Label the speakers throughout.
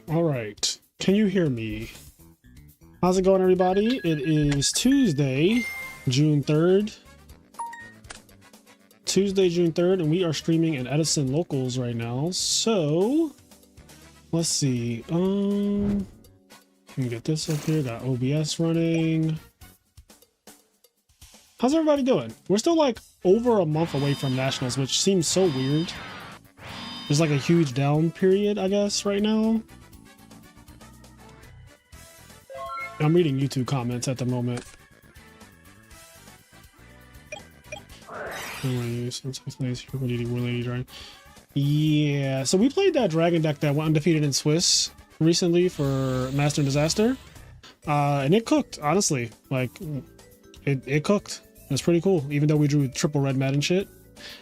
Speaker 1: All right. Can you hear me? How's it going, everybody? It is Tuesday, June 3rd. Tuesday, June 3rd, and we are streaming in Edison locals right now. So, let's see. Let me get this up here. Got OBS running. How's everybody doing? We're still like over a month away from nationals, which seems so weird. There's like a huge down period, I guess, right now. I'm reading YouTube comments at the moment. Yeah, so we played that dragon deck that went undefeated in Swiss recently for Master and Disaster. And it cooked, honestly. Like, it cooked. It was pretty cool, even though we drew triple red mat and shit.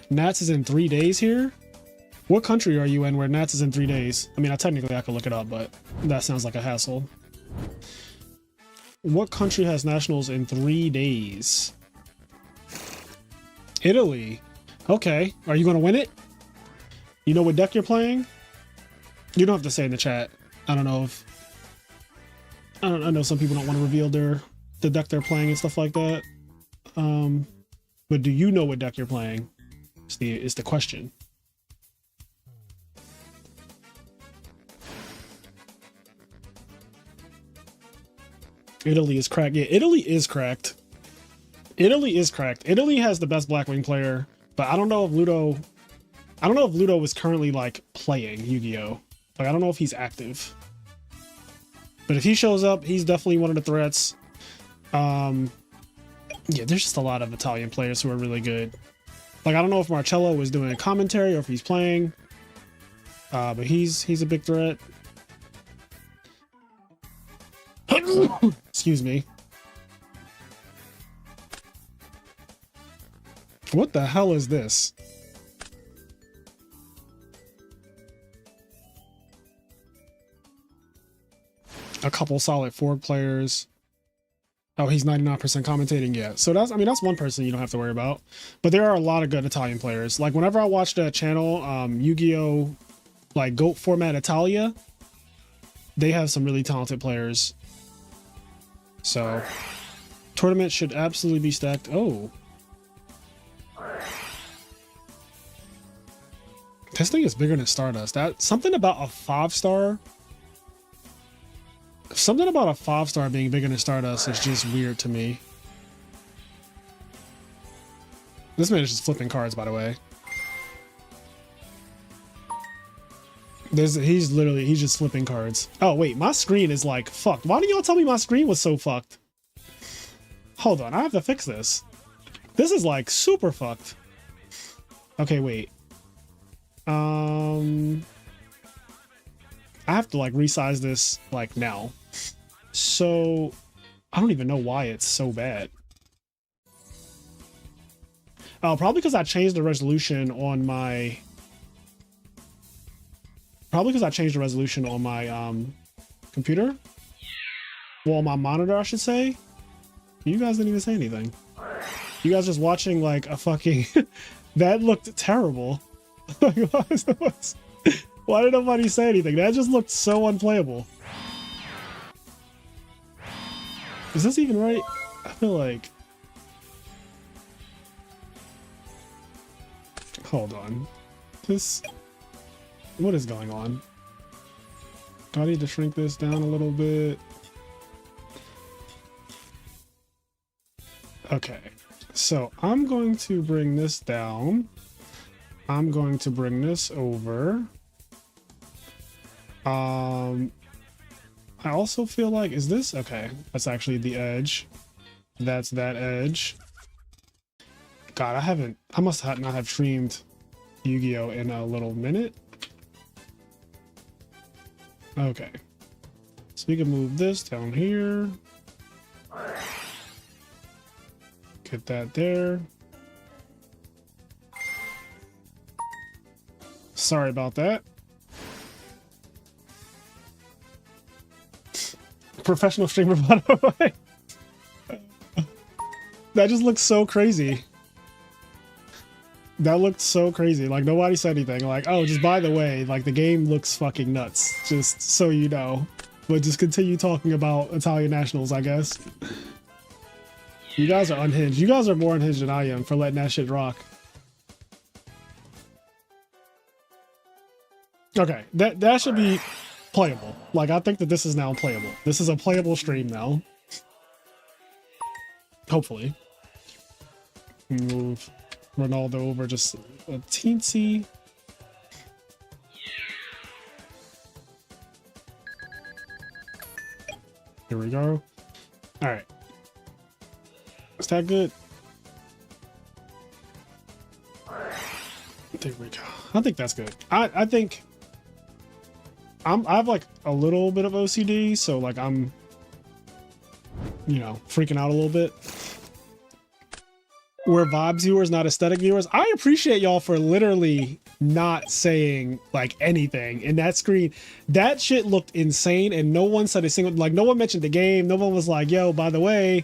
Speaker 1: Nats is in 3 days here. What country are you in where Nats is in 3 days? I mean, technically I could look it up, but that sounds like a hassle. What country has nationals in 3 days? Italy. Okay. Are you going to win it? You know what deck you're playing? You don't have to say in the chat. I don't know if... I know some people don't want to reveal the deck they're playing and stuff like that. But do you know what deck you're playing? Is the question. Italy is cracked. Yeah, Italy is cracked. Italy is cracked. Italy has the best Blackwing player, but I don't know if Ludo... I don't know if Ludo is currently, like, playing Yu-Gi-Oh! Like, I don't know if he's active. But if he shows up, he's definitely one of the threats. Yeah, there's just a lot of Italian players who are really good. Like, I don't know if Marcello is doing a commentary or if he's playing. But he's a big threat. Excuse me. What the hell is this? A couple solid forward players. Oh, he's 99% commentating. Yeah. So that's one person you don't have to worry about. But there are a lot of good Italian players. Like whenever I watch that channel, Yu-Gi-Oh! Like GOAT Format Italia, they have some really talented players. So tournament should absolutely be stacked. Oh. This thing is bigger than Stardust. That something about a 5-star. Something about a 5-star being bigger than Stardust is just weird to me. This man is just flipping cards, by the way. He's just flipping cards. Oh wait, my screen is like fucked. Why didn't y'all tell me my screen was so fucked? Hold on, I have to fix this. This is like super fucked. Okay, wait. I have to like resize this like now. So I don't even know why it's so bad. Oh, probably because I changed the resolution on my computer. Well, my monitor, I should say. You guys didn't even say anything. You guys just watching like a fucking that looked terrible. Why did nobody say anything? That just looked so unplayable. Is this even right? I feel like... Hold on. What is going on? Do I need to shrink this down a little bit? Okay. So I'm going to bring this down. I'm going to bring this over. I also feel like, is this okay? That's actually the edge. That's that edge. God, I must not have streamed Yu-Gi-Oh! In a little minute. Okay. So we can move this down here. Get that there. Sorry about that. Professional streamer, by the way. That just looks so crazy. That looked so crazy. Like nobody said anything. Like, oh, just by the way, like the game looks fucking nuts. Just so you know. But just continue talking about Italian nationals, I guess. You guys are unhinged. You guys are more unhinged than I am for letting that shit rock. Okay, that should be playable. Like, I think that this is now playable. This is a playable stream now. Hopefully. Move Ronaldo over just a teensy. Here we go. All right. Is that good? There we go. I think that's good. I think I have like a little bit of OCD, so like I'm, you know, freaking out a little bit. We're vibes viewers, not aesthetic viewers. I appreciate y'all for literally not saying like anything in that screen. That shit looked insane, and no one said a single, like no one mentioned the game. No one was like, yo, by the way,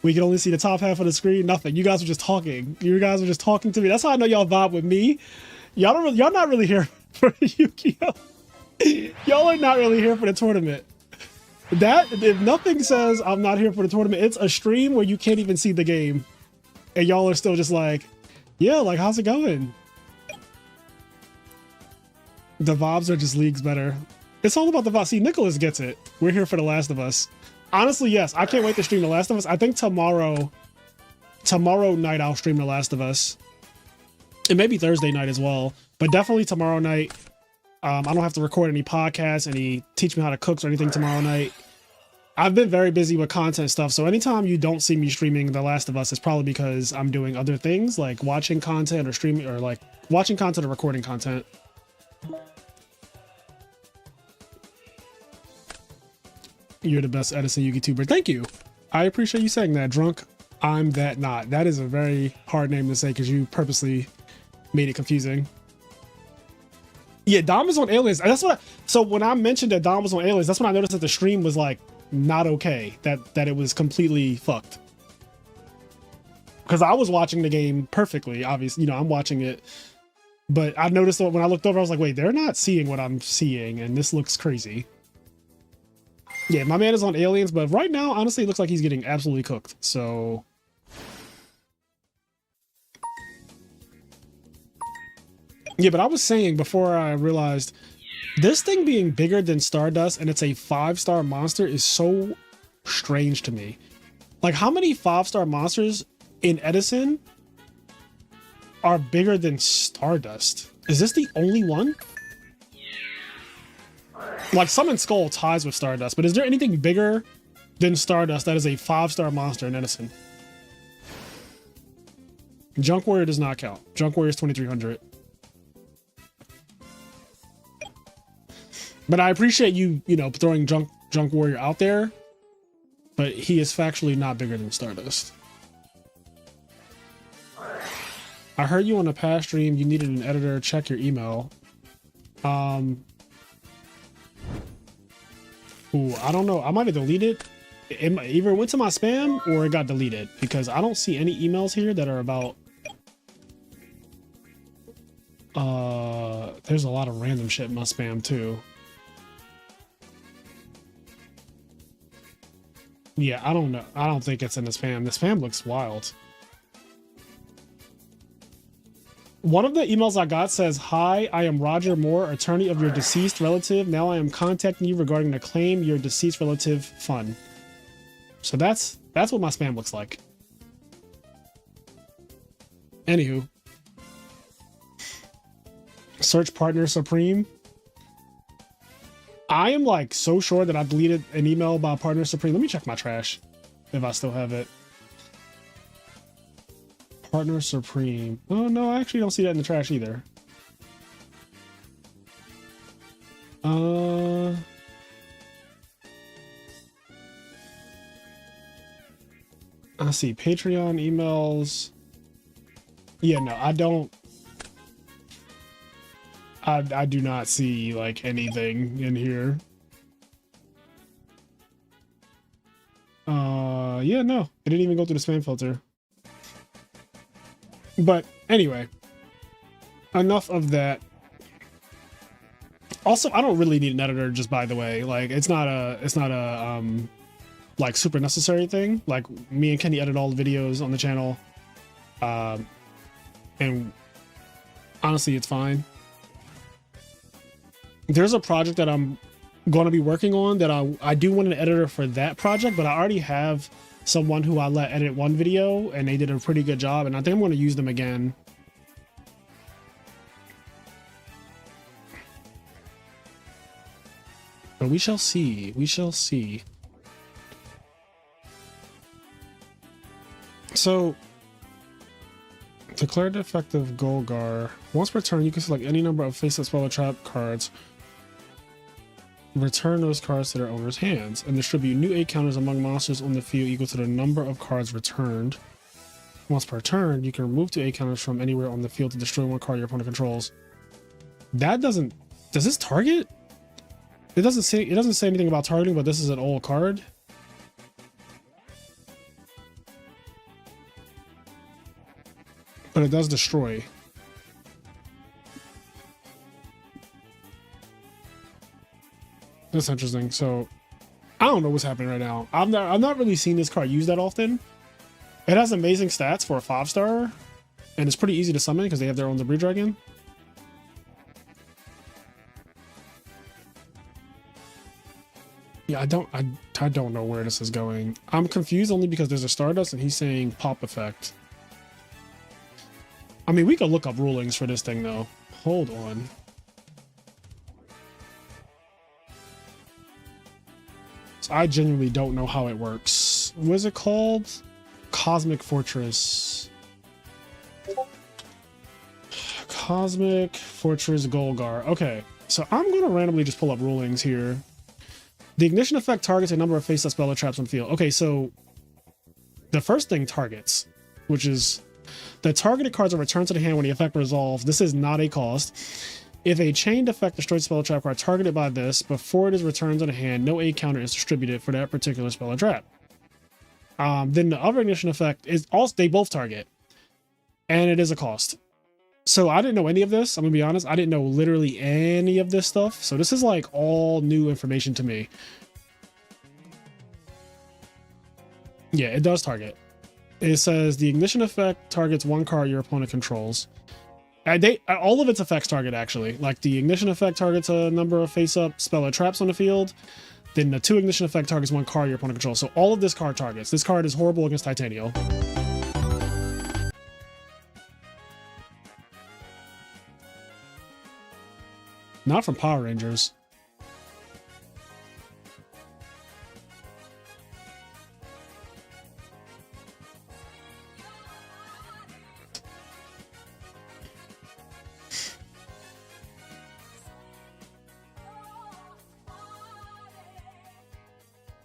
Speaker 1: we can only see the top half of the screen. Nothing. You guys were just talking. You guys were just talking to me. That's how I know y'all vibe with me. Y'all not really here for Yu-Gi-Oh. Y'all are not really here for the tournament. That, if nothing says I'm not here for the tournament, it's a stream where you can't even see the game. And y'all are still just like, yeah, like, how's it going? The vibes are just leagues better. It's all about the vibe. See, Nicholas gets it. We're here for The Last of Us. Honestly, yes, I can't wait to stream The Last of Us. I think tomorrow night I'll stream The Last of Us. It may be Thursday night as well, but definitely tomorrow night. I don't have to record any podcasts, any teach me how to cook or anything tomorrow night. I've been very busy with content stuff, so anytime you don't see me streaming The Last of Us, it's probably because I'm doing other things like watching content or streaming, or like watching content or recording content. You're the best Edison Yugi tuber. Thank you. I appreciate you saying that. Drunk, I'm that not. That is a very hard name to say because you purposely made it confusing. Yeah, Dom is on Aliens. That's what. So when I mentioned that Dom was on Aliens, that's when I noticed that the stream was like not okay. That it was completely fucked. Because I was watching the game perfectly. Obviously, you know, I'm watching it, but I noticed that when I looked over, I was like, wait, they're not seeing what I'm seeing, and this looks crazy. Yeah, my man is on Aliens, but right now, honestly, it looks like he's getting absolutely cooked. So. Yeah, but I was saying before I realized this thing being bigger than Stardust and it's a 5-star monster is so strange to me. Like, how many 5-star monsters in Edison are bigger than Stardust? Is this the only one? Like, Summon Skull ties with Stardust, but is there anything bigger than Stardust that is a 5-star monster in Edison? Junk Warrior does not count. Junk Warrior is 2300. But I appreciate you, you know, throwing Junk Warrior out there, but he is factually not bigger than Stardust. I heard you on a past stream you needed an editor. Check your email. Ooh, I don't know. I might have deleted it. It either went to my spam or it got deleted because I don't see any emails here that are about. There's a lot of random shit in my spam too. Yeah, I don't know. I don't think it's in the spam. The spam looks wild. One of the emails I got says, "Hi, I am Roger Moore, attorney of your deceased relative. Now I am contacting you regarding the claim your deceased relative fund." So that's what my spam looks like. Anywho. Search Partner Supreme. I am like so sure that I deleted an email about Partner Supreme. Let me check my trash if I still have it. Partner Supreme. Oh no, I actually don't see that in the trash either. I see Patreon emails. Yeah, no, I don't. I do not see like anything in here. Yeah, no, it didn't even go through the spam filter. But anyway, enough of that. Also, I don't really need an editor, just by the way. Like, it's not a like super necessary thing. Like, me and Kenny edit all the videos on the channel. And honestly, it's fine. There's a project that I'm going to be working on that I do want an editor for that project, but I already have someone who I let edit one video and they did a pretty good job, and I think I'm going to use them again. But we shall see. We shall see. So, declared effective Gol'gar. Once per turn, you can select any number of face-up spell or trap cards. Return those cards to their owner's hands and distribute new 8 counters among monsters on the field equal to the number of cards returned. Once per turn, you can remove 2 8 counters from anywhere on the field to destroy 1 card your opponent controls. That doesn't... Does this target? It doesn't say anything about targeting, but this is an old card. But it does destroy. That's interesting. So I don't know what's happening right now. I've not really seen this card used that often. It has amazing stats for a 5-star, and it's pretty easy to summon because they have their own Debris Dragon. Yeah, I don't know where this is going. I'm confused only because there's a Stardust and he's saying pop effect. I mean, we could look up rulings for this thing though. Hold on. So I genuinely don't know how it works. What is it called? Cosmic Fortress. Cosmic Fortress Gol'gar. Okay, so I'm gonna randomly just pull up rulings here. The ignition effect targets a number of face-up spell or traps on the field. Okay, so the first thing targets, which is the targeted cards are returned to the hand when the effect resolves. This is not a cost. If a chained effect destroys a spell or trap card targeted by this, before it is returned to the hand, no 8 counter is distributed for that particular spell or trap. Then the other ignition effect is also, they both target, and it is a cost. So I didn't know any of this. I'm gonna be honest. I didn't know literally any of this stuff. So this is like all new information to me. Yeah, it does target. It says the ignition effect targets 1 card your opponent controls. All of its effects target actually. Like the ignition effect targets a number of face-up spell or traps on the field. Then the 2 ignition effect targets 1 card your opponent controls. So all of this card targets. This card is horrible against Titanium. Not from Power Rangers.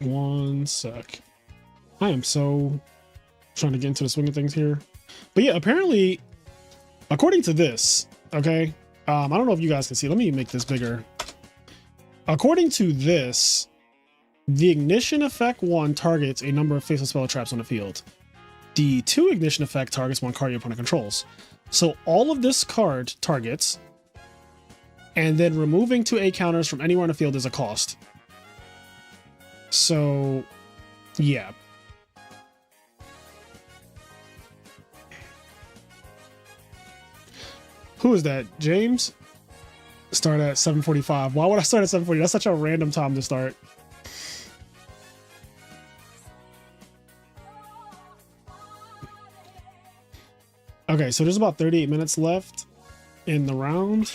Speaker 1: One sec. I am so trying to get into the swing of things here. But yeah, apparently, according to this, okay, I don't know if you guys can see. Let me make this bigger. According to this, the ignition effect 1 targets a number of face-up spell traps on the field. The 2 ignition effect targets 1 card your opponent controls. So all of this card targets, and then removing 2 8 counters from anywhere on the field is a cost. So, yeah. Who is that? James? Start at 7:45. Why would I start at 7:40? That's such a random time to start. Okay, so there's about 38 minutes left in the round.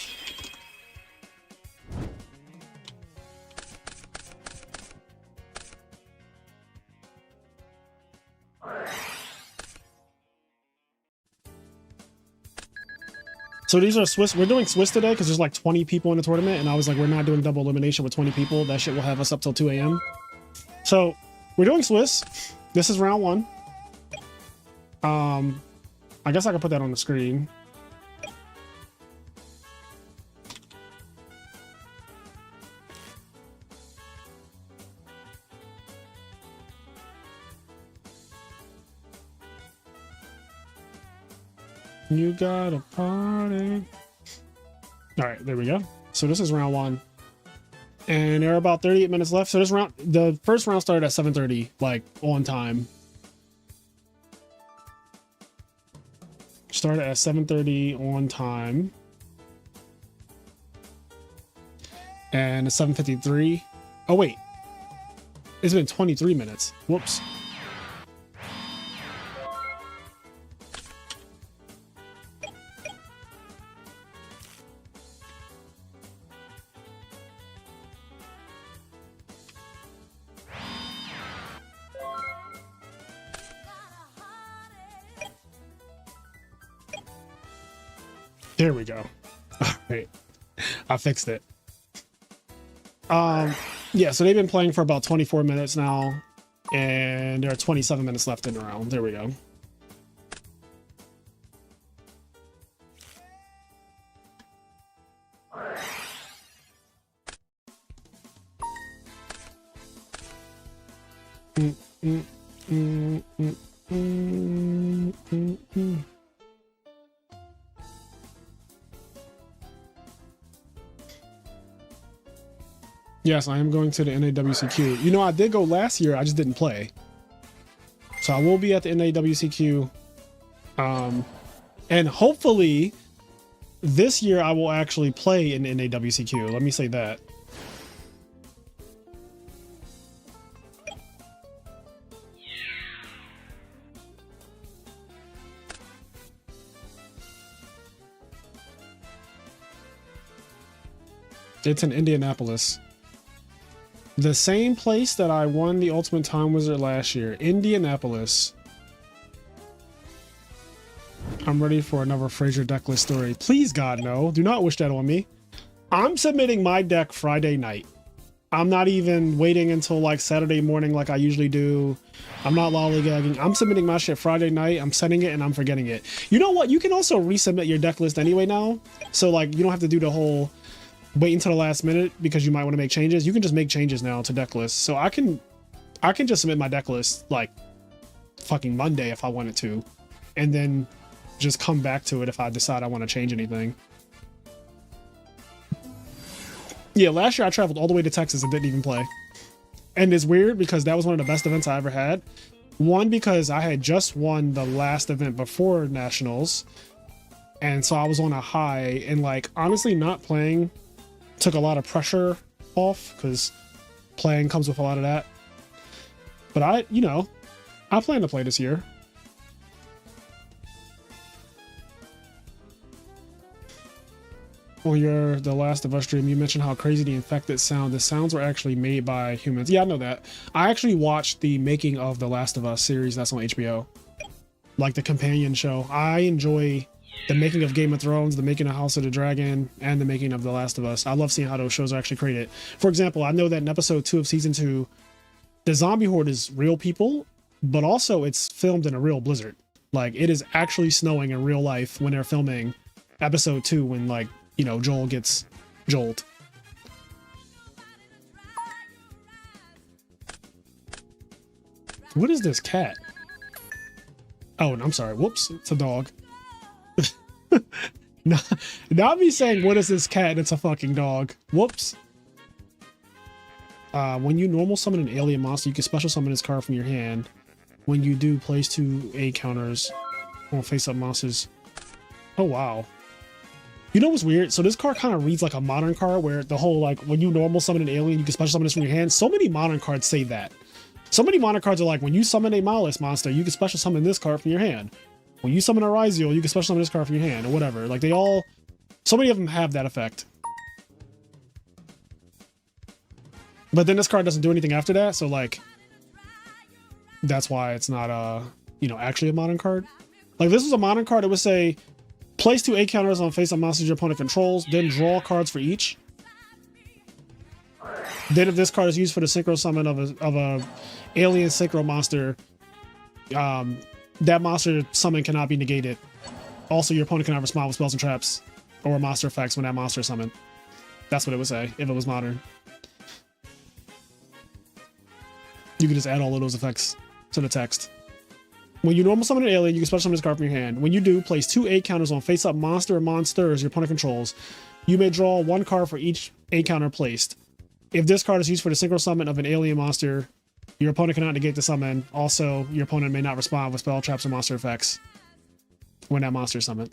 Speaker 1: So these are Swiss. We're doing Swiss today because there's like 20 people in the tournament, and I was like, we're not doing double elimination with 20 people. That shit will have us up till 2 a.m. So we're doing Swiss. This is round 1. I guess I can put that on the screen. You got a party. All right, there we go. So this is round 1. And there are about 38 minutes left. So this round, the first round started at 7:30, like on time. Started at 7:30 on time. And it's 7:53. Oh wait. It's been 23 minutes. Whoops. There we go. All right. I fixed it. Yeah, so they've been playing for about 24 minutes now, and there are 27 minutes left in the round. There we go. Yes, I am going to the NAWCQ. You know, I did go last year. I just didn't play. So I will be at the NAWCQ. And hopefully this year I will actually play in NAWCQ. Let me say that. It's in Indianapolis. The same place that I won the Ultimate Time Wizard last year, Indianapolis. I'm ready for another Fraser decklist story. Please, God, no. Do not wish that on me. I'm submitting my deck Friday night. I'm not even waiting until like Saturday morning like I usually do. I'm not lollygagging. I'm submitting my shit Friday night. I'm sending it and I'm forgetting it. You know what? You can also resubmit your deck list anyway now. So like you don't have to do the whole wait until the last minute because you might want to make changes. You can just make changes now to deck lists. So I can just submit my deck list like fucking Monday if I wanted to, and then just come back to it if I decide I want to change anything. Yeah, last year I traveled all the way to Texas and didn't even play. And it's weird because that was one of the best events I ever had. One, because I had just won the last event before Nationals. And so I was on a high, and like honestly not playing took a lot of pressure off because playing comes with a lot of that. But I plan to play this year. On The Last of Us stream, you mentioned how crazy the infected sound. The sounds were actually made by humans. Yeah, I know that. I actually watched the making of The Last of Us series that's on HBO. Like the companion show. I enjoy the making of Game of Thrones, the making of House of the Dragon, and the making of The Last of Us. I love seeing how those shows are actually created. For example, I know that in episode 2 of season 2, the zombie horde is real people, but also it's filmed in a real blizzard. Like it is actually snowing in real life when they're filming episode 2 when like, you know, Joel gets jolt. What is this cat? Oh, I'm sorry. Whoops, it's a dog. Not me saying what is this cat, it's a fucking dog. Whoops. When you normal summon an alien monster, you can special summon this card from your hand. When you do, place 2 A counters on face-up monsters. Oh wow. You know what's weird? So this card kind of reads like a modern card where the whole like when you normal summon an alien, you can special summon this from your hand. So many modern cards say that. So many modern cards are like when you summon a Malice monster, you can special summon this card from your hand. When you summon a Ryziel, you can special summon this card from your hand or whatever. Like they all, so many of them have that effect. But then this card doesn't do anything after that. So like, that's why it's not actually a modern card. Like this was a modern card. It would say, place 2 A counters on face-up monsters your opponent controls, then draw cards for each. Then if this card is used for the synchro summon of a alien synchro monster, that monster summon cannot be negated. Also, your opponent cannot respond with spells and traps or monster effects when that monster is summoned. That's what it would say if it was modern. You could just add all of those effects to the text. When you normal summon an alien, you can special summon this card from your hand. When you do, place 2 8 counters on face-up monster or monsters your opponent controls. You may draw 1 card for each 8 counter placed. If this card is used for the synchro summon of an alien monster, your opponent cannot negate the summon. Also, your opponent may not respond with spell traps or monster effects when that monster is summoned.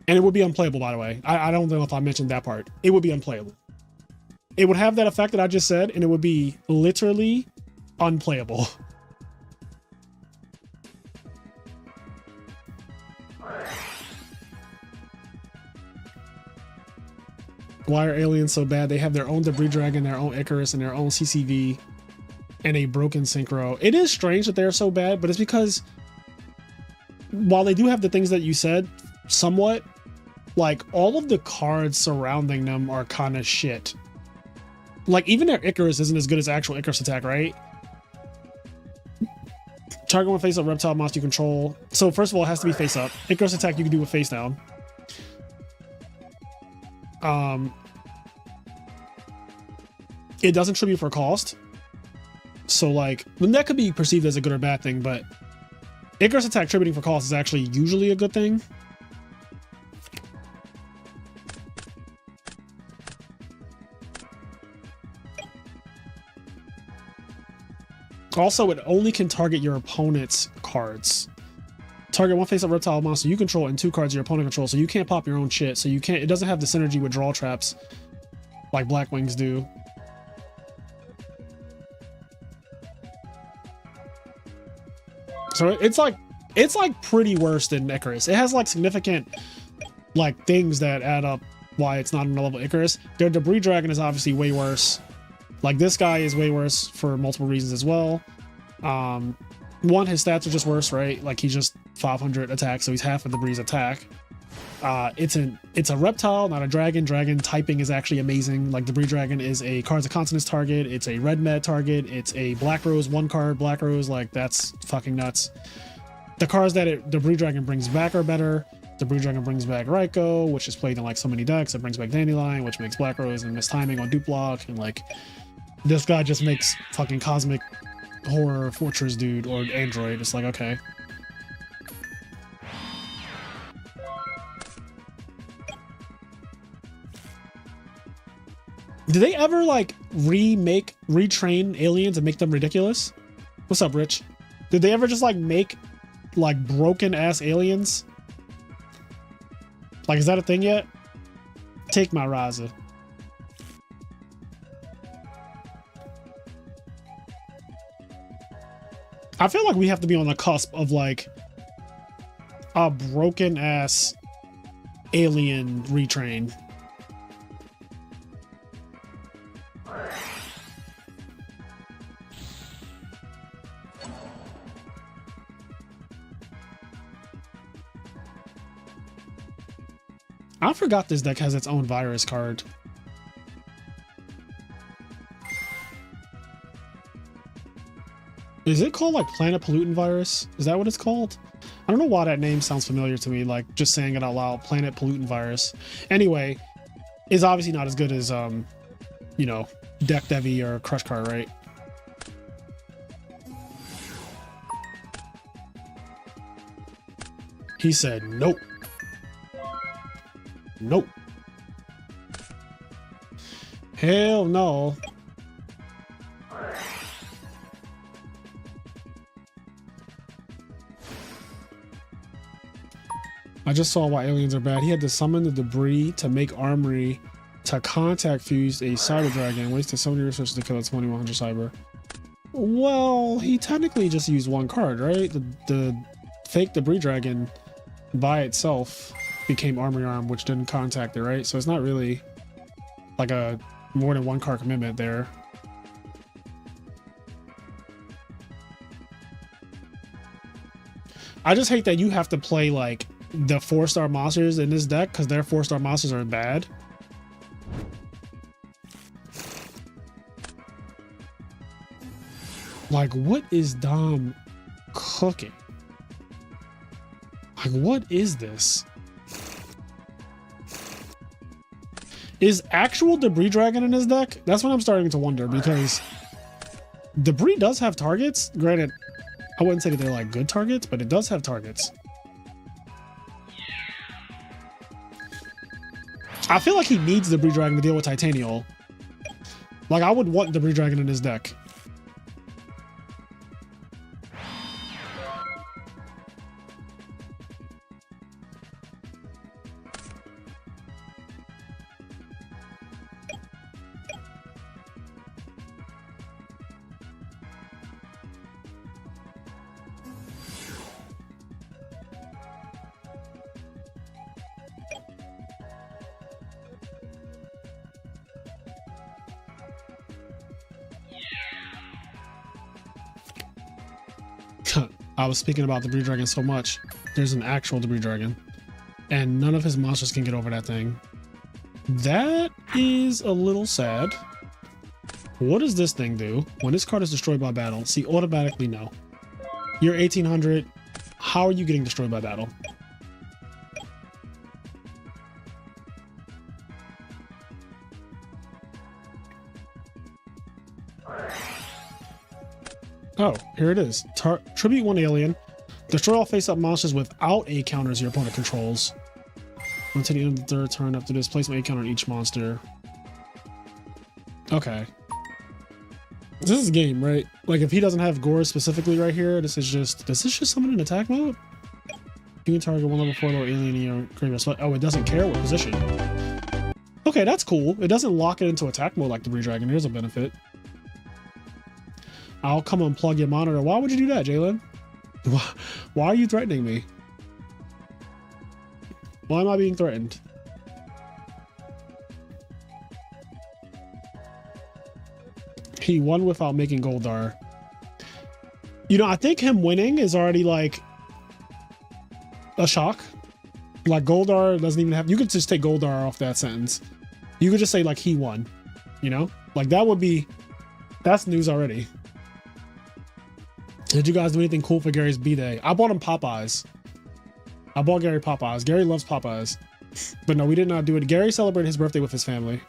Speaker 1: And it would be unplayable, by the way. I don't know if I mentioned that part. It would be unplayable. It would have that effect that I just said, and it would be literally unplayable. Why are aliens so bad? They have their own debris dragon, their own Icarus, and their own CCV, and a broken synchro. It is strange that they're so bad, but it's because while they do have the things that you said, somewhat, like all of the cards surrounding them are kind of shit. Like even their Icarus isn't as good as actual Icarus Attack, right? Target one face up reptile monster you control. So first of all, it has to be face up. Icarus Attack you can do with face down. It doesn't tribute for cost. So like, that could be perceived as a good or bad thing, but Icarus Attack tributing for cost is actually usually a good thing. Also, it only can target your opponent's cards. Target one face-up reptile monster you control and 2 cards your opponent controls, so you can't pop your own shit. So you can't. It doesn't have the synergy with draw traps like Black Wings do. So it's like pretty worse than Icarus. It has like significant like things that add up why it's not on the level of Icarus. Their debris dragon is obviously way worse. Like this guy is way worse for multiple reasons as well. One, his stats are just worse, right? Like he's just 500 attack, so he's half of the breeze attack. It's a reptile, not a dragon. Dragon typing is actually amazing. Like debris dragon is a cards of consonance target. It's a red med target. It's a black rose 1 card black rose. Like that's fucking nuts. The cards that debris dragon brings back are better. Debris dragon brings back Ryko, which is played in like so many decks. It brings back Dandelion, which makes black rose and mistiming on dupe block, and like this guy just makes fucking cosmic horror fortress dude or android. It's like, okay. Did they ever like retrain aliens and make them ridiculous? What's up, Rich? Did they ever just like make like broken ass aliens? Like, is that a thing yet? Take my Raza. I feel like we have to be on the cusp of like a broken ass alien retrain. I forgot this deck has its own virus card. Is it called like Planet Pollutant Virus? Is that what it's called? I don't know why that name sounds familiar to me, like just saying it out loud, Planet Pollutant Virus. Anyway, it's obviously not as good as, you know, Deck Devi or Crush Card, right? He said, nope. Nope. Hell no. I just saw why aliens are bad. He had to summon the debris to make armory to contact fuse a cyber dragon, wasted so many resources to kill a 2100 cyber. Well, he technically just used 1 card, right? The fake debris dragon by itself became armory arm, which didn't contact it, right? So it's not really like a more than 1 card commitment there. I just hate that you have to play like the 4-star monsters in this deck because their 4-star monsters are bad. Like, what is Dom cooking? Like, what is this? Is actual Debris Dragon in his deck? That's what I'm starting to wonder, because Debris does have targets. Granted, I wouldn't say that they're like good targets, but it does have targets. I feel like he needs Debris Dragon to deal with Titanial. Like, I would want Debris Dragon in his deck. I was speaking about Debris Dragon so much. There's an actual Debris Dragon, and none of his monsters can get over that thing. That is a little sad. What does this thing do? When this card is destroyed by battle, see, automatically no. You're 1800. How are you getting destroyed by battle? Oh, here it is. Tribute 1 alien. Destroy all face-up monsters without A counters your opponent controls. Until the end of the third turn, after this, place an A counter on each monster. Okay. This is a game, right? Like, if he doesn't have Gore specifically right here, this is just someone in attack mode? You can target 1 level 4 low alien in your graveyard. Oh, it doesn't care what position. Okay, that's cool. It doesn't lock it into attack mode like the Debris Dragon. Here's a benefit. I'll come unplug your monitor. Why would you do that, Jalen? Why are you threatening me? Why am I being threatened? He won without making Gol'gar. You know, I think him winning is already like a shock. Like, Gol'gar doesn't even have... You could just take Gol'gar off that sentence. You could just say, like, he won. You know? Like, that would be... That's news already. Did you guys do anything cool for Gary's B-Day? I bought him Popeyes. I bought Gary Popeyes. Gary loves Popeyes. But no, we did not do it. Gary celebrated his birthday with his family.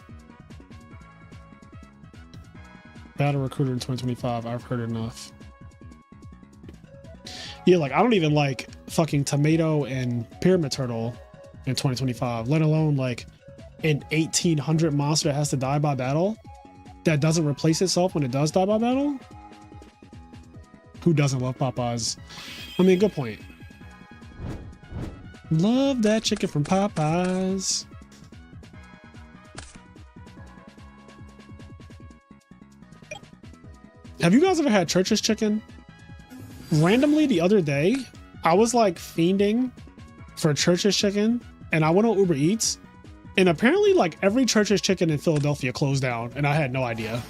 Speaker 1: Battle Recruiter in 2025. I've heard enough. Yeah, like, I don't even like fucking Tomato and Pyramid Turtle in 2025, let alone like an 1800 monster that has to die by battle that doesn't replace itself when it does die by battle. Who doesn't love Popeyes? I mean, good point. Love that chicken from Popeyes. Have you guys ever had Church's chicken? Randomly the other day, I was like fiending for Church's chicken, and I went on Uber Eats, and apparently like every Church's chicken in Philadelphia closed down, and I had no idea.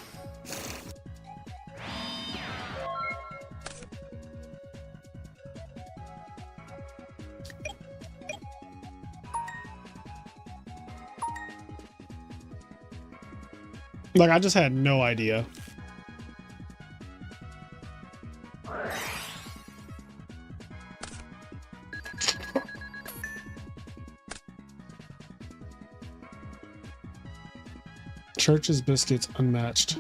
Speaker 1: Like, I just had no idea. Church's biscuits unmatched.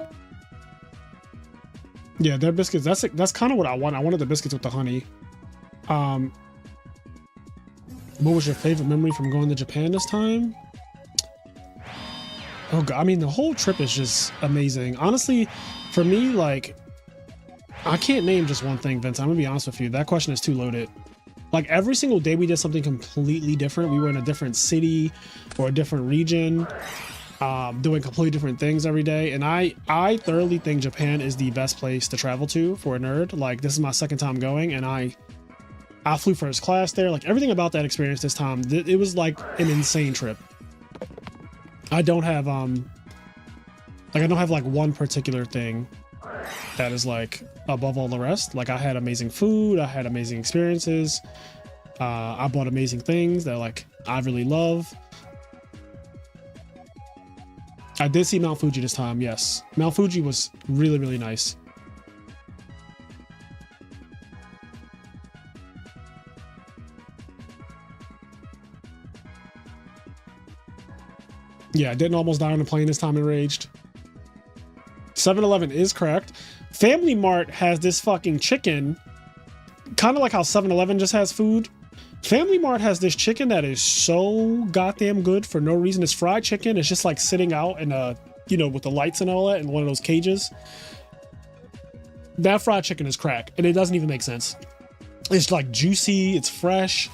Speaker 1: Yeah, their biscuits, that's kind of what I want. I wanted the biscuits with the honey. What was your favorite memory from going to Japan this time? Oh god, I mean, the whole trip is just amazing. Honestly, for me, like, I can't name just one thing, Vince. I'm gonna be honest with you. That question is too loaded. Like, every single day we did something completely different. We were in a different city or a different region, doing completely different things every day. And I thoroughly think Japan is the best place to travel to for a nerd. Like, this is my second time going, and I flew first class there. Like, everything about that experience this time, it was like an insane trip. I don't have like one particular thing that is like above all the rest. Like, I had amazing food, I had amazing experiences, I bought amazing things that like I really love. I did see Mount Fuji this time, yes. Mount Fuji was really, really nice. Yeah, I didn't almost die on the plane this time, enraged. 7-Eleven is cracked. Family Mart has this fucking chicken, kind of like how 7-Eleven just has food. Family Mart has this chicken that is so goddamn good for no reason. It's fried chicken. It's just like sitting out in a, you know, with the lights and all that in one of those cages. That fried chicken is crack, and it doesn't even make sense. It's like juicy, it's fresh,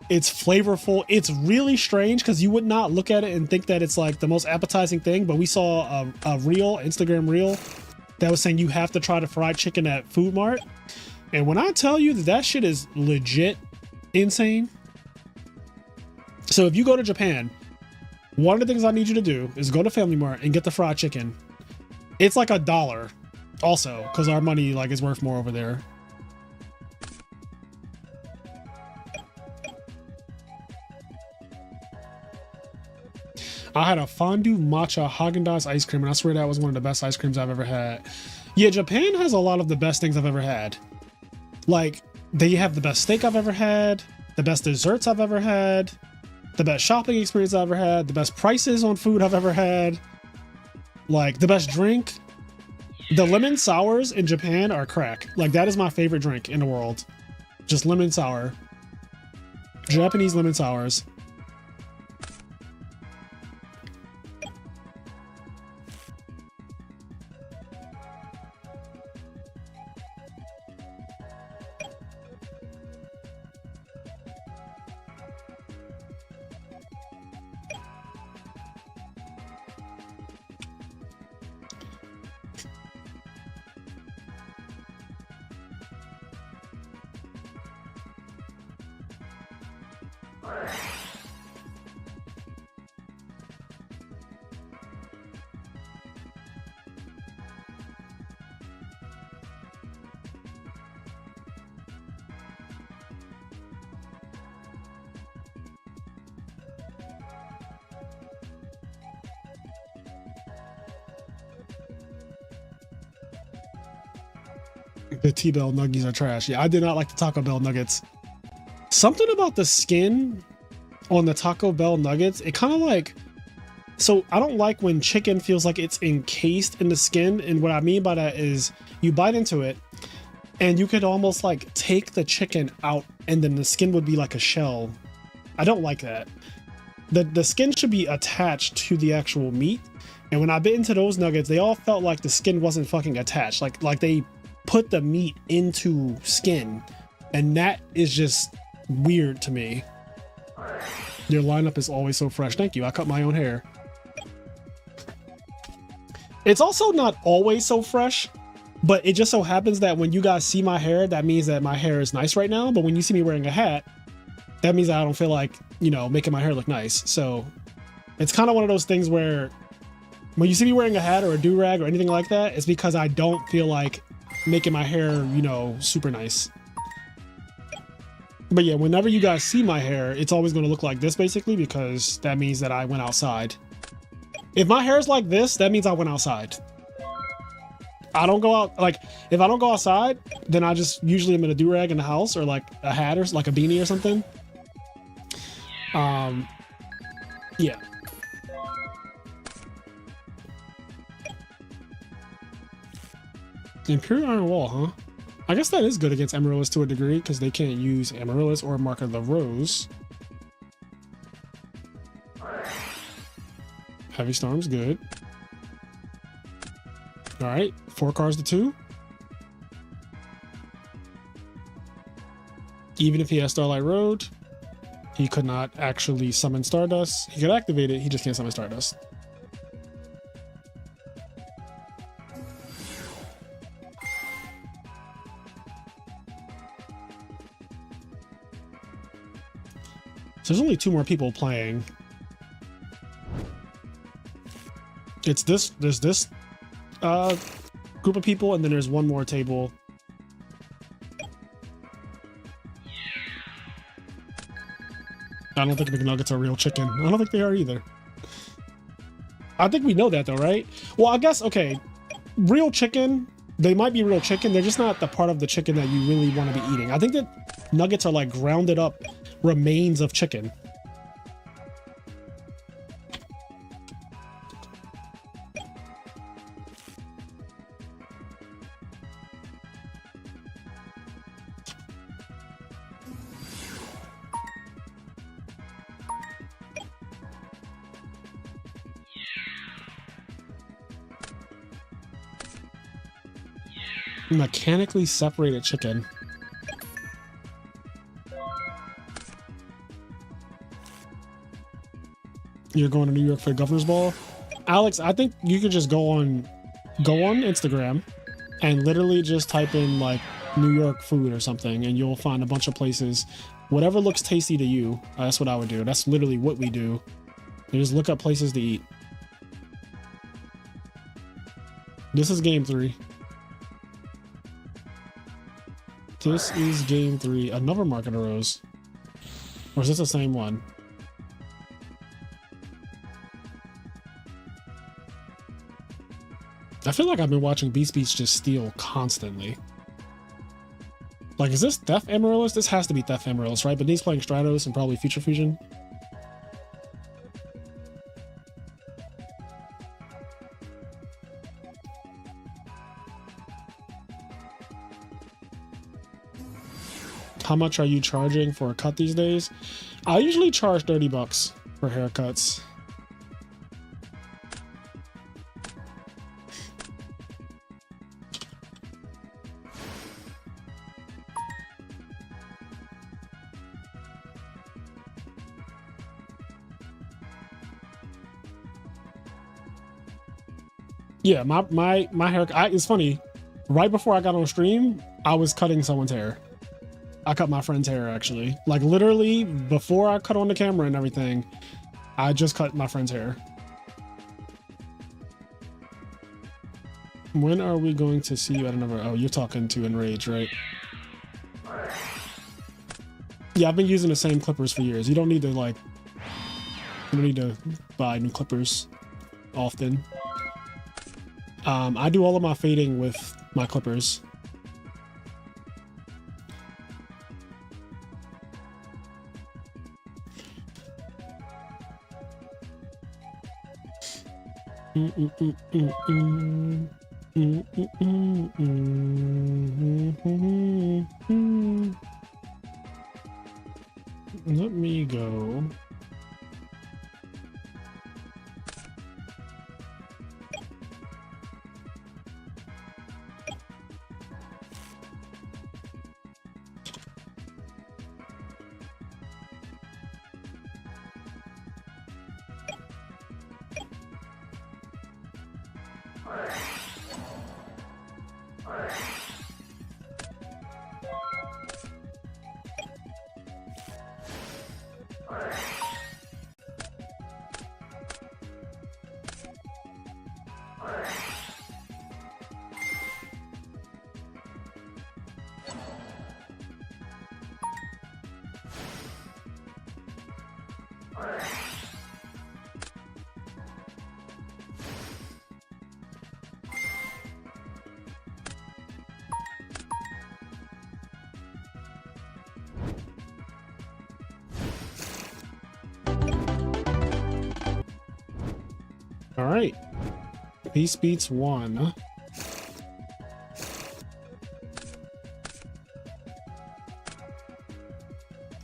Speaker 1: it's flavorful. It's really strange because you would not look at it and think that it's like the most appetizing thing, but we saw a reel, Instagram reel, that was saying you have to try the fried chicken at Food Mart. And when I tell you that that shit is legit insane. So if you go to Japan, one of the things I need you to do is go to Family Mart and get the fried chicken. It's like $1 also, because our money like is worth more over there. I had a fondue matcha Haagen-Dazs ice cream, and I swear that was one of the best ice creams I've ever had. Yeah, Japan has a lot of the best things I've ever had. Like, they have the best steak I've ever had, the best desserts I've ever had, the best shopping experience I've ever had, the best prices on food I've ever had, like the best drink. The lemon sours in Japan are crack. Like, that is my favorite drink in the world. Just lemon sour. Japanese lemon sours. The T-Bell Nuggies are trash. Yeah, I did not like the Taco Bell nuggets. Something about the skin on the Taco Bell nuggets, it kind of like... So I don't like when chicken feels like it's encased in the skin. And what I mean by that is you bite into it and you could almost like take the chicken out and then the skin would be like a shell. I don't like that. The skin should be attached to the actual meat. And when I bit into those nuggets, they all felt like the skin wasn't fucking attached. Like they put the meat into skin, and that is just weird to me. Your lineup is always so fresh. Thank you. I cut my own hair. It's also not always so fresh, but it just so happens that when you guys see my hair, that means that my hair is nice right now. But when you see me wearing a hat, that means I don't feel like, you know, making my hair look nice. So it's kind of one of those things where when you see me wearing a hat or a do-rag or anything like that, it's because I don't feel like making my hair, you know, super nice. But yeah, whenever you guys see my hair, it's always going to look like this basically, because that means that I went outside. If my hair is like this, that means I went outside. I don't go out, like, if I don't go outside, then I just usually am in a do-rag in the house, or like a hat or like a beanie or something. Yeah. Imperial Iron Wall, huh? I guess that is good against Amaryllis to a degree, because they can't use Amaryllis or Mark of the Rose. Heavy Storm's good. Alright, 4 cards to 2. Even if he has Starlight Road, he could not actually summon Stardust. He could activate it, he just can't summon Stardust. So there's only 2 more people playing. It's this, there's this group of people, and then there's one more table. I don't think McNuggets are real chicken. I don't think they are either. I think we know that though, right? Well, I guess, okay, real chicken, they might be real chicken, they're just not the part of the chicken that you really want to be eating. I think that nuggets are like grounded up remains of chicken. Mechanically separated chicken. You're going to New York for the governor's ball? Alex, I think you could just go on Instagram and literally just type in like New York food or something, and you'll find a bunch of places. Whatever looks tasty to you, that's what I would do. That's literally what we do. You just look up places to eat. This is game 3. This is game 3. Another market arose. Or is this the same one? I feel like I've been watching Beast Beats just steal constantly. Like, is this Theft Amaryllis? This has to be Theft Amaryllis, right? But he's playing Stratos and probably Future Fusion. How much are you charging for a cut these days? I usually charge $30 for haircuts. Yeah, my haircut. It's funny. Right before I got on stream, I was cutting someone's hair. I cut my friend's hair, actually. Like, literally, before I cut on the camera and everything, I just cut my friend's hair. When are we going to see you at another... Oh, you're talking to Enrage, right? Yeah, I've been using the same clippers for years. You don't need to, like... You don't need to buy new clippers often. I do all of my fading with my clippers. Let me go. All right, Peace Beats 1. All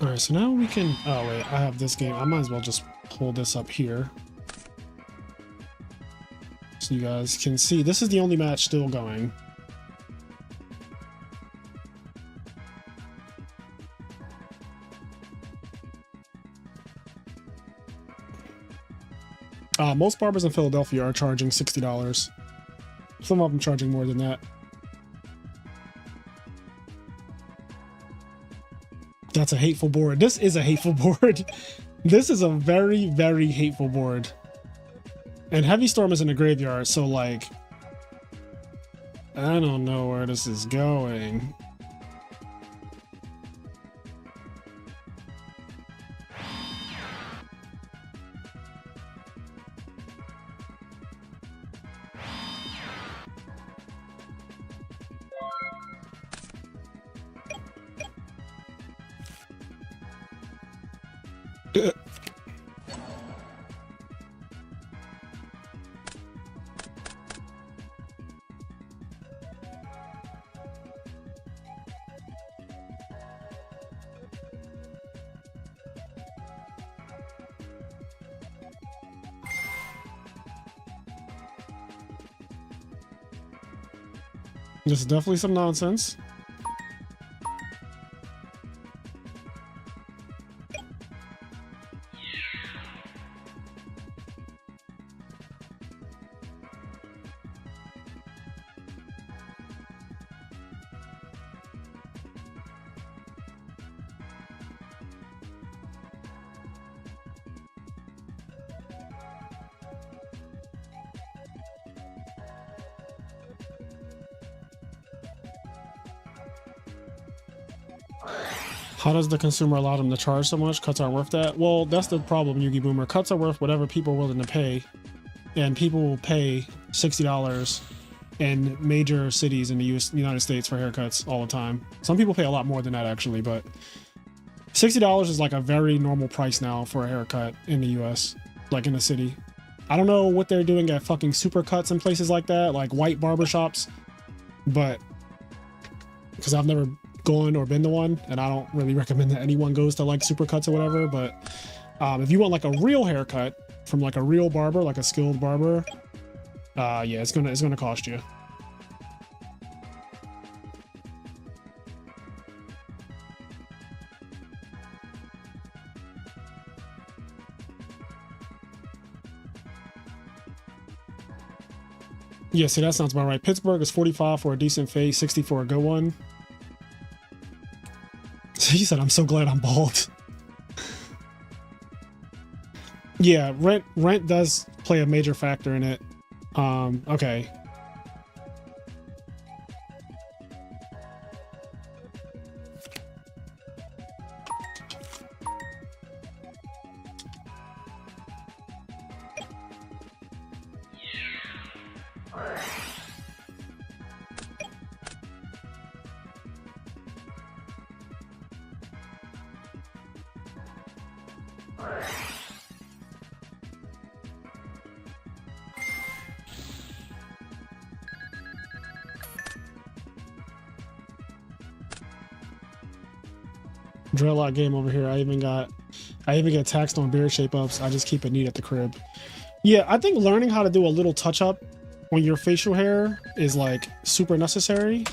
Speaker 1: right, so now we can, oh wait, I have this game. I might as well just pull this up here so you guys can see. This is the only match still going. Most barbers in Philadelphia are charging $60. Some of them charging more than that. That's a hateful board. This is a hateful board. This is a very, very hateful board. And Heavy Storm is in the graveyard, so like, I don't know where this is going. This is definitely some nonsense. How does the consumer allow them to charge so much? Cuts aren't worth that. Well, that's the problem, Yugi Boomer. Cuts are worth whatever people are willing to pay, and people will pay $60 in major cities in the United States for haircuts all the time. Some people pay a lot more than that actually, but $60 is like a very normal price now for a haircut in the US, like in a city. I don't know what they're doing at fucking Supercuts and places like that, like white barbershops, but because I've never gone or been to one, and I don't really recommend that anyone goes to like Supercuts or whatever, but if you want like a real haircut from like a real barber, like a skilled barber, yeah, it's gonna cost you. Yeah, see, that sounds about right. Pittsburgh is 45 for a decent fade, 60 for a good one. He said, I'm so glad I'm bald. Yeah, rent does play a major factor in it. Okay. Dreadlock game over here. I even get taxed on beard shape ups. I just keep it neat at the crib. Yeah, I think learning how to do a little touch up on your facial hair is like super necessary.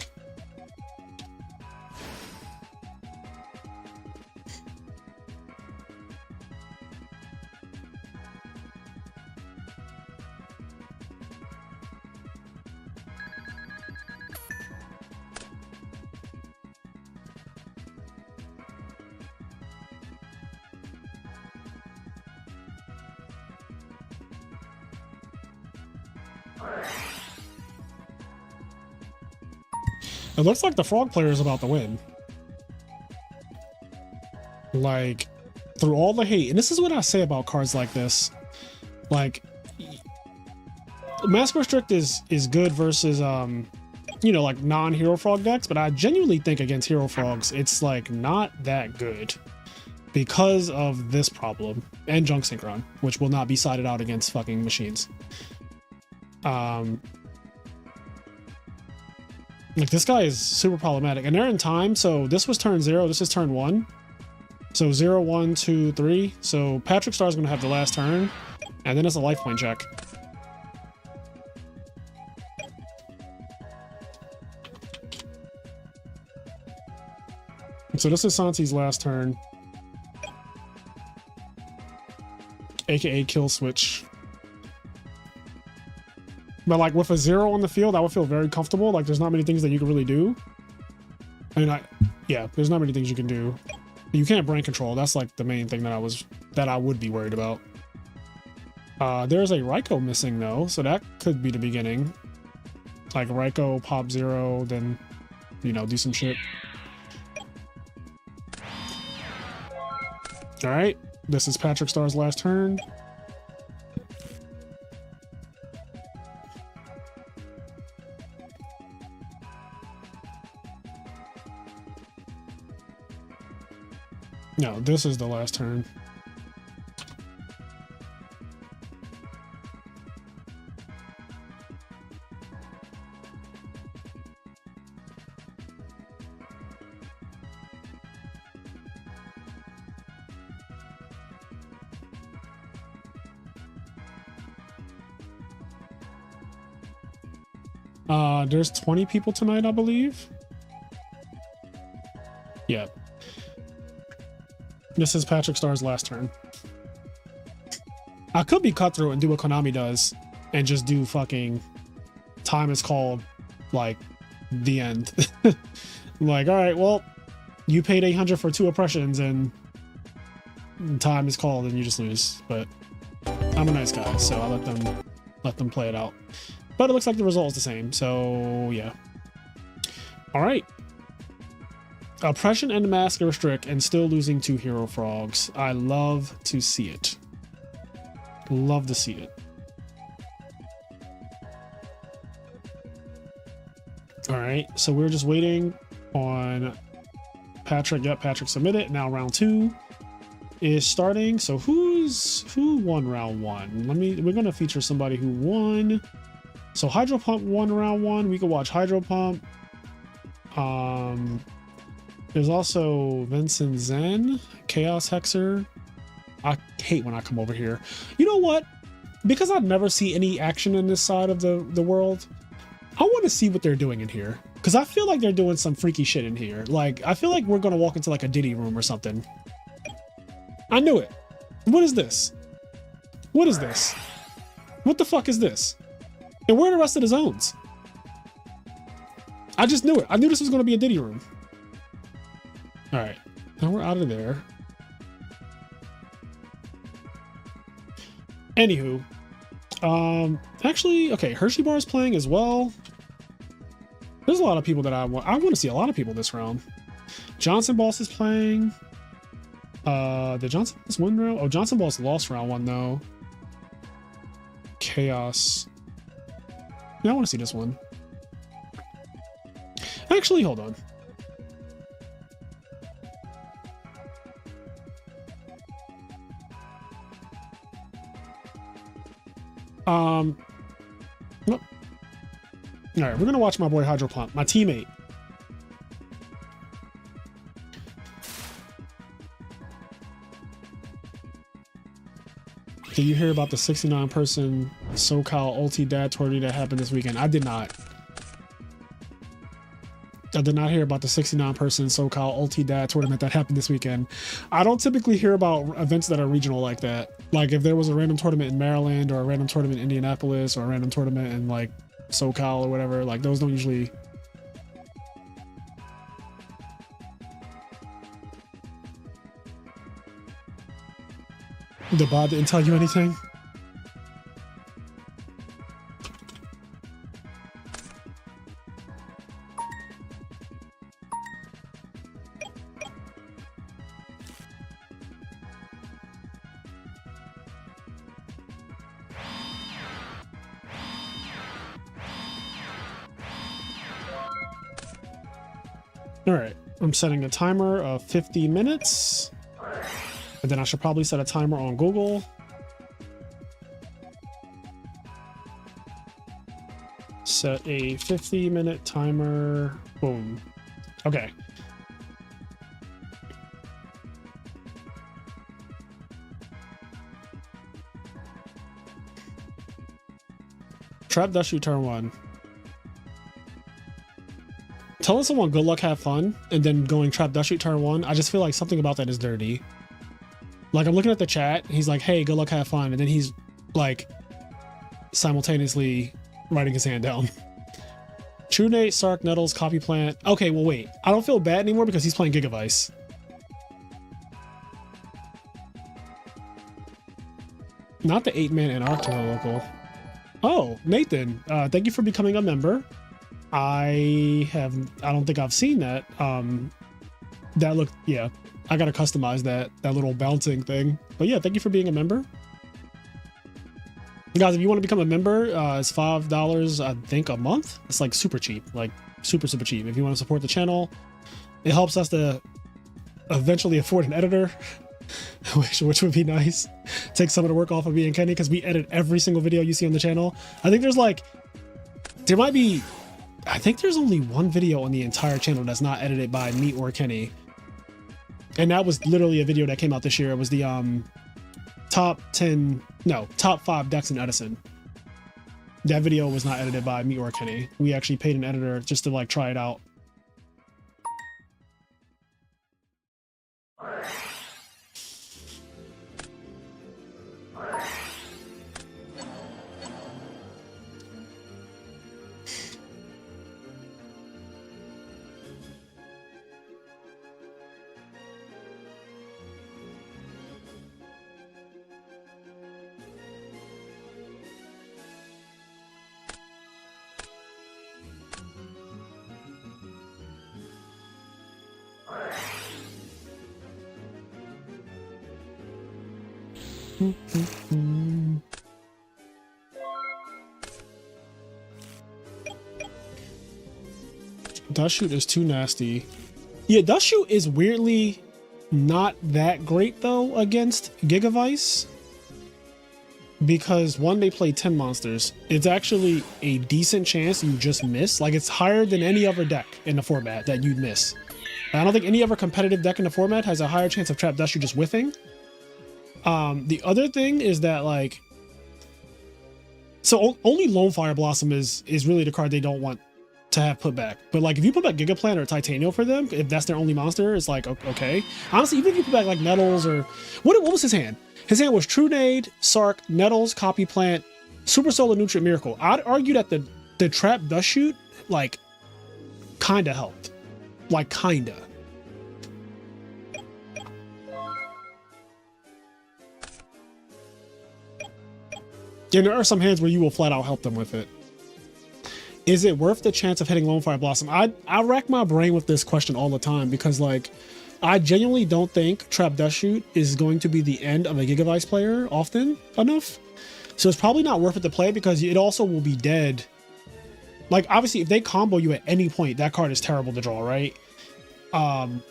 Speaker 1: It looks like the frog player is about to win. Like, through all the hate, and this is what I say about cards like this. Like, Mask Restrict is good versus, you know, like non-hero frog decks, but I genuinely think against hero frogs, it's like not that good because of this problem and Junk Synchron, which will not be sided out against fucking machines. Like, this guy is super problematic, and they're in time. So this was turn 0, this is turn 1. So 0, 1, 2, 3. So Patrick Star's gonna have the last turn, and then it's a life point check. So this is Santi's last turn, aka kill switch. But like with a 0 on the field, I would feel very comfortable. Like, there's not many things that you can really do. I mean, yeah, there's not many things you can do. You can't brain control. That's like the main thing that I would be worried about. There's a Ryko missing though, so that could be the beginning. Like Ryko pop 0, then, you know, do some shit. All right, this is Patrick Star's last turn. No, this is the last turn. There's 20 people tonight, I believe. Yeah. This is Patrick Starr's last turn. I could be cutthroat and do what Konami does and just do fucking time is called, like, the end. Like, all right, well, you paid 800 for 2 oppressions and time is called and you just lose. But I'm a nice guy, so I let them play it out. But it looks like the result is the same, so yeah. All right. Oppression and mask restrict and still losing 2 hero frogs. I love to see it. Love to see it. All right, so we're just waiting on Patrick. Yep, Patrick submitted. Now round 2 is starting. So who won round 1? We're gonna feature somebody who won. So Hydro Pump won round 1. We can watch Hydro Pump. There's also Vincent Zen, Chaos Hexer. I hate when I come over here. You know what? Because I never see any action in this side of the world, I want to see what they're doing in here. Because I feel like they're doing some freaky shit in here. Like, I feel like we're going to walk into like a Diddy room or something. I knew it. What is this? What is this? What the fuck is this? And where are the rest of the zones? I just knew it. I knew this was going to be a Diddy room. All right. Now we're out of there. Anywho. Actually, okay. Hershey Bar is playing as well. There's a lot of people that I want to see a lot of people this round. Johnson Boss is playing. Did Johnson Boss win round? Oh, Johnson Boss lost round 1 though. Chaos. Yeah, I want to see this one. Actually, hold on. Nope. All right, we're gonna watch my boy Hydro Pump, my teammate. Did you hear about the 69-person SoCal Ulti Dad tournament that happened this weekend? I did not. I did not hear about the 69-person SoCal Ulti Dad tournament that happened this weekend. I don't typically hear about events that are regional like that. Like if there was a random tournament in Maryland or a random tournament in Indianapolis or a random tournament in like SoCal or whatever, like those don't usually... The bot didn't tell you anything? All right, I'm setting a timer of 50 minutes. And then I should probably set a timer on Google. Set a 50-minute timer. Boom. Okay. Trap Dustshoot turn 1. Telling someone good luck, have fun, and then going Trap Dustshoot turn 1, I just feel like something about that is dirty. Like, I'm looking at the chat, he's like, hey, good luck, have fun, and then he's, like, simultaneously writing his hand down. True Nate, Sark, Nettles, Copy Plant. Okay, well, wait. I don't feel bad anymore because he's playing Gigavice. Not the 8-man Antarctica local. Oh, Nathan, thank you for becoming a member. I don't think I've seen that. That looked, yeah. I gotta customize that little bouncing thing. But yeah, thank you for being a member. Guys, if you want to become a member, it's $5, I think, a month. It's like super cheap, like super cheap. If you want to support the channel, it helps us to eventually afford an editor, which would be nice. Take some of the work off of me and Kenny because we edit every single video you see on the channel. I think there's only one video on the entire channel that's not edited by me or Kenny. And that was literally a video that came out this year. It was the top 5 decks in Edison. That video was not edited by me or Kenny. We actually paid an editor just to like try it out. Dustshoot is too nasty. Yeah, Dustshoot is weirdly not that great though against Gigavice. Because one, they play 10 monsters. It's actually a decent chance you just miss. Like it's higher than any other deck in the format that you'd miss. I don't think any other competitive deck in the format has a higher chance of Trap Dustshoot just whiffing. The other thing is that like, so only Lone Fire Blossom is really the card they don't want to have put back. But like if you put back Gigaplant or Titanium for them, if that's their only monster, it's like okay. Honestly, even if you put back like Nettles or what was his hand? His hand was True Nade, Sark, Nettles, Copy Plant, Super Solar Nutrient Miracle. I'd argue that the Trap Dustshoot like kinda helped. Like kinda. And there are some hands where you will flat out help them with it. Is it worth the chance of hitting Lone Fire Blossom? I rack my brain with this question all the time because like I genuinely don't think Trap Dustshoot is going to be the end of a Gigavice player often enough. So it's probably not worth it to play because it also will be dead. Like obviously if they combo you at any point, that card is terrible to draw, right? And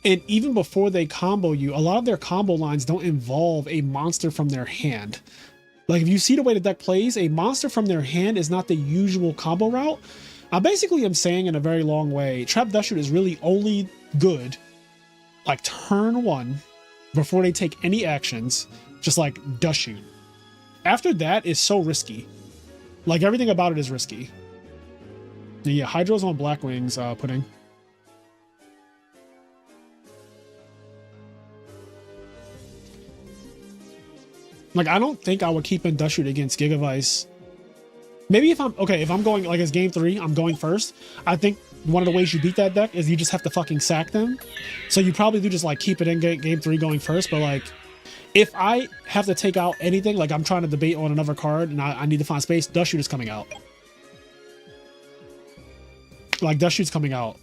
Speaker 1: even before they combo you, a lot of their combo lines don't involve a monster from their hand. Like if you see the way the deck plays, a monster from their hand is not the usual combo route. I basically am saying in a very long way, Trap Dustshoot is really only good like turn one before they take any actions, just like Dustshoot. After that is so risky. Like everything about it is risky. Yeah, Hydro's on Blackwing's Pudding. Like, I don't think I would keep in Dustshoot against Gigavice. Maybe if I'm going, like, as game 3, I'm going first. I think one of the ways you beat that deck is you just have to fucking sack them. So you probably do just, like, keep it in game 3 going first. But, like, if I have to take out anything, like, I'm trying to debate on another card and I need to find space, Dustshoot is coming out. Like, Dustshoot's coming out.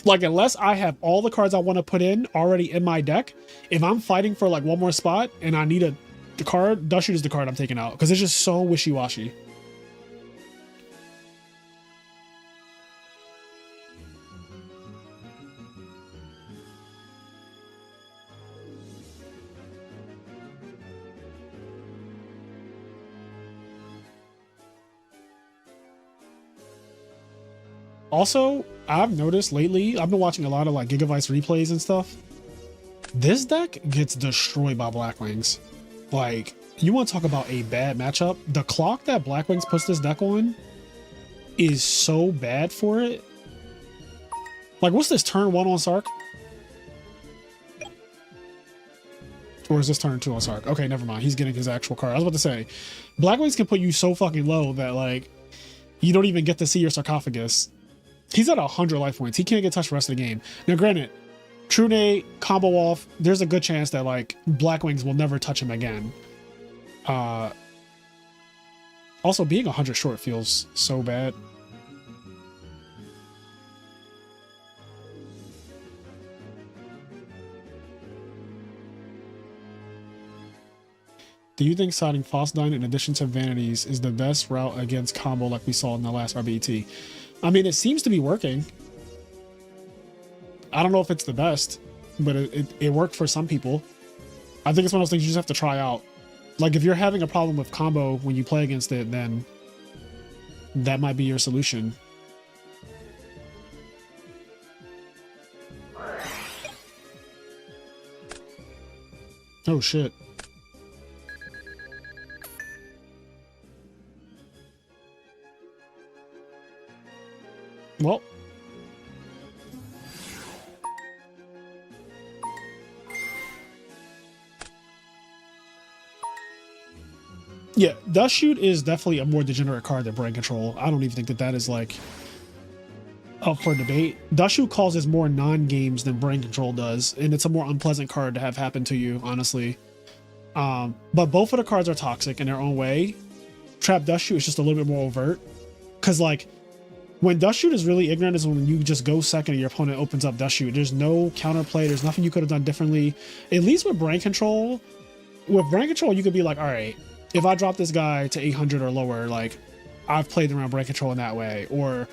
Speaker 1: Like, unless I have all the cards I want to put in already in my deck, if I'm fighting for like one more spot and I need the card, Dustshoot is the card I'm taking out because it's just so wishy-washy. Also, I've noticed lately, I've been watching a lot of like Gigavice replays and stuff. This deck gets destroyed by Blackwings. Like, you want to talk about a bad matchup? The clock that Blackwings puts this deck on is so bad for it. Like, what's this turn 1 on Sark? Or is this turn 2 on Sark? Okay, never mind. He's getting his actual card. I was about to say, Blackwings can put you so fucking low that like, you don't even get to see your sarcophagus. He's at 100 life points. He can't get touched the rest of the game. Now, granted, True Nade, combo off, there's a good chance that, like, Blackwings will never touch him again. Also, being 100 short feels so bad. Do you think siding Fosdine in addition to Vanities is the best route against combo like we saw in the last RBT? I mean, it seems to be working. I don't know if it's the best, but it worked for some people. I think it's one of those things you just have to try out. Like, if you're having a problem with combo when you play against it, then that might be your solution. Oh, shit. Yeah, Dustshoot is definitely a more degenerate card than Brain Control. I don't even think that that is like up for debate. Dustshoot causes more non-games than Brain Control does, and it's a more unpleasant card to have happen to you, honestly. But both of the cards are toxic in their own way. Trap Dustshoot is just a little bit more overt, because like when Dustshoot is really ignorant is when you just go second and your opponent opens up Dustshoot. There's no counterplay. There's nothing you could have done differently. At least with Brain Control, you could be like, all right, if I drop this guy to 800 or lower, like I've played around Brain Control in that way. Or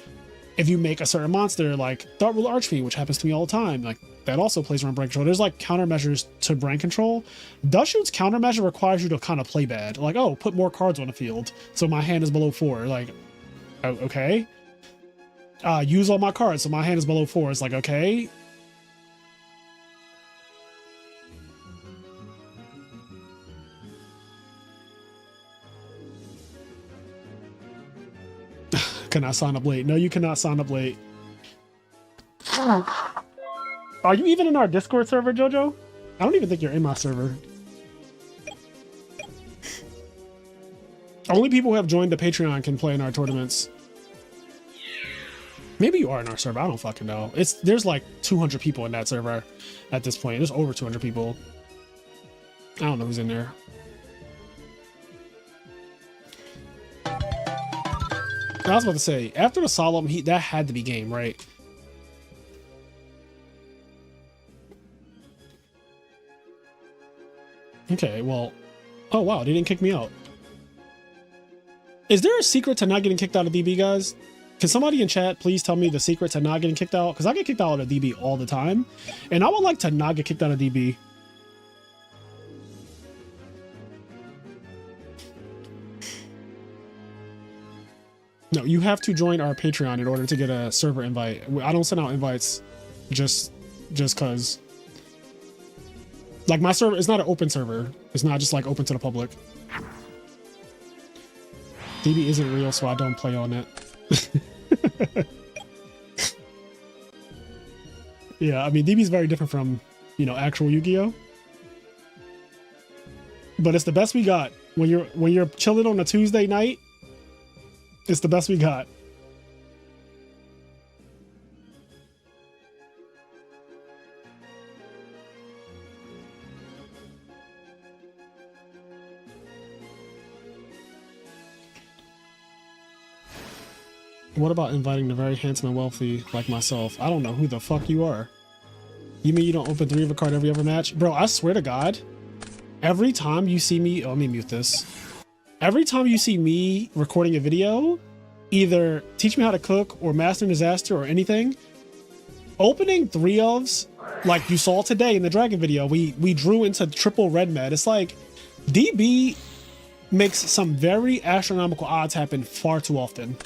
Speaker 1: if you make a certain monster like Thought Ruler Archfiend, which happens to me all the time, like that also plays around Brain Control. There's like countermeasures to Brain Control. Dustshoot's countermeasure requires you to kind of play bad. Like, oh, put more cards on the field so my hand is below 4. Like, okay. Use all my cards so my hand is below 4. It's like, okay. Cannot sign up late. No, you cannot sign up late. Are you even in our Discord server, Jojo? I don't even think you're in my server. Only people who have joined the Patreon can play in our tournaments. Maybe you are in our server. I don't fucking know. There's like 200 people in that server at this point. There's over 200 people. I don't know who's in there. I was about to say, after the Solemn, that had to be game, right? Okay, well... Oh, wow, they didn't kick me out. Is there a secret to not getting kicked out of DB, guys? Can somebody in chat please tell me the secret to not getting kicked out? Because I get kicked out of DB all the time, and I would like to not get kicked out of DB. No, you have to join our Patreon in order to get a server invite. I don't send out invites just cause. Like my server, it's not an open server. It's not just like open to the public. DB isn't real, so I don't play on it. Yeah, I mean DB is very different from, you know, actual Yu-Gi-Oh. But it's the best we got. When you're chilling on a Tuesday night, it's the best we got. What about inviting the very handsome and wealthy like myself? I don't know who the fuck you are. You mean you don't open 3 of a card every other match? Bro, I swear to God, every time you see me... Oh, let me mute this. Every time you see me recording a video, either teach me how to cook or master disaster or anything, opening 3 ofs, like you saw today in the dragon video, we drew into triple red med. It's like DB makes some very astronomical odds happen far too often.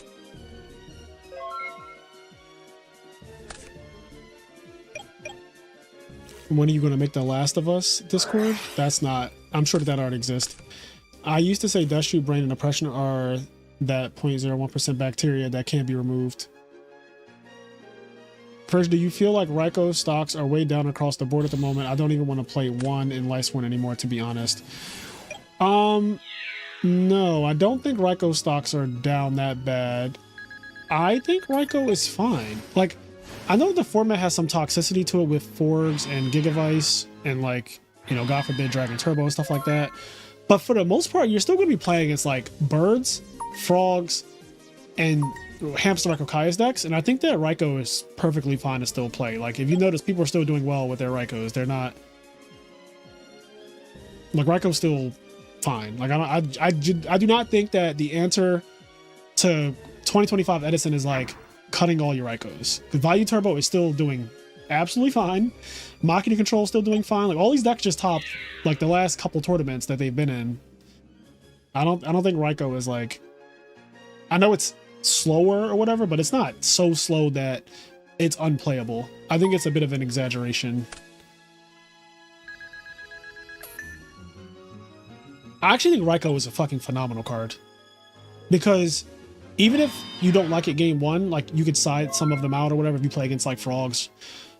Speaker 1: When are you going to make the Last of Us Discord? That's not... I'm sure that already exists. I used to say Dustshoot, Brain, and Oppression are that 0.01% bacteria that can't be removed. First, do you feel like Ryko stocks are way down across the board at the moment? I don't even want to play 1 in Lightsworn anymore, to be honest. No, I don't think Ryko stocks are down that bad. I think Ryko is fine. Like, I know the format has some toxicity to it with Forgs and Gigavice and, like, you know, God forbid Dragon Turbo and stuff like that. But for the most part, you're still going to be playing against, like, birds, frogs, and Hamster Ryko Kaya's decks. And I think that Ryko is perfectly fine to still play. Like, if you notice, people are still doing well with their Rykos. They're not... Like, Ryko's still fine. Like, I do not think that the answer to 2025 Edison is, like, cutting all your Rykos. The Value Turbo is still doing absolutely fine. Machina Control is still doing fine. Like, all these decks just topped, like, the last couple tournaments that they've been in. I don't think Ryko is, like... I know it's slower or whatever, but it's not so slow that it's unplayable. I think it's a bit of an exaggeration. I actually think Ryko is a fucking phenomenal card. Because even if you don't like it game 1, like, you could side some of them out or whatever if you play against, like, frogs.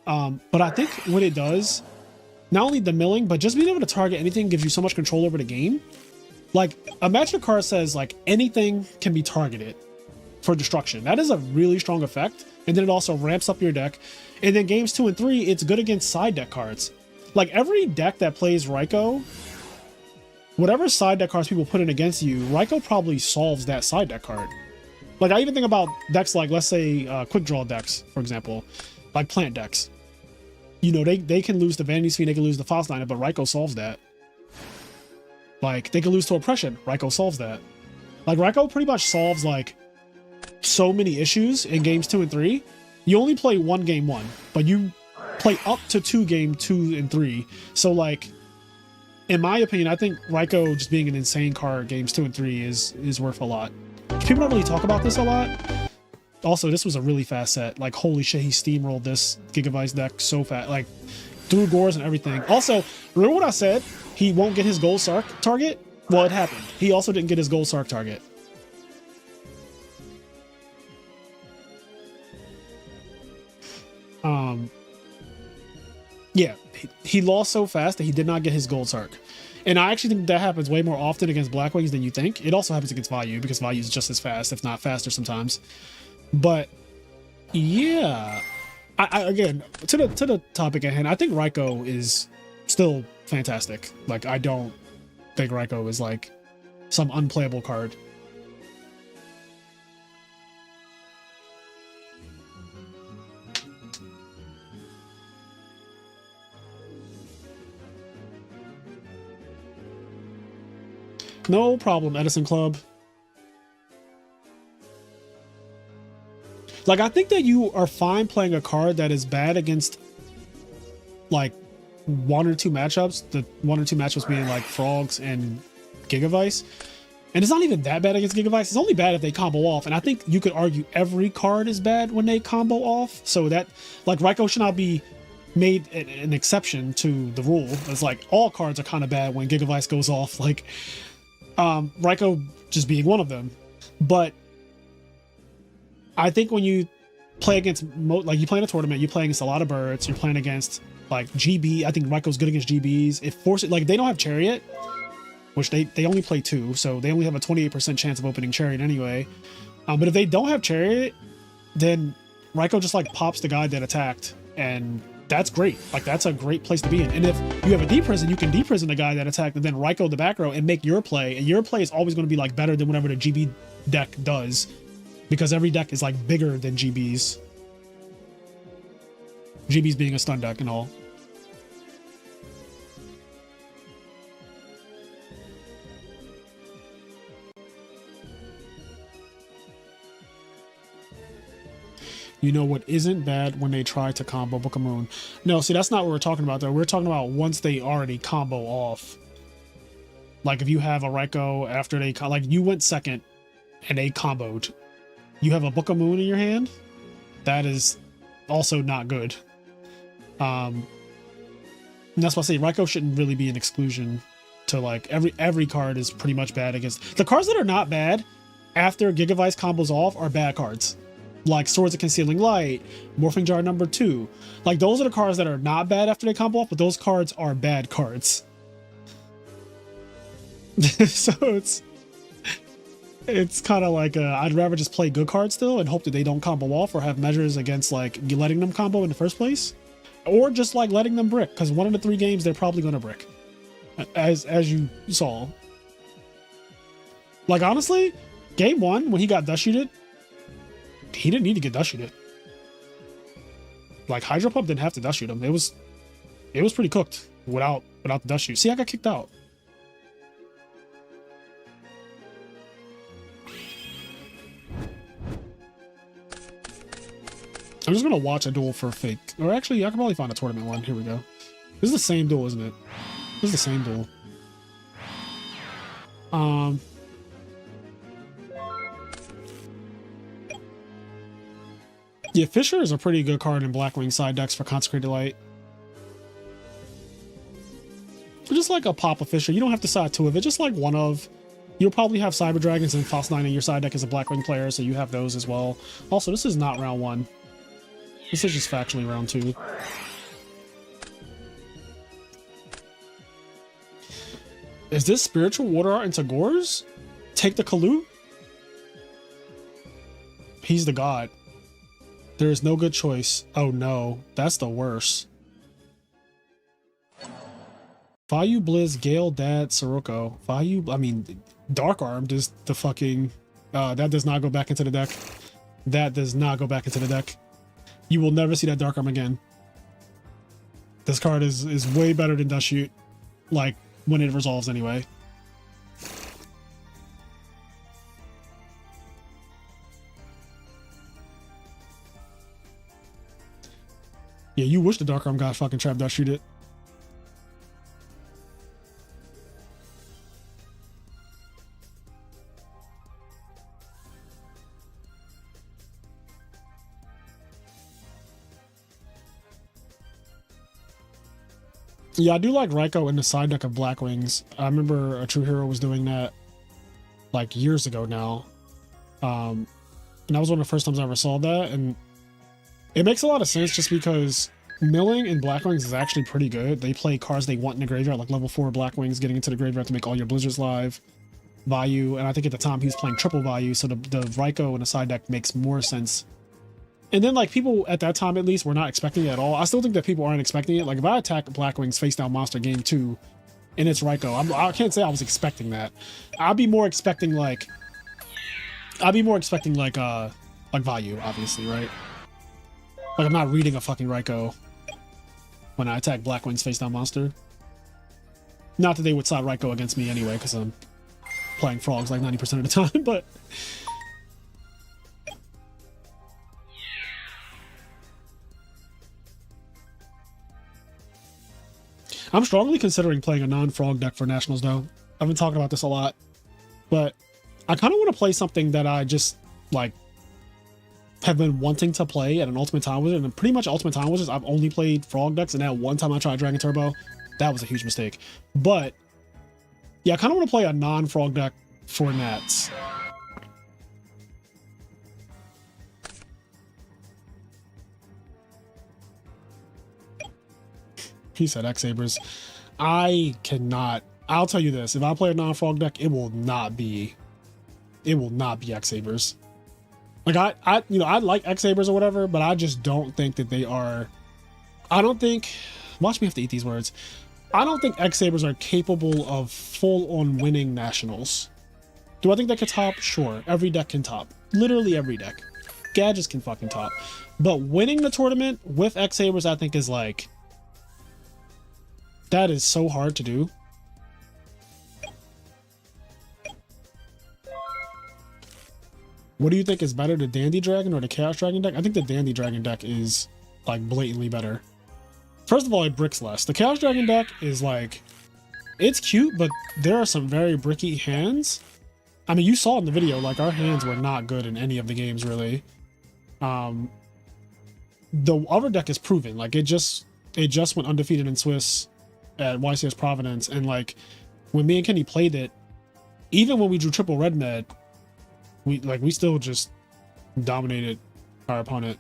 Speaker 1: But I think what it does, not only the milling, but just being able to target anything gives you so much control over the game. Like, imagine a card says, like, anything can be targeted for destruction. That is a really strong effect. And then it also ramps up your deck. And then games 2 and 3, it's good against side deck cards. Like, every deck that plays Ryko, whatever side deck cards people put in against you, Ryko probably solves that side deck card. Like, I even think about decks like, let's say, quick draw decks, for example, like plant decks. You know, they can lose the Vanity Fiend, they can lose the Faustine, but Ryko solves that. Like, they can lose to Oppression, Ryko solves that. Like, Ryko pretty much solves, like, so many issues in games 2 and 3. You only play one game 1, but you play up to 2 game 2 and 3. So, like, in my opinion, I think Ryko just being an insane card games 2 and 3 is worth a lot. People don't really talk about this a lot. Also, this was a really fast set. Like, holy shit, he steamrolled this Gigavice deck so fast. Like, through Gores and everything. Also, remember what I said? He won't get his Gold Sark target? Well, it happened. He also didn't get his Gold Sark target. Yeah, he lost so fast that he did not get his Gold Sark. And I actually think that happens way more often against Blackwings than you think. It also happens against Vayu, because Vayu is just as fast, if not faster sometimes. But yeah, I again, to the topic at hand, I think Ryko is still fantastic. Like, I don't think Ryko is like some unplayable card. No problem, Edison Club. Like, I think that you are fine playing a card that is bad against, like, 1 or 2 matchups. The 1 or 2 matchups being, like, Frogs and Gigavice. And it's not even that bad against Gigavice. It's only bad if they combo off. And I think you could argue every card is bad when they combo off. So that, like, Ryko should not be made an exception to the rule. It's like, all cards are kind of bad when Gigavice goes off. Like, Ryko just being one of them. But I think when you play against, like, you play in a tournament, you play against a lot of birds, you're playing against, like, GB. I think Ryko's good against GBs. It forces, like, they don't have Chariot, which they only play 2, so they only have a 28% chance of opening Chariot anyway. But if they don't have Chariot, then Ryko just, like, pops the guy that attacked, and that's great. Like, that's a great place to be in. And if you have a deprison, you can deprison the guy that attacked and then Ryko the back row and make your play. And your play is always going to be, like, better than whatever the GB deck does, because every deck is, like, bigger than GB's. GB's being a stun deck and all. You know what isn't bad when they try to combo Book of Moon? No, see, that's not what we're talking about, though. We're talking about once they already combo off. Like, if you have a Ryko after they... Like, you went second and they comboed. You have a Book of Moon in your hand? That is also not good. And that's why I say Ryko shouldn't really be an exclusion to, like, every card is pretty much bad against... The cards that are not bad after Gigavice combos off are bad cards. Like Swords of Concealing Light, Morphing Jar number 2. Like, those are the cards that are not bad after they combo off, but those cards are bad cards. So it's kind of like, I'd rather just play good cards still and hope that they don't combo off, or have measures against, like, letting them combo in the first place. Or just, like, letting them brick, because 1 of the 3 games they're probably going to brick. As you saw. Like, honestly, game 1, when he got Dustshoot, he didn't need to get Dustshoot. Like, Hydro Pump didn't have to Dustshoot him. It was pretty cooked without the Dustshoot. See, I got kicked out. I'm just gonna watch a duel for fake. Or actually, I can probably find a tournament one. Here we go. This is the same duel, isn't it? This is the same duel. Yeah, Fisher is a pretty good card in Blackwing side decks for Consecrated Light. Just like a pop of Fisher. You don't have to side 2 of it, just like 1 of. You'll probably have Cyber Dragons and Faustine in your side deck as a Blackwing player, so you have those as well. Also, this is not round 1. This is just factually round 2. Is this spiritual water art into Gores? Take the Kalut? He's the god. There is no good choice. Oh no, that's the worst. Vayu, Blizz, Gale, Dad, Sirocco. Vayu, I mean, Dark Armed is the fucking... that does not go back into the deck. That does not go back into the deck. You will never see that Dark Arm again. This card is way better than Dustshoot. Like, when it resolves anyway. Yeah, you wish the Dark Arm got fucking trapped Dustshoot it. Yeah, I do like Ryko in the side deck of Black Wings. I remember a True Hero was doing that like years ago now. And that was one of the first times I ever saw that. And it makes a lot of sense just because milling in Black Wings is actually pretty good. They play cards they want in the graveyard, like level 4 Black Wings getting into the graveyard to make all your Blizzards live. Vayu, and I think at the time he was playing triple Vayu, so the Ryko in the side deck makes more sense. And then, like, people at that time, at least, were not expecting it at all. I still think that people aren't expecting it. Like, if I attack Black Wings face down monster game 2, and it's Ryko, I can't say I was expecting that. I'd be more expecting, like, Vayu, obviously, right? Like, I'm not reading a fucking Ryko when I attack Black Wings face down monster. Not that they would side Ryko against me anyway, because I'm playing frogs like 90% of the time, but... I'm strongly considering playing a non-frog deck for Nationals, though. I've been talking about this a lot, but I kind of want to play something that I just, like, have been wanting to play at an Ultimate Time Wizard, and pretty much Ultimate Time Wizards, I've only played frog decks, and that one time I tried Dragon Turbo, that was a huge mistake. But, yeah, I kind of want to play a non-frog deck for Nats. He said X-Sabers. I cannot. I'll tell you this. If I play a non-frog deck, it will not be X-Sabers. Like, I like X-Sabers or whatever, but I just don't think that they are... I don't think... Watch me have to eat these words. I don't think X-Sabers are capable of full-on winning Nationals. Do I think they can top? Sure. Every deck can top. Literally every deck. Gadgets can fucking top. But winning the tournament with X-Sabers, I think, is like... That is so hard to do. What do you think is better, the Dandy Dragon or the Chaos Dragon deck? I think the Dandy Dragon deck is, like, blatantly better. First of all, it bricks less. The Chaos Dragon deck is, like... It's cute, but there are some very bricky hands. I mean, you saw in the video, like, our hands were not good in any of the games, really. The other deck is proven. Like, it just went undefeated in Swiss at YCS Providence, and like when me and Kenny played it, even when we drew triple red med, we still just dominated our opponent.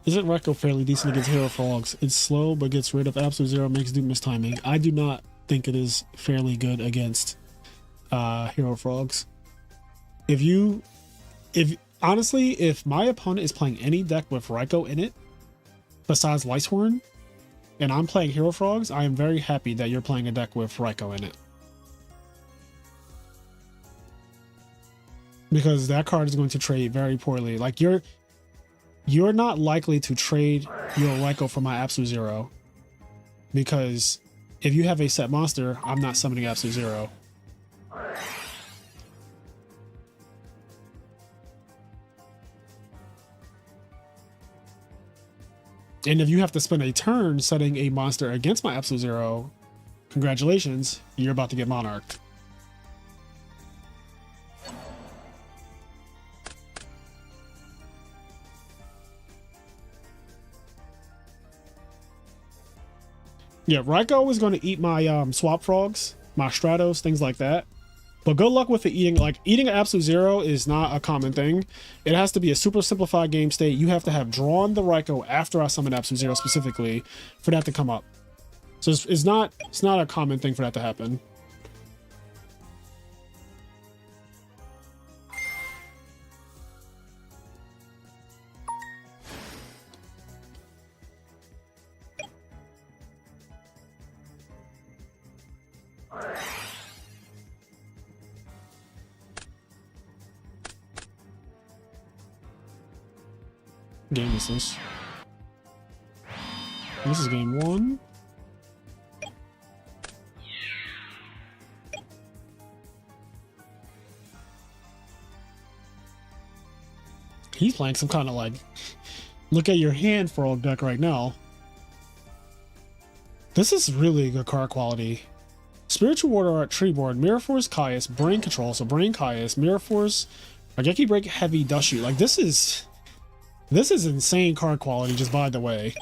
Speaker 1: Isn't Ryko fairly decent against Hero Frogs? It's slow, but gets rid of Absolute Zero, makes do miss timing. I do not think it is fairly good against Hero Frogs. Honestly, if my opponent is playing any deck with Ryko in it, besides Lightsworn, and I'm playing Hero Frogs, I am very happy that you're playing a deck with Ryko in it. Because that card is going to trade very poorly. Like, you're not likely to trade your Ryko for my Absolute Zero, because if you have a set monster, I'm not summoning Absolute Zero. And if you have to spend a turn setting a monster against my Absolute Zero, congratulations, you're about to get monarched. Yeah, Ryko is going to eat my swap frogs. my Stratos, things like that. But good luck with the eating. Like, eating an absolute zero is not a common thing. It has to be a super simplified game state. You have to have drawn the Ryko after I summon absolute zero specifically for that to come up. So it's not a common thing for that to happen. Game is this? This is game 1. He's playing some kind of like look at your hand for old deck right now. This is really good card quality. Spiritual Warder at Tree Board, Mirror Force, Caius, Brain Control, so Brain Caius, Mirror Force, Rageki Break, Heavy, Dustshoot. Like this is insane card quality, just by the way.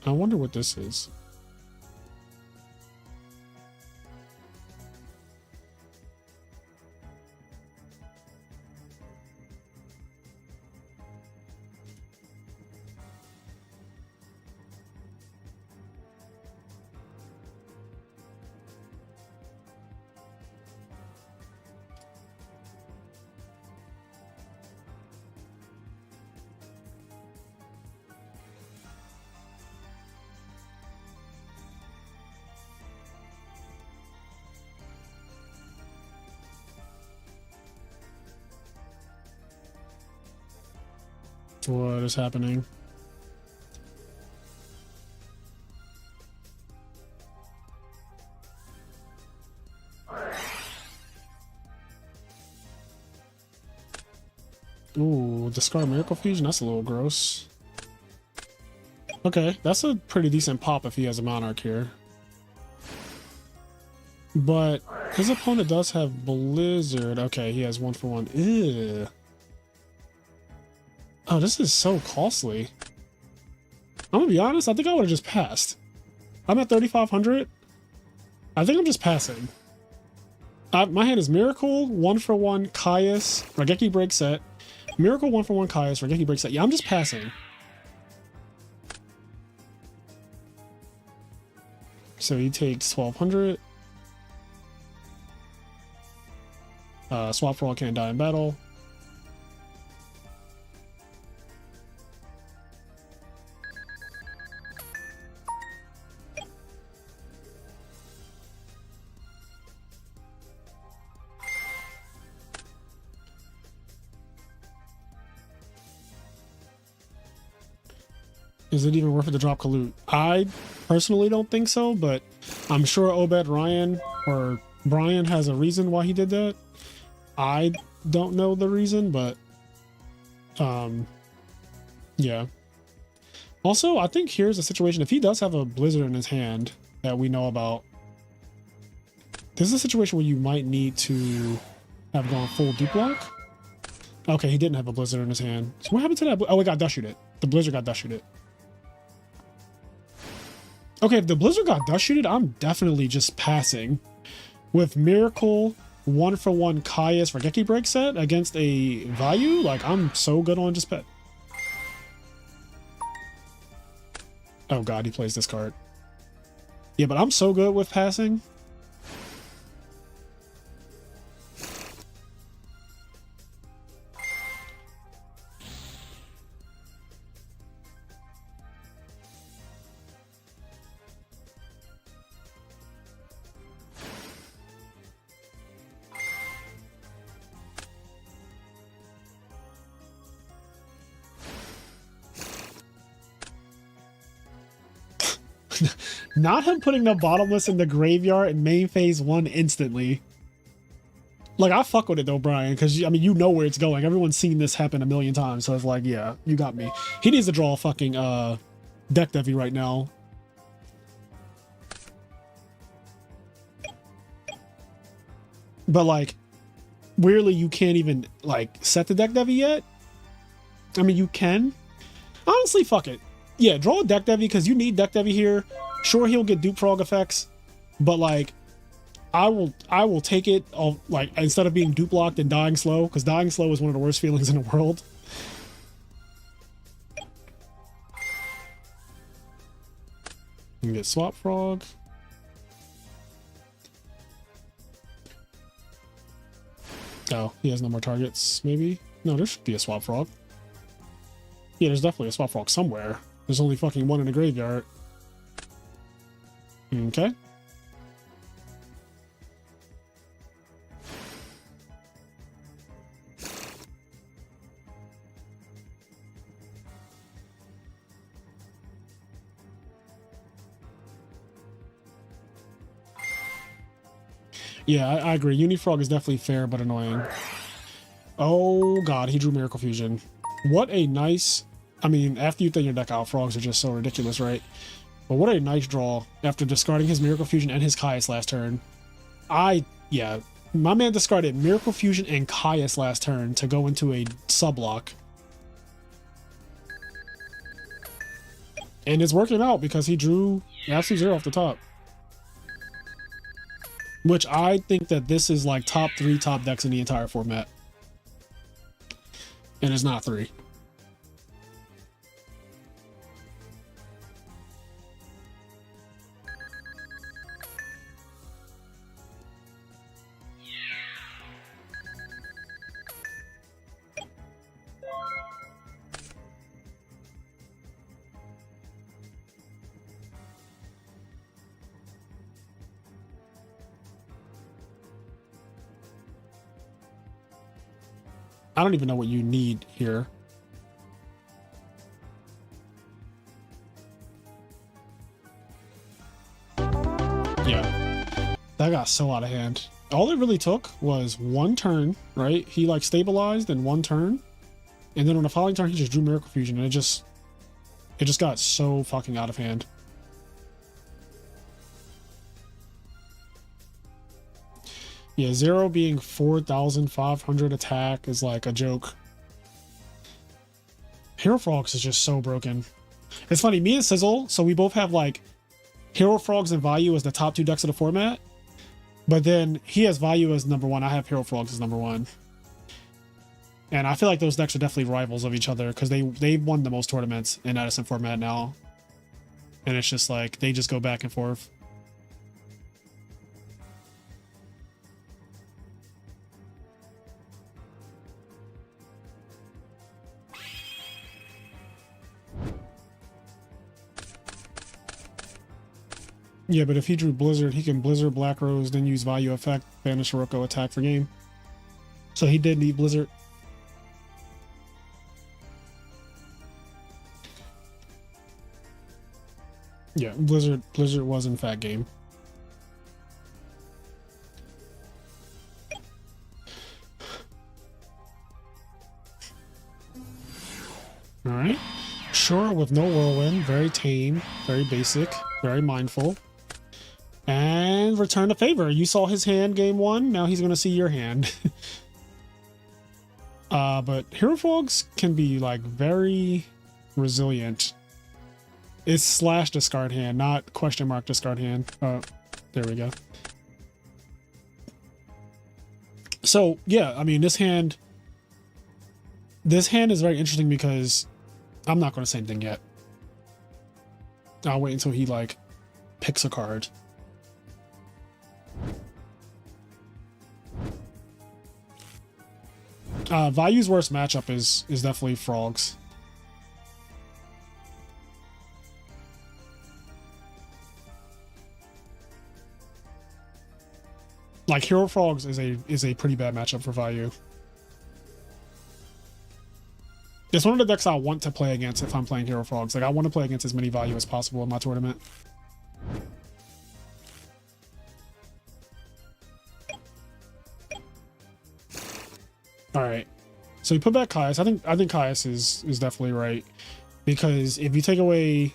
Speaker 1: I wonder what this is. What is happening? Ooh, discard Miracle Fusion? That's a little gross. Okay, that's a pretty decent pop if he has a Monarch here. But his opponent does have Blizzard. Okay, he has 1-for-1. Ew. Oh, this is so costly. I'm gonna be honest, I think I would have just passed. I'm at 3,500. I think I'm just passing. My hand is Miracle, 1-for-1 Caius, Rageki Break Set. Miracle, 1-for-1 Caius, Rageki Break Set. Yeah, I'm just passing. So he takes 1,200. Swap for all, can't die in battle. Is it even worth it to drop Kalut? I personally don't think so, but I'm sure Obed Ryan or Brian has a reason why he did that. I don't know the reason, but yeah. Also, I think here's a situation. If he does have a Blizzard in his hand that we know about, this is a situation where you might need to have gone full Dupe Block. Okay, he didn't have a Blizzard in his hand. So what happened to that? Oh, it got Dustshoot it. The Blizzard got Dustshoot it. Okay, if the Blizzard got Dustshoot, I'm definitely just passing. With Miracle, 1-for-1 Caius Rageki Break Set against a Vayu, like I'm so good on just pet. Oh god, he plays this card. Yeah, but I'm so good with passing. Not him putting the Bottomless in the graveyard in main phase 1 instantly. Like, I fuck with it though, Brian, because I mean, you know where it's going. Everyone's seen this happen a million times, so it's like, yeah, you got me. He needs to draw a fucking deck Devi right now. But like, weirdly, you can't even like set the deck Devi yet. I mean, you can. Honestly, fuck it. Yeah, draw a deck Devi because you need deck Devi here. Sure, he'll get dupe frog effects, but like, I will take it. Like, instead of being dupe locked and dying slow, because dying slow is one of the worst feelings in the world. You can get swap frog. Oh, he has no more targets. Maybe no. There should be a swap frog. Yeah, there's definitely a swap frog somewhere. There's only fucking one in the graveyard. Okay. Yeah, I agree. Unifrog is definitely fair, but annoying. Oh god, he drew Miracle Fusion. What a nice... I mean, after you thin your deck out, frogs are just so ridiculous, right? But what a nice draw after discarding his Miracle Fusion and his Caius last turn. Yeah, my man discarded Miracle Fusion and Caius last turn to go into a sub-lock. And it's working out because he drew absolute zero off the top. Which I think that this is like top 3 top decks in the entire format. And it's not 3. I don't even know what you need here. Yeah, that got so out of hand. All it really took was one turn, right? He like stabilized in one turn, and then on the following turn he just drew Miracle Fusion, and it just got so fucking out of hand. Yeah, 0 being 4,500 attack is like a joke. Hero Frogs is just so broken. It's funny, me and Sizzle, so we both have like Hero Frogs and Value as the top 2 decks of the format. But then he has Value as number 1, I have Hero Frogs as number 1. And I feel like those decks are definitely rivals of each other because they've won the most tournaments in Edison format now. And it's just like, they just go back and forth. Yeah, but if he drew Blizzard, he can Blizzard, Black Rose, then use Value Effect, banish Ryko attack for game. So he did need Blizzard. Yeah, Blizzard was in fact game. Alright. Sure, with no Whirlwind, very tame, very basic, very mindful. And return a favor. You saw his hand game 1, now he's gonna see your hand. But Hero Frogs can be like very resilient. It's slash discard hand, not question mark discard hand. There we go. So yeah, I mean this hand is very interesting because I'm not going to say anything yet. I'll wait until he like picks a card. Value's worst matchup is definitely Frogs. Like Hero Frogs is a pretty bad matchup for Value. It's one of the decks I want to play against if I'm playing Hero Frogs. Like I want to play against as many Value as possible in my tournament. All right, so you put back Caius. I think Caius is definitely right because if you take away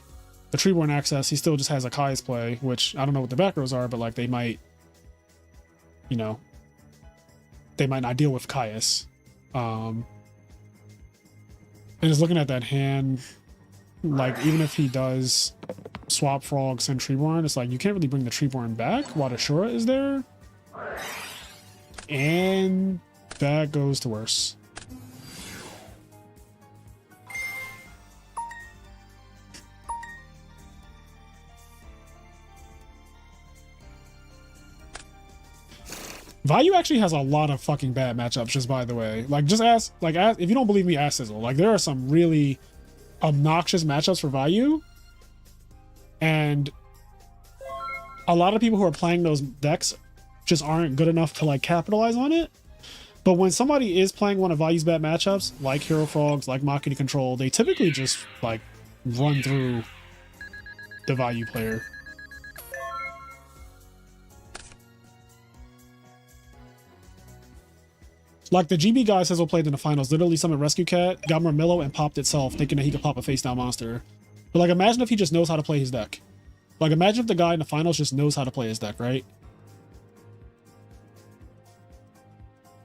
Speaker 1: the Treeborn access, he still just has a Caius play, which I don't know what the back rows are, but like they might, you know, they might not deal with Caius. And just looking at that hand, like even if he does swap Frog, send Treeborn, it's like you can't really bring the Treeborn back while the Shura is there. And that goes to worse. Vayu actually has a lot of fucking bad matchups, just by the way. Like, just ask, if you don't believe me, ask Sizzle. Like, there are some really obnoxious matchups for Vayu. And a lot of people who are playing those decks just aren't good enough to, like, capitalize on it. But when somebody is playing one of Vayu's bad matchups, like Hero Frogs, like Machina Control, they typically just, like, run through the Vayu player. Like the GB guy says, played in the finals, literally summoned Rescue Cat, got Murmillo, and popped itself, thinking that he could pop a face down monster. But like, imagine if he just knows how to play his deck. Like, imagine if the guy in the finals just knows how to play his deck, right?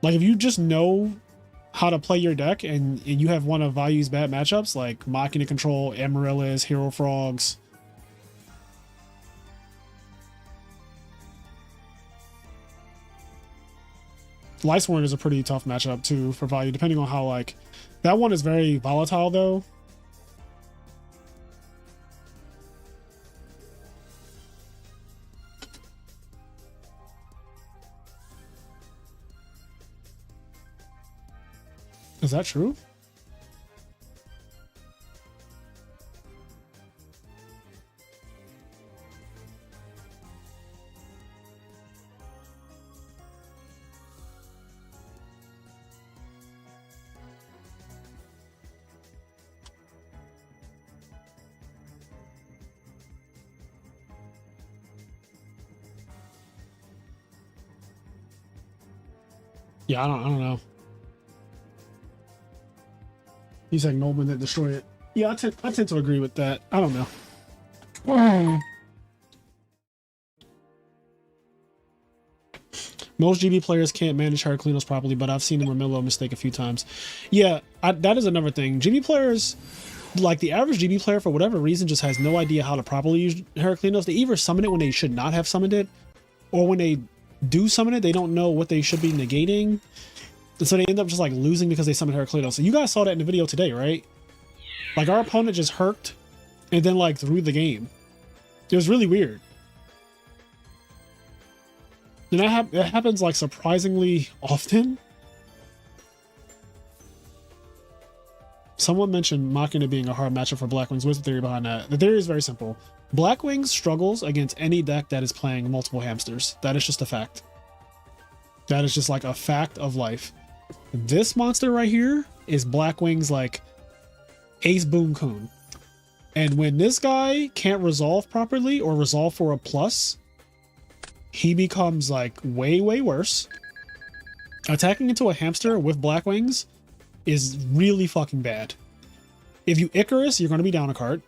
Speaker 1: Like, if you just know how to play your deck and you have one of Vayu's bad matchups, like Machina Control, Amaryllis, Hero Frogs. Lightsworn is a pretty tough matchup too for Vayu, depending on how, like, that one is very volatile though. Is that true? Yeah, I don't know. He's saying Nobin that destroy it. Yeah, I tend to agree with that. I don't know. Most GB players can't manage Heraclinos properly, but I've seen the Murmillo mistake a few times. Yeah, that is another thing. GB players, like the average GB player, for whatever reason, just has no idea how to properly use Heraclinos. They either summon it when they should not have summoned it, or when they do summon it, they don't know what they should be negating. And so they end up just like losing because they summoned Heraclinos. So you guys saw that in the video today, right? Like our opponent just herked and then like threw the game. It was really weird. And that happens like surprisingly often. Someone mentioned Machina being a hard matchup for Blackwings. What's the theory behind that? The theory is very simple. Blackwings struggles against any deck that is playing multiple hamsters. That is just a fact. That is just like a fact of life. This monster right here is Blackwings like Ace Boom Coon. And when this guy can't resolve properly or resolve for a plus, he becomes like way, way worse. Attacking into a hamster with Blackwings is really fucking bad. If you Icarus, you're going to be down a card.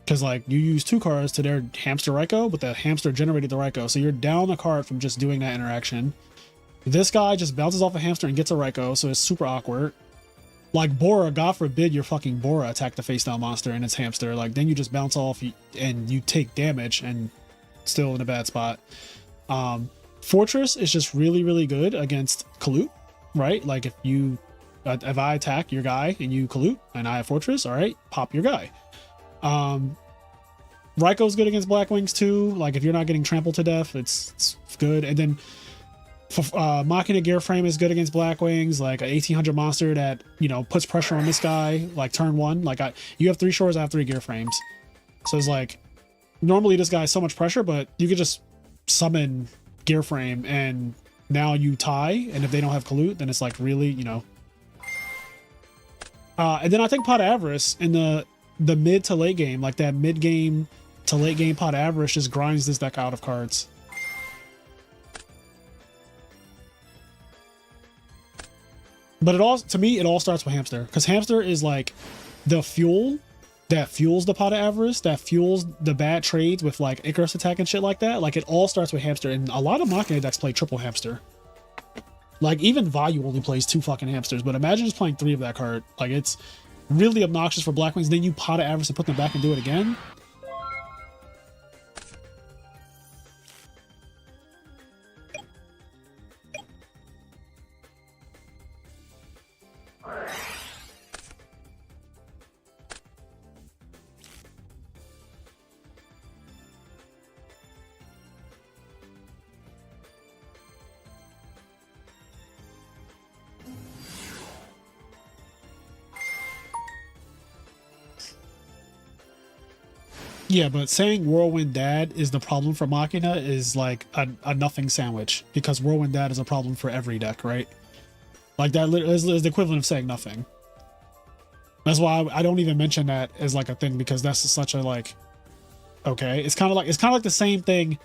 Speaker 1: Because like you use 2 cards to their hamster Ryko, but the hamster generated the Ryko. So you're down a card from just doing that interaction. This guy just bounces off a hamster and gets a Ryko, so it's super awkward. Like Bora, God forbid your fucking Bora attack the face down monster and its hamster. Like then you just bounce off and you take damage and still in a bad spot. Fortress is just really, really good against Kalut, right? Like if I attack your guy and you Kalut and I have Fortress, all right, pop your guy. Ryko's good against Blackwings too. Like if you're not getting trampled to death, it's good. And then Machina Gear Frame is good against Blackwings, like an 1800 monster that, you know, puts pressure on this guy like turn 1. Like you have 3 shores, I have 3 Gear Frames. So it's like normally this guy has so much pressure, but you could just summon Gear Frame and now you tie, and if they don't have Kalut, then it's like really, you know. And then I think Pot of Avarice in the mid to late game, like that mid game to late game Pot of Avarice just grinds this deck out of cards. But to me, it all starts with Hamster, because Hamster is like the fuel that fuels the Pot of Avarice, that fuels the bad trades with like Icarus Attack and shit like that. Like it all starts with Hamster, and a lot of Machina decks play triple Hamster. Like, even Vayu only plays 2 fucking hamsters, but imagine just playing 3 of that card. Like, it's really obnoxious for Blackwings. Then you pot of Avarice to put them back and do it again. Yeah, but saying Whirlwind Dad is the problem for Machina is like a nothing sandwich, because Whirlwind Dad is a problem for every deck, right? Like, that is the equivalent of saying nothing. That's why I don't even mention that as like a thing, because that's such a like, okay. It's kind of like the same thing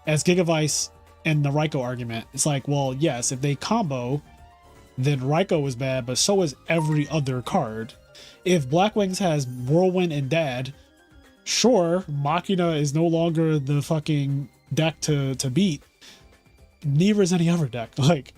Speaker 1: as Gigavice and the Ryko argument. It's like, well, yes, if they combo, then Ryko is bad, but so is every other card. If Blackwings has Whirlwind and Dad, sure, Machina is no longer the fucking deck to beat. Neither is any other deck. Like,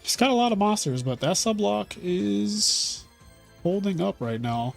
Speaker 1: he's got a lot of monsters, but that subblock is holding up right now.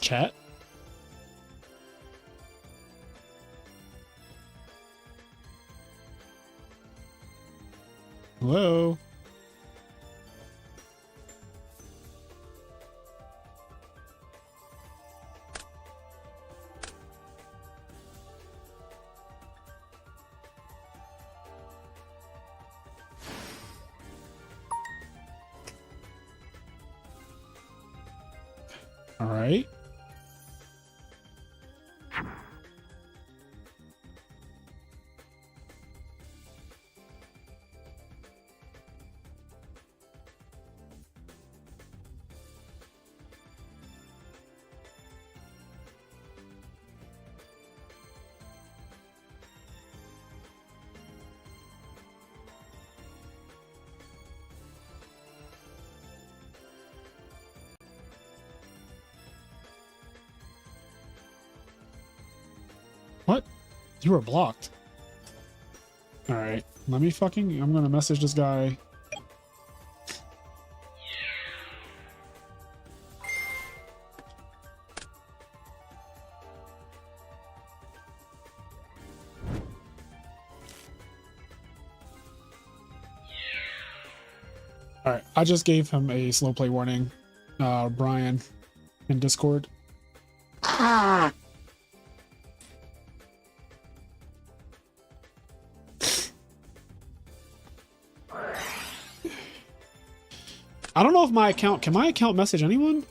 Speaker 1: Chat. Hello. All right. What? You were blocked. Alright, let me fucking... I'm gonna message this guy. Alright, I just gave him a slow play warning. Brian in Discord. I don't know if my account... Can my account message anyone?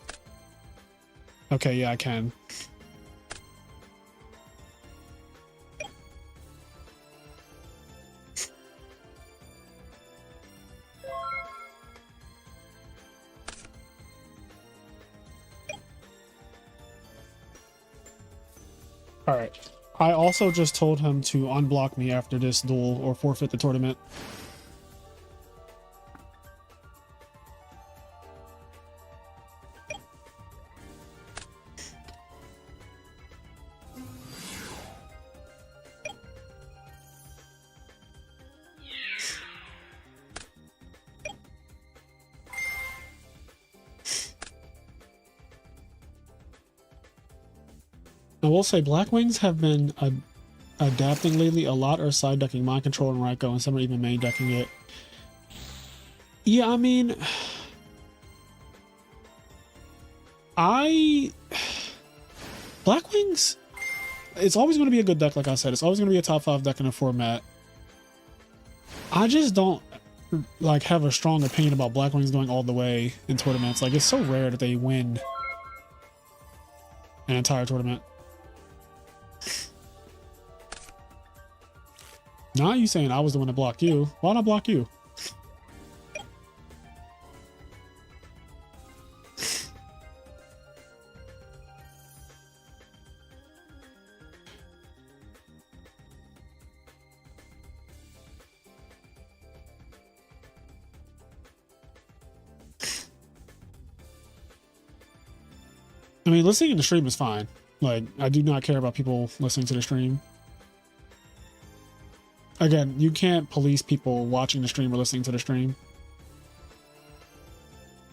Speaker 1: Okay, yeah, I can. Alright. I also just told him to unblock me after this duel or forfeit the tournament. I will say Blackwings have been adapting lately. A lot are side decking Mind Control and Ryko, and some are even main decking it. Yeah, I mean, Blackwings, it's always going to be a good deck, like I said. It's always going to be a top 5 deck in a format. I just don't like have a strong opinion about Blackwings going all the way in tournaments. Like, it's so rare that they win an entire tournament. Now you saying I was the one to block you. Why not block you? I mean, listening to the stream is fine. Like, I do not care about people listening to the stream. Again, you can't police people watching the stream or listening to the stream.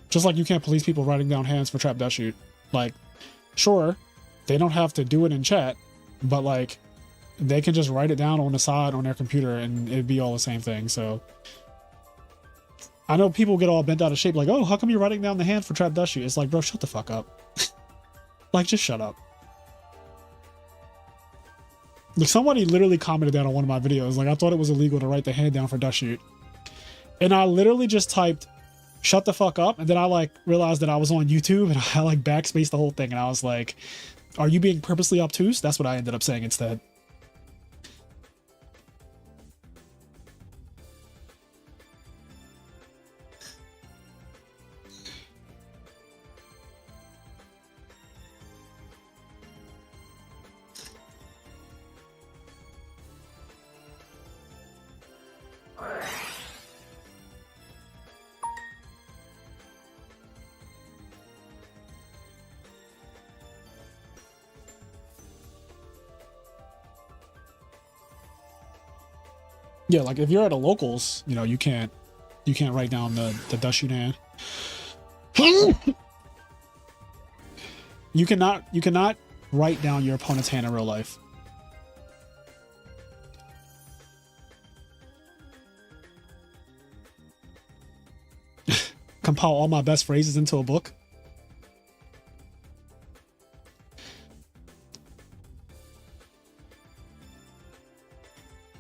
Speaker 1: Just like you can't police people writing down hands for Trap Dustshoot. Like, sure, they don't have to do it in chat, but like, they can just write it down on the side on their computer and it'd be all the same thing. So I know people get all bent out of shape like, oh, how come you're writing down the hand for Trap Dustshoot? It's like, bro, shut the fuck up. Like, just shut up. Like, somebody literally commented that on one of my videos. Like, I thought it was illegal to write the hand down for Dustshoot. And I literally just typed, shut the fuck up. And then I, like, realized that I was on YouTube and I, like, backspaced the whole thing. And I was like, are you being purposely obtuse? That's what I ended up saying instead. Yeah, like if you're at a locals, you know, you can't write down the Dustshoot hand. You cannot write down your opponent's hand in real life. Compile all my best phrases into a book.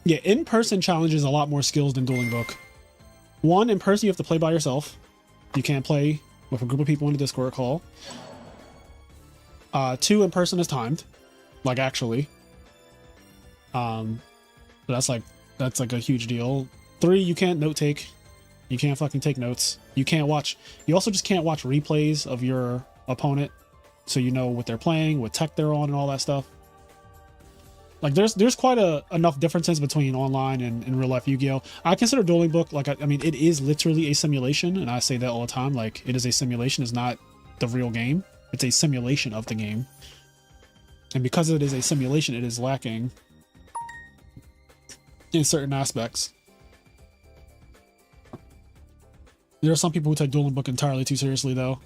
Speaker 1: Yeah, in-person challenges a lot more skills than Dueling Book. One, in person you have to play by yourself. You can't play with a group of people in a Discord call. Two, in person is timed, like actually. That's like a huge deal. Three, you can't note take. You can't fucking take notes. You can't watch. You also just can't watch replays of your opponent, so you know what they're playing, what tech they're on, and all that stuff. Like there's quite enough differences between online and real life Yu-Gi-Oh! I consider Dueling Book, like, I mean, it is literally a simulation, and I say that all the time. Like, it is a simulation, it's not the real game. It's a simulation of the game. And because it is a simulation, it is lacking in certain aspects. There are some people who take Dueling Book entirely too seriously, though.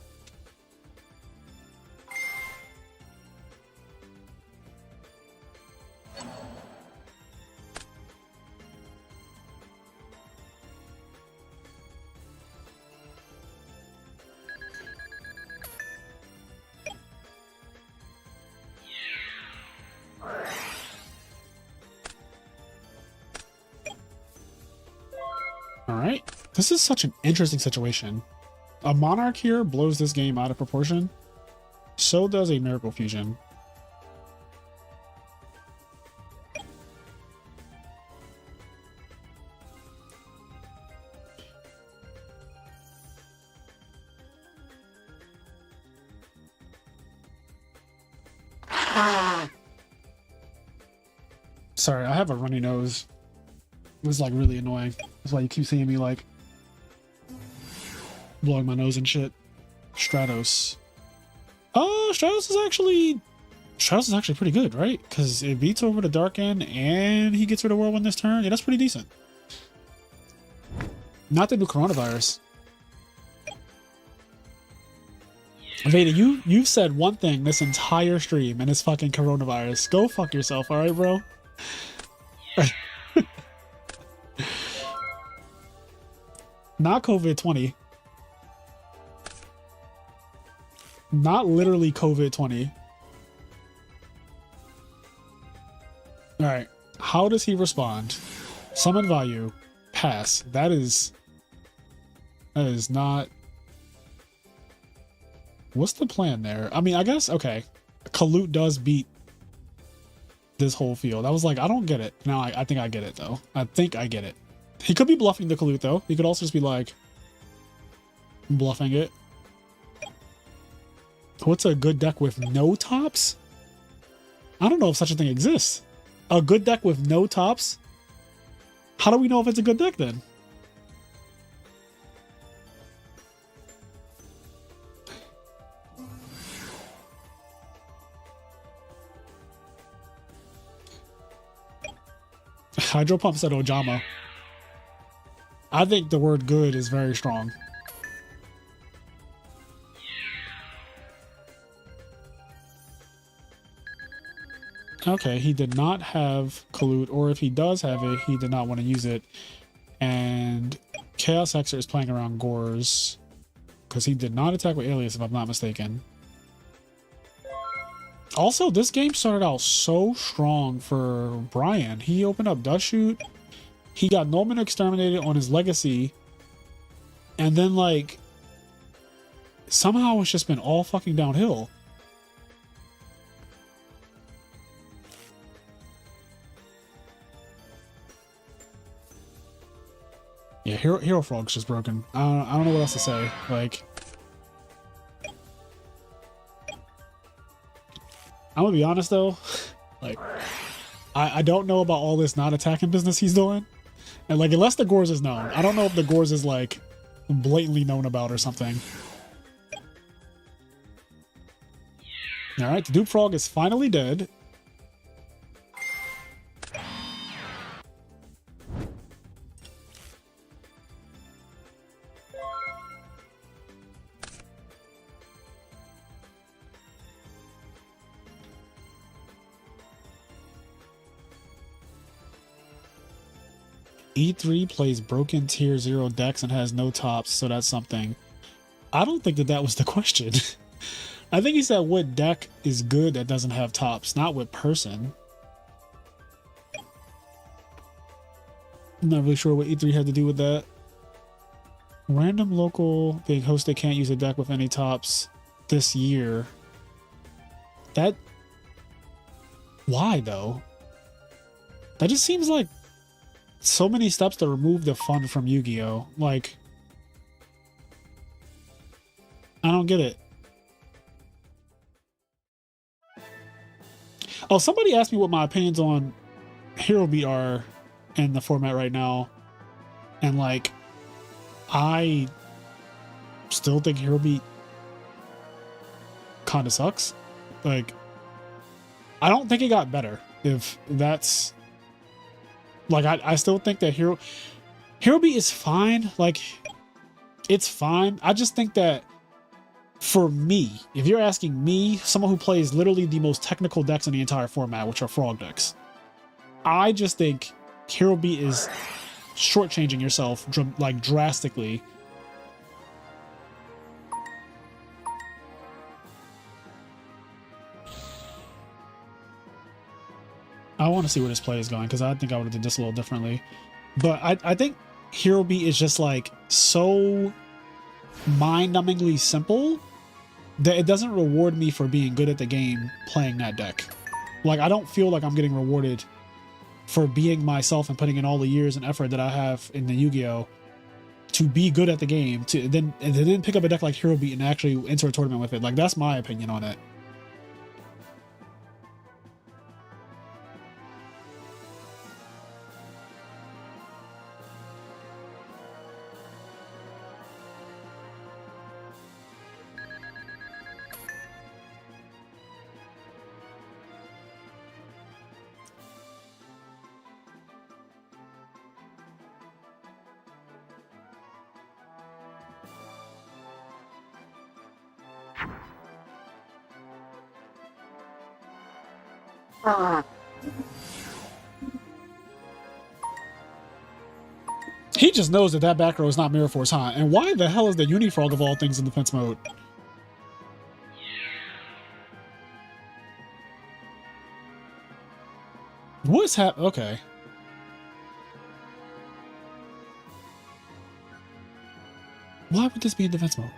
Speaker 1: Alright, this is such an interesting situation. A Monarch here blows this game out of proportion. So does a Miracle Fusion. Sorry, I have a runny nose. It's like really annoying. That's why you keep seeing me like blowing my nose and shit. Stratos. Stratos is actually pretty good, right? Because it beats over the Dark End and he gets rid of Whirlwind this turn. Yeah, that's pretty decent. Not the new coronavirus. Veda, you've said one thing this entire stream, and it's fucking coronavirus. Go fuck yourself, alright, bro? Not COVID-20. Not literally COVID-20. Alright. How does he respond? Summon value. Pass. That is not... What's the plan there? I mean, I guess, okay. Kalut does beat this whole field. I was like, I don't get it. Now I think I get it, though. I think I get it. He could be bluffing the Kalut, though. He could also just be like bluffing it. What's a good deck with no tops? I don't know if such a thing exists. A good deck with no tops? How do we know if it's a good deck then? Hydro Pump said Ojama. I think the word good is very strong. Okay, he did not have Kalut, or if he does have it, he did not want to use it. And Chaos Hexer is playing around Gores, because he did not attack with Alias, if I'm not mistaken. Also, this game started out so strong for Brian. He opened up Dustshoot. He got Noman Exterminated on his Legacy. And then, like, somehow it's just been all fucking downhill. Yeah, Hero Frog's just broken. I don't know what else to say. Like, I'm gonna be honest though, like, I don't know about all this not attacking business he's doing. And like, unless the Gores is known. I don't know if the Gores is like blatantly known about or something. Alright, the Dupe Frog is finally dead. E3 plays broken tier 0 decks and has no tops, so that's something. I don't think that was the question. I think he said what deck is good that doesn't have tops, not what person. I'm not really sure what E3 had to do with that. Random local big host that can't use a deck with any tops this year. That... Why, though? That just seems like so many steps to remove the fun from Yu-Gi-Oh! Like, I don't get it. Oh, somebody asked me what my opinions on Hero Beat are in the format right now. And like, I still think Hero Beat kind of sucks. Like, I don't think it got better, if that's... Like, I still think that Hero Beat is fine. Like, it's fine. I just think that for me, if you're asking me, someone who plays literally the most technical decks in the entire format, which are frog decks, I just think Hero Beat is shortchanging yourself like drastically. I want to see where this play is going, because I think I would have done this a little differently. But I think Hero Beat is just like so mind-numbingly simple that it doesn't reward me for being good at the game playing that deck. Like, I don't feel like I'm getting rewarded for being myself and putting in all the years and effort that I have in the Yu-Gi-Oh! To be good at the game, to then pick up a deck like Hero Beat and actually enter a tournament with it. Like, that's my opinion on it.
Speaker 2: He just knows that that back row is not Mirror Force, huh? And why the hell is the Unifrog of all things in defense mode? What's okay. Why would this be in defense mode?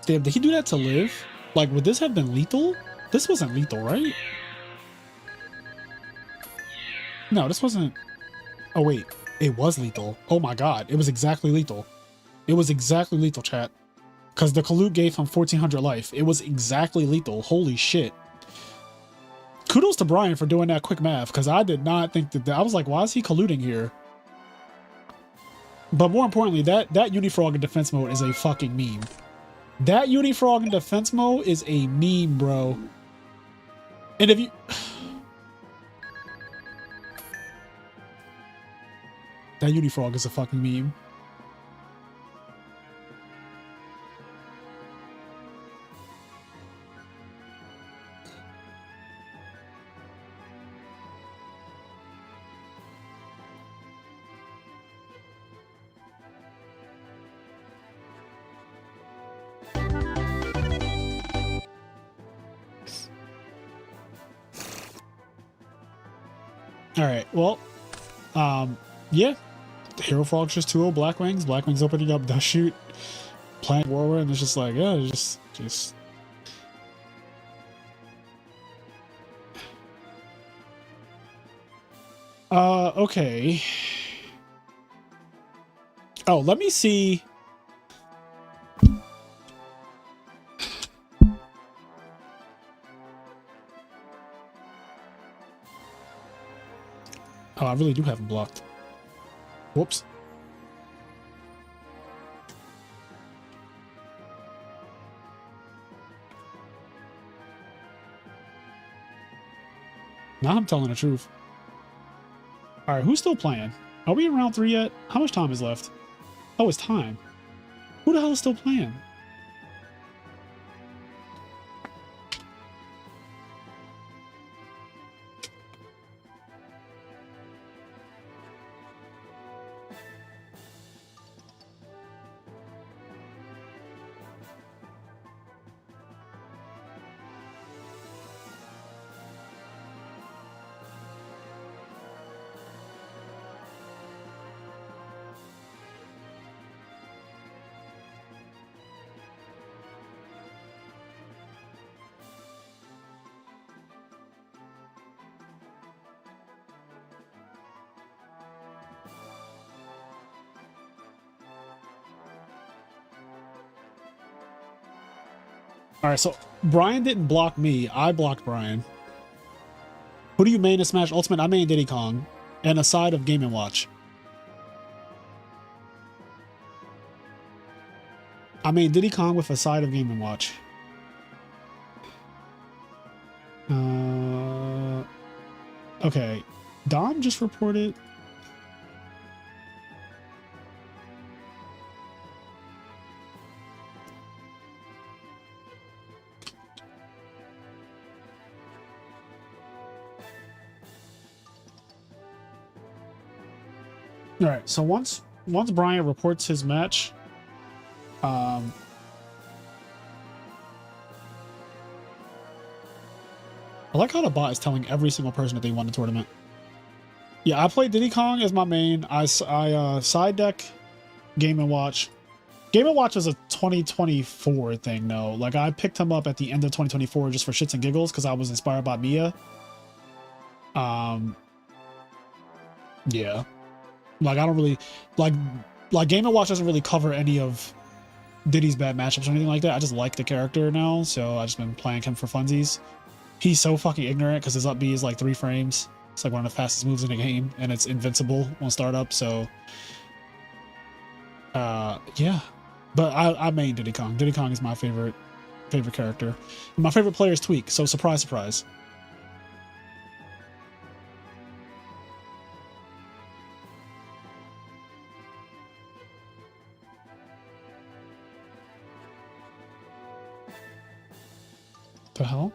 Speaker 2: Damn, did he do that to live? Like, would this have been lethal? This wasn't lethal, right? No, this wasn't... Oh, wait. It was lethal. Oh my god. It was exactly lethal. It was exactly lethal, chat. Because the Kalute gave him 1400 life. It was exactly lethal. Holy shit. Kudos to Brian for doing that quick math, because I did not think that... I was like, why is he colluding here? But more importantly, that Unifrog in defense mode is a fucking meme. That Unifrog in defense mode is a meme, bro. And if you... That Unifrog is a fucking meme. All right, well, yeah, Hero Frog's just 2-0 Blackwings. Blackwings opening up Dustshoot, playing Warrior, and it's just like, yeah, just. Okay. Oh, let me see. Oh, I really do have him blocked. Whoops. Now I'm telling the truth. All right, who's still playing? Are we in round 3 yet? How much time is left? Oh, it's time. Who the hell is still playing? All right, so Brian didn't block me. I blocked Brian. Who do you main in Smash Ultimate? I main Diddy Kong, and a side of Game & Watch. I main Diddy Kong with a side of Game & Watch. Okay. Dom just reported... All right, so once Brian reports his match, I like how the bot is telling every single person that they won the tournament. Yeah, I played Diddy Kong as my main. I side deck Game & Watch. Game & Watch is a 2024 thing, though. Like, I picked him up at the end of 2024 just for shits and giggles because I was inspired by Mia. Yeah. Like, I don't really... Like Game & Watch doesn't really cover any of Diddy's bad matchups or anything like that. I just like the character now, so I've just been playing him for funsies. He's so fucking ignorant because his up B is like 3 frames. It's like one of the fastest moves in the game, and it's invincible on startup, so... yeah. But I main Diddy Kong. Diddy Kong is my favorite character. And my favorite player is Tweak, so surprise, surprise. The hell?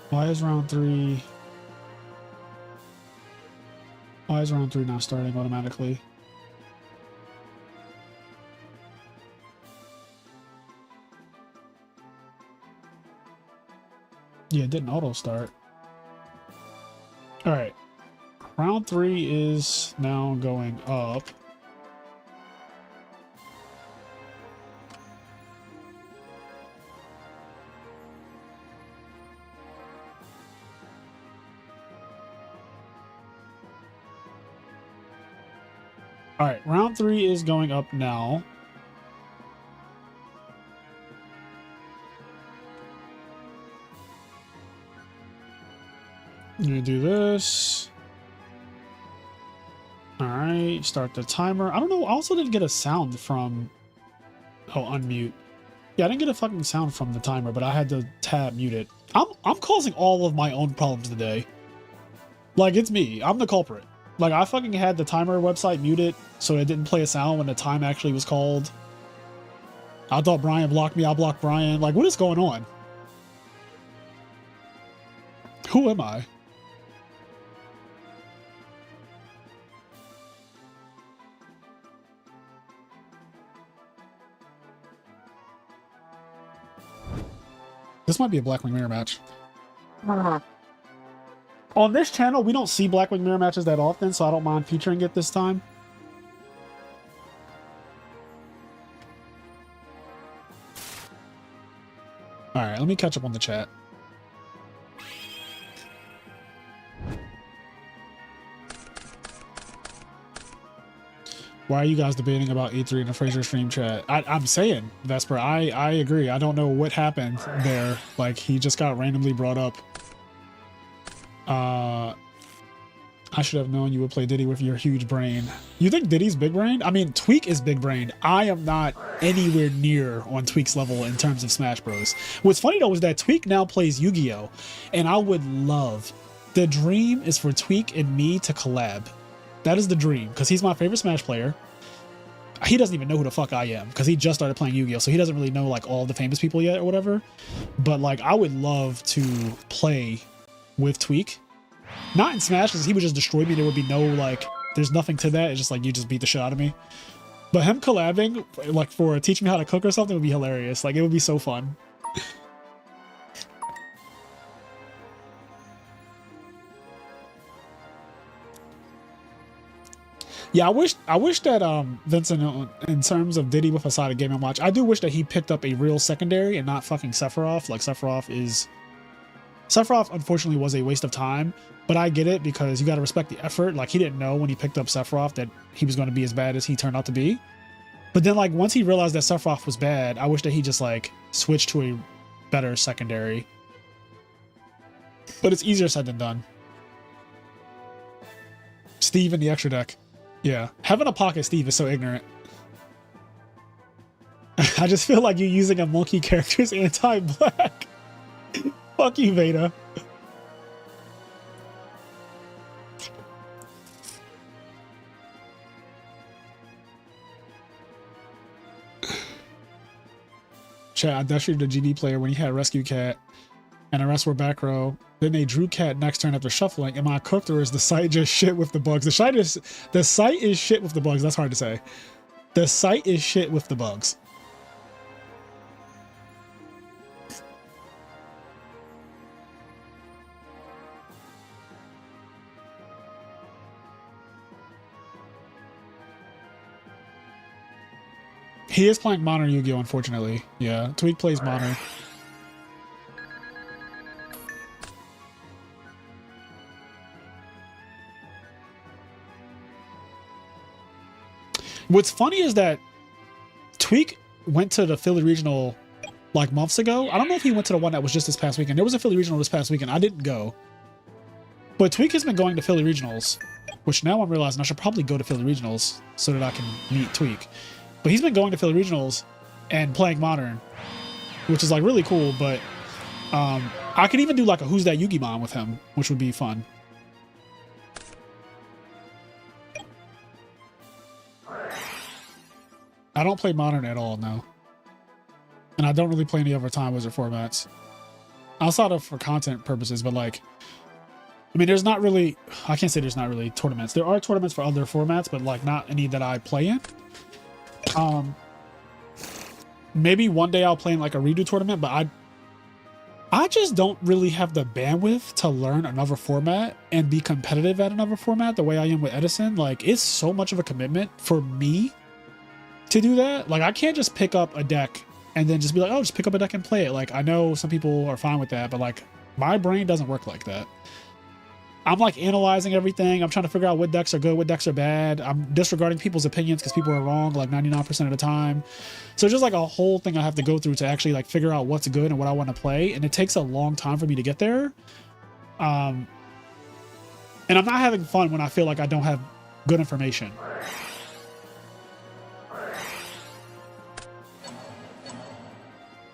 Speaker 2: Why is round 3? Why is round 3 not starting automatically? Yeah, it didn't auto start. All right. Round 3 is now going up. All right, round 3 is going up now. I'm gonna do this. All right, start the timer. I don't know. I also didn't get a sound from. Oh, unmute. Yeah, I didn't get a fucking sound from the timer, but I had to tab mute it. I'm causing all of my own problems today. Like, it's me. I'm the culprit. Like, I fucking had the timer website muted so it didn't play a sound when the time actually was called. I thought Brian blocked me. I blocked Brian. Like, what is going on? Who am I? This might be a Blackwing mirror match. On this channel, we don't see Blackwing mirror matches that often, so I don't mind featuring it this time. Alright, let me catch up on the chat. Why are you guys debating about E3 in the Fraser stream chat? I'm saying, Vesper, I agree. I don't know what happened there. Like, he just got randomly brought up. I should have known you would play Diddy with your huge brain. You think Diddy's big brain? I mean, Tweak is big brain. I am not anywhere near on Tweak's level in terms of Smash Bros. What's funny though is that Tweak now plays Yu-Gi-Oh! And I would love, the dream is for Tweak and me to collab. That is the dream, because he's my favorite Smash player. He doesn't even know who the fuck I am, because he just started playing Yu-Gi-Oh! So he doesn't really know like all the famous people yet or whatever. But like, I would love to play with Tweak. Not in Smash, because he would just destroy me. There would be no like, there's nothing to that. It's just like, you just beat the shit out of me. But him collabing, like for teach me how to cook or something, would be hilarious. Like, it would be so fun. Yeah, I wish that Vincent, in terms of Diddy with a side of Game & Watch, I do wish that he picked up a real secondary and not fucking Sephiroth. Like, Sephiroth, unfortunately, was a waste of time, but I get it because you got to respect the effort. Like, he didn't know when he picked up Sephiroth that he was going to be as bad as he turned out to be. But then, like, once he realized that Sephiroth was bad, I wish that he just, like, switched to a better secondary. But it's easier said than done. Steve in the extra deck. Yeah. Having a pocket Steve is so ignorant. I just feel like you're using a monkey character's anti-black. Fuck you, Veda. Chat, I Dustshoot the GD player when he had Rescue Cat and the rest were back row. Then they drew Cat next turn after shuffling. Am I cooked or is the site just shit with the bugs? The site is shit with the bugs. That's hard to say. The site is shit with the bugs. He is playing Modern Yu-Gi-Oh! Unfortunately. Yeah, Tweak plays Modern. What's funny is that Tweak went to the Philly Regional like months ago. I don't know if he went to the one that was just this past weekend. There was a Philly Regional this past weekend. I didn't go. But Tweak has been going to Philly Regionals, which now I'm realizing I should probably go to Philly Regionals so that I can meet Tweak. But he's been going to Philly Regionals and playing Modern, which is like really cool. But I could even do like a Who's That Yu-Gi-Mon with him, which would be fun. I don't play Modern at all, no. And I don't really play any other Time Wizard formats. Outside of for content purposes, but like, I mean, there's not really, I can't say there's not really tournaments. There are tournaments for other formats, but like not any that I play in. Maybe one day I'll play in like a redo tournament, but I just don't really have the bandwidth to learn another format and be competitive at another format the way I am with Edison. Like, it's so much of a commitment for me to do that. Like, I can't just pick up a deck and then just be like, oh, just pick up a deck and play it. Like, I know some people are fine with that, but like, my brain doesn't work like that. I'm like analyzing everything. I'm trying to figure out what decks are good, what decks are bad. I'm disregarding people's opinions because people are wrong like 99% of the time. So just like a whole thing I have to go through to actually like figure out what's good and what I want to play. And it takes a long time for me to get there. And I'm not having fun when I feel like I don't have good information.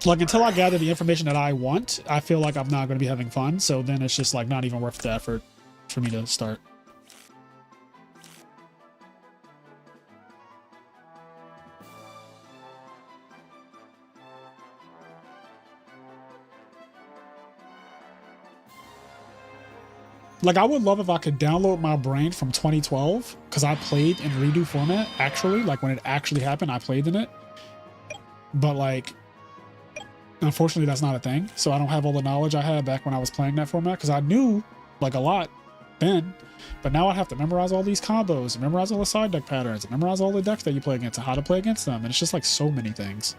Speaker 2: Like, until I gather the information that I want, I feel like I'm not going to be having fun. So then it's just like not even worth the effort for me to start. Like, I would love if I could download my brain from 2012, because I played in redo format, actually. Like, when it actually happened, I played in it. But, like, unfortunately, that's not a thing. So I don't have all the knowledge I had back when I was playing that format, because I knew, like, a lot then. But now I have to memorize all these combos, and memorize all the side deck patterns, and memorize all the decks that you play against, and how to play against them. And it's just, like, so many things.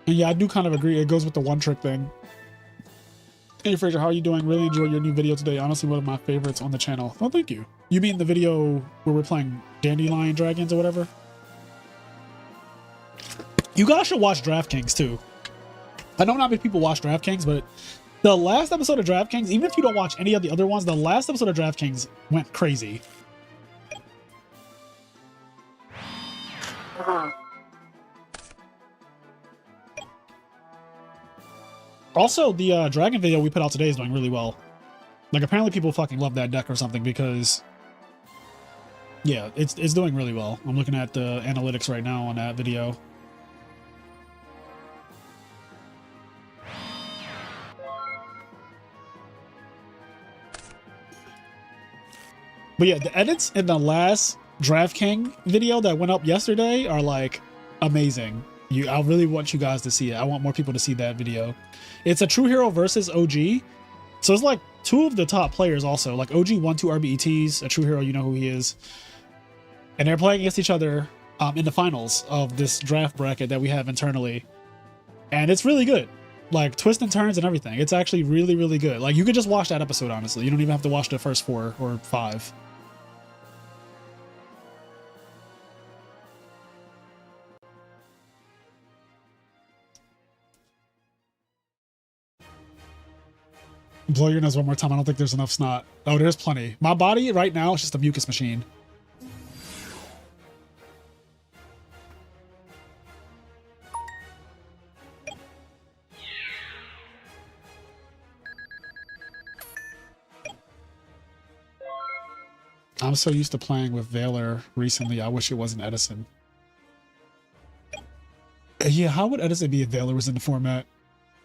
Speaker 2: And yeah, I do kind of agree. It goes with the one trick thing. Hey Fraser, how are you doing? Really enjoyed your new video today. Honestly, one of my favorites on the channel. Oh, thank you. You mean the video where we're playing Dandelion Dragons or whatever? You guys should watch DraftKings too. I know not many people watch DraftKings, but the last episode of DraftKings, even if you don't watch any of the other ones, the last episode of DraftKings went crazy. Also, the dragon video we put out today is doing really well. Like, apparently people fucking love that deck or something because, yeah, it's doing really well. I'm looking at the analytics right now on that video. But yeah, the edits in the last DraftKings video that went up yesterday are like amazing. I really want you guys to see it. I want more people to see that video. It's a True Hero versus OG. So it's like two of the top players also. Like OG won 2 RBETs. A True Hero, you know who he is. And they're playing against each other in the finals of this draft bracket that we have internally. And it's really good. Like twists and turns and everything. It's actually really, really good. Like you could just watch that episode, honestly. You don't even have to watch the first 4 or 5. Blow your nose one more time. I don't think there's enough snot. Oh, there's plenty. My body right now is just a mucus machine. I'm so used to playing with Valor recently. I wish it wasn't Edison. Yeah, how would Edison be if Valor was in the format?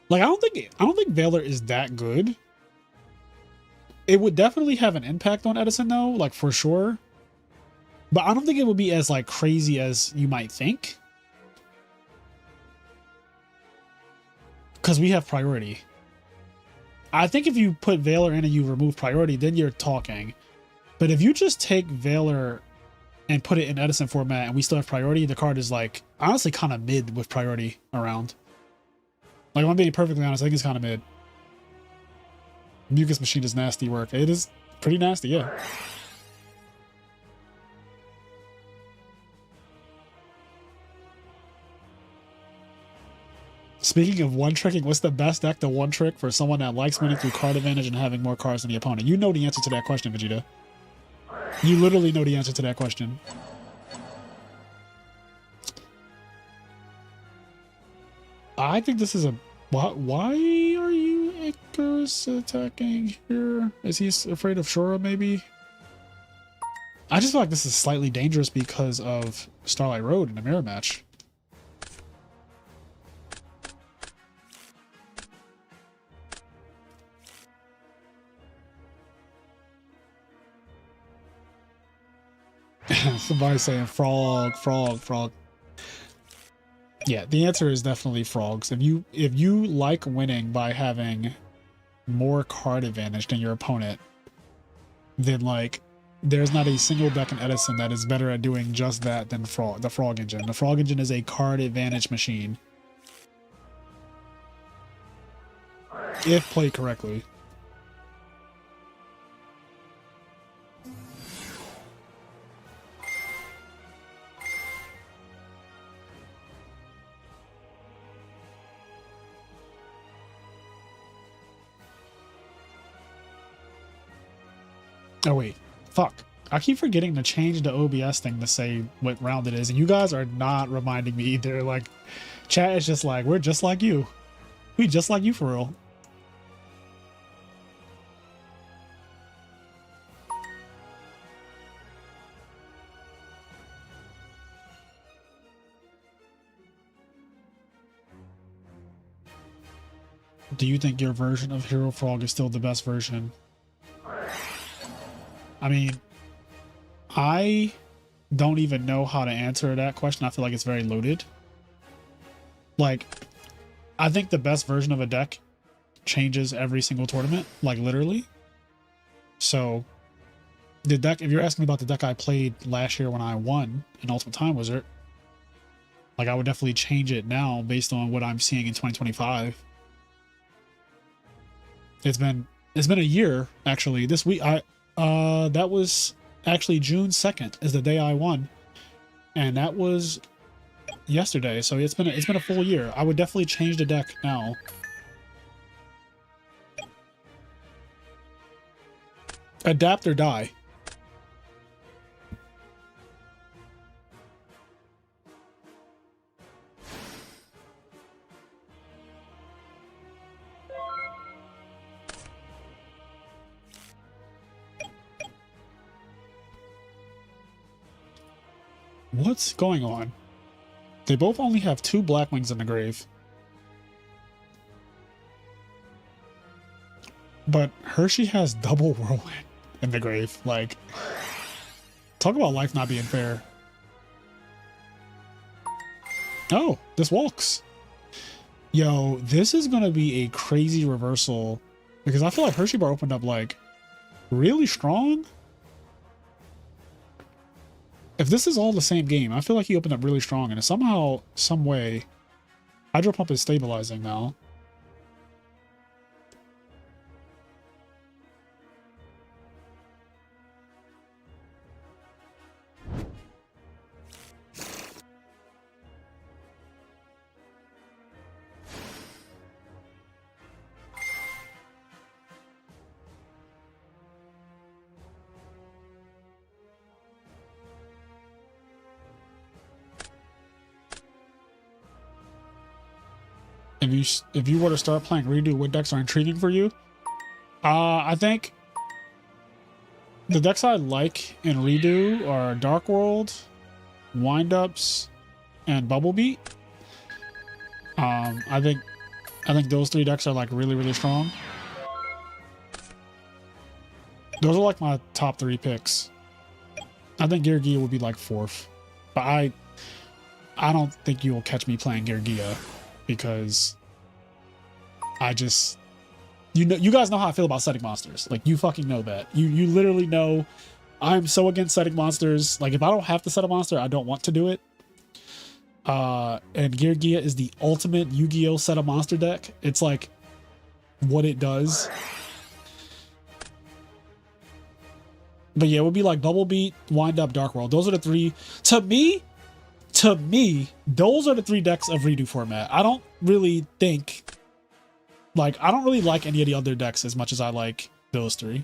Speaker 2: Like, I don't think Valor is that good. It would definitely have an impact on Edison though, like for sure. But I don't think it would be as like crazy as you might think. Because we have priority. I think if you put Valor in and you remove priority, then you're talking. But if you just take Valor and put it in Edison format and we still have priority, the card is like honestly kind of mid with priority around. Like, if I'm being perfectly honest, I think it's kind of mid. Mucus machine is nasty work. It is pretty nasty, yeah. Speaking of one-tricking, what's the best deck to one-trick for someone that likes winning through card advantage and having more cards than the opponent? You know the answer to that question, Vegeta. You literally know the answer to that question. I think this is a... Why are you Icarus attacking here? Is he afraid of Shura, maybe? I just feel like this is slightly dangerous because of Starlight Road in the mirror match. Somebody saying frog, frog, frog. Yeah, the answer is definitely frogs. If you like winning by having more card advantage than your opponent, then like there's not a single deck in Edison that is better at doing just that than the Frog Engine. The Frog Engine is a card advantage machine. If played correctly. Oh wait, fuck. I keep forgetting to change the OBS thing to say what round it is, and you guys are not reminding me either. Like, chat is just like, we're just like you. We just like you for real. Do you think your version of Hero Frog is still the best version? I mean, I don't even know how to answer that question. I feel like it's very loaded. Like, I think the best version of a deck changes every single tournament, like literally. So, the deck, if you're asking me about the deck I played last year when I won in Ultimate Time Wizard, like I would definitely change it now based on what I'm seeing in 2025. It's been a year actually. This week that was actually June 2nd is the day I won, and that was yesterday. So it's been a full year. I would definitely change the deck now. Adapt or die. What's going on? They both only have 2 Blackwings in the grave. But Hershey has double Whirlwind in the grave. Like, talk about life not being fair. Oh, this walks. Yo, this is going to be a crazy reversal because I feel like Hershey Bar opened up like really strong. If this is all the same game, I feel like he opened up really strong, and somehow, some way, Hydro Pump is stabilizing now. If you were to start playing Redo, what decks are intriguing for you? I think the decks I like in Redo are Dark World, Windups, and Bubble Beat. I think those 3 decks are like really strong. Those are like my top 3 picks. I think Gear would be like 4th, but I don't think you will catch me playing Gear because I just, you guys know how I feel about setting monsters. Like, you fucking know that. You literally know I'm so against setting monsters. Like, if I don't have to set a monster, I don't want to do it. And Gear is the ultimate Yu-Gi-Oh! Set a monster deck. It's like what it does. But yeah, it would be like Bubble Beat, Wind Up, Dark World. Those are the 3. To me, those are the 3 decks of Redo format. I don't really like any of the other decks as much as I like those 3.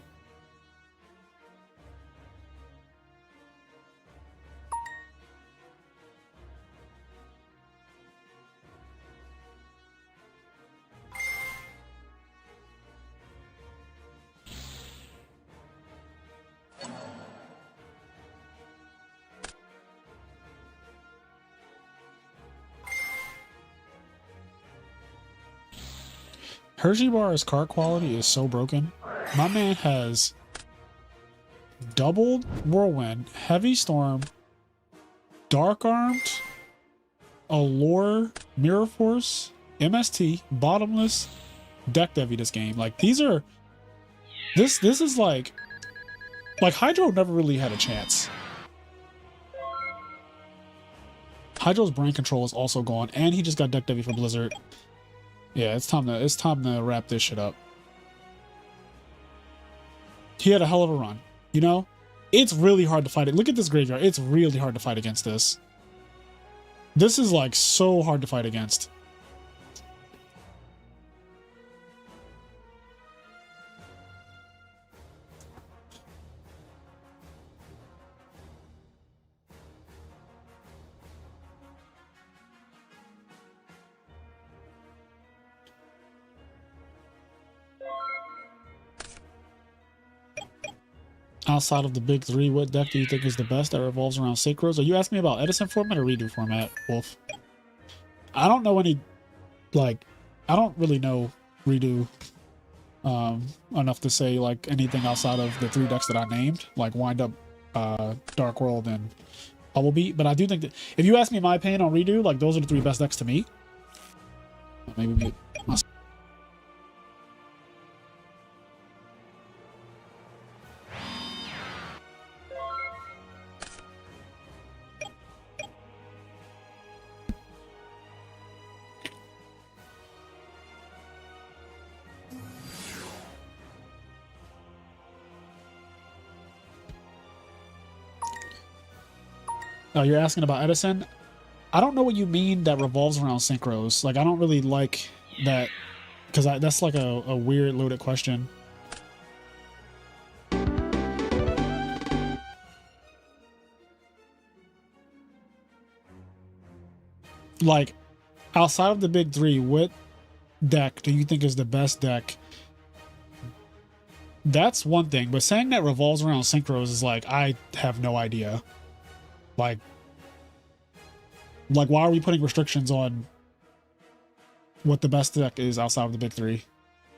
Speaker 2: Hershey Bar's card quality is so broken. My man has doubled Whirlwind, Heavy Storm, Dark Armed, Allure, Mirror Force, MST, Bottomless, Deck Devi this game. Like these are this is like Hydro never really had a chance. Hydro's brain control is also gone, and he just got Deck Devi for Blizzard. Yeah, it's time to wrap this shit up. He had a hell of a run. You know? It's really hard to fight it. Look at this graveyard. It's really hard to fight against this. This is like so hard to fight against. Outside of the big three, what deck do you think is the best that revolves around synchros? Are you asking me about Edison format or redo format, Wolf? I don't know any, like, I don't really know redo enough to say like anything outside of the three decks that I named, like Wind Up, Dark World, and Bubble Beat. But I do think that if you ask me my opinion on redo, like those are the three best decks to me. Maybe oh, you're asking about Edison? I don't know what you mean that revolves around synchros. Like, I don't really like that, because that's like a weird loaded question. Like, outside of the big three, what deck do you think is the best deck? That's one thing, but saying that revolves around synchros is like, I have no idea. Like, why are we putting restrictions on what the best deck is outside of the big three?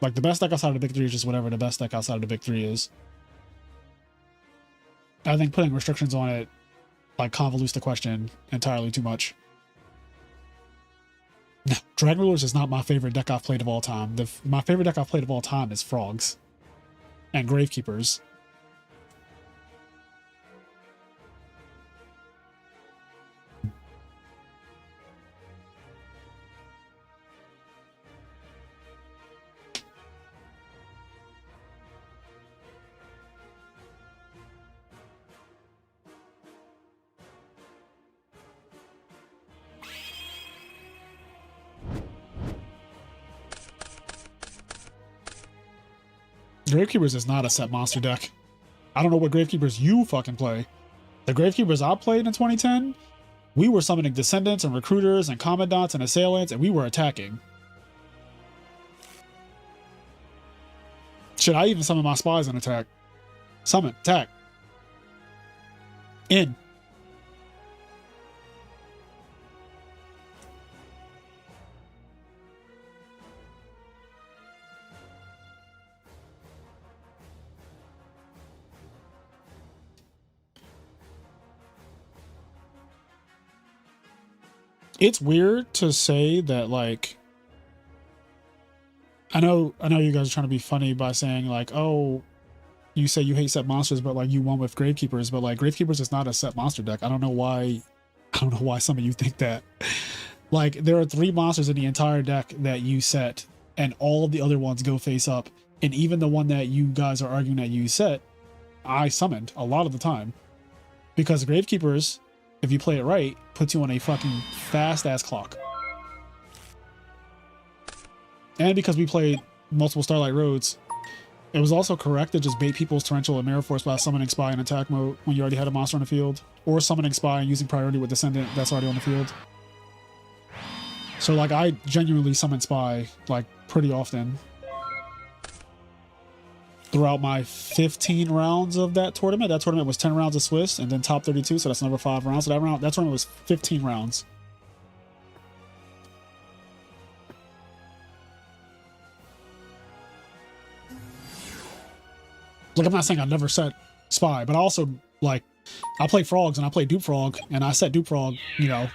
Speaker 2: Like, the best deck outside of the big three is just whatever the best deck outside of the big three is. I think putting restrictions on it, like, convolutes the question entirely too much. No, Dragon Rulers is not my favorite deck I've played of all time. My favorite deck I've played of all time is Frogs and Gravekeepers. Gravekeepers is not a set monster deck. I don't know what Gravekeepers you fucking play. The Gravekeepers I played in 2010, we were summoning Descendants and Recruiters and Commandants and Assailants, and we were attacking. Should I even summon my spies and attack? Summon, attack. In. It's weird to say that, like, I know you guys are trying to be funny by saying like, oh, you say you hate set monsters, but like you won with Gravekeepers, but like Gravekeepers is not a set monster deck. I don't know why some of you think that. Like, there are 3 monsters in the entire deck that you set, and all of the other ones go face up, and even the one that you guys are arguing that you set, I summoned a lot of the time. Because Gravekeepers, if you play it right, puts you on a fucking fast-ass clock. And because we played multiple Starlight Roads, it was also correct to just bait people's Torrential and Mirror Force by summoning Spy in attack mode when you already had a monster on the field, or summoning Spy and using priority with Descendant that's already on the field. So, like, I genuinely summoned Spy, like, pretty often throughout my 15 rounds of that tournament. That tournament was 10 rounds of Swiss, and then top 32, so that's another 5 rounds. So that tournament was 15 rounds. Like, I'm not saying I never set Spy, but I also, like, I play Frogs and I play Dupe Frog, and I set Dupe Frog, you know,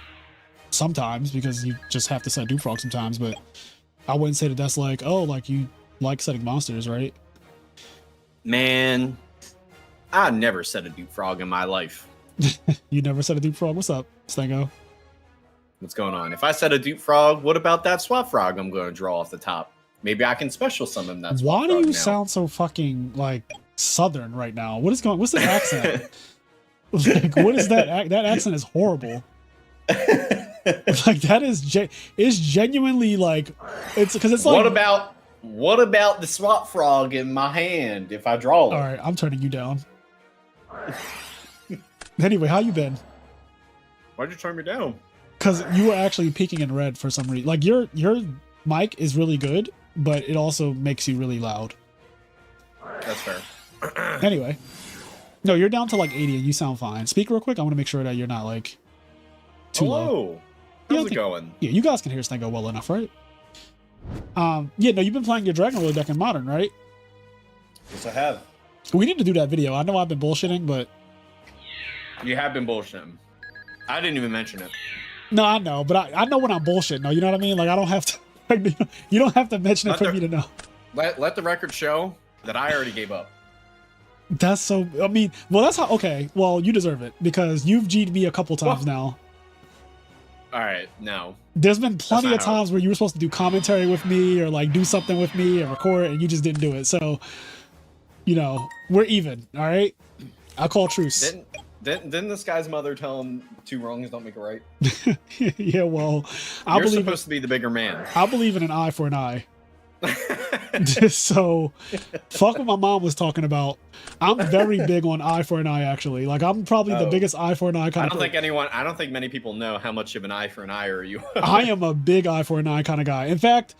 Speaker 2: sometimes because you just have to set Dupe Frog sometimes, but I wouldn't say that that's like, oh, like you like setting monsters, right?
Speaker 3: Man, I never set a Dupe Frog in my life.
Speaker 2: You never set a Dupe Frog? What's up, Stango?
Speaker 3: What's going on? If I set a Dupe Frog, what about that Swap Frog I'm going to draw off the top? Maybe I can special summon that Swap
Speaker 2: Why do
Speaker 3: Frog
Speaker 2: you
Speaker 3: now.
Speaker 2: sound so fucking, like, Southern right now? What's the accent? Like, what is that? That accent is horrible. Like, that is it's genuinely like, it's because it's like,
Speaker 3: what about the Swap Frog in my hand if I draw it?
Speaker 2: All right, I'm turning you down. Anyway, how you been?
Speaker 3: Why'd you turn me down?
Speaker 2: Because you were actually peeking in red for some reason. Like, your mic is really good, but it also makes you really loud.
Speaker 3: That's fair.
Speaker 2: Anyway, no, you're down to like 80 and you sound fine. Speak real quick. I want to make sure that you're not like too low.
Speaker 3: Hello. How's it going?
Speaker 2: Yeah, you guys can hear Stango well enough, right? Yeah, no, you've been playing your Dragon Ruler deck in Modern, right?
Speaker 3: Yes, I have.
Speaker 2: We need to do that video. I know I've been bullshitting, but
Speaker 3: You have been bullshitting. I didn't even mention it.
Speaker 2: no, I know, but I know when I'm bullshitting. No, you know what I mean? Like, I don't have to. Like, you don't have to mention it for me to know.
Speaker 3: Let the record show that I already gave up.
Speaker 2: That's so. I mean, well, that's how. Okay, well, you deserve it because you've G'd me a couple times now.
Speaker 3: All right, no.
Speaker 2: There's been plenty of
Speaker 3: That's not how-
Speaker 2: times where you were supposed to do commentary with me or like do something with me and record it, and you just didn't do it. So, you know, we're even. All right, I call truce.
Speaker 3: Didn't this guy's mother tell him 2 wrongs don't make a right?
Speaker 2: Yeah, well,
Speaker 3: You're supposed to be the bigger man.
Speaker 2: I believe in an eye for an eye. So, fuck what my mom was talking about. I'm very big on eye for an eye, actually. Like, I'm probably the biggest eye for an eye kind of
Speaker 3: I don't think many people know how much of an eye for an eye are you.
Speaker 2: I am a big eye for an eye kind of guy. In fact,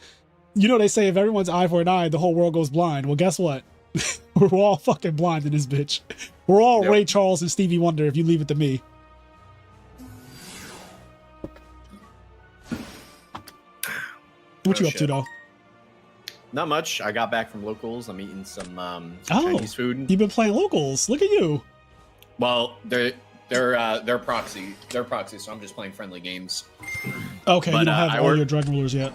Speaker 2: you know, they say if everyone's eye for an eye, the whole world goes blind. Well, guess what? We're all fucking blind in this bitch. We're all Ray Charles and Stevie Wonder if you leave it to me. What you up to, though?
Speaker 3: Not much. I got back from locals. I'm eating some Chinese food.
Speaker 2: You've been playing locals. Look at you.
Speaker 3: Well, they're proxy. They're proxy, so I'm just playing friendly games.
Speaker 2: Okay,
Speaker 3: But,
Speaker 2: you don't have all your Dragon Rulers yet.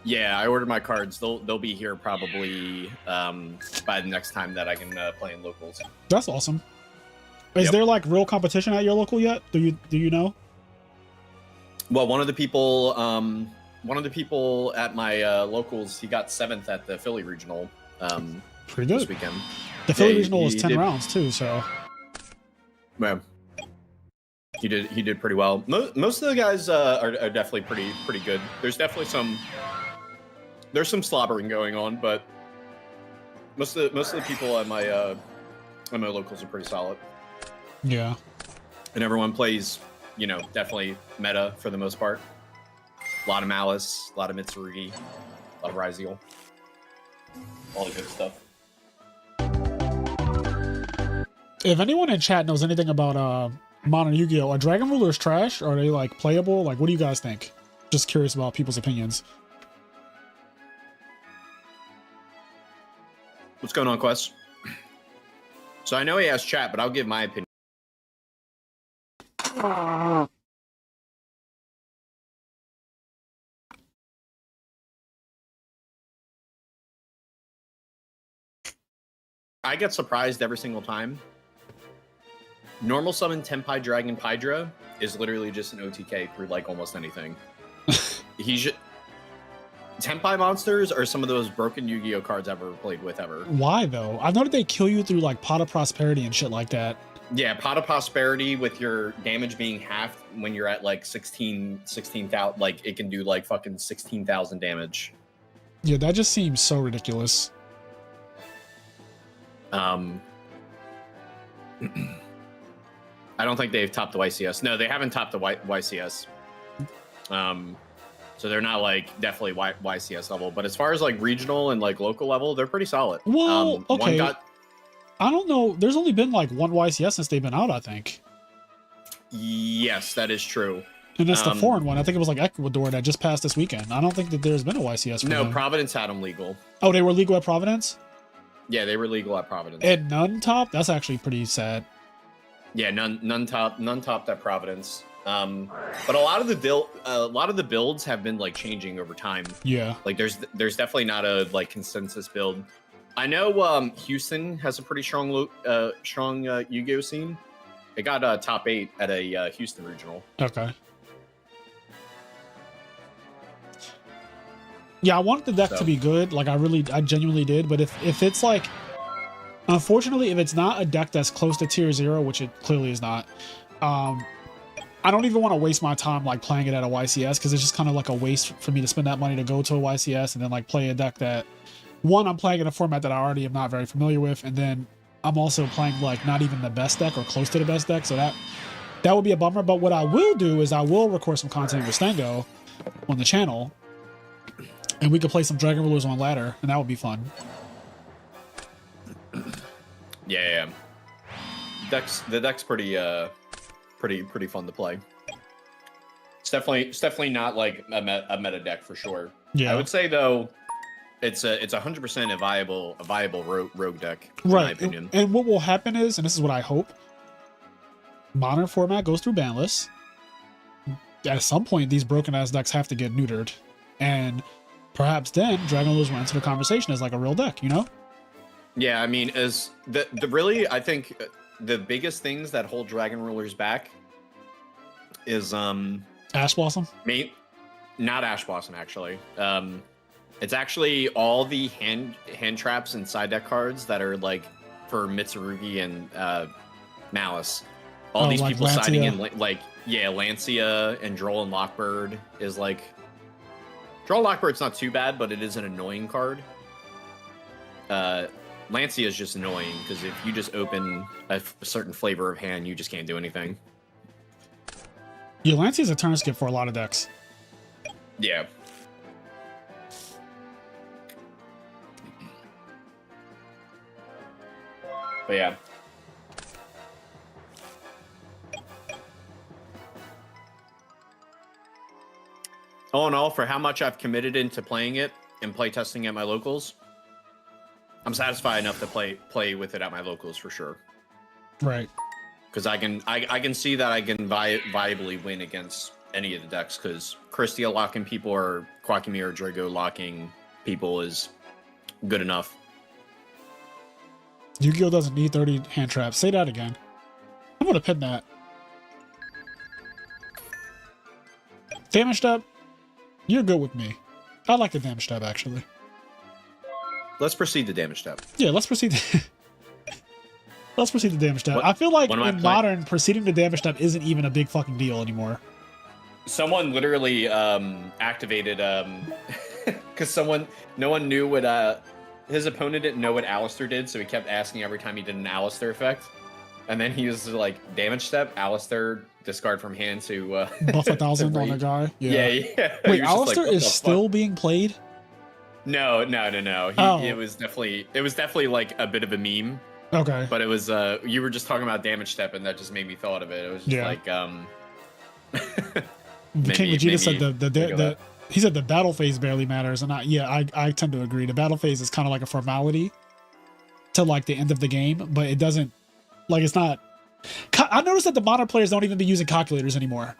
Speaker 3: Yeah, I ordered my cards. They'll be here probably by the next time that I can play in locals.
Speaker 2: That's awesome. Is there like real competition at your local yet? Do you know?
Speaker 3: Well, one of the people at my locals, he got 7th at the Philly regional.
Speaker 2: Pretty good.
Speaker 3: This weekend.
Speaker 2: The Philly
Speaker 3: he-
Speaker 2: regional was
Speaker 3: he
Speaker 2: 10
Speaker 3: did-
Speaker 2: rounds too, so
Speaker 3: Yeah. He did pretty well. Most of the guys are definitely pretty good. There's definitely some slobbering going on, but most of the people at my locals are pretty solid.
Speaker 2: yeah.
Speaker 3: And everyone plays, you know, definitely meta for the most part. A lot of Malice, a lot of Mitsurugi, a lot of Ryzeal. All the good stuff.
Speaker 2: If anyone in chat knows anything about Modern Yu-Gi-Oh, are Dragon Rulers trash? Or are they like playable? Like, what do you guys think? Just curious about people's opinions.
Speaker 3: What's going on, Quest? So I know he has chat, but I'll give my opinion. I get surprised every single time. Normal summon Tenpai Dragon Pydra is literally just an OTK through like almost anything. Tenpai monsters are some of those broken Yu-Gi-Oh cards I've ever played with ever.
Speaker 2: Why though? I know that they kill you through like Pot of Prosperity and shit like that.
Speaker 3: Yeah, Pot of Prosperity with your damage being halved when you're at like 16,000, like it can do like fucking 16,000 damage.
Speaker 2: Yeah, that just seems so ridiculous.
Speaker 3: I don't think they've topped the YCS. No, they haven't topped the YCS. So they're not like definitely YCS level, but as far as like regional and like local level, they're pretty solid.
Speaker 2: Well, okay.
Speaker 3: One
Speaker 2: I don't know. There's only been like one YCS since they've been out, I think.
Speaker 3: Yes, that is true.
Speaker 2: And that's the foreign one. I think it was like Ecuador that just passed this weekend. I don't think that there's been a YCS for
Speaker 3: No,
Speaker 2: them.
Speaker 3: Providence had them legal.
Speaker 2: Oh, they were legal at Providence?
Speaker 3: Yeah, they were legal at Providence.
Speaker 2: And none top? That's actually pretty sad.
Speaker 3: Yeah, none topped at Providence. But a lot of the builds have been like changing over time.
Speaker 2: Yeah.
Speaker 3: Like there's definitely not a like consensus build. I know Houston has a pretty strong Yu-Gi-Oh scene. It got top 8 at a Houston regional.
Speaker 2: Okay. Yeah, I wanted the deck to be good. Like I genuinely did. But if it's like, unfortunately, if it's not a deck that's close to tier 0, which it clearly is not, I don't even want to waste my time like playing it at a YCS, because it's just kind of like a waste for me to spend that money to go to a YCS and then like play a deck that, one, I'm playing in a format that I already am not very familiar with, and then I'm also playing like not even the best deck or close to the best deck. So that would be a bummer. But what I will do is I will record some content with Stengo on the channel, and we could play some Dragon Rulers on ladder, and that would be fun.
Speaker 3: Yeah. The deck's pretty fun to play. It's definitely not like a meta deck for sure.
Speaker 2: Yeah.
Speaker 3: I would say though, it's 100% a viable rogue deck, in
Speaker 2: right.
Speaker 3: my opinion.
Speaker 2: And what will happen is, and this is what I hope, modern format goes through ban lists. At some point, these broken ass decks have to get neutered, and perhaps then Dragon Rulers will enter the conversation as like a real deck, you know?
Speaker 3: Yeah, I mean, as the really, I think the biggest things that hold Dragon Rulers back is
Speaker 2: Ash Blossom?
Speaker 3: Not Ash Blossom, actually. It's actually all the hand traps and side deck cards that are like for Mitsurugi and Malice. All these
Speaker 2: like
Speaker 3: people
Speaker 2: Lancia.
Speaker 3: siding in like Lancia and Droll and Lockbird is like, Droll and Lockbird's not too bad, but it is an annoying card. Lancia is just annoying because if you just open a certain flavor of hand, you just can't do anything.
Speaker 2: Yeah, Lancia is a turn skip for a lot of decks.
Speaker 3: Yeah. But yeah. All in all, for how much I've committed into playing it and playtesting at my locals, I'm satisfied enough to play with it at my locals for sure.
Speaker 2: Right.
Speaker 3: Because I can see that I can viably win against any of the decks, because Christia locking people or Quackmere or Drago locking people is good enough.
Speaker 2: Yu-Gi-Oh doesn't need 30 hand traps. Say that again. I'm gonna pin that. Damage step, you're good with me. I like the damage step actually.
Speaker 3: Let's proceed to damage step.
Speaker 2: Yeah, let's proceed. Let's proceed to damage step. I feel like in modern, proceeding to damage step isn't even a big fucking deal anymore.
Speaker 3: Someone literally activated because no one knew what his opponent didn't know what Alistair did, so he kept asking every time he did an Alistair effect, and then he was like damage step Alistair, discard from hand to
Speaker 2: buff 1,000 on a guy.
Speaker 3: Yeah.
Speaker 2: Wait, Alistair is still being played?
Speaker 3: No. It was definitely like a bit of a meme.
Speaker 2: Okay.
Speaker 3: But it was you were just talking about damage step, and that just made me thought of it. It was just like
Speaker 2: King Vegeta said he said the battle phase barely matters, and I tend to agree. The battle phase is kind of like a formality to like the end of the game, but it doesn't, like, it's not. I noticed that the modern players don't even be using calculators anymore.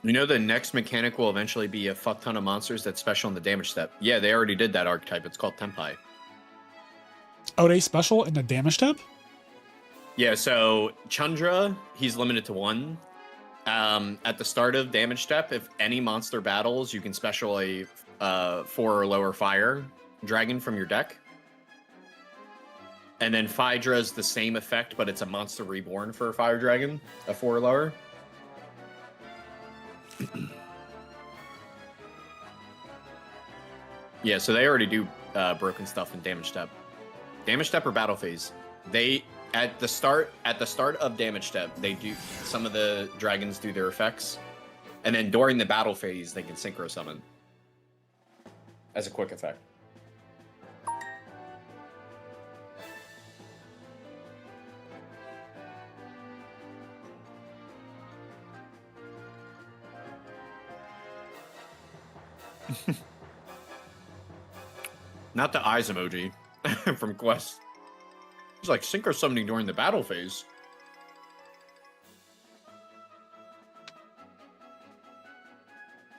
Speaker 3: You know, the next mechanic will eventually be a fuck ton of monsters that's special in the damage step. Yeah, they already did that archetype. It's called Tempai.
Speaker 2: Oh, they special in the damage step?
Speaker 3: Yeah, so Chandra, he's limited to 1. At the start of damage step, if any monster battles, you can special a 4 or lower fire dragon from your deck. And then Phaedra is the same effect, but it's a monster reborn for a fire dragon, a 4 or lower. Yeah, so they already do broken stuff in damage step. Damage step or battle phase. They at the start of damage step, they do, some of the dragons do their effects, and then during the battle phase they can synchro summon as a quick effect. Not the eyes emoji from Quest. It's like synchro summoning during the battle phase.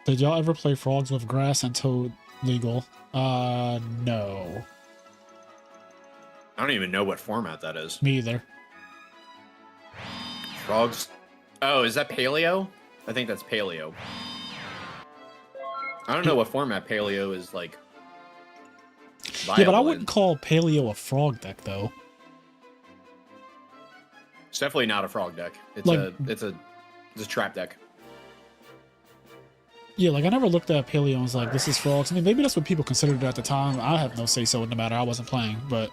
Speaker 2: Did y'all ever play frogs with grass and toad legal? No.
Speaker 3: I don't even know what format that is.
Speaker 2: Me either.
Speaker 3: Frogs. Oh, is that paleo? I think that's paleo. I don't know what format paleo is like.
Speaker 2: Yeah, but I
Speaker 3: viable
Speaker 2: wouldn't
Speaker 3: in.
Speaker 2: call paleo a frog deck though.
Speaker 3: It's definitely not a frog deck. It's
Speaker 2: Like-
Speaker 3: it's a trap deck.
Speaker 2: Yeah, like I never looked at paleo and was like, this is frogs. I mean, maybe that's what people considered it at the time. I have no say so in the matter. I wasn't playing, but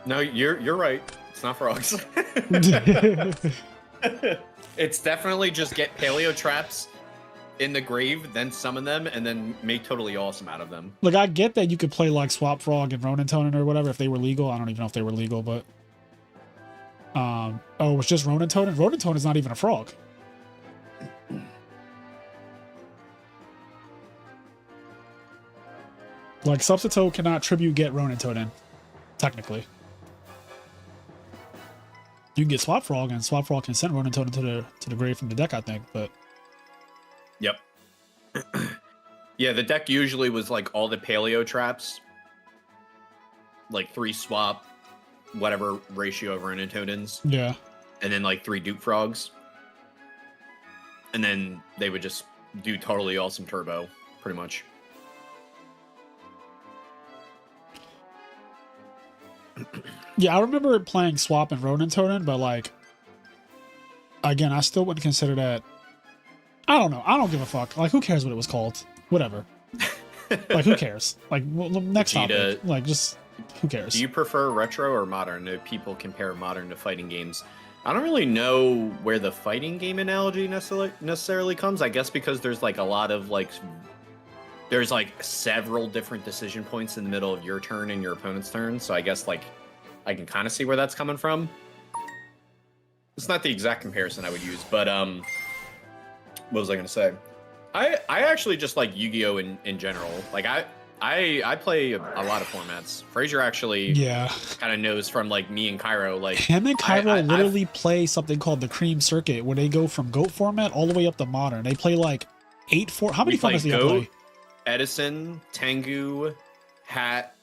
Speaker 3: No, you're right. It's not frogs. It's definitely just get paleo traps in the grave, then summon them, and then make totally awesome out of them.
Speaker 2: like I get that you could play like Swap Frog and Ronin Tonin or whatever if they were legal. I don't even know if they were legal, but oh, it was just Ronin Tonin. Ronin Tonin is not even a frog. Like Substitute cannot tribute get Ronin Tonin, technically. You can get Swap Frog, and Swap Frog can send Ronin Tonin to the grave from the deck, I think. But
Speaker 3: Yep. Yeah, the deck usually was like all the paleo traps, like 3 swap, whatever ratio of Renatodins,
Speaker 2: yeah,
Speaker 3: and then like 3 Duke Frogs. And then they would just do totally awesome turbo, pretty much.
Speaker 2: yeah, I remember playing Swap and Ronin Tonin, but like, again, I still wouldn't consider that. I don't know. I don't give a fuck. Like, who cares what it was called? Whatever. Like, who cares? Like, next
Speaker 3: Vegeta,
Speaker 2: topic. Like, just who cares?
Speaker 3: Do you prefer retro or modern? Do people compare modern to fighting games? I don't really know where the fighting game analogy necessarily comes. I guess because there's like a lot of like, there's like several different decision points in the middle of your turn and your opponent's turn. So I guess like I can kind of see where that's coming from. It's not the exact comparison I would use, but what was I gonna say? I actually just like Yu-Gi-Oh in general. Like I play a lot of formats. Frazier actually
Speaker 2: Yeah.
Speaker 3: kind of knows from like me and Cairo. Like
Speaker 2: Him and Cairo
Speaker 3: I've-
Speaker 2: literally play something called the Cream Circuit, where they go from GOAT format all the way up to modern. They play like 8 How many
Speaker 3: We play
Speaker 2: formats do you
Speaker 3: GOAT,
Speaker 2: play?
Speaker 3: Edison, Tengu, Hat,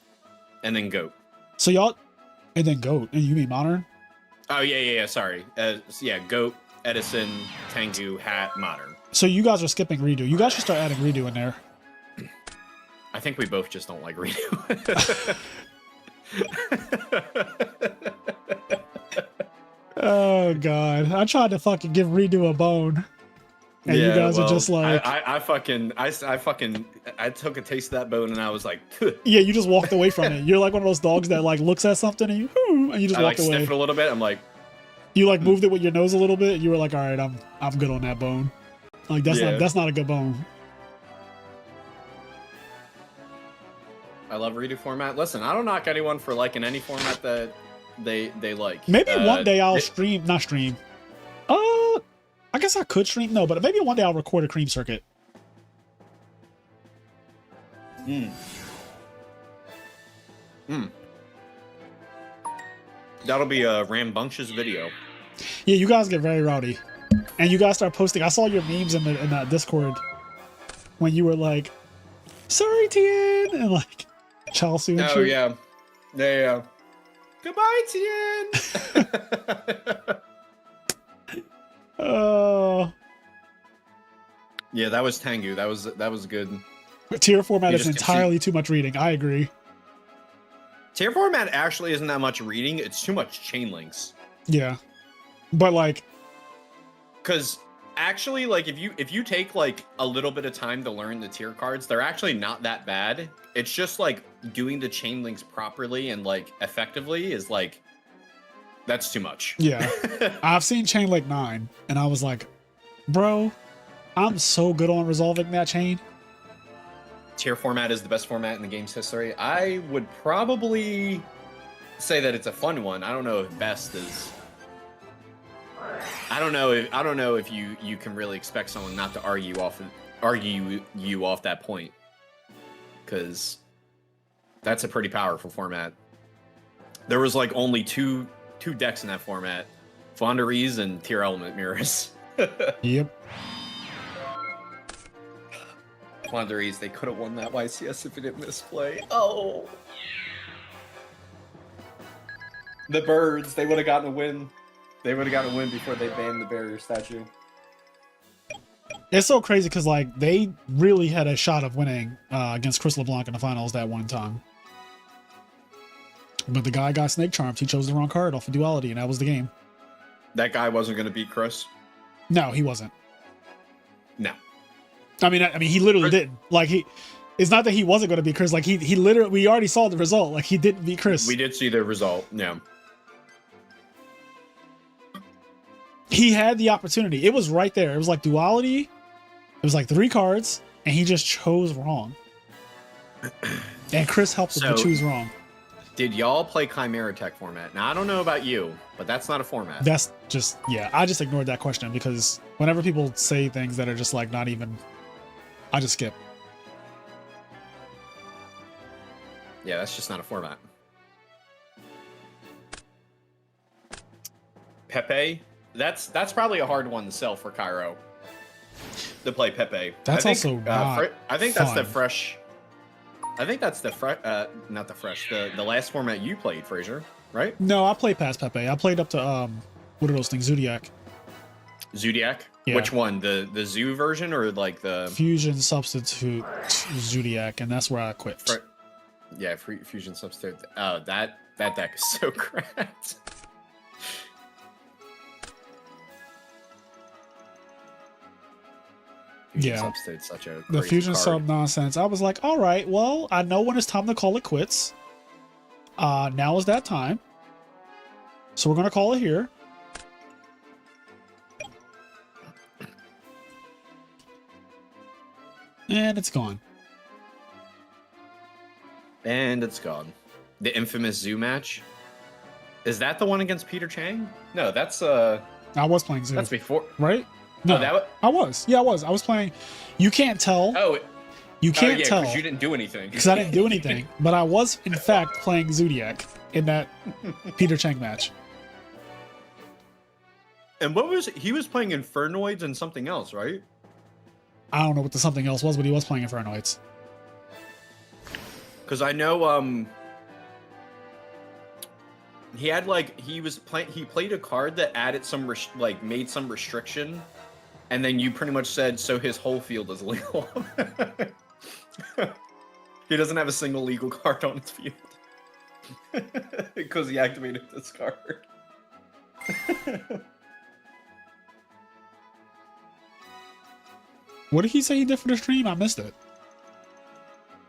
Speaker 3: and then Goat.
Speaker 2: So y'all, and then GOAT, and you mean modern?
Speaker 3: Oh yeah. Sorry. Yeah, Goat, Edison, Tengu, Hat, Modern.
Speaker 2: So you guys are skipping redo. You guys should start adding redo in there.
Speaker 3: I think we both just don't like redo.
Speaker 2: Oh god, I tried to fucking give redo a bone, and you guys are just like,
Speaker 3: I took a taste of that bone and I was like,
Speaker 2: yeah, you just walked away from it. You're like one of those dogs that like looks at something and you, and you just
Speaker 3: I like
Speaker 2: walked away.
Speaker 3: sniffed a little bit. I'm like,
Speaker 2: You like moved it with your nose a little bit. And you were like, all right, I'm good on that bone. Like that's
Speaker 3: Yeah.
Speaker 2: not a good bone.
Speaker 3: I love redo format. Listen, I don't knock anyone for liking any format that they like.
Speaker 2: Maybe one day I'll
Speaker 3: it-
Speaker 2: not stream. I guess I could stream. No, but maybe one day I'll record a Cream Circuit.
Speaker 3: That'll be a rambunctious video.
Speaker 2: Yeah, you guys get very rowdy, and you guys start posting. I saw your memes in that Discord when you were like, "Sorry, Tien," and like Chelsea. And
Speaker 3: Oh
Speaker 2: shit.
Speaker 3: yeah. Goodbye, Tien.
Speaker 2: Oh,
Speaker 3: Yeah, that was Tengu. That was good.
Speaker 2: tier format
Speaker 3: You
Speaker 2: is
Speaker 3: just can see-
Speaker 2: entirely too much reading. I agree.
Speaker 3: Tier format actually isn't that much reading. It's too much chain links.
Speaker 2: Yeah, but like,
Speaker 3: Because actually, like if you take like a little bit of time to learn the tier cards, they're actually not that bad. It's just like doing the chain links properly and like effectively is like that's too much.
Speaker 2: yeah, I've seen Chain Link 9, and I was like, bro, I'm so good on resolving that chain.
Speaker 3: Tier format is the best format in the game's history. I would probably say that it's a fun one. I don't know if best is. I don't know if you can really expect someone not to argue you off that point, because That's a pretty powerful format. There was like only two decks in that format. Fonderies and Tier Element Mirrors.
Speaker 2: Yep.
Speaker 3: Fonderies, they could have won that YCS if it didn't misplay. Oh. The birds, they would have gotten a win. They would have gotten a win before they banned the barrier statue.
Speaker 1: It's so crazy because like they really had a shot of winning against Chris LeBlanc in the finals that one time. But the guy got snake charmed. He chose the wrong card off of duality, and that was the game.
Speaker 3: That guy wasn't going to beat Chris?
Speaker 1: No, he wasn't.
Speaker 3: No.
Speaker 1: I mean, he literally didn't. Like it's not that he wasn't going to beat Chris. Like he literally, we already saw the result. Like he didn't beat Chris.
Speaker 3: We did see the result. Yeah.
Speaker 1: He had the opportunity. It was right there. It was like duality. It was like 3 cards, and he just chose wrong. And Chris helped him to choose wrong.
Speaker 3: Did y'all play Chimera Tech format? Now, I don't know about you, but that's not a format.
Speaker 1: That's just, yeah, I just ignored that question because whenever people say things that are just like not even, I just skip.
Speaker 3: Yeah, that's just not a format. Pepe, that's probably a hard one to sell for Cairo. To play Pepe.
Speaker 1: That's also not
Speaker 3: I think
Speaker 1: fun.
Speaker 3: that's the fresh. I think that's the not the fresh. The last format you played, Fraser, right?
Speaker 1: No, I played past Pepe. I played up to what are those things? Zodiac.
Speaker 3: Zodiac.
Speaker 1: Yeah.
Speaker 3: Which one? The Zoo version or like the
Speaker 1: Fusion Substitute Zodiac, and that's where I quit.
Speaker 3: Yeah, Fusion Substitute. Oh, that deck is so cracked. Fusion Substitute's such a
Speaker 1: the Fusion
Speaker 3: card.
Speaker 1: Sub nonsense. I was like, all right, well, I know when it's time to call it quits. Now is that time. So we're gonna call it here. And it's gone.
Speaker 3: And it's gone. The infamous Zoo match. Is that the one against Peter Chang? No, that's
Speaker 1: I was playing Zoo.
Speaker 3: That's before,
Speaker 1: right? No, I was. Yeah, I was. I was playing. You can't tell.
Speaker 3: Oh,
Speaker 1: you can't tell
Speaker 3: because you didn't do anything.
Speaker 1: Because I didn't do anything. But I was, in fact, playing Zodiac in that Peter Chang match.
Speaker 3: And what was he was playing Infernoids and something else, right?
Speaker 1: I don't know what the something else was, but he was playing Infernoids.
Speaker 3: Because I know he had like he played a card that added some made some restriction, and then you pretty much said so his whole field is legal. He doesn't have a single legal card on his field because he activated this card.
Speaker 1: What did he say he did for the stream? I missed it.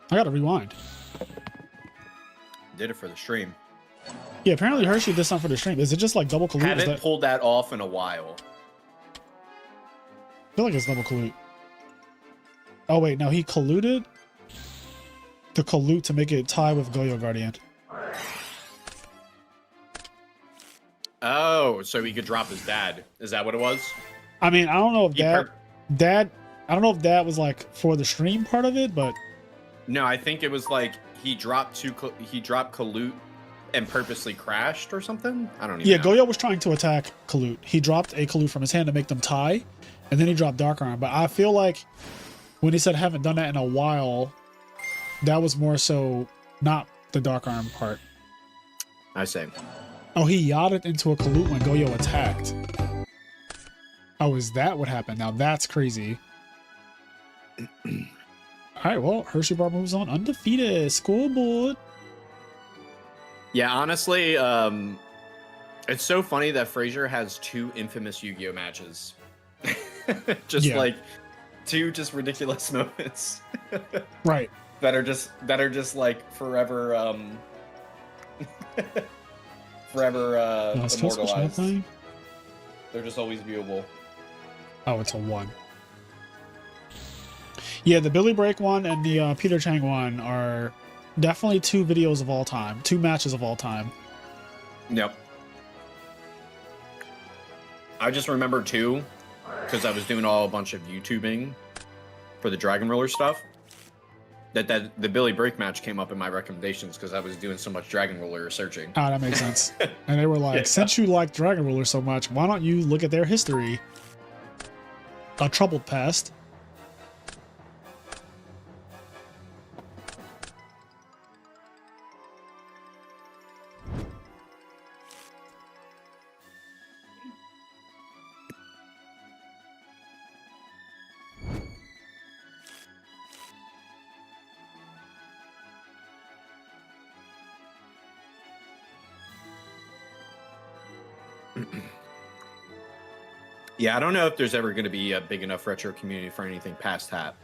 Speaker 1: I gotta rewind.
Speaker 3: Did it for the stream.
Speaker 1: Yeah, apparently Hershey did something for the stream. Is it just like double collude?
Speaker 3: Haven't pulled that off in a while.
Speaker 1: I feel like it's double collude. Oh wait, no, he colluded the collude to make it tie with Goyo Guardian.
Speaker 3: Oh, so he could drop his dad. Is that what it was?
Speaker 1: I mean, I don't know if I don't know if that was like for the stream part of it, but
Speaker 3: no, I think it was like he dropped Kalut and purposely crashed or something. I don't even know.
Speaker 1: Goyo was trying to attack Kalut. He dropped a Kalut from his hand to make them tie, and then he dropped Dark Arm. But I feel like when he said haven't done that in a while, that was more so not the Dark Arm part.
Speaker 3: I say.
Speaker 1: Oh, he yachted into a Kalut when Goyo attacked. Oh, is that what happened? Now that's crazy. All right, well, Hershey Bar moves on undefeated. Scoreboard.
Speaker 3: Yeah, honestly, it's so funny that Fraser has 2 infamous Yu-Gi-Oh matches. Like 2 just ridiculous moments.
Speaker 1: Right.
Speaker 3: That are just like forever immortalized. They're just always viewable.
Speaker 1: Oh, it's a 1. Yeah, the Billy Break one and the Peter Chang one are definitely 2 videos of all time. 2 matches of all time.
Speaker 3: Yep. I just remember 2 because I was doing a bunch of YouTubing for the Dragon Roller stuff. that the Billy Break match came up in my recommendations because I was doing so much Dragon Ruler searching.
Speaker 2: Oh, that makes sense. And they were like,
Speaker 3: Yeah.
Speaker 2: since you like Dragon Ruler so much, why don't you look at their history? A troubled past.
Speaker 3: Yeah, I don't know if there's ever going to be a big enough retro community for anything past Hat.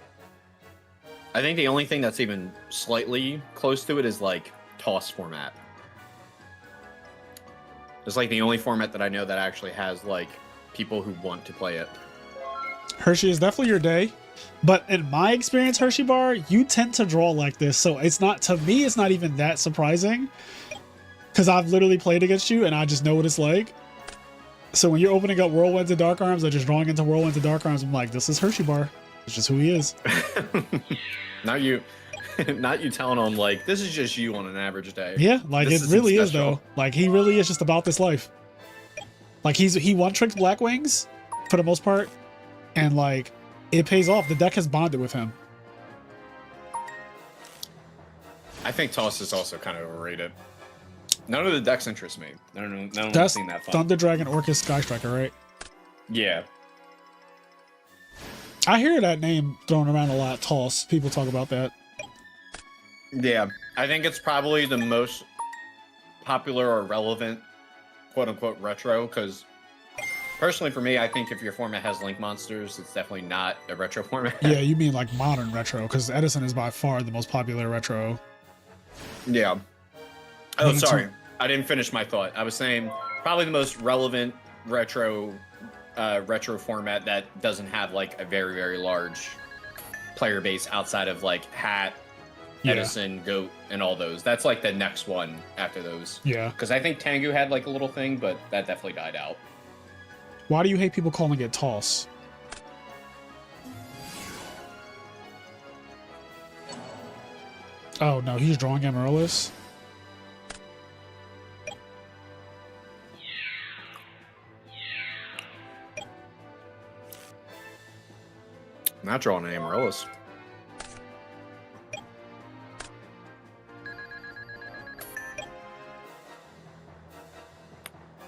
Speaker 3: I think the only thing that's even slightly close to it is like toss format. It's like the only format that I know that actually has like people who want to play it.
Speaker 2: Hershey is definitely your day. But in my experience, Hershey Bar, you tend to draw like this. So it's not, to me, it's not even that surprising. Because I've literally played against you and I just know what it's like. So when you're opening up Whirlwinds and Dark Arms or just drawing into Whirlwinds and Dark Arms, I'm like, this is Hershey Bar. It's just who he is.
Speaker 3: Not you telling him like, this is just you on an average day.
Speaker 2: Yeah, like
Speaker 3: This
Speaker 2: it
Speaker 3: isn't
Speaker 2: really is
Speaker 3: special.
Speaker 2: though. Like he really is just about this life. Like he one tricks Black Wings for the most part. And like it pays off. The deck has bonded with him.
Speaker 3: I think toss is also kind of overrated. None of the decks interest me. None of them
Speaker 2: That's
Speaker 3: seem that fun.
Speaker 2: Thunder Dragon, Orcus, Sky Striker, right?
Speaker 3: Yeah.
Speaker 2: I hear that name thrown around a lot. Toss. People talk about that.
Speaker 3: Yeah. I think it's probably the most popular or relevant quote unquote retro because personally for me, I think if your format has link monsters, it's definitely not a retro format.
Speaker 2: Yeah, you mean like modern retro, because Edison is by far the most popular retro.
Speaker 3: Yeah.
Speaker 2: I
Speaker 3: Oh,
Speaker 2: think it's
Speaker 3: sorry. I didn't finish my thought. I was saying probably the most relevant retro format that doesn't have like a very, very large player base outside of like Hat,
Speaker 2: Yeah.
Speaker 3: Edison, Goat, and all those. That's like the next one after those.
Speaker 2: Yeah.
Speaker 3: Because I think Tengu had like a little thing, but that definitely died out.
Speaker 2: Why do you hate people calling it toss? Oh no, he's drawing Amaryllis.
Speaker 3: Not drawing an Amaryllis.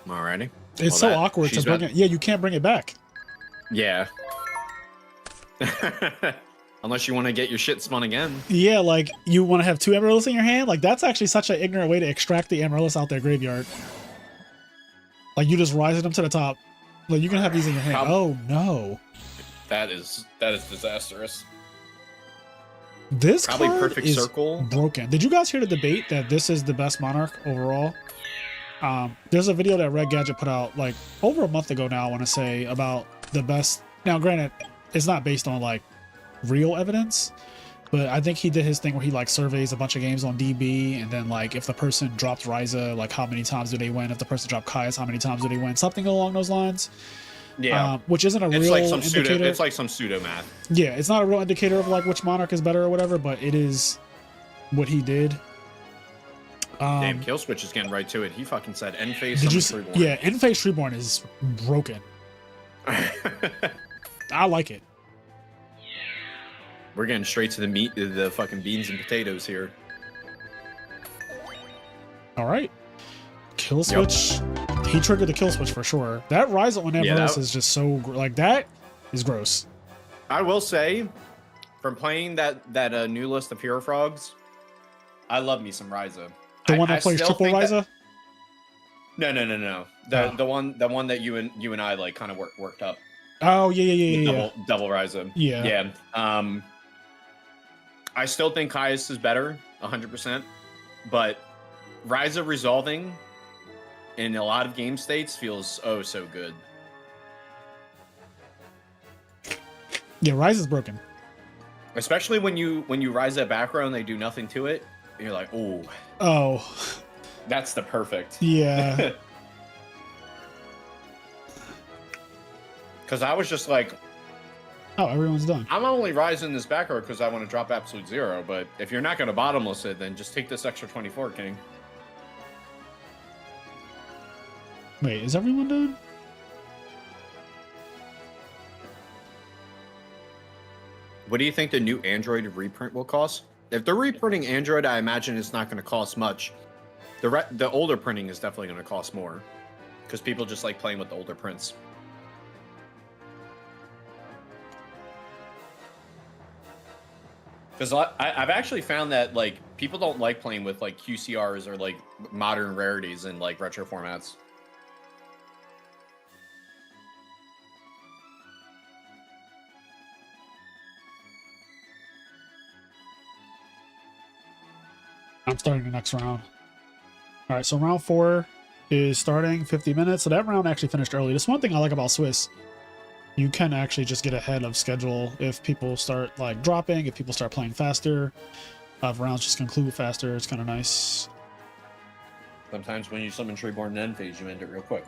Speaker 3: Alrighty.
Speaker 2: It's so awkward to bring it. Yeah, you can't bring it back.
Speaker 3: Yeah. Unless you want to get your shit spun again.
Speaker 2: Yeah, like you want to have two Amaryllis in your hand. Like that's actually such an ignorant way to extract the Amaryllis out their graveyard. Like you just rising them to the top. Like you can have these in your hand. Oh no.
Speaker 3: That is disastrous.
Speaker 2: This
Speaker 3: Probably
Speaker 2: card
Speaker 3: perfect
Speaker 2: is
Speaker 3: circle.
Speaker 2: broken. Did you guys hear the debate that this is the best Monarch overall? There's a video that Red Gadget put out like over a month ago now, I want to say, about the best. Now, granted, it's not based on like real evidence, but I think he did his thing where he like surveys a bunch of games on DB, and then like if the person dropped Ryza, like how many times do they win? If the person dropped Kaius, how many times do they win? Something along those lines.
Speaker 3: Yeah.
Speaker 2: Which isn't a
Speaker 3: It's
Speaker 2: real
Speaker 3: like some
Speaker 2: indicator.
Speaker 3: pseudo. It's like some pseudo math.
Speaker 2: Yeah, it's not a real indicator of like which Monarch is better or whatever, but it is what he did.
Speaker 3: Damn, Kill Switch is getting right to it. He fucking said end phase.
Speaker 2: Did you?
Speaker 3: Summon
Speaker 2: Yeah, End Phase Reborn is broken.
Speaker 3: Freeborn.
Speaker 2: I like it.
Speaker 3: We're getting straight to the meat, the fucking beans and potatoes here.
Speaker 2: All right, Kill Switch. He triggered the Kill Switch for sure. That Ryza on Amaryllis is just so like that is gross.
Speaker 3: I will say, from playing that new list of Hero Frogs, I love me some Ryza.
Speaker 2: The one that plays
Speaker 3: still
Speaker 2: triple
Speaker 3: think
Speaker 2: Ryza.
Speaker 3: No. The one that you and I like kind of worked up.
Speaker 2: Oh yeah.
Speaker 3: Double Ryza.
Speaker 2: Yeah.
Speaker 3: I still think Caius is better, 100%, but Ryza resolving in a lot of game states feels oh so good.
Speaker 2: Yeah, Ryza's broken.
Speaker 3: Especially when you Ryza back row and they do nothing to it, and you're like, ooh,
Speaker 2: Oh,
Speaker 3: that's the perfect.
Speaker 2: yeah.
Speaker 3: Because I was just like,
Speaker 2: Oh, everyone's done.
Speaker 3: I'm only rising this back row because I want to drop absolute zero, but if you're not going to bottomless it, then just take this extra 24, King.
Speaker 2: Wait, is everyone done?
Speaker 3: What do you think the new Android reprint will cost? If they're reprinting Android, I imagine it's not going to cost much. The older printing is definitely going to cost more because people just like playing with the older prints. Because I've actually found that like people don't like playing with like QCRs or like modern rarities in like retro formats.
Speaker 2: I'm starting the next round. All right, so round 4 is starting 50 minutes. So that round actually finished early. That's one thing I like about Swiss. You can actually just get ahead of schedule if people start like dropping, if people start playing faster, if rounds just conclude faster. It's kind of nice.
Speaker 3: Sometimes when you summon Treeborn in end phase, you end it real quick.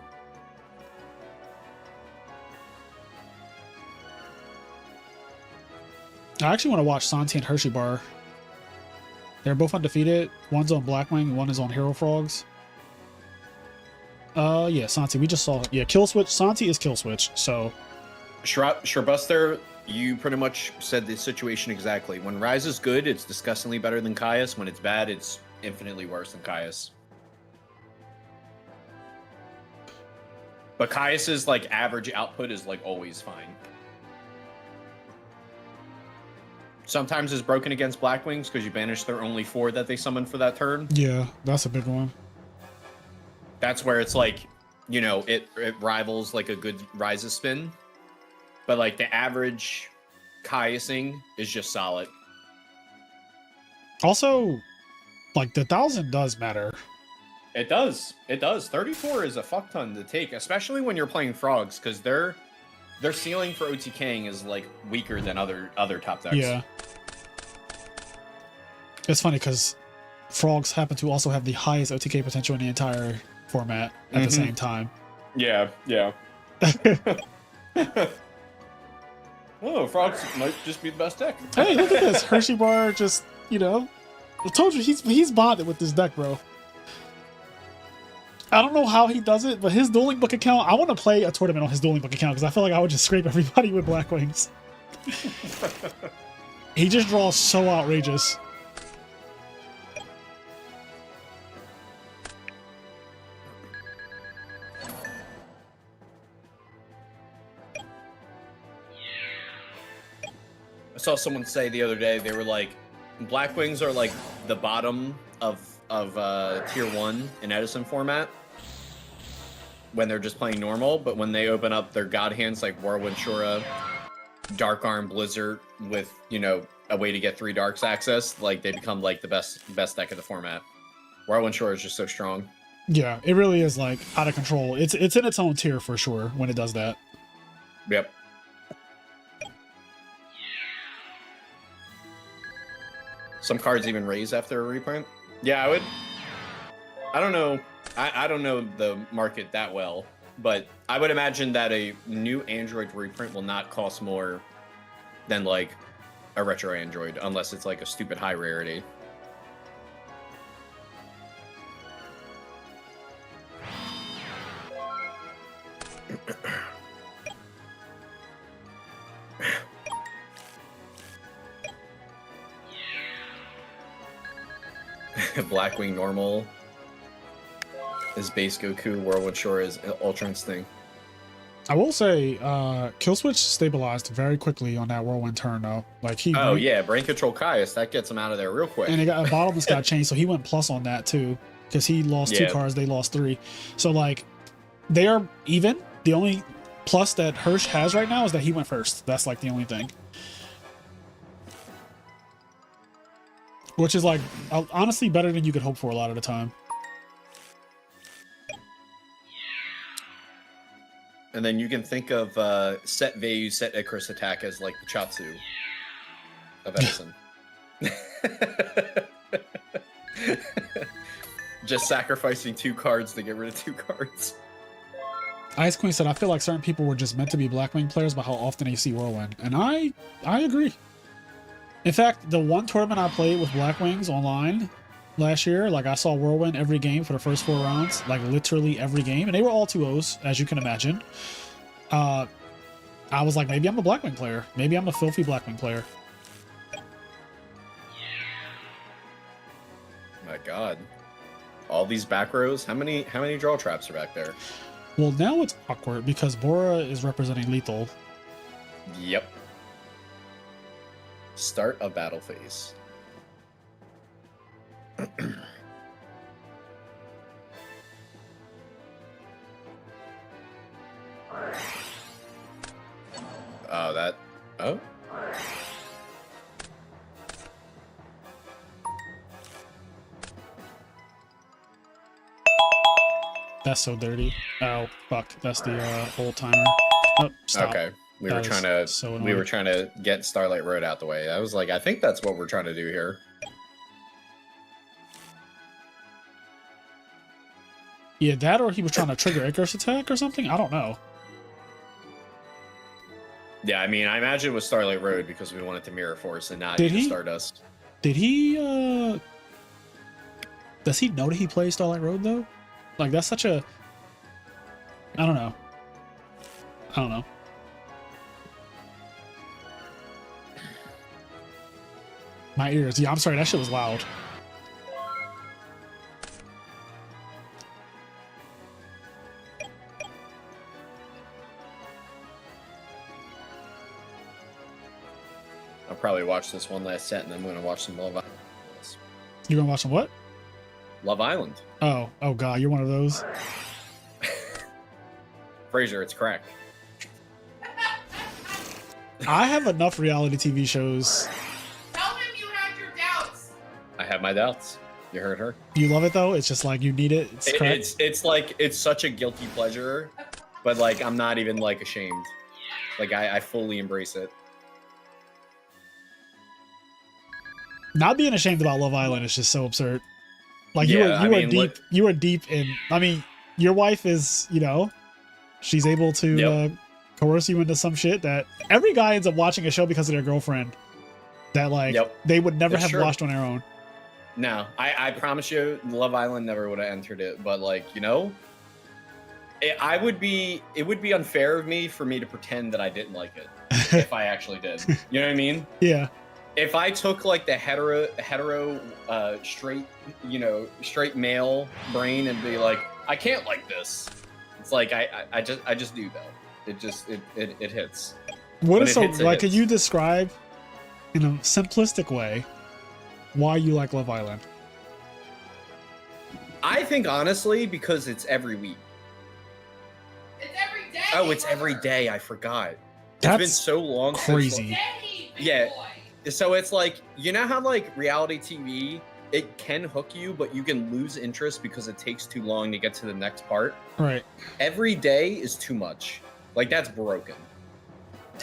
Speaker 2: I actually want to watch Santi and Hershey Bar. They're both undefeated. One's on Blackwing, one is on Hero Frogs. Yeah, Santi, we just saw. Yeah, Kill Switch. Santi is Kill Switch, so.
Speaker 3: Sherbuster, you pretty much said the situation exactly. When Rise is good, it's disgustingly better than Caius. When it's bad, it's infinitely worse than Caius. But Caius's like average output is like always fine. Sometimes it's broken against Blackwings because you banish their only 4 that they summon for that turn.
Speaker 2: Yeah, that's a big one.
Speaker 3: That's where it's like, you know, it rivals like a good Rises spin. But like the average Caiusing is just solid.
Speaker 2: Also, like the 1,000 does matter.
Speaker 3: It does. It does. 34 is a fuck ton to take, especially when you're playing Frogs, because their ceiling for OTKing is like weaker than other top decks.
Speaker 2: Yeah. It's funny because Frogs happen to also have the highest OTK potential in the entire format at the same time.
Speaker 3: Yeah, yeah. Oh, Frogs might just be the best deck.
Speaker 2: Hey, look at this. Hershey Bar just, you know, I told you he's bonded with this deck, bro. I don't know how he does it, but his Dueling Book account, I want to play a tournament on his Dueling Book account because I feel like I would just scrape everybody with Blackwings. He just draws so outrageous.
Speaker 3: I saw someone say the other day, they were like, Blackwings are like the bottom of tier 1 in Edison format when they're just playing normal, but when they open up their god hands like Whirlwind Shura, Dark Arm Blizzard with, you know, a way to get 3 darks access, like they become like the best deck of the format. Whirlwind Shura is just so strong.
Speaker 2: Yeah, it really is like out of control. It's in its own tier for sure when it does that.
Speaker 3: Yep. Some cards even raise after a reprint. Yeah, I don't know. I don't know the market that well, but I would imagine that a new Android reprint will not cost more than like a retro Android, unless it's like a stupid high rarity. Blackwing normal is base Goku, Whirlwind Shore is Ultra Instinct.
Speaker 2: I will say, Killswitch stabilized very quickly on that Whirlwind turn though. Like he
Speaker 3: yeah, Brain Control Caius, that gets him out of there real quick.
Speaker 2: And he got a bottomless got changed, so he went plus on that too. Because he lost 2 cards, they lost 3. So like they are even. The only plus that Hirsch has right now is that he went first. That's like the only thing. Which is like honestly better than you could hope for a lot of the time.
Speaker 3: And then you can think of set Vayu, set Icarus Attack as like the Chatsu of Edison. Just sacrificing 2 cards to get rid of 2 cards.
Speaker 2: Ice Queen said, I feel like certain people were just meant to be Blackwing players by how often they see Whirlwind. And I agree. In fact, the one tournament I played with Blackwings online last year, like I saw Whirlwind every game for the first 4 rounds, like literally every game. And they were all 2-0s, as you can imagine. I was like, maybe I'm a Blackwing player. Maybe I'm a filthy Blackwing player.
Speaker 3: My God. All these back rows? How many draw traps are back there?
Speaker 2: Well, now it's awkward because Bora is representing lethal.
Speaker 3: Yep. Start a battle phase. Oh, that... Oh?
Speaker 2: That's so dirty. Oh, fuck. That's the old timer. Oh, stop.
Speaker 3: Okay. We
Speaker 2: That
Speaker 3: were
Speaker 2: is
Speaker 3: trying to
Speaker 2: so
Speaker 3: we were
Speaker 2: annoying.
Speaker 3: trying to get Starlight Road out the way. I was like, I think that's what we're trying to do here.
Speaker 2: Yeah, that or he was trying to trigger Icarus Attack or something? I don't know.
Speaker 3: Yeah, I mean, I imagine it was Starlight Road because we wanted to Mirror Force and not
Speaker 2: Did
Speaker 3: use
Speaker 2: he?
Speaker 3: Stardust.
Speaker 2: Did he, does he know that he plays Starlight Road, though? Like, that's such a... I don't know. I don't know. My ears. Yeah, I'm sorry. That shit was loud.
Speaker 3: I'll probably watch this one last set and I'm going to watch some Love Island.
Speaker 2: You gonna watch some what?
Speaker 3: Love Island.
Speaker 2: Oh God, you're one of those.
Speaker 3: Fraser, it's cracked.
Speaker 2: I have enough reality TV shows.
Speaker 4: Tell him you had your doubts.
Speaker 3: I have my doubts. You heard her.
Speaker 2: You love it though. It's just like you need it. It's correct.
Speaker 3: It's like it's such a guilty pleasure, but like I'm not even like ashamed. Like I fully embrace it.
Speaker 2: Not being ashamed about Love Island is just so absurd. Like
Speaker 3: Yeah,
Speaker 2: you were deep in. I mean, your wife is, you know, she's able to
Speaker 3: Yep.
Speaker 2: coerce you into some shit that every guy ends up watching a show because of their girlfriend. That like
Speaker 3: Yep.
Speaker 2: they would never
Speaker 3: That's
Speaker 2: have
Speaker 3: true.
Speaker 2: watched on their own.
Speaker 3: No, I promise you, Love Island never would have entered it. But like, you know, it would be unfair of me for me to pretend that I didn't like it if I actually did. You know what I mean?
Speaker 2: Yeah.
Speaker 3: If I took like the hetero straight, you know, straight male brain and be like, I can't like this. It's like I just do though. It hits.
Speaker 2: What
Speaker 3: When
Speaker 2: is
Speaker 3: it
Speaker 2: so
Speaker 3: hits, it
Speaker 2: like? Could
Speaker 3: hits.
Speaker 2: you describe in a simplistic way why you like Love Island?
Speaker 3: I think honestly because it's every week.
Speaker 4: It's every day.
Speaker 3: Oh, it's every day. I forgot.
Speaker 2: That's
Speaker 3: It's been so long.
Speaker 2: crazy.
Speaker 4: Day, big
Speaker 3: Yeah.
Speaker 4: boy.
Speaker 3: So it's like, you know how like reality TV, it can hook you, but you can lose interest because it takes too long to get to the next part.
Speaker 2: Right.
Speaker 3: Every day is too much. Like that's broken.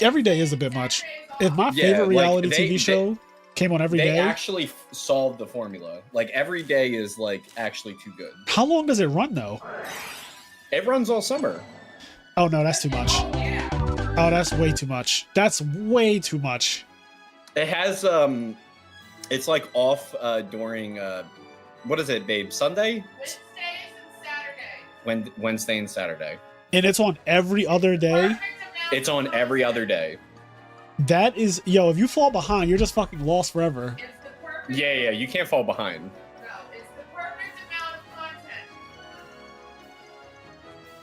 Speaker 2: Every day is a bit much. If my
Speaker 3: Yeah,
Speaker 2: favorite
Speaker 3: like,
Speaker 2: reality
Speaker 3: they-
Speaker 2: TV show came on every
Speaker 3: They
Speaker 2: day,
Speaker 3: actually solved the formula. Like every day is like actually too good.
Speaker 2: how long does it run though?
Speaker 3: It runs all summer.
Speaker 2: Oh no, that's too much.
Speaker 4: Yeah.
Speaker 2: Oh, that's way too much. That's way too much.
Speaker 3: It has it's like off during what is it, babe? Sunday?
Speaker 4: Wednesdays and Saturday.
Speaker 3: Wednesday and Saturday.
Speaker 2: And it's on every other day.
Speaker 4: Perfect amount
Speaker 3: It's
Speaker 4: of
Speaker 3: on every
Speaker 4: content.
Speaker 3: other day.
Speaker 2: That is, yo, if you fall behind, you're just fucking lost forever.
Speaker 4: It's the perfect.
Speaker 3: Yeah, you can't fall behind.
Speaker 4: No, it's the perfect amount of content.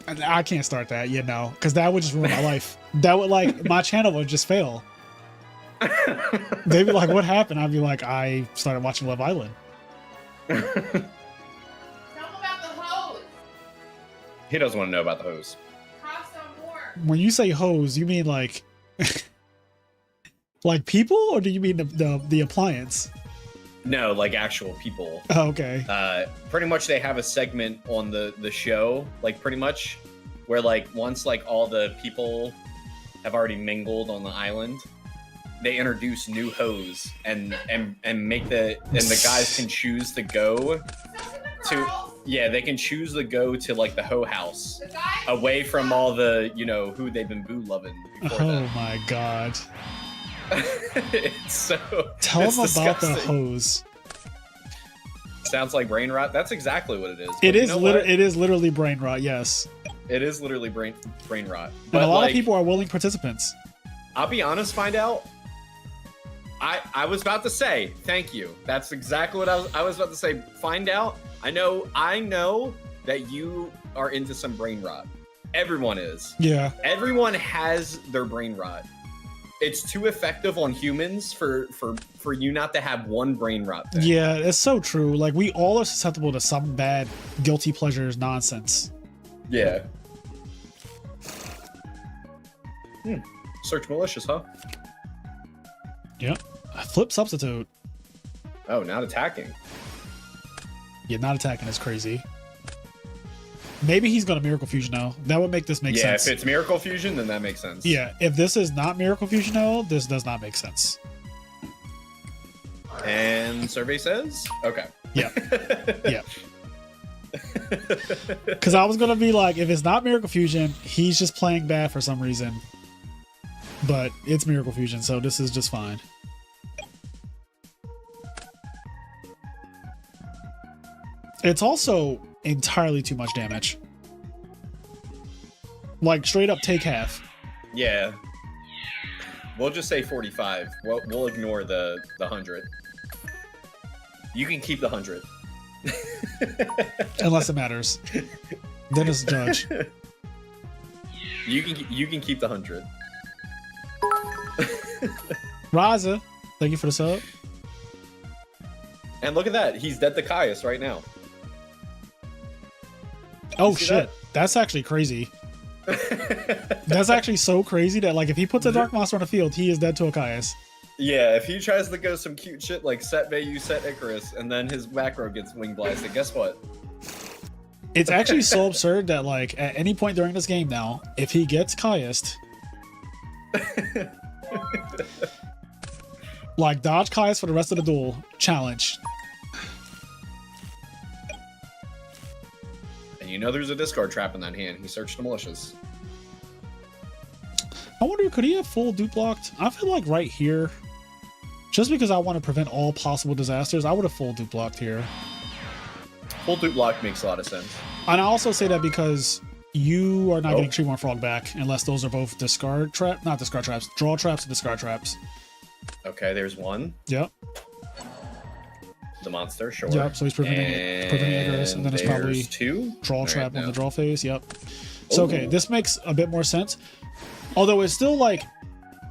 Speaker 2: And I can't start that, you know, because that would just ruin my life. That would like my channel would just fail. They'd be like, "What happened?" I'd be like, "I started watching Love Island."
Speaker 4: Tell them about the hose.
Speaker 3: He doesn't want to know about the hose.
Speaker 4: Cost on more.
Speaker 2: When you say hose, you mean like, like people, or do you mean the appliance?
Speaker 3: No, like actual people.
Speaker 2: Oh, okay.
Speaker 3: Pretty much they have a segment on the show, like pretty much, where like once like all the people have already mingled on the island, they introduce new hoes and make the guys can choose to go
Speaker 4: So can the
Speaker 3: To-
Speaker 4: girls.
Speaker 3: Yeah, they can choose to go to like the hoe house,
Speaker 4: The guy
Speaker 3: away from all the, you know, who they've been boo loving before
Speaker 1: Oh
Speaker 3: that.
Speaker 1: my god.
Speaker 3: It's so.
Speaker 1: Tell
Speaker 3: it's
Speaker 1: him about the
Speaker 3: disgusting.
Speaker 1: hose.
Speaker 3: Sounds like brain rot. That's exactly what it is.
Speaker 1: It
Speaker 3: But you
Speaker 1: is
Speaker 3: know what?
Speaker 1: it is literally brain rot, yes.
Speaker 3: It is literally brain rot.
Speaker 1: And
Speaker 3: But
Speaker 1: a lot
Speaker 3: like,
Speaker 1: of people are willing participants.
Speaker 3: I'll be honest, find out. I was about to say thank you. That's exactly what I was about to say. Find out. I know that you are into some brain rot. Everyone is.
Speaker 1: Yeah.
Speaker 3: Everyone has their brain rot. It's too effective on humans for you not to have one brain rot thing.
Speaker 1: Yeah, it's so true. Like we all are susceptible to some bad guilty pleasures nonsense.
Speaker 3: Yeah. Search malicious, huh?
Speaker 1: Yep. Flip substitute.
Speaker 3: Oh, not attacking.
Speaker 1: Yeah, not attacking is crazy. Maybe he's gonna Miracle Fusion now. That would make this make
Speaker 3: Yeah,
Speaker 1: sense.
Speaker 3: if it's Miracle Fusion, then that makes sense.
Speaker 1: Yeah, if this is not Miracle Fusion now, this does not make sense.
Speaker 3: And survey says, okay.
Speaker 1: Yeah. Yeah. Because I was gonna be like, if it's not Miracle Fusion, he's just playing bad for some reason. But it's Miracle Fusion, so this is just fine. It's also entirely too much damage. Like straight up take half.
Speaker 3: Yeah. We'll just say 45. We'll ignore the 100. You can keep the 100.
Speaker 1: Unless it matters. Then it's judge.
Speaker 3: You can keep the 100.
Speaker 1: Raza, thank you for the sub.
Speaker 3: And look at that. He's dead to Caius right now.
Speaker 1: Oh
Speaker 3: see
Speaker 1: shit. That's actually crazy. That's actually so crazy that like if he puts a Dark Monster on the field, he is dead to a Caius.
Speaker 3: Yeah, if he tries to go some cute shit like set Vayu, set Icarus, and then his macro gets wing blasted, guess what?
Speaker 1: It's actually so absurd that like at any point during this game now, if he gets Caiused, like dodge Caius for the rest of the duel, challenge.
Speaker 3: And you know there's a discard trap in that hand. He searched the malicious.
Speaker 1: I wonder, could he have full dupe blocked? I feel like right here, just because I want to prevent all possible disasters, I would have full dupe blocked here.
Speaker 3: Full dupe block makes a lot of sense.
Speaker 1: And I also say that because you are not getting Treeborn Frog back unless those are both discard trap, not discard traps, draw traps and discard traps.
Speaker 3: Okay, there's one.
Speaker 1: Yep.
Speaker 3: The monster, sure.
Speaker 1: Yep. So he's preventing Icarus, and then it's probably
Speaker 3: there's two.
Speaker 1: draw
Speaker 3: All
Speaker 1: trap
Speaker 3: right,
Speaker 1: on
Speaker 3: now.
Speaker 1: the draw phase. Yep. So okay,
Speaker 3: Ooh.
Speaker 1: this makes a bit more sense. Although it's still like,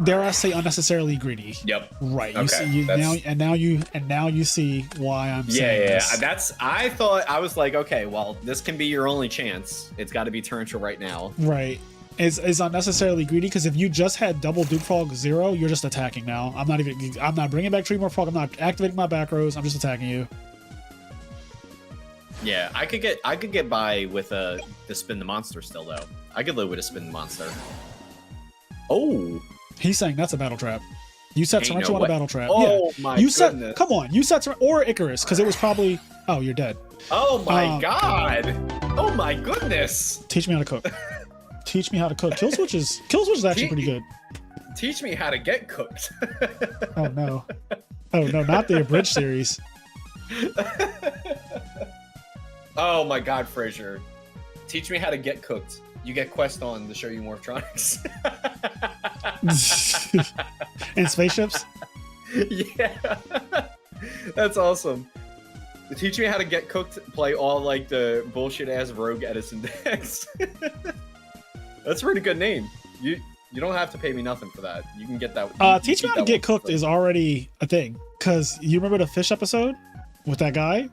Speaker 1: dare I say, unnecessarily greedy.
Speaker 3: Yep.
Speaker 1: Right. You
Speaker 3: Okay,
Speaker 1: see you
Speaker 3: that's-
Speaker 1: now you see why I'm
Speaker 3: Yeah,
Speaker 1: saying
Speaker 3: yeah.
Speaker 1: this.
Speaker 3: I was like, okay, well, this can be your only chance. It's got to be torrential right now.
Speaker 1: Right. Is unnecessarily greedy because if you just had double Duke Frog 0, you're just attacking now. I'm not bringing back Treeborn Frog. I'm not activating my back rows. I'm just attacking you.
Speaker 3: Yeah, I could get by with the spin the monster still though. I could live with a spin the monster. Oh,
Speaker 1: He's saying that's a battle trap. You set
Speaker 3: Ain't
Speaker 1: torrential
Speaker 3: no
Speaker 1: on a
Speaker 3: way.
Speaker 1: battle trap.
Speaker 3: Oh
Speaker 1: yeah.
Speaker 3: my
Speaker 1: You set.
Speaker 3: goodness.
Speaker 1: Come on. You set or Icarus because it was probably. Oh, you're dead.
Speaker 3: oh my
Speaker 1: Oh,
Speaker 3: god! Oh my goodness!
Speaker 1: Teach me how to cook. Teach me how to cook. Kill switch is actually pretty good.
Speaker 3: Teach me how to get cooked.
Speaker 1: Oh no. Oh no, not the abridged series.
Speaker 3: Oh my god, Frazier. Teach me how to get cooked. You get quest on to show you Morphtronics.
Speaker 1: And spaceships.
Speaker 3: Yeah. That's awesome. Teach me how to get cooked, play all like the bullshit ass rogue Edison decks. That's a pretty good name. You don't have to pay me nothing for that. You can get that. you
Speaker 1: Teach me
Speaker 3: keep
Speaker 1: how to
Speaker 3: that
Speaker 1: get
Speaker 3: one for
Speaker 1: cooked
Speaker 3: free.
Speaker 1: is already a thing. Cause you remember the fish episode with that guy?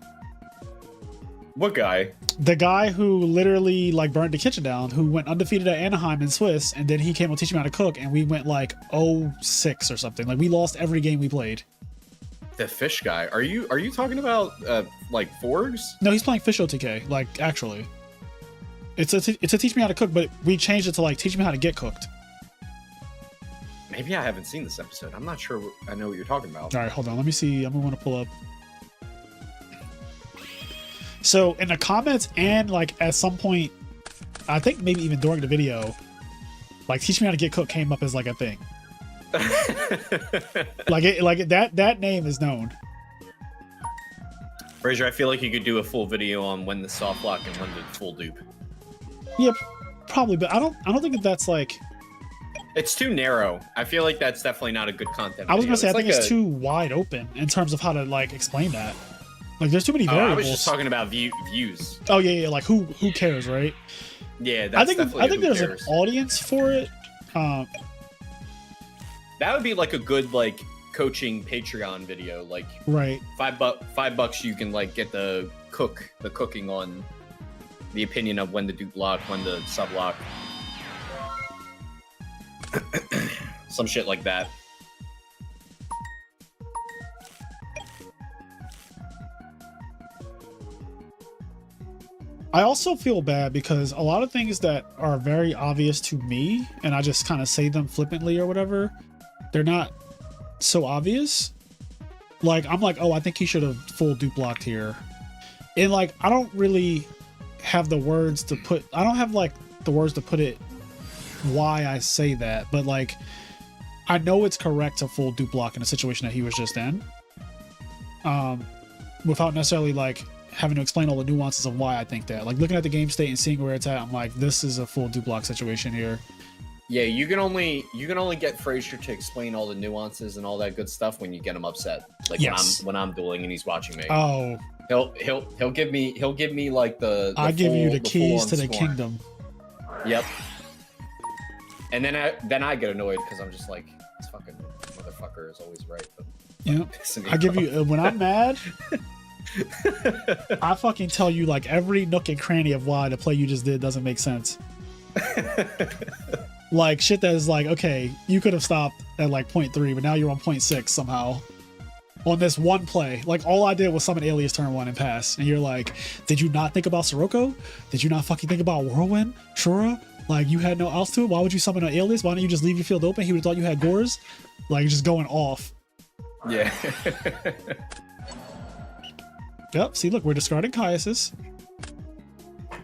Speaker 3: What guy?
Speaker 1: The guy who literally like burned the kitchen down, who went undefeated at Anaheim in Swiss, and then he came and teach me how to cook, and we went like 0-6 or something. Like we lost every game we played.
Speaker 3: The fish guy. Are you talking about like Forgs?
Speaker 1: No, he's playing Fish OTK. Like actually, it's a teach me how to cook, but we changed it to like teach me how to get cooked.
Speaker 3: Maybe I haven't seen this episode. I'm not sure. I know what you're talking about.
Speaker 1: All right, hold on. Let me see. I'm gonna pull up.
Speaker 2: So in the comments and like at some point, I think maybe even during the video, like teach me how to get cooked came up as like a thing. That name is known.
Speaker 3: Fraser, I feel like you could do a full video on when the soft lock and when the full dupe.
Speaker 2: Yeah, probably, but I don't think that's like.
Speaker 3: It's too narrow. I feel like that's definitely not a good content.
Speaker 2: I was gonna say I
Speaker 3: It's
Speaker 2: think
Speaker 3: like
Speaker 2: it's too wide open in terms of how to like explain that. Like there's too many
Speaker 3: Oh,
Speaker 2: variables.
Speaker 3: I was just talking about views.
Speaker 2: Oh yeah, like who cares, right?
Speaker 3: Yeah, that's
Speaker 2: I think
Speaker 3: who
Speaker 2: there's
Speaker 3: cares.
Speaker 2: an audience for it.
Speaker 3: That would be like a good like coaching Patreon video. Like
Speaker 2: Right.
Speaker 3: $5 you can like get the cooking on the opinion of when to dupe lock, when to sub lock. Some shit like that.
Speaker 2: I also feel bad because a lot of things that are very obvious to me, and I just kind of say them flippantly or whatever, they're not so obvious. Like, I'm like, oh, I think he should have full dupe blocked here. And like, I don't really have the words to put, I don't have like the words to put it why I say that, but like, I know it's correct to full dupe block in a situation that he was just in. Without necessarily like having to explain all the nuances of why I think that. Like looking at the game state and seeing where it's at, I'm like, this is a full dupe block situation here.
Speaker 3: Yeah, you can only get Frazier to explain all the nuances and all that good stuff when you get him upset. Like
Speaker 2: Yes.
Speaker 3: when I'm dueling and he's watching me.
Speaker 2: Oh,
Speaker 3: He'll give me like the
Speaker 2: I give you the
Speaker 3: full
Speaker 2: keys
Speaker 3: on
Speaker 2: to the
Speaker 3: scorn.
Speaker 2: kingdom.
Speaker 3: Yep. And then I get annoyed because I'm just like, this fucking motherfucker is always right. But
Speaker 2: Yep.
Speaker 3: pissing me
Speaker 2: I give
Speaker 3: off.
Speaker 2: you when I'm mad, I fucking tell you like every nook and cranny of why the play you just did doesn't make sense. Like shit that is like, okay, you could have stopped at like 0.3, but now you're on 0.6 somehow. On this one play, like all I did was summon Alias turn 1 and pass, and you're like, did you not think about Sirocco? Did you not fucking think about Whirlwind, Shura? Like you had no else to it. Why would you summon an Alias? Why don't you just leave your field open? He would have thought you had Gores. Like just going off.
Speaker 3: Yeah.
Speaker 2: Yep. See, look, we're discarding Caius's.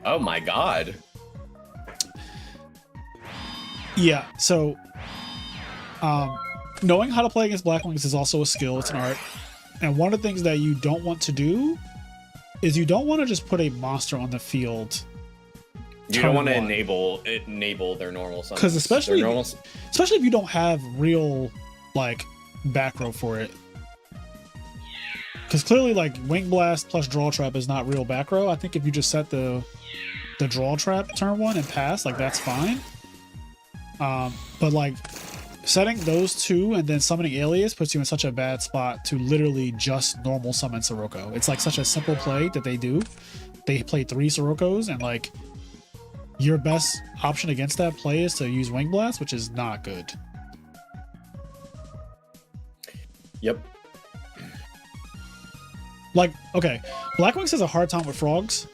Speaker 3: Oh my god.
Speaker 2: Yeah, so knowing how to play against Black Wings is also a skill, it's an art. And one of the things that you don't want to do is you don't want to just put a monster on the field.
Speaker 3: You don't want to
Speaker 2: turn one.
Speaker 3: enable their normal summons.
Speaker 2: Because especially
Speaker 3: Their normal
Speaker 2: if you don't have real like back row for it. Because clearly like Wing Blast plus Draw Trap is not real back row. I think if you just set the Draw Trap turn 1 and pass, like that's fine. But like setting those two and then summoning Alias puts you in such a bad spot to literally just normal summon Sirocco. It's like such a simple play that they do. They play 3 Siroccos and like your best option against that play is to use Wing Blast, which is not good.
Speaker 3: Yep.
Speaker 2: Like, okay, Black Wings has a hard time with frogs.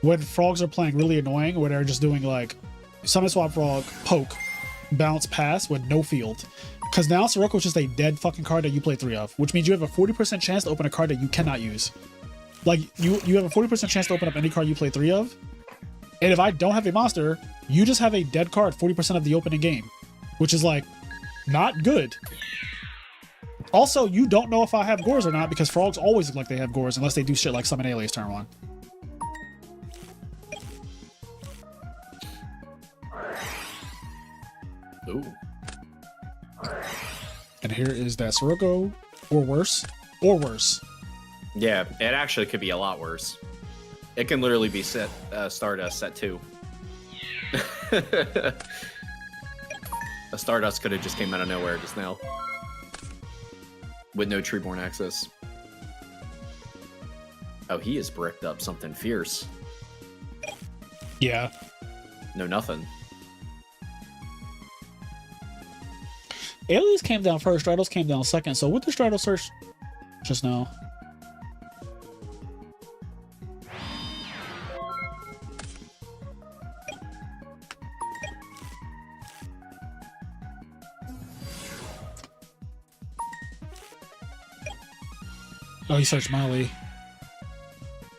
Speaker 2: When frogs are playing really annoying, where they're just doing like summon swap frog, poke, bounce, pass with no field. Because now Sirocco is just a dead fucking card that you play 3 of, which means you have a 40% chance to open a card that you cannot use. Like, you have a 40% chance to open up any card you play 3 of. And if I don't have a monster, you just have a dead card 40% of the opening game, which is like not good. Also, you don't know if I have Gores or not because frogs always look like they have Gores unless they do shit like summon Alias turn 1.
Speaker 3: Ooh.
Speaker 2: And here is that Sirocco, or worse, or worse.
Speaker 3: Yeah, it actually could be a lot worse. It can literally be set Stardust set 2. A Stardust could have just came out of nowhere just now. With no Treeborn access. Oh, he is bricked up something fierce.
Speaker 2: Yeah.
Speaker 3: No, nothing.
Speaker 2: Alias came down first, Stratos came down second. So what did Stratos search just now? Oh, he searched Molly.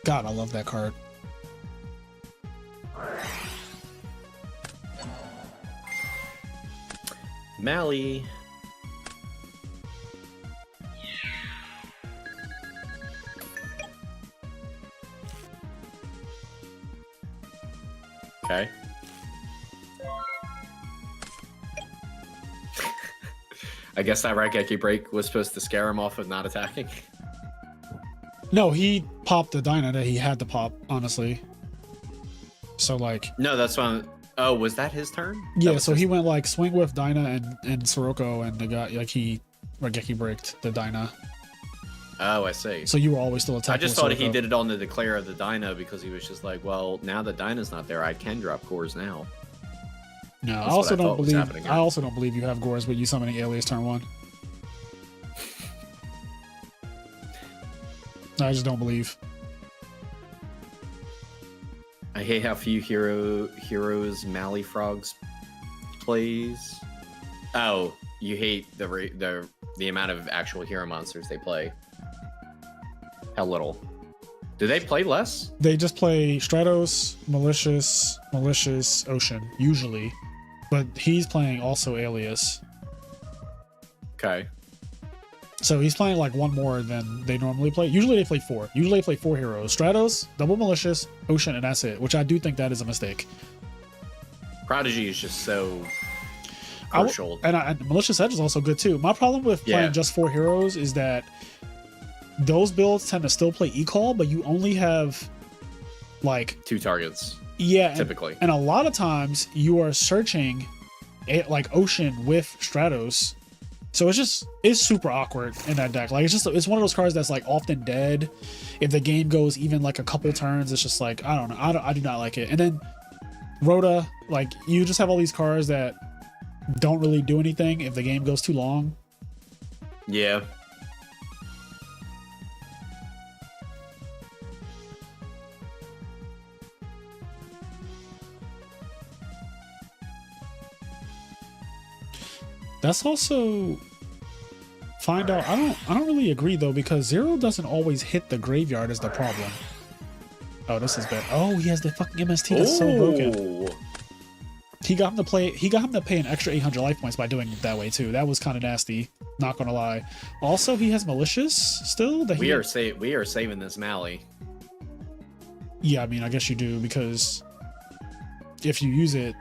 Speaker 2: God, I love that card.
Speaker 3: Mally. Okay. I guess that Raigeki break was supposed to scare him off of not attacking.
Speaker 2: No, he popped the Dyna that he had to pop, honestly. So like
Speaker 3: No, that's one. Oh, was that his turn?
Speaker 2: yeah, so he went like swing with Dyna and Sirocco, and the guy like he Raigeki braked the Dyna.
Speaker 3: Oh, I see.
Speaker 2: So you were always still attacking.
Speaker 3: I just
Speaker 2: with
Speaker 3: thought he
Speaker 2: Sirocco.
Speaker 3: did it on the declare of the Dyna because he was just like, well, now that Dyna's not there, I can drop cores now.
Speaker 2: No,
Speaker 3: That's
Speaker 2: I
Speaker 3: what
Speaker 2: also
Speaker 3: I
Speaker 2: don't
Speaker 3: thought was
Speaker 2: believe.
Speaker 3: happening here.
Speaker 2: I also don't believe you have Gores, but you summoning Alias turn 1. I just don't believe.
Speaker 3: I hate how few heroes Mally Frogs plays. Oh, you hate the amount of actual hero monsters they play. How little? Do they play less?
Speaker 2: They just play Stratos, Malicious, Ocean, usually. But he's playing also Alias.
Speaker 3: Okay.
Speaker 2: So he's playing like one more than they normally play. Usually they play 4. Usually they play 4 heroes. Stratos, double Malicious, Ocean, and that's it. Which I do think that is a mistake.
Speaker 3: Prodigy is just so crucial.
Speaker 2: And Malicious Edge is also good too. My problem with playing just 4 heroes is that those builds tend to still play E-Call, but you only have like
Speaker 3: 2 targets.
Speaker 2: Yeah,
Speaker 3: typically.
Speaker 2: And a lot of times you are searching like Ocean with Stratos. So it's super awkward in that deck. Like it's one of those cards that's like often dead. If the game goes even like a couple turns, it's just like I don't know. I do not like it. And then Rhoda, like you just have all these cards that don't really do anything if the game goes too long.
Speaker 3: Yeah.
Speaker 2: That's also find out. I don't really agree though, because 0 doesn't always hit the graveyard is the problem. Oh, this is bad. Oh, he has the fucking MST. That's so broken. He got him to play. He got him to pay an extra 800 life points by doing it that way too. That was kind of nasty. Not gonna lie. Also, he has Malicious still. That
Speaker 3: we are saving this Mally.
Speaker 2: Yeah, I mean, I guess you do, because if you use it,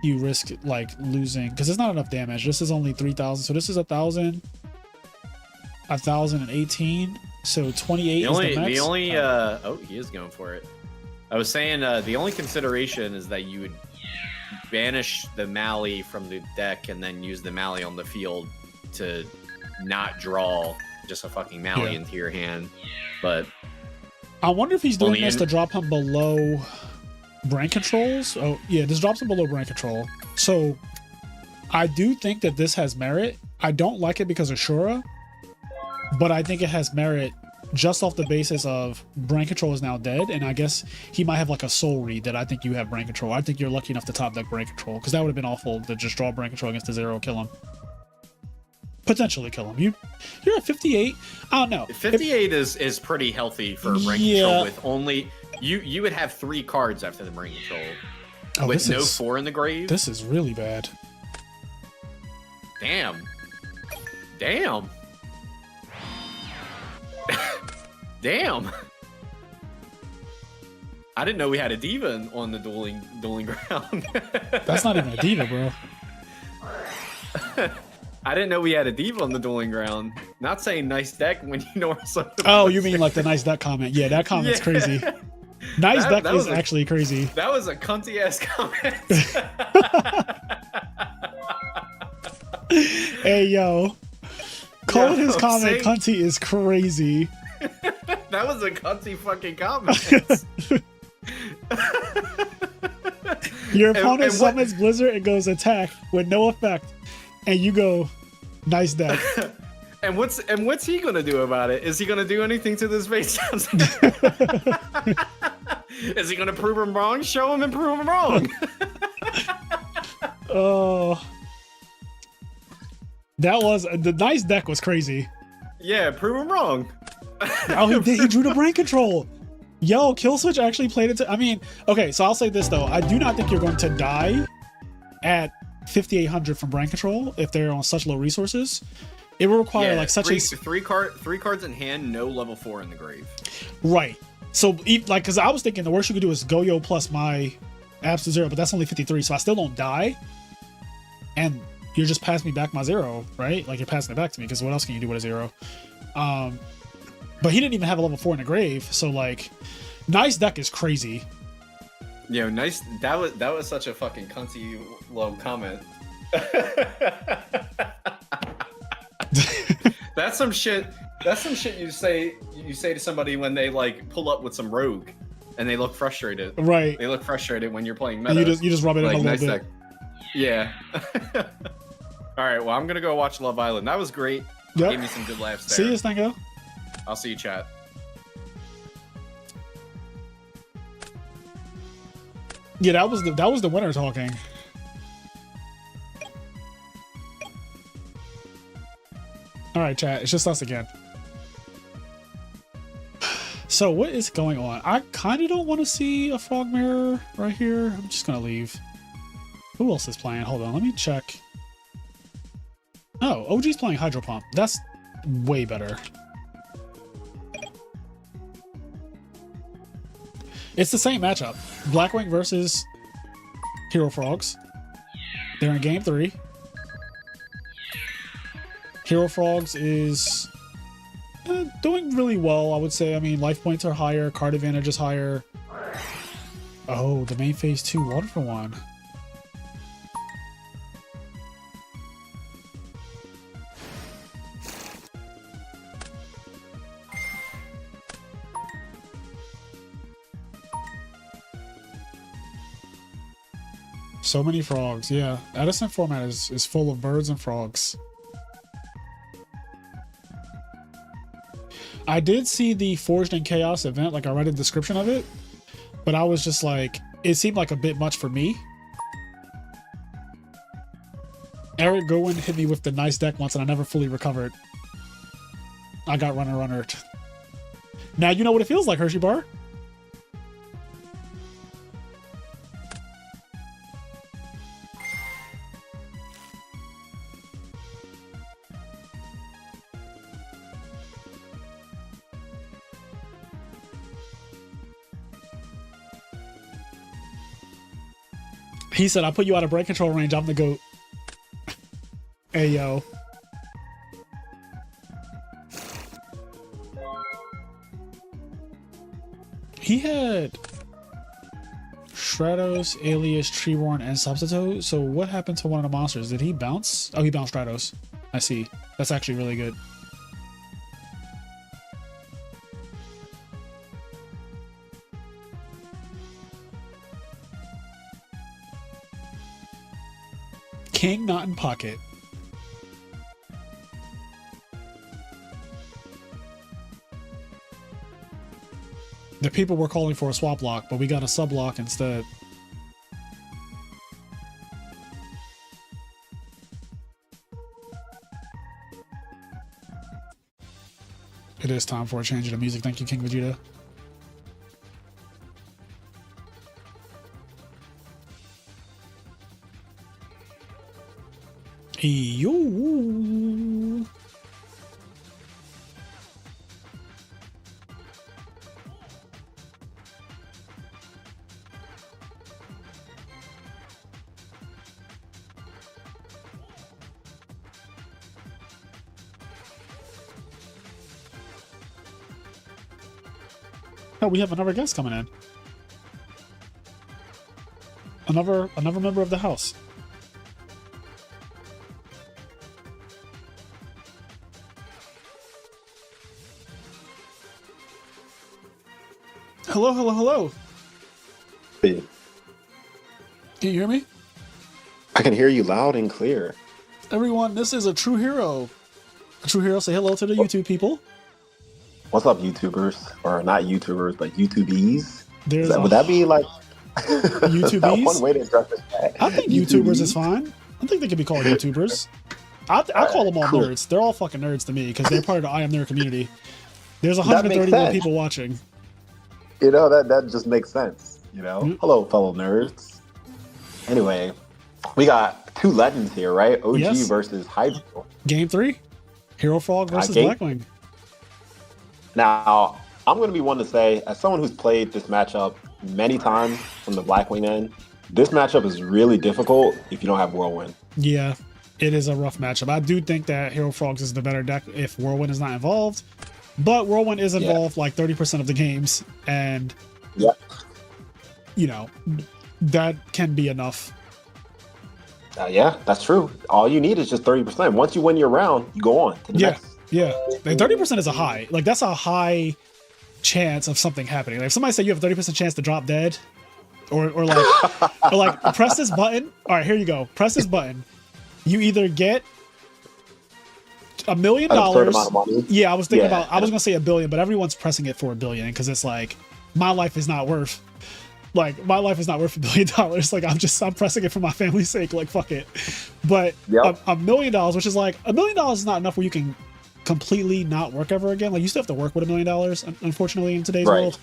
Speaker 2: you risk like losing, because it's not enough damage. This is only 3,000, so this is 1,000, 1,018, so 28 is the max.
Speaker 3: Oh, he is going for it. I was saying the only consideration is that you would banish the Mally from the deck and then use the Mally on the field to not draw just a fucking Mally into your hand. But
Speaker 2: I wonder if he's doing this to drop him below brain controls. Oh yeah, this drops him below brain control. So I do think that this has merit. I don't like it because of Shura, but I think it has merit just off the basis of brain control is now dead, and I guess he might have like a soul read that I think you have brain control. I think you're lucky enough to top deck brain control, because that would have been awful to just draw brain control against the 0, kill him. Potentially kill him. You're at 58. I don't know.
Speaker 3: 58 is pretty healthy for brain control with only you would have 3 cards after the brain control. With no 4 in the grave.
Speaker 2: This is really bad.
Speaker 3: Damn. Damn. Damn. I didn't know we had a diva on the dueling ground.
Speaker 2: That's not even a diva, bro.
Speaker 3: I didn't know we had a diva on the dueling ground. Not saying nice deck when you know something.
Speaker 2: Oh, you mean like the nice deck comment? Yeah, that comment's crazy. Nice deck is actually crazy.
Speaker 3: That was a cunty ass comment.
Speaker 2: Hey yo, calling his comment cunty is crazy.
Speaker 3: That was a cunty fucking comment.
Speaker 2: Your opponent summons Blizzard and goes attack with no effect, and you go, nice deck.
Speaker 3: And what's he gonna do about it? Is he gonna do anything to this face? Is he gonna prove him wrong? Show him and prove him wrong.
Speaker 2: Oh, that was the nice deck was crazy.
Speaker 3: Yeah, prove him wrong.
Speaker 2: Oh, he drew the brain control. Yo, Kill Switch actually played it. I mean, okay, so I'll say this though. I do not think you're going to die at 5,800 from brand control if they're on such low resources. It will require like such
Speaker 3: three cards in hand, no level 4 in the grave.
Speaker 2: Right. So like, because I was thinking the worst you could do is Goyo plus my absolute 0, but that's only 53, so I still don't die. And you're just passing me back my 0, right? Like you're passing it back to me because what else can you do with a 0? But he didn't even have a level 4 in the grave, so like, nice deck is crazy.
Speaker 3: Yo, nice. That was such a fucking cunty low comment. That's some shit. That's some shit you say to somebody when they like pull up with some rogue, and they look frustrated.
Speaker 2: Right.
Speaker 3: They look frustrated when you're playing meta.
Speaker 2: And you just rub it
Speaker 3: like,
Speaker 2: in a
Speaker 3: nice
Speaker 2: little bit.
Speaker 3: deck. Yeah. All right. Well, I'm gonna go watch Love Island. That was great.
Speaker 2: Yep.
Speaker 3: Gave me some good laughs there.
Speaker 2: See you, Stango.
Speaker 3: I'll see you, chat.
Speaker 2: Yeah, that was the winner talking. All right, chat. It's just us again. So what is going on? I kind of don't want to see a frog mirror right here. I'm just gonna leave. Who else is playing? Hold on, let me check. Oh, OG's playing Hydro Pump. That's way better. It's the same matchup. Blackwing versus Hero Frogs. They're in game 3. Hero Frogs is doing really well, I would say. I mean, life points are higher, card advantage is higher. Oh, the main phase 2 1 for 1. So many frogs, yeah. Edison format is full of birds and frogs. I did see the Forged in Chaos event, like I read a description of it, but I was just like, it seemed like a bit much for me. Eric Gowen hit me with the nice deck once and I never fully recovered. I got runner. Now you know what it feels like, Hershey Bar. He said, I put you out of break control range. I'm the GOAT. Hey, yo. He had Stratos, Alias, Treeborn, and Substitute. So what happened to one of the monsters? Did he bounce? Oh, he bounced Stratos. I see. That's actually really good. King not in pocket. The people were calling for a swap lock, but we got a sub lock instead. It is time for a change in the music. Thank you, King Vegeta. Yo. Oh, we have another guest coming in. Another member of the house. Hello, hello, hello.
Speaker 5: Hey,
Speaker 2: Can you hear me?
Speaker 5: I can hear you loud and clear.
Speaker 2: Everyone, this is a true hero. A true hero, say hello to the YouTube people.
Speaker 5: What's up, YouTubers? Or not YouTubers, but YouTubies?
Speaker 2: There's
Speaker 5: Would that be like
Speaker 2: YouTubies?
Speaker 5: one way to address this?
Speaker 2: I think YouTubers is fine. I think they could be called YouTubers. I call them all
Speaker 5: cool.
Speaker 2: nerds. They're all fucking nerds to me because they're part of the IMNerd community. There's
Speaker 5: makes
Speaker 2: 131
Speaker 5: sense.
Speaker 2: people watching.
Speaker 5: You know, that just makes sense. You know, hello, fellow nerds. Anyway, we got two legends here, right? OG
Speaker 1: Yes.
Speaker 5: versus Hydro.
Speaker 1: Game 3, Hero Frog versus
Speaker 5: game-
Speaker 1: Blackwing.
Speaker 5: Now, I'm going to be one to say, as someone who's played this matchup many times from the Blackwing end, this matchup is really difficult if you don't have Whirlwind.
Speaker 1: Yeah, it is a rough matchup. I do think that Hero Frogs is the better deck if Whirlwind is not involved, but Whirlwind is involved like 30% of the games, and you know, that can be enough.
Speaker 5: Yeah, that's true. All you need is just 30%. Once you win your round, you go on to the next.
Speaker 1: Yeah, and 30% is a high. Like, that's a high chance of something happening. Like, if somebody said you have a 30% chance to drop dead, or like press this button. All right, here you go. Press this button. You either get $1 million.
Speaker 5: A certain amount of money.
Speaker 1: Yeah, I was thinking about. I was gonna say $1 billion, but everyone's pressing it for $1 billion because it's like my life is not worth. Like, my life is not worth $1 billion. Like, I'm pressing it for my family's sake. Like, fuck it. But $1 million, which is like $1 million is not enough where you can completely not work ever again. Like, you still have to work with $1 million, unfortunately, in today's world.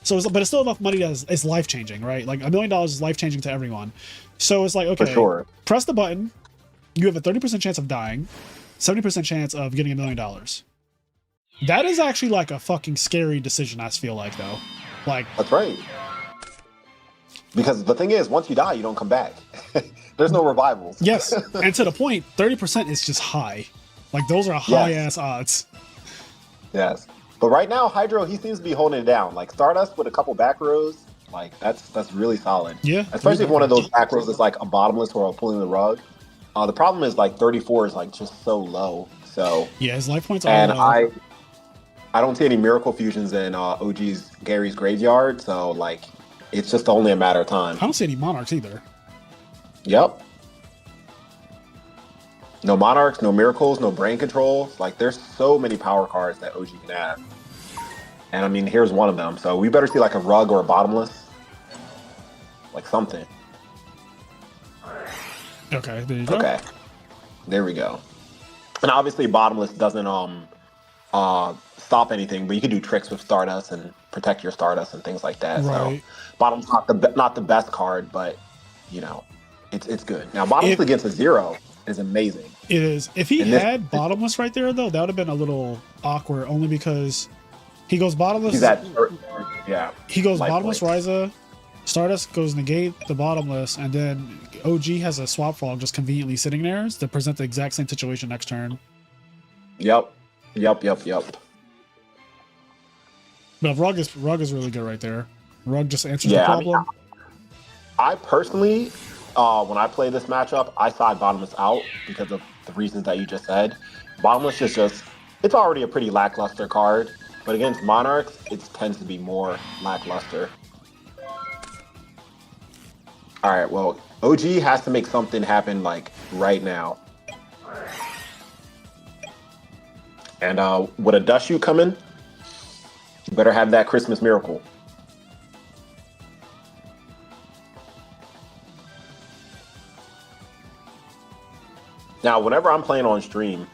Speaker 1: So, but it's still enough money that is life changing, right? Like, $1 million is life changing to everyone. So it's like, okay, press the button. You have a 30% chance of dying, 70% chance of getting $1 million. That is actually like a fucking scary decision. I feel like, though. Like,
Speaker 5: that's right. Because the thing is, once you die, you don't come back. There's no revivals.
Speaker 1: Yes, and to the point, 30% is just high. Like, those are high-ass odds.
Speaker 5: Yes. But right now, Hydro, he seems to be holding it down. Like, Stardust with a couple back rows, like, that's really solid.
Speaker 1: Yeah.
Speaker 5: Especially if one of those back rows is, like, a bottomless or a pulling the rug. The problem is, like, 34 is, like, just so low. So...
Speaker 1: Yeah, his life points are
Speaker 5: and
Speaker 1: low.
Speaker 5: I don't see any Miracle Fusions in OG's Gary's Graveyard, so, like... It's just only a matter of time.
Speaker 1: I don't see any Monarchs either.
Speaker 5: Yep. No Monarchs, no Miracles, no Brain Controls. Like, there's so many power cards that OG can have. And, I mean, here's one of them. So we better see, like, a Rug or a Bottomless. Like, something.
Speaker 1: Okay, there you go.
Speaker 5: Okay. There we go. And obviously, Bottomless doesn't stop anything, but you can do tricks with Stardust and protect your Stardust and things like that.
Speaker 1: Right.
Speaker 5: So Bottom's not the best card, but you know, it's good. Now Bottomless against a 0 is amazing.
Speaker 1: It is. If he had Bottomless right there, though, that would have been a little awkward, only because he goes Bottomless.
Speaker 5: He's at,
Speaker 1: he goes Bottomless Ryza, Stardust goes negate the Bottomless, and then OG has a Swap Frog just conveniently sitting there to present the exact same situation next turn.
Speaker 5: Yep.
Speaker 1: But Rug is really good right there. Rug just answers the problem.
Speaker 5: I mean, I personally, when I play this matchup, I side Bottomless out because of the reasons that you just said. Bottomless is just, it's already a pretty lackluster card, but against Monarchs, it tends to be more lackluster. All right, well, OG has to make something happen, like, right now. And with a Dustshoot coming, you better have that Christmas Miracle. Now, whenever I'm playing on stream,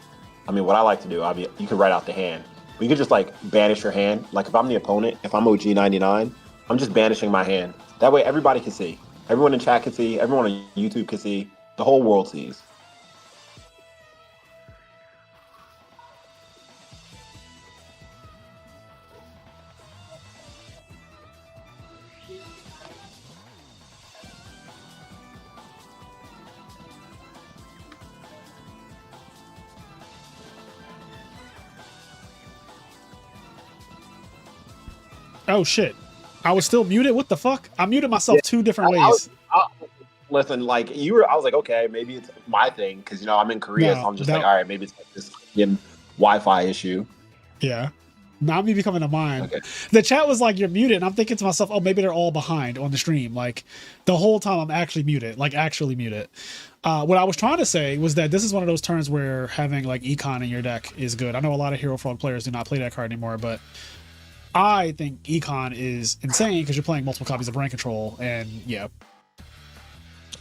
Speaker 5: I mean, what I like to do, you can write out the hand. But you can just, like, banish your hand. Like, if I'm the opponent, if I'm OG99, I'm just banishing my hand. That way, everybody can see. Everyone in chat can see. Everyone on YouTube can see. The whole world sees.
Speaker 1: Oh shit! I was still muted. What the fuck? I muted myself 2 different ways.
Speaker 5: Listen, like I was like, okay, maybe it's my thing because you know I'm in Korea, so I'm just like, all right, maybe it's like this Korean Wi-Fi issue.
Speaker 1: Yeah. Not me becoming a mine.
Speaker 5: Okay.
Speaker 1: The chat was like, you're muted. And I'm thinking to myself, oh, maybe they're all behind on the stream. Like, the whole time I'm actually muted. Like, actually muted. What I was trying to say was that this is one of those turns where having, like, Econ in your deck is good. I know a lot of Hero Frog players do not play that card anymore, but I think Econ is insane because you're playing multiple copies of Brain Control. And, yeah.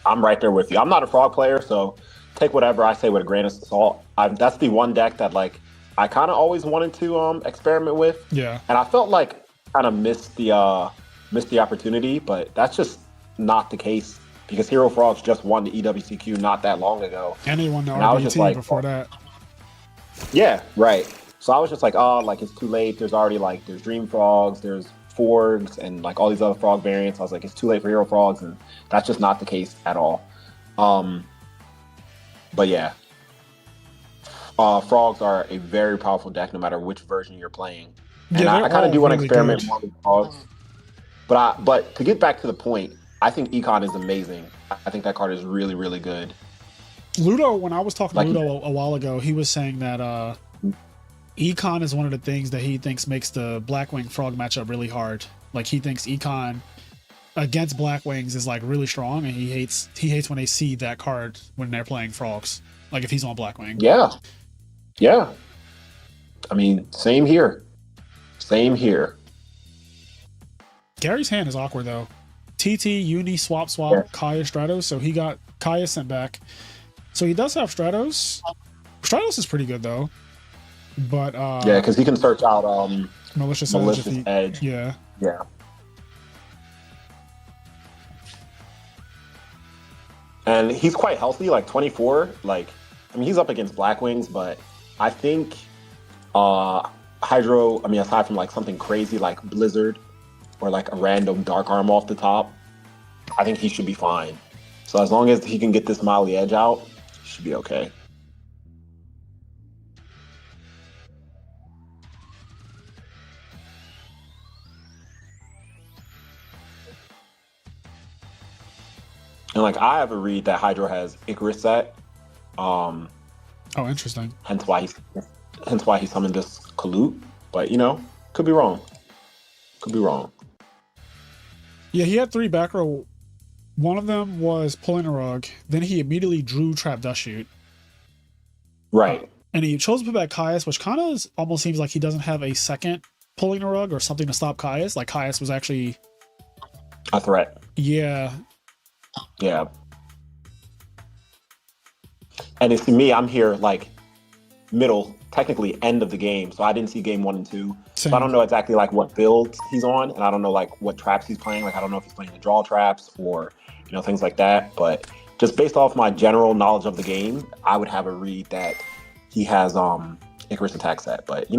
Speaker 5: I'm right there with you. I'm not a Frog player, so take whatever I say with a grain of salt. That's the one deck that, like, I kind of always wanted to experiment with.
Speaker 1: Yeah.
Speaker 5: And I felt like kind of missed the opportunity, but that's just not the case because Hero Frogs just won the EWCQ not that long ago.
Speaker 2: And he won the
Speaker 5: And I was just
Speaker 2: RBT
Speaker 5: like,
Speaker 2: before that.
Speaker 5: Yeah, right. So I was just like, oh, like it's too late. There's already like there's Dream Frogs, there's Forgs, and like all these other frog variants. I was like, it's too late for Hero Frogs, and that's just not the case at all. But yeah, frogs are a very powerful deck no matter which version you're playing. And
Speaker 2: Yeah,
Speaker 5: I kind of do want to
Speaker 2: really
Speaker 5: experiment
Speaker 2: good.
Speaker 5: more with frogs. But to get back to the point, I think Econ is amazing. I think that card is really, really good.
Speaker 2: Ludo, when I was talking
Speaker 5: Like-
Speaker 2: to Ludo a while ago, he was saying that Econ is one of the things that he thinks makes the Blackwing Frog matchup really hard. Like he thinks Econ against Blackwings is like really strong, and he hates when they see that card when they're playing frogs. Like if he's on Blackwing.
Speaker 5: Yeah. I mean, same here.
Speaker 2: Gary's hand is awkward though. TT, Uni, swap,
Speaker 5: Yeah.
Speaker 2: Kaya, Stratos. So he got Kaya sent back. So he does have Stratos. Stratos is pretty good though. But
Speaker 5: Yeah, because he can search out
Speaker 2: Malicious
Speaker 5: Malicious
Speaker 2: Edge.
Speaker 5: Edge.
Speaker 2: Yeah.
Speaker 5: Yeah. And he's quite healthy, like 24. Like, I mean, he's up against Blackwings, but I think Hydro, I mean, aside from like something crazy like Blizzard or like a random Dark Arm off the top, I think he should be fine. So as long as he can get this Molly Edge out, he should be okay. And like I have a read that Hydro has Icarus set.
Speaker 2: Oh, interesting.
Speaker 5: Hence why he summoned this Kalut. But you know, could be wrong.
Speaker 2: Yeah, he had 3 back row. One of them was pulling a rug. Then he immediately drew Trap Dustshoot.
Speaker 5: Right.
Speaker 2: And he chose to put back Caius, which kind of almost seems like he doesn't have a second pulling a rug or something to stop Caius. Like Caius was actually,
Speaker 5: A threat.
Speaker 2: yeah.
Speaker 5: Yeah. And it's me, I'm here like middle, technically end of the game. So I didn't see game 1 and 2.
Speaker 2: Same.
Speaker 5: So I don't know exactly like what builds he's on, and I don't know like what traps he's playing. Like I don't know if he's playing the draw traps or things like that. But just based off my general knowledge of the game, I would have a read that he has Icarus Attack set. But that's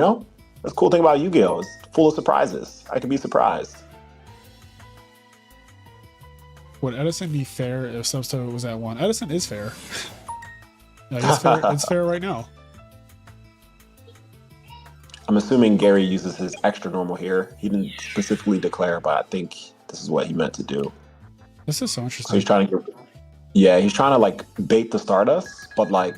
Speaker 5: the cool thing about Yu-Gi-Oh! It's full of surprises. I could be surprised.
Speaker 2: Would Edison be fair if Substo was at 1? Edison is fair. Like, it's fair right now.
Speaker 5: I'm assuming Gary uses his extra normal here. He didn't specifically declare, but I think this is what he meant to do.
Speaker 2: This is so
Speaker 5: So
Speaker 2: interesting.
Speaker 5: he's trying to like bait the Stardust, but like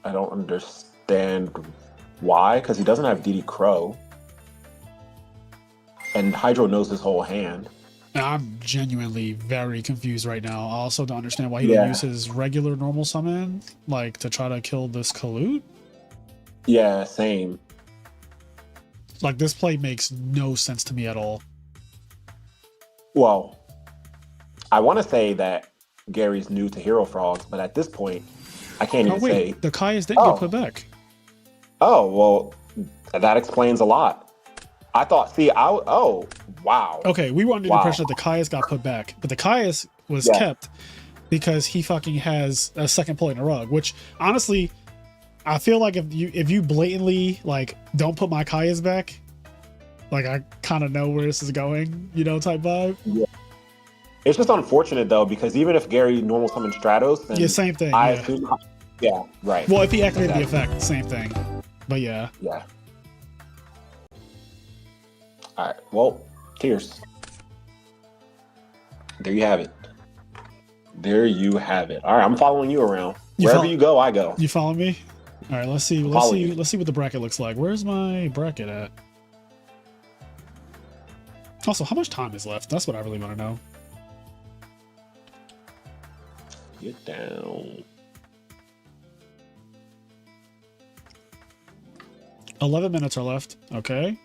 Speaker 5: I don't understand why, because he doesn't have DD Crow. And Hydro knows his whole hand.
Speaker 2: I'm genuinely very confused right now. I also don't understand why he didn't use his regular normal summon, like to try to kill this Kalut.
Speaker 5: Yeah, same.
Speaker 2: Like this play makes no sense to me at all.
Speaker 5: Well, I want to say that Gary's new to Hero Frogs, but at this point, I can't
Speaker 2: Oh
Speaker 5: even say.
Speaker 2: wait, the Kaias didn't get put back.
Speaker 5: Oh, well, that explains a lot. I thought, oh, wow.
Speaker 2: Okay, we were under the impression that the Kaias got put back, but the Kaias was kept because he fucking has a second pull in a rug, which honestly, I feel like if you blatantly like don't put my Kaias back, like I kind of know where this is going, type vibe.
Speaker 5: Yeah. It's just unfortunate though, because even if Gary normal summoned Stratos, then
Speaker 2: Same thing.
Speaker 5: I assume, right.
Speaker 2: Well, if he activated the effect, same thing. But yeah.
Speaker 5: Yeah. All right. Well, Tears. There you have it. All right, I'm following you around. Wherever you go, I go.
Speaker 2: You follow me? All right, let's see what the bracket looks like. Where's my bracket at? Also, how much time is left? That's what I really want to know.
Speaker 5: Get down.
Speaker 2: 11 minutes are left. Okay.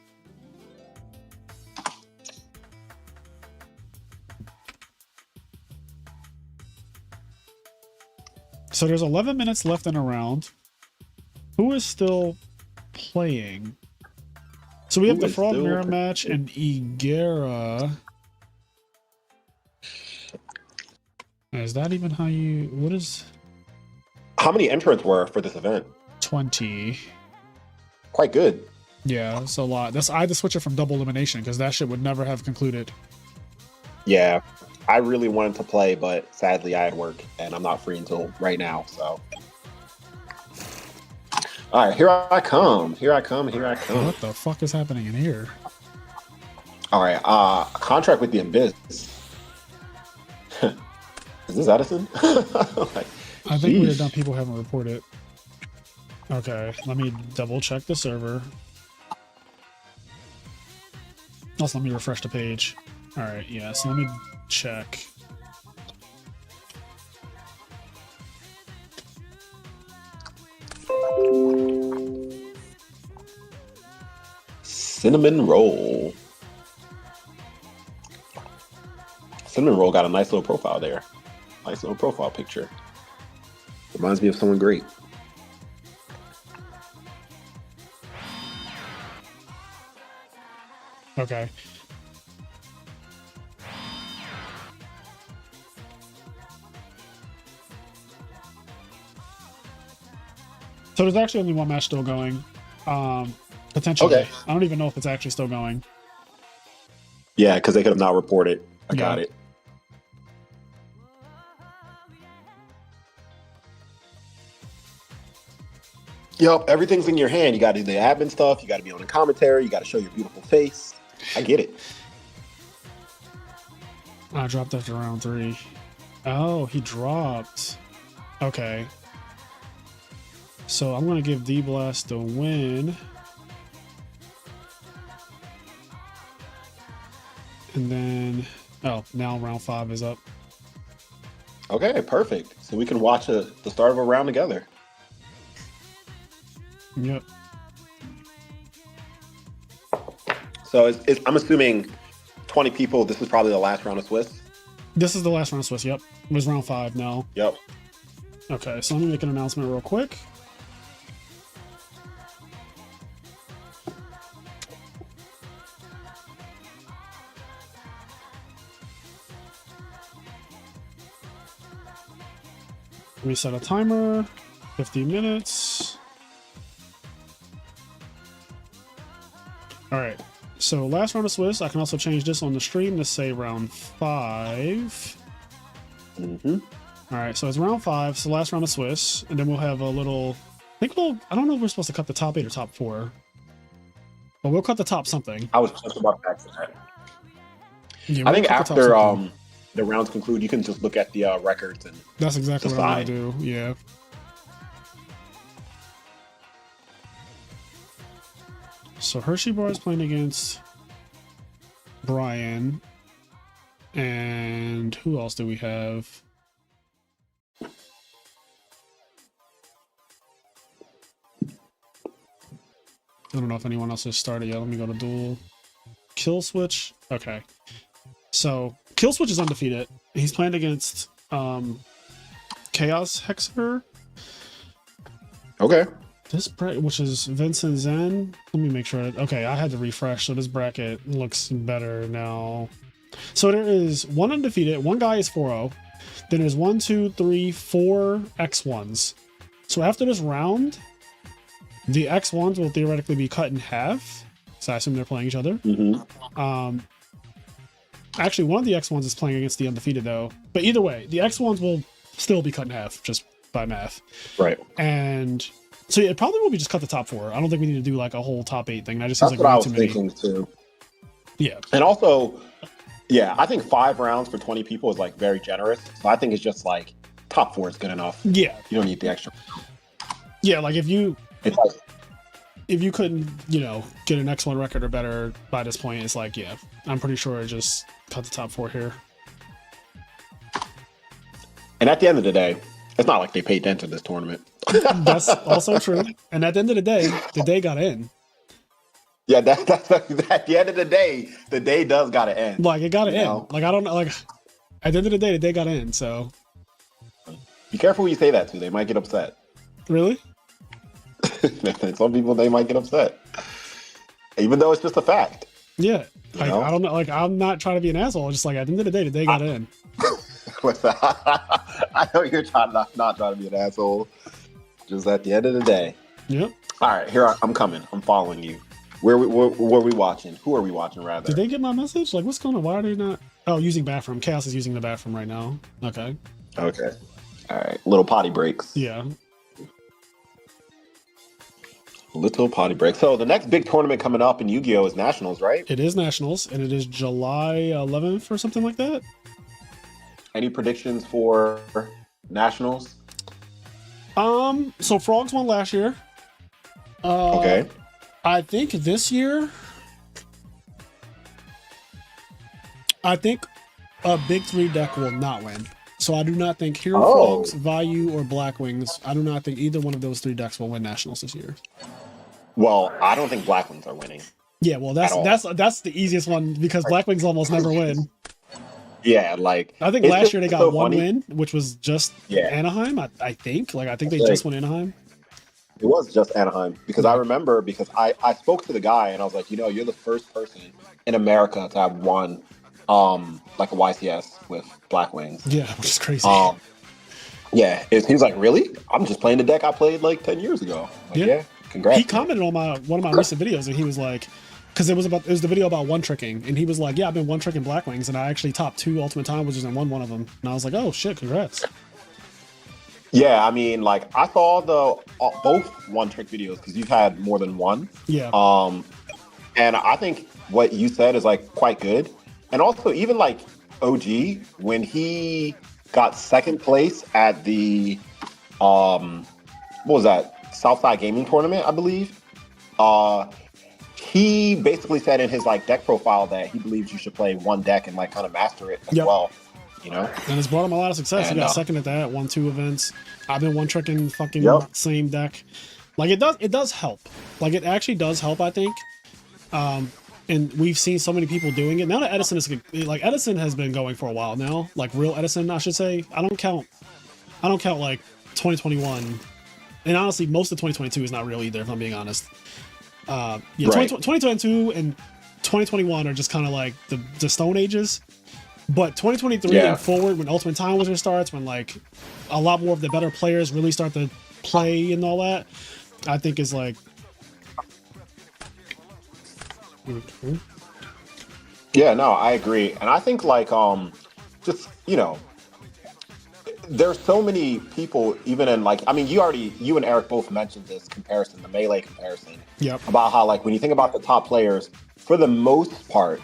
Speaker 2: So there's 11 minutes left in a round. Who is still
Speaker 1: playing. So we have
Speaker 5: Who
Speaker 1: the
Speaker 5: is
Speaker 1: Frog
Speaker 5: still
Speaker 1: Mirror
Speaker 5: playing?
Speaker 1: match and Igera. Is that even how you? What is
Speaker 5: How many entrants were for this event?
Speaker 1: 20?
Speaker 5: Quite good.
Speaker 1: Yeah, it's a lot. I had to switch it from double elimination because that shit would never have concluded.
Speaker 5: Yeah, I really wanted to play, but sadly I had work and I'm not free until right now. So, all right, here I come. Here I come. Here I come.
Speaker 1: What the fuck is happening in here?
Speaker 5: All right, contract with the Abyss. Is this Edison? Like,
Speaker 1: I think we're
Speaker 5: sheesh.
Speaker 1: done. People haven't reported. Okay, let me double check the server. Also, let me refresh the page. All right, yeah, so let me check.
Speaker 5: Cinnamon roll. Cinnamon roll got a nice little profile there. Nice little profile picture. Reminds me of someone great.
Speaker 1: Okay. So there's actually only one match still going. Potentially.
Speaker 5: Okay.
Speaker 1: I don't even know if it's actually still going.
Speaker 5: Yeah, because they could have not reported. I got
Speaker 1: Yeah.
Speaker 5: it. Yup, everything's in your hand. You got to do the admin stuff. You got to be on the commentary. You got to show your beautiful face. I get it.
Speaker 1: I dropped after round 3. Oh, he dropped. Okay. So I'm going to give D-Blast the win. And then, oh, now round 5 is up.
Speaker 5: Okay, perfect. So we can watch the start of a round together.
Speaker 1: Yep.
Speaker 5: So I'm assuming 20 people. This is probably the last round of Swiss.
Speaker 1: This is the last round of Swiss. Yep. It was round 5 now.
Speaker 5: Yep.
Speaker 1: Okay, so let me make an announcement real quick. Let me set a timer. 50 minutes. All right. So last round of Swiss. I can also change this on the stream to say round 5.
Speaker 5: Mm-hmm.
Speaker 1: All right. So it's round 5. So last round of Swiss, and then we'll have a little. I don't know if we're supposed to cut the top 8 or top 4, but we'll cut the top something.
Speaker 5: I was just about to ask that.
Speaker 1: Yeah,
Speaker 5: I
Speaker 1: we'll
Speaker 5: think
Speaker 1: cut the top
Speaker 5: after
Speaker 1: something.
Speaker 5: the rounds conclude, you can just look at the records and
Speaker 1: That's exactly what I'm
Speaker 5: decide.
Speaker 1: gonna do. Yeah. So Hershey Bar is playing against Brian. And who else do we have? I don't know if anyone else has started yet. Let me go to duel. Kill Switch. Okay. So Kill Switch is undefeated. He's playing against Chaos Hexer.
Speaker 5: Okay.
Speaker 1: This bracket, which is Vincent Zen. Let me make sure. Okay, I had to refresh, so this bracket looks better now. So there is one undefeated. One guy is 4-0. Then there's 1, 2, 3, 4 X1s. So after this round, the X1s will theoretically be cut in half. So I assume they're playing each other.
Speaker 5: Mm-hmm.
Speaker 1: Actually, one of the X1s is playing against the undefeated, though. But either way, the X1s will still be cut in half, just by math.
Speaker 5: Right.
Speaker 1: And so yeah, it probably will be just cut the top 4. I don't think we need to do like a whole top 8 thing. That just seems
Speaker 5: That's
Speaker 1: like
Speaker 5: what I
Speaker 1: way
Speaker 5: was
Speaker 1: too many.
Speaker 5: thinking too.
Speaker 1: Yeah.
Speaker 5: And also, yeah, I think 5 rounds for 20 people is like very generous. So I think it's just like top 4 is good enough.
Speaker 1: Yeah.
Speaker 5: You don't need the extra.
Speaker 1: Yeah, like if you
Speaker 5: It's like,
Speaker 1: couldn't, get an X1 record or better by this point, it's like, yeah, I'm pretty sure it just cut the top 4 here.
Speaker 5: and at the end of the day, it's not like they paid dent in this tournament.
Speaker 1: That's also true. And at the end of the day got in.
Speaker 5: Yeah, that's at the end of the day does gotta end.
Speaker 1: Like it got
Speaker 5: You
Speaker 1: in.
Speaker 5: know?
Speaker 1: Like I don't know. Like at the end of the day got in. So
Speaker 5: Be careful who you say that to. They might get upset.
Speaker 1: really,
Speaker 5: Some people, they might get upset, even though it's just a fact.
Speaker 1: Yeah.
Speaker 5: You
Speaker 1: Like,
Speaker 5: know?
Speaker 1: I don't know. Like, I'm not trying to be an asshole. Just like at the end of the day, they got in.
Speaker 5: I know you're not trying to be an asshole. Just at the end of the day.
Speaker 1: Yep.
Speaker 5: All right, I'm coming. I'm following you. Where we watching? Who are we watching, rather?
Speaker 1: Did they get my message? Like, what's going on? Why are they not? Oh, using bathroom. Chaos is using the bathroom right now. Okay.
Speaker 5: Okay. All right. Little potty breaks.
Speaker 1: Yeah.
Speaker 5: Little potty breaks. So the next big tournament coming up in Yu-Gi-Oh! Is Nationals, right?
Speaker 1: It is Nationals, and it is July 11th or something like that.
Speaker 5: Any predictions for Nationals?
Speaker 1: So Frogs won last year.
Speaker 5: Okay.
Speaker 1: I think this year, I think a big three deck will not win. So I do not think Hero Frogs, Vayu, or Black Wings. I do not think either one of those three decks will win Nationals this year.
Speaker 5: Well, I don't think Black Wings are winning.
Speaker 1: Yeah, well, that's the easiest one because Black Wings almost never win.
Speaker 5: Yeah, like
Speaker 1: I think last year they got one
Speaker 5: funny.
Speaker 1: win, which was just Anaheim. I think they just won Anaheim.
Speaker 5: It was just Anaheim because I remember because I spoke to the guy and I was like, you're the first person in America to have won like a YCS with Black Wings.
Speaker 1: Yeah, which is crazy.
Speaker 5: Yeah, he was like, really? I'm just playing the deck I played like 10 years ago. Like, yeah, congrats.
Speaker 1: He commented on one of my recent videos and he was like, because it was the video about one tricking, and he was like, yeah, I've been one tricking Black Wings, and I actually topped 2 Ultimate Time Wizards and won one of them. And I was like, oh shit, congrats.
Speaker 5: Yeah, I mean, like I saw both one trick videos because you've had more than one.
Speaker 1: Yeah.
Speaker 5: And I think what you said is like quite good, and also even like OG when he got second place at the what was that Southside Gaming Tournament, I believe. He basically said in his like deck profile that he believes you should play one deck and like kind of master it as well. And
Speaker 1: it's brought him a lot of success. He got second at that, won 2 events. I've been one tricking fucking same deck. Like it does help. Like it actually does help, I think. And we've seen so many people doing it. Now that Edison is like Edison has been going for a while now. Like real Edison, I should say. I don't count like 2021. And honestly, most of 2022 is not real either, if I'm being honest. 2022 and 2021 are just kind of like the Stone Ages. But 2023 and forward, when Ultimate Time Wizard starts, when like a lot more of the better players really start to play and all that, I think is like.
Speaker 5: Yeah, no, I agree, and I think like just there's so many people, even in like, I mean, you and Eric both mentioned this comparison, the Melee comparison.
Speaker 1: Yep.
Speaker 5: About how like when you think about the top players, for the most part,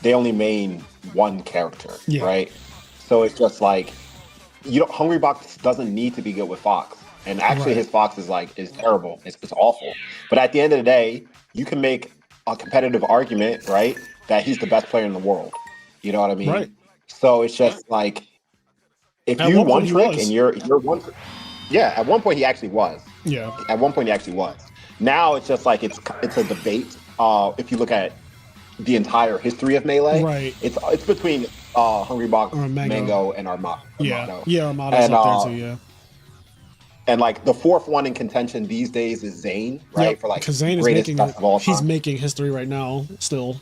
Speaker 5: they only main one character, right? So it's just like Hungry Box doesn't need to be good with Fox, and actually his Fox is terrible. It's awful. But at the end of the day, you can make a competitive argument, right, that he's the best player in the world. You know what I mean?
Speaker 1: Right.
Speaker 5: So it's just like if you one trick and you're one. Yeah, at one point he actually was.
Speaker 1: Yeah.
Speaker 5: At one point he actually was. Now it's just like it's a debate. If you look at the entire history of Melee,
Speaker 1: right?
Speaker 5: It's between Hungry Box, Mango, and Armado.
Speaker 1: Armado's up there too. Yeah.
Speaker 5: And like the fourth one in contention these days is Zane, right?
Speaker 1: Yep,
Speaker 5: for like
Speaker 1: because Zane he's making history right now still.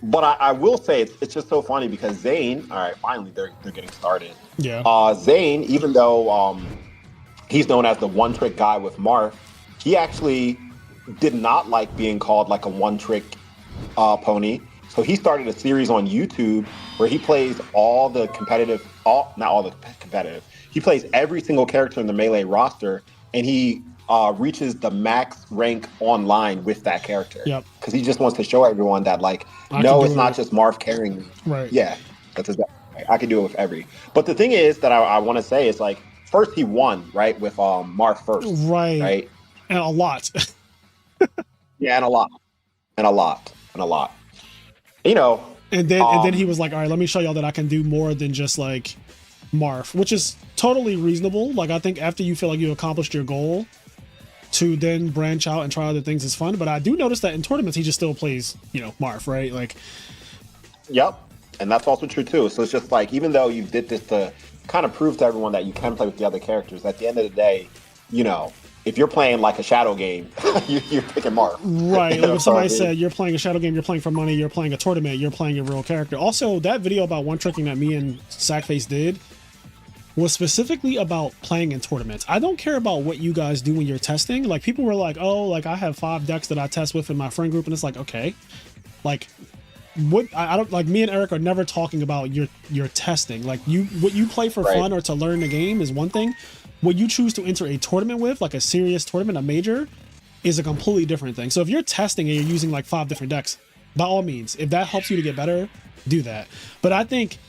Speaker 5: But I will say it's just so funny because Zane, all right, finally they're getting started.
Speaker 1: Yeah.
Speaker 5: Zane, even though he's known as the one trick guy with Marth, he actually did not like being called like a one trick pony. So he started a series on YouTube where he plays he plays every single character in the Melee roster, and he reaches the max rank online with that character.
Speaker 1: Yep.
Speaker 5: Because he just wants to show everyone that like, no, it's not just Marth carrying me.
Speaker 1: Right.
Speaker 5: Yeah, that's exactly right. I can do it with every. But the thing is that I want to say is like, first he won, right, with Marth first. Right.
Speaker 1: And a lot.
Speaker 5: Yeah, and a lot.
Speaker 1: And then he was like, all right, let me show y'all that I can do more than just like Marth, which is totally reasonable. Like I think after you feel like you accomplished your goal, to then branch out and try other things is fun. But I do notice that in tournaments he just still plays, Marth, right? Like,
Speaker 5: yep, and that's also true too. So it's just like, even though you did this to kind of prove to everyone that you can play with the other characters, at the end of the day, if you're playing like a shadow game, you're picking Mark.
Speaker 1: Right. Like if somebody said you're playing a shadow game, you're playing for money, you're playing a tournament, you're playing a real character. Also, that video about one tricking that me and Sackface did was specifically about playing in tournaments. I don't care about what you guys do when you're testing. Like people were like, oh, like I have 5 decks that I test with in my friend group, and it's like, okay, like what I don't like. Me and Eric are never talking about your testing. Like what you play for fun or to learn the game is one thing. What you choose to enter a tournament with, like a serious tournament, a major, is a completely different thing. So if you're testing and you're using like 5 different decks, by all means, if that helps you to get better, do that. But I think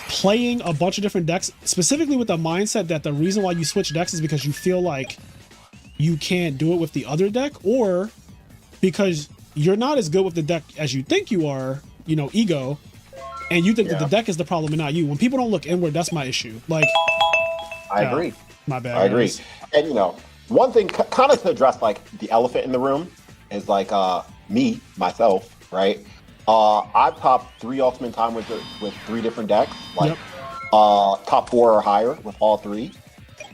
Speaker 1: playing a bunch of different decks, specifically with the mindset that the reason why you switch decks is because you feel like you can't do it with the other deck, or because you're not as good with the deck as you think you are, you know, ego, and you think that the deck is the problem and not you. When people don't look inward, that's my issue. Like,
Speaker 5: I agree.
Speaker 1: My bad.
Speaker 5: I agree. And you know, one thing kind of to address like the elephant in the room is like myself, right? I've topped 3 Ultimate Time with 3 different decks, like top 4 or higher with all 3,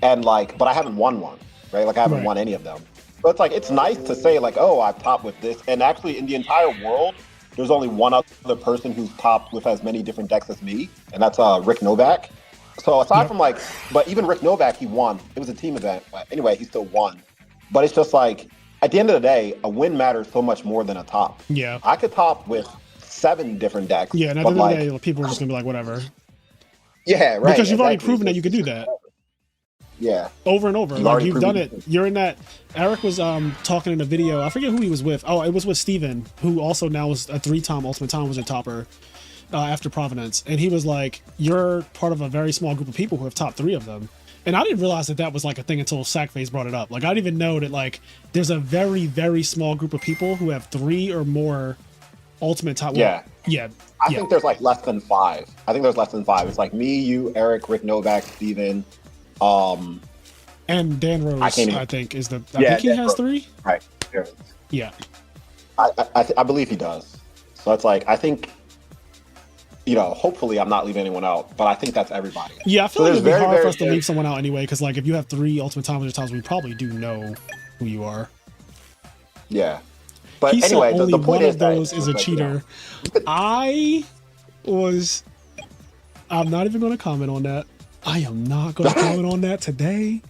Speaker 5: and like, but I haven't won one, right? Like I haven't won any of them. So it's like it's nice to say like, oh, I've topped with this, and actually in the entire world, there's only one other person who's topped with as many different decks as me, and that's Rick Novak. So aside from like, but even Rick Novak, he won. It was a team event. But anyway, he still won. But it's just like, at the end of the day, a win matters so much more than a top.
Speaker 1: Yeah.
Speaker 5: I could top with 7 different decks.
Speaker 1: Yeah, and at the end of the day, people are just going to be like, whatever.
Speaker 5: Yeah, right.
Speaker 1: Because you've already proven that you could do that.
Speaker 5: Yeah.
Speaker 1: Over and over. Like, you've done it. You're in that. Eric was talking in a video. I forget who he was with. Oh, it was with Steven, who also now was a 3-time Ultimate Time Wizard topper. After Providence, and he was like, you're part of a very small group of people who have topped 3 of them. And I didn't realize that was like a thing until Sackface brought it up. Like I didn't even know that like there's a very, very small group of people who have 3 or more Ultimate Time.
Speaker 5: Yeah. I think there's like less than 5. I think there's less than 5. It's like me, you, Eric, Rick Novak, Steven,
Speaker 1: and Dan Rose, I think is the I think he
Speaker 5: Dan
Speaker 1: has
Speaker 5: Rose.
Speaker 1: 3.
Speaker 5: Right.
Speaker 1: Yeah.
Speaker 5: I believe he does. So it's like, I think, you know, hopefully I'm not leaving anyone out, but I think that's everybody.
Speaker 1: Yeah, I feel like it'd be hard for us to leave someone out anyway, because like if you have 3 Ultimate Time Wizard times, we probably do know who you are.
Speaker 5: Yeah. But
Speaker 1: he
Speaker 5: anyway,
Speaker 1: said only
Speaker 5: the point
Speaker 1: one
Speaker 5: is
Speaker 1: of those is a
Speaker 5: like,
Speaker 1: cheater. I'm not even going to comment on that. I am not going to comment on that today.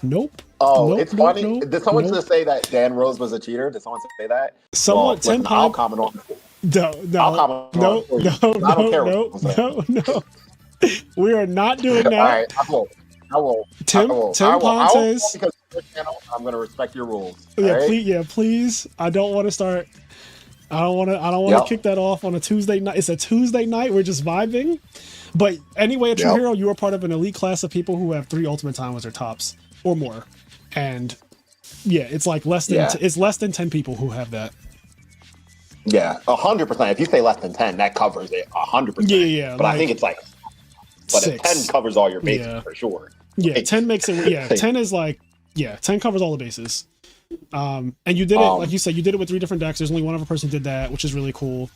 Speaker 1: Nope.
Speaker 5: Oh,
Speaker 1: nope,
Speaker 5: it's funny. Did someone
Speaker 1: nope.
Speaker 5: just say that Dan Rose was a cheater? Did someone say that?
Speaker 1: Someone,
Speaker 5: well, I'll comment on it.
Speaker 1: No. We are not doing that.
Speaker 5: All right, I will.
Speaker 1: Tim Pontes.
Speaker 5: Because I'm going to respect your rules.
Speaker 1: Yeah,
Speaker 5: right?
Speaker 1: please. I don't want to start. I don't want to kick that off on a Tuesday night. It's a Tuesday night. We're just vibing. But anyway, at True Hero, you are part of an elite class of people who have 3 Ultimate Time Wizard tops or more. And yeah, it's like less than 10 people who have that.
Speaker 5: Yeah, 100%. If you say less than 10, that covers it 100%.
Speaker 1: Yeah.
Speaker 5: But like, I think it's like, but 10 covers all your bases for sure.
Speaker 1: Yeah, 10 makes it. Yeah, 10 is like, 10 covers all the bases. And you did it, like you said, you did it with 3 different decks. There's only one other person who did that, which is really cool.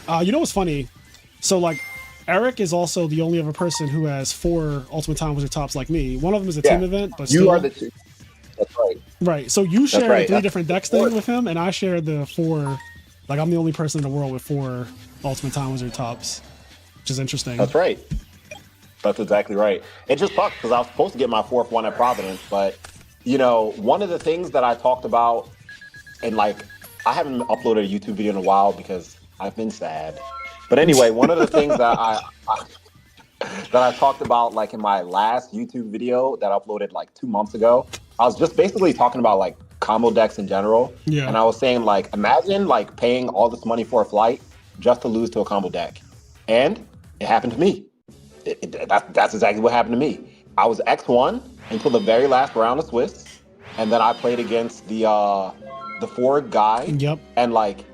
Speaker 1: You know what's funny? So like, Eric is also the only other person who has 4 Ultimate Time Wizard tops like me. One of them is a team event, but
Speaker 5: you are the 2. That's right.
Speaker 1: Right. So you share the 3 different decks thing with him, and I share the 4. Like I'm the only person in the world with 4 Ultimate Time Wizard tops, which is interesting.
Speaker 5: That's right. That's exactly right. It just sucks because I was supposed to get my 4th one at Providence, but you know, one of the things that I talked about, and like I haven't uploaded a YouTube video in a while because I've been sad. But anyway, one of the things that I talked about like in my last YouTube video that I uploaded like 2 months ago, I was just basically talking about like combo decks in general. Yeah. And I was saying like, imagine like paying all this money for a flight just to lose to a combo deck. And it happened to me. That's exactly what happened to me. I was X1 until the very last round of Swiss. And then I played against the forward guy. Yep. And like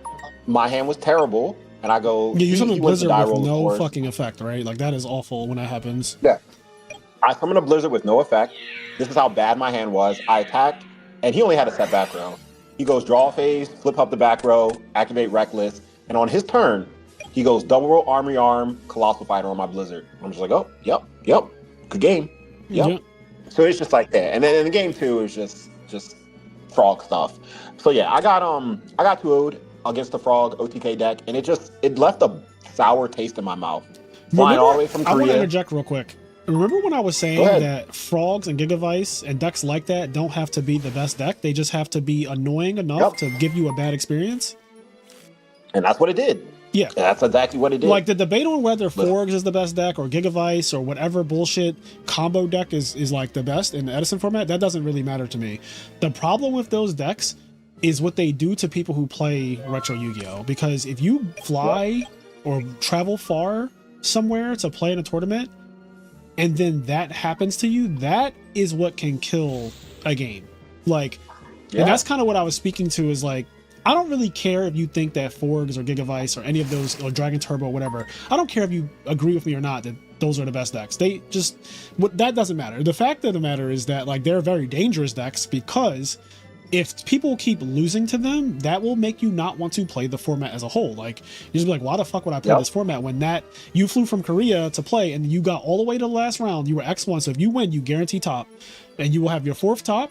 Speaker 5: my hand was terrible. And I go,
Speaker 1: yeah, you summon a Blizzard with no fucking effect, right? Like that is awful when that happens.
Speaker 5: Yeah. I summoned a Blizzard with no effect. This is how bad my hand was. I attacked, and he only had a set back row. He goes draw phase, flip up the back row, activate Reckless, and on his turn, he goes double roll Armory Arm, Colossal Fighter on my Blizzard. I'm just like, oh, yep, good game. Yep. So it's just like that. And then in the game 2, it's just frog stuff. So yeah, I got 2-0'd against the frog OTK deck, and it left a sour taste in my mouth. Flying all the way from
Speaker 1: I want to
Speaker 5: Korea.
Speaker 1: interject real quick. Remember when I was saying that frogs and Gigavice and decks like that don't have to be the best deck? They just have to be annoying enough to give you a bad experience?
Speaker 5: And that's what it did.
Speaker 1: Yeah.
Speaker 5: That's exactly what it did.
Speaker 1: Like the debate on whether Forgs is the best deck or Gigavice or whatever bullshit combo deck is like the best in the Edison format, that doesn't really matter to me. The problem with those decks is what they do to people who play retro Yu-Gi-Oh! Because if you fly or travel far somewhere to play in a tournament and then that happens to you, that is what can kill a game. Like, and that's kind of what I was speaking to, is like, I don't really care if you think that Forgs or Gigavice or any of those, or Dragon Turbo, whatever. I don't care if you agree with me or not that those are the best decks. They just, that doesn't matter. The fact of the matter is that like they're very dangerous decks, because if people keep losing to them, that will make you not want to play the format as a whole. Like, you just be like, why the fuck would I play this format when that you flew from Korea to play and you got all the way to the last round, you were X1. So if you win, you guarantee top, and you will have your 4th top.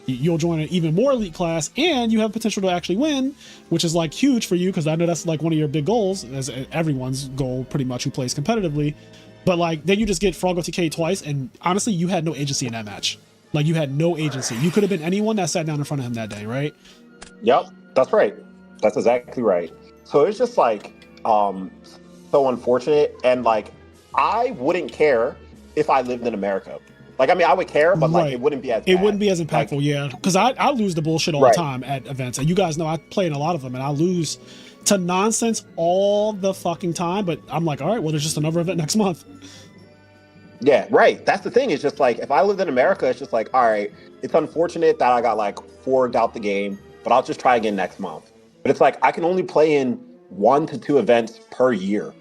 Speaker 1: You'll join an even more elite class, and you have potential to actually win, which is like huge for you, because I know that's like one of your big goals, as everyone's goal pretty much who plays competitively. But like, then you just get Frog OTK twice, and honestly, you had no agency in that match. Like, you had no agency. You could have been anyone that sat down in front of him that day, right?
Speaker 5: Yep, that's right. That's exactly right. So it's just like so unfortunate, and like I wouldn't care if I lived in America. Like, I mean, I would care, but like it wouldn't be as bad.
Speaker 1: It wouldn't be as impactful, yeah. Because I lose the bullshit all the time at events, and you guys know I play in a lot of them, and I lose to nonsense all the fucking time. But I'm like, all right, well, there's just another event next month.
Speaker 5: Yeah, right. That's the thing. It's just like, if I lived in America, it's just like, all right, it's unfortunate that I got like forged out the game, but I'll just try again next month. But it's like, I can only play in 1 to 2 events per year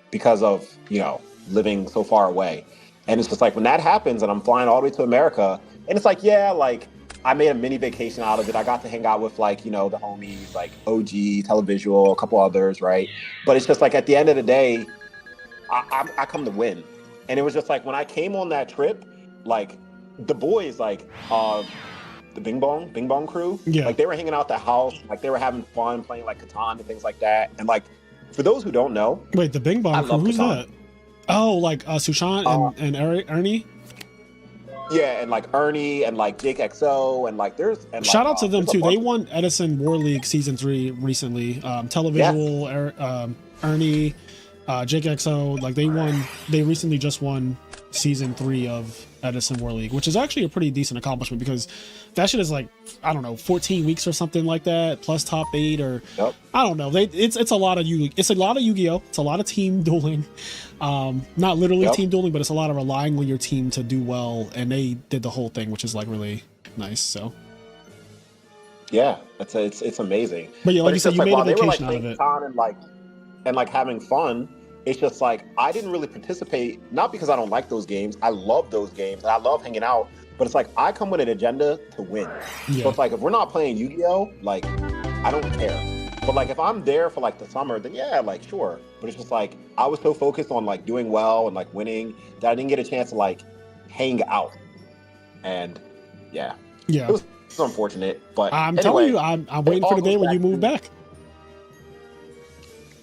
Speaker 5: because of, you know, living so far away. And it's just like, when that happens and I'm flying all the way to America, and it's like, yeah, like I made a mini vacation out of it. I got to hang out with like, you know, the homies, like OG, Televisual, a couple others, right? But it's just like, at the end of the day, I come to win. And it was just like, when I came on that trip, like the boys, like the Bing Bong crew, like they were hanging out at the house, like they were having fun playing like Catan and things like that. And like, for those who don't know,
Speaker 1: wait, the Bing Bong crew, who's that? Oh, like Sushan and Ernie?
Speaker 5: Yeah, and like Ernie and like Jake XO and like there's... And
Speaker 1: shout out to them too. They won Edison War League Season 3 recently. Televisual, Ernie, Jake XO, like they recently just won Season 3 of Edison War League, which is actually a pretty decent accomplishment, because that shit is like, I don't know, 14 weeks or something like that, plus top 8 or I don't know. It's a lot of Yu-Gi-Oh! It's a lot of team dueling. Not literally team dueling, but it's a lot of relying on your team to do well, and they did the whole thing, which is like really nice. So
Speaker 5: yeah, it's amazing.
Speaker 1: But yeah, like you said, you made a vacation out of it.
Speaker 5: And like having fun. It's just like, I didn't really participate, not because I don't like those games. I love those games and I love hanging out, but it's like, I come with an agenda to win. So it's like, if we're not playing Yu-Gi-Oh, like, I don't care. But like, if I'm there for like the summer, then yeah, like, sure. But it's just like, I was so focused on like doing well and like winning that I didn't get a chance to like hang out. And yeah. It was unfortunate, but
Speaker 1: I'm telling you, I'm waiting for the day when you move back.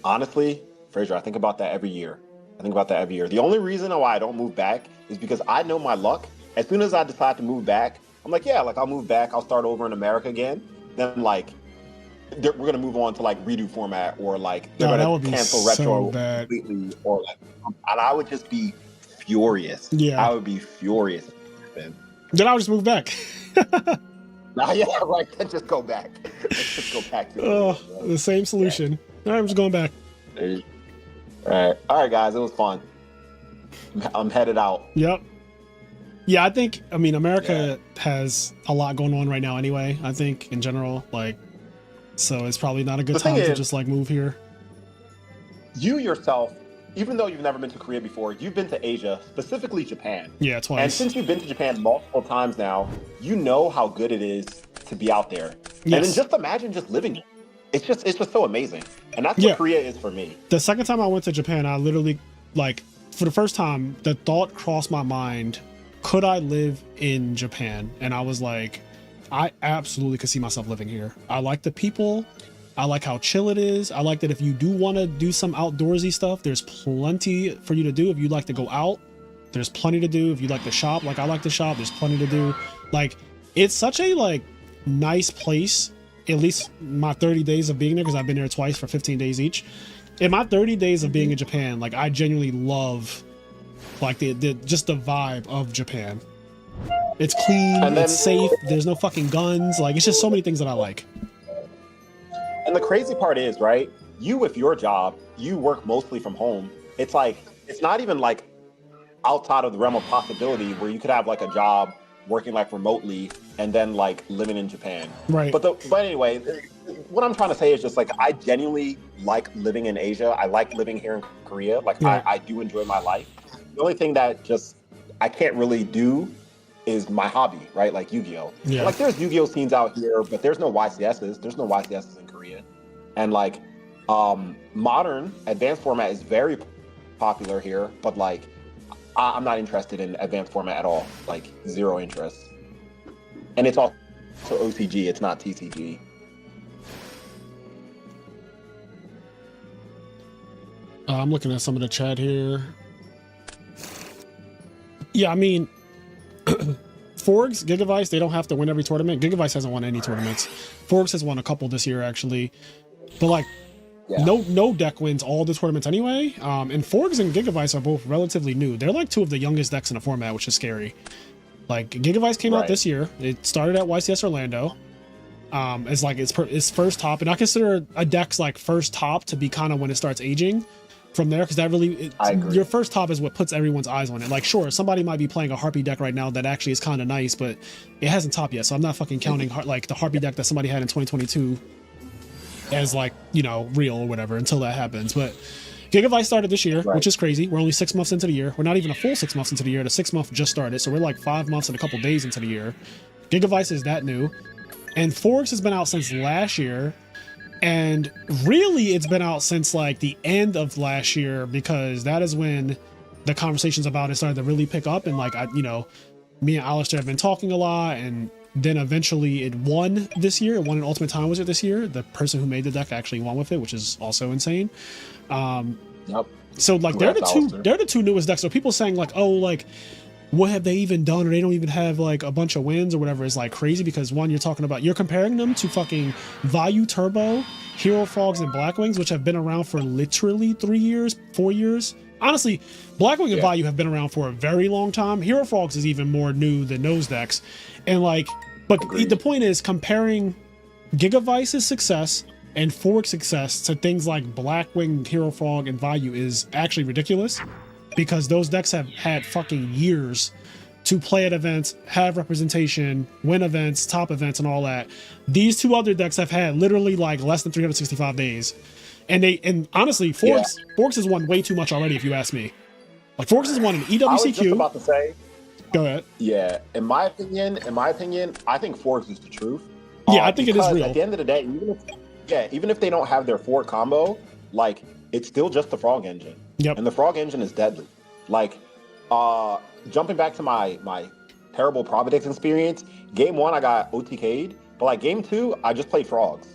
Speaker 5: Honestly, Fraser, I think about that every year. The only reason why I don't move back is because I know my luck. As soon as I decide to move back, I'm like, yeah, like I'll move back. I'll start over in America again. Then like, we're going to move on to like redo format, or like they're going to cancel retro completely. Or like, and I would just be furious. I would be furious.
Speaker 1: Then I'll just move back.
Speaker 5: Yeah, right. Then just go back. Let's just go back to
Speaker 1: the same solution. All right, I'm just going back.
Speaker 5: All right, guys, it was fun. I'm headed out.
Speaker 1: Yep. Yeah, I mean, America has a lot going on right now anyway, I think, in general. Like, so it's probably not a good time to just like move here.
Speaker 5: You yourself, even though you've never been to Korea before, you've been to Asia, specifically Japan.
Speaker 1: Yeah, twice.
Speaker 5: And since you've been to Japan multiple times now, you know how good it is to be out there. And then just imagine just living it. It's just so amazing. And that's what Korea is for me.
Speaker 1: The second time I went to Japan, I literally, like, for the first time, the thought crossed my mind, could I live in Japan? And I was like, I absolutely could see myself living here. I like the people. I like how chill it is. I like that if you do want to do some outdoorsy stuff, there's plenty for you to do. If you like to go out, there's plenty to do. If you like to shop, like I like to shop, there's plenty to do. Like, it's such a like nice place, at least my 30 days of being there, because I've been there twice for 15 days each. In my 30 days of being in Japan, like I genuinely love like the just the vibe of Japan. It's clean, it's safe, there's no fucking guns. Like, it's just so many things that I like.
Speaker 5: And the crazy part is, right, you with your job, you work mostly from home. It's like, it's not even like outside of the realm of possibility where you could have like a job working like remotely and then like living in Japan.
Speaker 1: Right.
Speaker 5: But anyway, what I'm trying to say is just like, I genuinely like living in Asia. I like living here in Korea. Like,
Speaker 1: yeah.
Speaker 5: I do enjoy my life. The only thing that just I can't really do is my hobby, right? Like Yu-Gi-Oh.
Speaker 1: Yeah.
Speaker 5: Like, there's Yu-Gi-Oh scenes out here, but there's no YCSs. There's no YCSs in Korea. And like, modern advanced format is very popular here, but like, I'm not interested in advanced format at all. Like, zero interest. And it's also OCG, it's not TCG.
Speaker 1: I'm looking at some of the chat here. Yeah, I mean, Forgs, Gigavice, they don't have to win every tournament. Gigavice hasn't won any tournaments. Forgs has won a couple this year, actually. But like, yeah. No deck wins all the tournaments anyway. And Forgs and Gigavice are both relatively new. They're like two of the youngest decks in the format, which is scary. Like, Gigavice came out this year. It started at YCS Orlando. It's like its first top, and I consider a deck's like first top to be kind of when it starts aging from there, because that really, your first top is what puts everyone's eyes on it. Like, sure, somebody might be playing a Harpy deck right now that actually is kind of nice, but it hasn't topped yet. So I'm not fucking counting like the Harpy deck that somebody had in 2022 as like, you know, real or whatever until that happens. But Gigavice started this year, which is crazy. We're only 6 months into the year. We're not even a full 6 months into the year. The 6 month just started, so we're like 5 months and a couple days into the year. Gigavice is that new, and Forks has been out since last year. And really, it's been out since like the end of last year, because that is when the conversations about it started to really pick up. And like, you know, me and Alistair have been talking a lot, and then eventually it won this year. It won an Ultimate Time Wizard this year. The person who made the deck actually won with it, which is also insane.
Speaker 5: Yep.
Speaker 1: So like, they're the two newest decks. So people saying like, oh, like, what have they even done, or they don't even have like a bunch of wins or whatever, is like crazy, because one, you're comparing them to fucking Vayu Turbo, Hero Frogs, and Blackwings, which have been around for literally 3 years, 4 years. Honestly, Blackwing and Vayu have been around for a very long time. Hero Frogs is even more new than those decks. And like, but the point is, comparing Gigavice's success and Fork's success to things like Blackwing, Hero Frog, and Vayu is actually ridiculous, because those decks have had fucking years to play at events, have representation, win events, top events, and all that. These two other decks have had literally like less than 365 days. And honestly, Forks has won way too much already, if you ask me. Like, Forks has won an EWCQ.
Speaker 5: I was just about to say.
Speaker 1: Go ahead.
Speaker 5: Yeah, in my opinion, I think Forks is the truth.
Speaker 1: Yeah, I think it is real.
Speaker 5: At the end of the day, even if they don't have their Fork combo, like, it's still just the Frog engine.
Speaker 1: Yep.
Speaker 5: And the Frog engine is deadly. Like, jumping back to my terrible Providence experience, game 1 I got OTK'd, but like game 2 I just played Frogs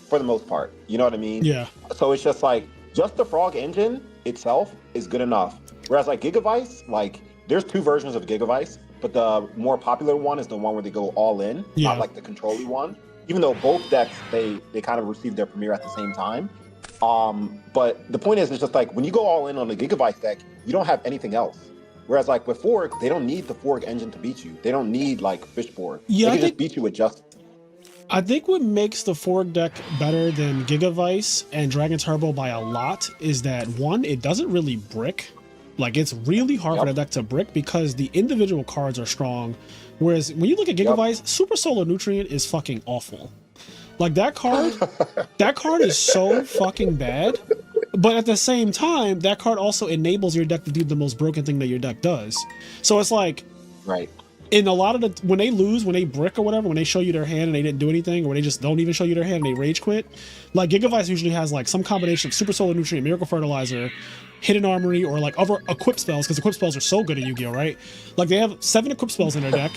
Speaker 5: for the most part. You know what I mean?
Speaker 1: Yeah.
Speaker 5: So it's just like, just the Frog engine itself is good enough. Whereas like Gigavice, like, there's 2 versions of Gigavice, but the more popular one is the one where they go all in, not like the control-y one. Even though both decks, they kind of received their premiere at the same time. But the point is, it's just like, when you go all in on the Gigavice deck, you don't have anything else. Whereas like with Fork, they don't need the Fork engine to beat you. They don't need like Fishboard.
Speaker 1: Yeah,
Speaker 5: they can just beat you with just.
Speaker 1: I think what makes the Fork deck better than Gigavice and Dragon Turbo by a lot is that, one, it doesn't really brick. Like, it's really hard for the deck to brick because the individual cards are strong. Whereas when you look at Gigavice, Super Solar Nutrient is fucking awful. Like, that card is so fucking bad. But at the same time, that card also enables your deck to do the most broken thing that your deck does. So it's like, in a lot of the, when they lose, when they brick or whatever, when they show you their hand and they didn't do anything, or they just don't even show you their hand and they rage quit, like, Gigavice usually has like some combination of Super Solar Nutrient, Miracle Fertilizer, Hidden Armory, or like other equip spells, because equip spells are so good at Yu-Gi-Oh, right? Like, they have 7 equip spells in their deck.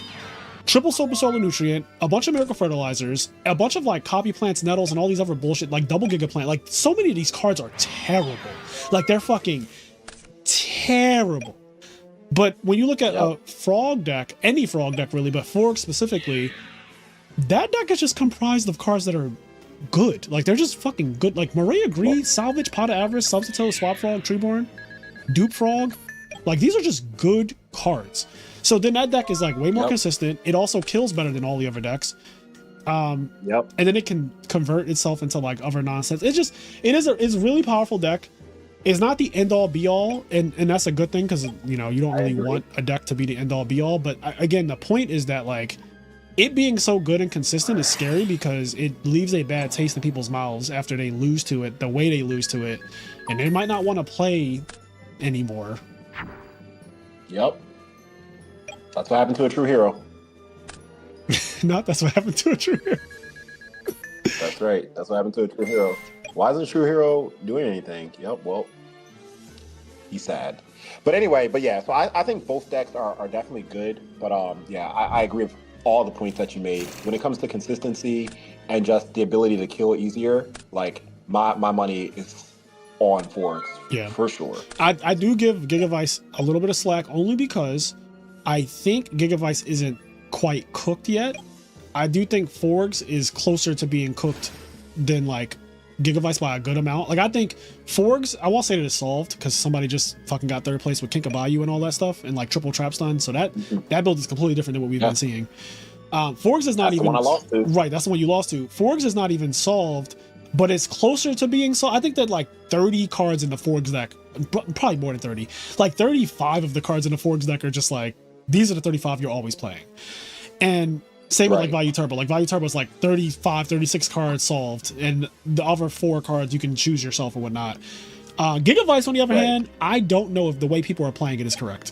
Speaker 1: triple super solar nutrient, a bunch of miracle fertilizers, a bunch of like copy plants, nettles, and all these other bullshit, like double giga plant. Like so many of these cards are terrible. Like they're fucking terrible. But when you look at a frog deck, any frog deck really, but Forg specifically, that deck is just comprised of cards that are good. Like they're just fucking good. Like Maria Gree, Salvage, Pot of Avarice, Substitute, Swap Frog, Treeborn, Dupe Frog. Like these are just good cards. So then that deck is like way more consistent. It also kills better than all the other decks. And then it can convert itself into like other nonsense. It's a really powerful deck. It's not the end all be all, and that's a good thing because you know you don't really want a deck to be the end all be all. But again, the point is that like it being so good and consistent is scary because it leaves a bad taste in people's mouths after they lose to it, the way they lose to it, and they might not want to play anymore.
Speaker 5: Yep. That's what happened to a true hero.
Speaker 1: That's what happened to a true hero.
Speaker 5: That's right. That's what happened to a true hero. Why isn't a true hero doing anything? Yep, well, he's sad. But anyway, so I think both decks are definitely good. But I agree with all the points that you made. When it comes to consistency and just the ability to kill easier, like my money is on Forks. Yeah, for sure.
Speaker 1: I do give Gigavice a little bit of slack only because I think Gigavice isn't quite cooked yet. I do think Forgs is closer to being cooked than like Gigavice by a good amount. Like I think Forgs, I won't say that it's solved because somebody just fucking got third place with Kinkabayu and all that stuff and like triple trap stun. So that build is completely different than what we've been seeing. Forgs is not even the one I lost to. Right, that's the one you lost to. Forgs is not even solved, but it's closer to being solved. I think that like 30 cards in the Forgs deck, probably more than 30, like 35 of the cards in the Forgs deck are just like, these are the 35 you're always playing. And same with like Value Turbo. Like Value Turbo is like 35, 36 cards solved, and the other 4 cards you can choose yourself or whatnot. Gigavice, on the other hand, I don't know if the way people are playing it is correct.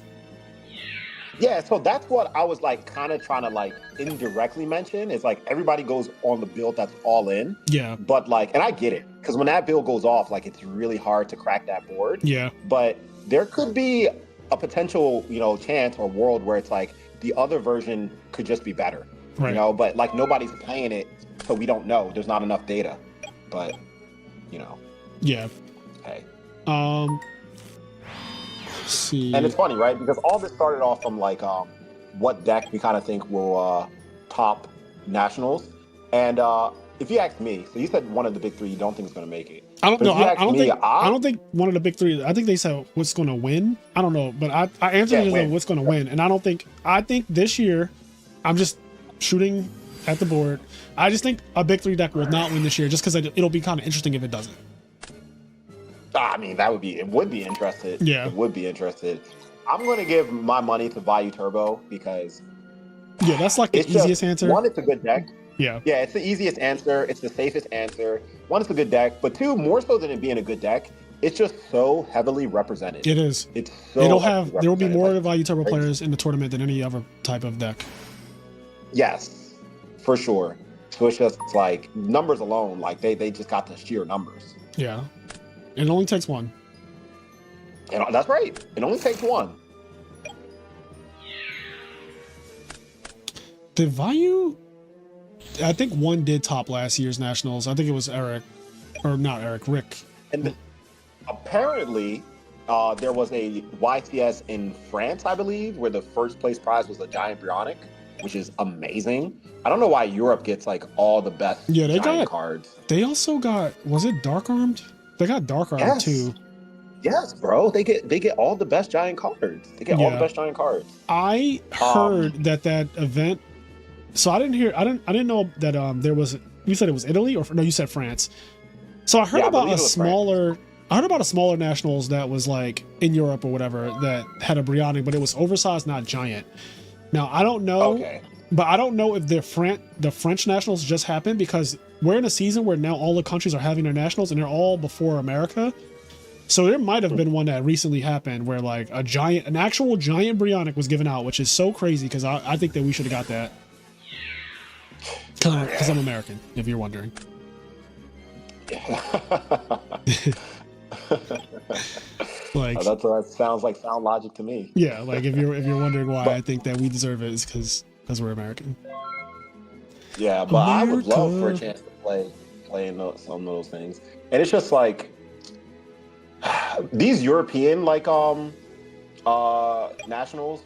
Speaker 5: Yeah, so that's what I was like kind of trying to like indirectly mention is like everybody goes on the build that's all in.
Speaker 1: Yeah.
Speaker 5: But like, and I get it, because when that build goes off, like it's really hard to crack that board.
Speaker 1: Yeah.
Speaker 5: But there could be a potential, chance or world where it's like the other version could just be better. Right. But like nobody's playing it, so we don't know. There's not enough data. But
Speaker 1: Yeah.
Speaker 5: Hey.
Speaker 1: Let's see.
Speaker 5: And it's funny, right? Because all this started off from like what deck we kind of think will top nationals. And if you ask me, so you said one of the big 3 you don't think is going to make it.
Speaker 1: I don't know. I don't think one of the big 3. I think they said what's going to win. I don't know, but I answered it as what's going to win. And I think this year, I'm just shooting at the board. I just think a big 3 deck will not win this year, just because it'll be kind of interesting if it doesn't.
Speaker 5: I mean, it would be interested.
Speaker 1: Yeah,
Speaker 5: it would be interested. I'm going to give my money to Value Turbo because
Speaker 1: that's like the easiest answer.
Speaker 5: One, it's a good deck.
Speaker 1: Yeah,
Speaker 5: it's the easiest answer. It's the safest answer. One, it's a good deck, but 2, more so than it being a good deck, it's just so heavily represented.
Speaker 1: It is.
Speaker 5: It's so
Speaker 1: there will be more Value Turbo players in the tournament than any other type of deck.
Speaker 5: Yes, for sure. So it's just like numbers alone, like they just got the sheer numbers.
Speaker 1: Yeah. It only takes one.
Speaker 5: And that's right. It only takes one.
Speaker 1: Did Value? I think one did top last year's nationals. I think it was Rick.
Speaker 5: And apparently, there was a YCS in France, I believe, where the first place prize was a giant Bionic, which is amazing. I don't know why Europe gets like all the best giant cards.
Speaker 1: They also got, was it Dark Armed? They got Dark Armed too.
Speaker 5: Yes, bro. They get all the best giant cards. They get all the best giant cards.
Speaker 1: I heard that event. So I didn't know that there was. You said it was Italy, or no? You said France. So I heard about a smaller. I heard about a smaller nationals that was like in Europe or whatever that had a Brionic, but it was oversized, not giant. Now I don't know, but I don't know if the French nationals just happened, because we're in a season where now all the countries are having their nationals and they're all before America. So there might have been one that recently happened where like an actual giant Brionic was given out, which is so crazy, because I think that we should have got that. Because I'm American, if you're wondering. Like
Speaker 5: that sounds like sound logic to me.
Speaker 1: Yeah, like if you're wondering why I think that we deserve it, is because because we're American.
Speaker 5: Yeah, but I would love for a
Speaker 1: America.
Speaker 5: chance to play in some of those things. And it's just like these European nationals,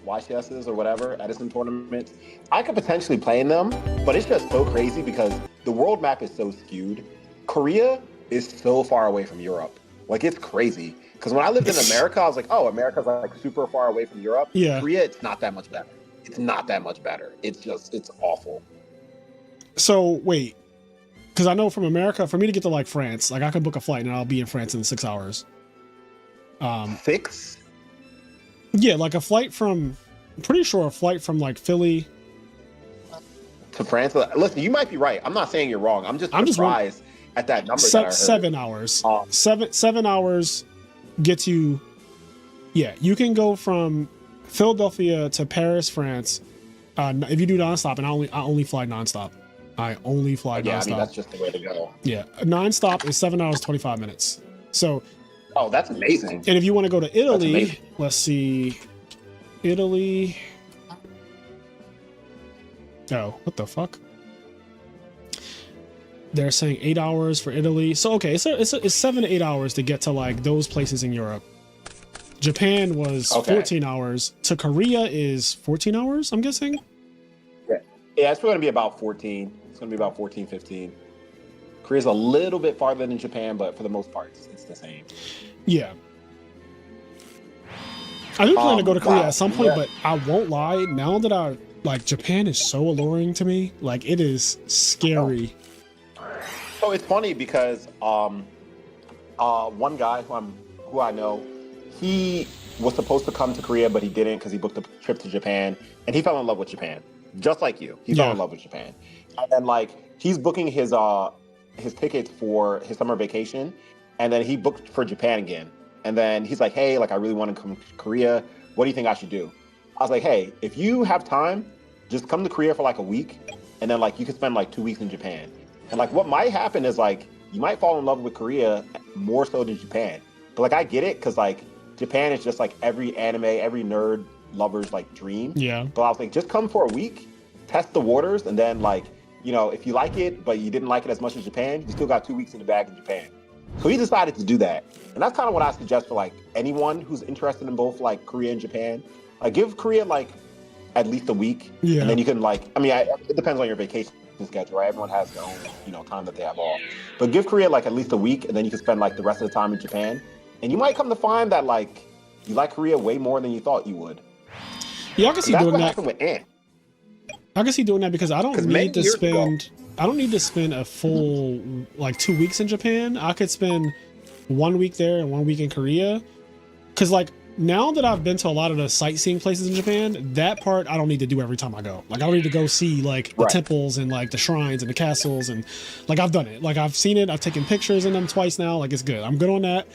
Speaker 5: YCSs or whatever, Edison tournaments, I could potentially play in them, but it's just so crazy because the world map is so skewed. Korea is so far away from Europe. Like, it's crazy. Because when I lived in America, I was like, oh, America's like super far away from Europe.
Speaker 1: Yeah.
Speaker 5: Korea, it's not that much better. It's not that much better. It's awful.
Speaker 1: So wait, because I know from America, for me to get to like France, like I could book a flight and I'll be in France in 6 hours.
Speaker 5: 6?
Speaker 1: Yeah, like a flight from, I'm pretty sure a flight from like Philly
Speaker 5: To France? Listen, you might be right. I'm not saying you're wrong. I'm just surprised at that number that I heard.
Speaker 1: 7 hours. 7 hours gets you. Yeah, you can go from Philadelphia to Paris, France. If you do nonstop, and I only fly nonstop. I only fly
Speaker 5: Yeah,
Speaker 1: nonstop.
Speaker 5: I mean, that's just the way to go.
Speaker 1: Yeah, nonstop is 7 hours 25 minutes. So,
Speaker 5: Oh, that's amazing.
Speaker 1: and if you want to go to Italy,
Speaker 5: amazing.
Speaker 1: let's see, Italy. Oh, what the fuck? They're saying 8 hours for Italy. So okay, so it's 7 to 8 hours to get to like those places in Europe. Japan was 14 hours. To Korea is 14 hours, I'm guessing.
Speaker 5: Yeah, it's going to be about 14. It's going to be about 14, 15. Korea's a little bit farther than Japan, but for the most part, it's the same.
Speaker 1: Yeah. I do plan to go to Korea
Speaker 5: wow.
Speaker 1: at some point,
Speaker 5: Yeah.
Speaker 1: but I won't lie. Now that Japan is so alluring to me, like it is scary.
Speaker 5: So it's funny because one guy who I know, he was supposed to come to Korea, but he didn't because he booked a trip to Japan, and he fell in love with Japan, just like you. He fell in love with Japan, and then like he's booking his tickets for his summer vacation, and then he booked for Japan again, and then he's like, hey, like I really want to come to Korea. What do you think I should do? I was like, hey, if you have time, just come to Korea for like a week, and then like you could spend like 2 weeks in Japan. And like what might happen is like you might fall in love with Korea more so than Japan. But like I get it because like Japan is just like every anime, every nerd lover's like dream.
Speaker 1: Yeah.
Speaker 5: But I was like, just come for a week, test the waters, and then like, you know, if you like it, but you didn't like it as much as Japan, you still got 2 weeks in the bag in Japan. So he decided to do that. And that's kind of what I suggest for like anyone who's interested in both like Korea and Japan. Like give Korea like at least a week.
Speaker 1: Yeah.
Speaker 5: And then you can like, I mean, it depends on your vacation schedule, right? Everyone has their own, you know, time that they have off. But give Korea like at least a week, and then you can spend like the rest of the time in Japan. And you might come to find that like you like Korea way more than you thought you would.
Speaker 1: Yeah, I can see
Speaker 5: That's
Speaker 1: doing
Speaker 5: what
Speaker 1: that.
Speaker 5: happened with Ant.
Speaker 1: I can see doing that because I don't
Speaker 5: 'Cause many
Speaker 1: need to
Speaker 5: years ago-
Speaker 1: spend. I don't need to spend a full like 2 weeks in Japan. I could spend 1 week there and 1 week in Korea. Because like now that I've been to a lot of the sightseeing places in Japan, that part I don't need to do every time I go. Like I don't need to go see like the
Speaker 5: Right.
Speaker 1: temples and like the shrines and the castles, and like I've done it. Like I've seen it. I've taken pictures in them twice now. Like it's good. I'm good on that.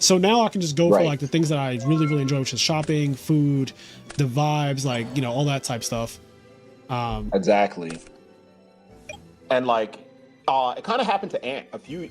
Speaker 1: So now I can just go for
Speaker 5: Right.
Speaker 1: like the things that I really, really enjoy, which is shopping, food, the vibes, like, you know, all that type stuff.
Speaker 5: Exactly. And like, it kind of happened to Ant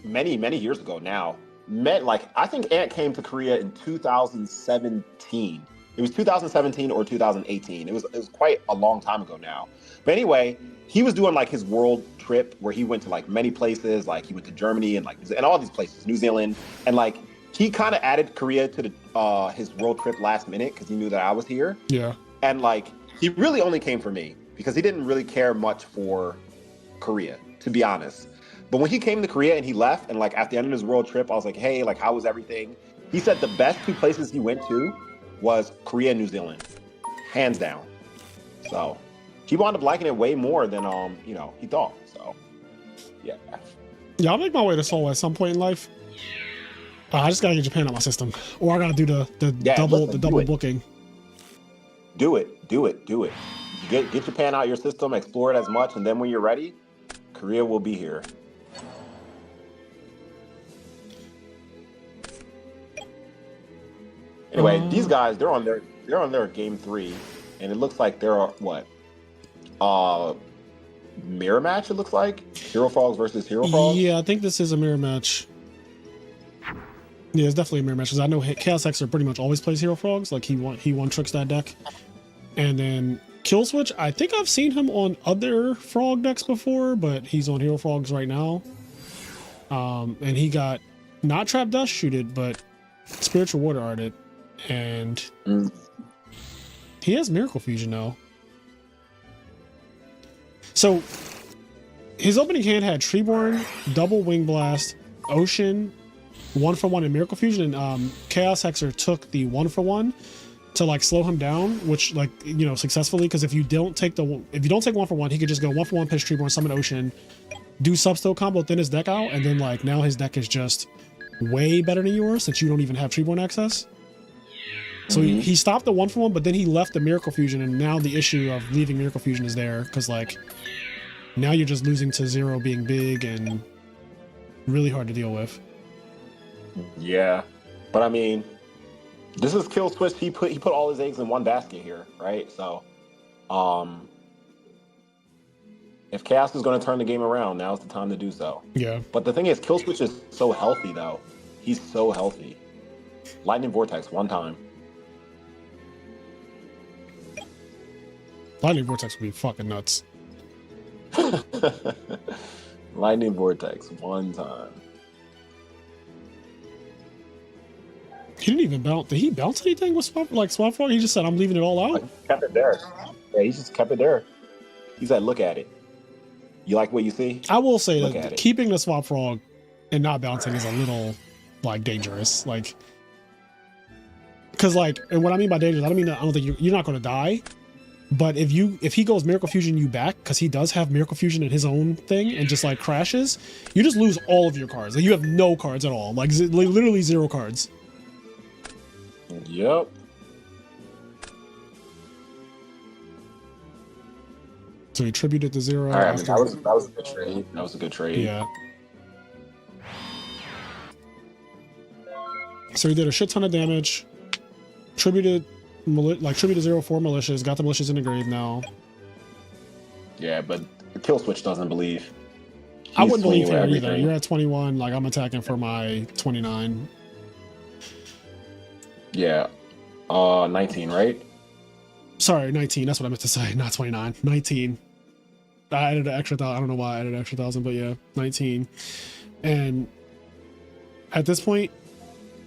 Speaker 5: many years ago now. I think Ant came to Korea in 2017. It was 2017 or 2018. It was quite a long time ago now. But anyway, he was doing like his world trip where he went to like many places. Like he went to Germany and all these places, New Zealand, and like he kind of added Korea to his world trip last minute because he knew that I was here.
Speaker 1: Yeah.
Speaker 5: And like he really only came for me because he didn't really care much for Korea, to be honest. But when he came to Korea and he left, and like at the end of his world trip, I was like, hey, like how was everything? He said the best 2 places he went to was Korea and New Zealand, hands down. So he wound up liking it way more than you know, he thought. So yeah.
Speaker 1: Yeah, I'll make my way to Seoul at some point in life. I just gotta get Japan out my system, or I gotta do the
Speaker 5: Yeah,
Speaker 1: double
Speaker 5: listen,
Speaker 1: the
Speaker 5: do
Speaker 1: double
Speaker 5: it.
Speaker 1: booking.
Speaker 5: Do it. Get Japan out of your system, explore it as much, and then when you're ready, Korea will be here. Anyway, these guys, they're on their game 3, and it looks like they're what? Mirror match, it looks like? Hero Frogs versus Hero Frogs?
Speaker 1: Yeah, I think this is a mirror match. Yeah, it's definitely a mirror match because I know Chaos Xer pretty much always plays Hero Frogs. Like he one tricks that deck, and then Kill Switch, I think I've seen him on other Frog decks before, but he's on Hero Frogs right now. And he got not Trap Dustshoot, but Spiritual Water Arted. And he has Miracle Fusion now. So his opening hand had Treeborn, Double Wing Blast, Ocean, 1-for-1 and Miracle Fusion, and Chaos Hexer took the 1-for-1 to like slow him down, which like, you know, successfully, because if you don't take 1-for-1, he could just go 1-for-1, pitch Treeborn, summon Ocean, do Substo combo, thin his deck out, and then like now his deck is just way better than yours since you don't even have Treeborn access. So he stopped the 1-for-1, but then he left the Miracle Fusion, and now the issue of leaving Miracle Fusion is there, because like now you're just losing to 0 being big and really hard to deal with.
Speaker 5: Yeah, but I mean, this is Kill Switch. He put all his eggs in one basket here, right? So, if Chaos is going to turn the game around, now's the time to do so.
Speaker 1: Yeah.
Speaker 5: But the thing is, Kill Switch is so healthy, though. He's so healthy. Lightning Vortex, one time.
Speaker 1: Lightning Vortex would be fucking nuts.
Speaker 5: Lightning Vortex, one time.
Speaker 1: He didn't even bounce. Did he bounce anything with Swap Frog? He just said, I'm leaving it all out?
Speaker 5: Like, kept it there. Yeah, he just kept it there. He said, look at it. You like what you see?
Speaker 1: I will say that keeping the Swap Frog and not bouncing is a little, like, dangerous. Like, because, like, and what I mean by dangerous, I don't think you're not going to die. But if he goes Miracle Fusion you back, because he does have Miracle Fusion in his own thing and just, like, crashes, you just lose all of your cards. Like, you have no cards at all. Like, literally 0 cards.
Speaker 5: Yep.
Speaker 1: So he tributed to 0.
Speaker 5: All right, I mean, that was a good trade. That was a good trade.
Speaker 1: Yeah. So he did a shit ton of damage. Tributed 0 for Malicious. Got the Malicious in the grave now.
Speaker 5: Yeah, but the Kill Switch doesn't believe.
Speaker 1: I wouldn't believe here either. You're at 21. Like, I'm attacking for my 29.
Speaker 5: Yeah. 19, right?
Speaker 1: Sorry, 19. That's what I meant to say. Not 29. 19. I added an extra 1,000. I don't know why I added an extra 1,000, but yeah, 19. And at this point,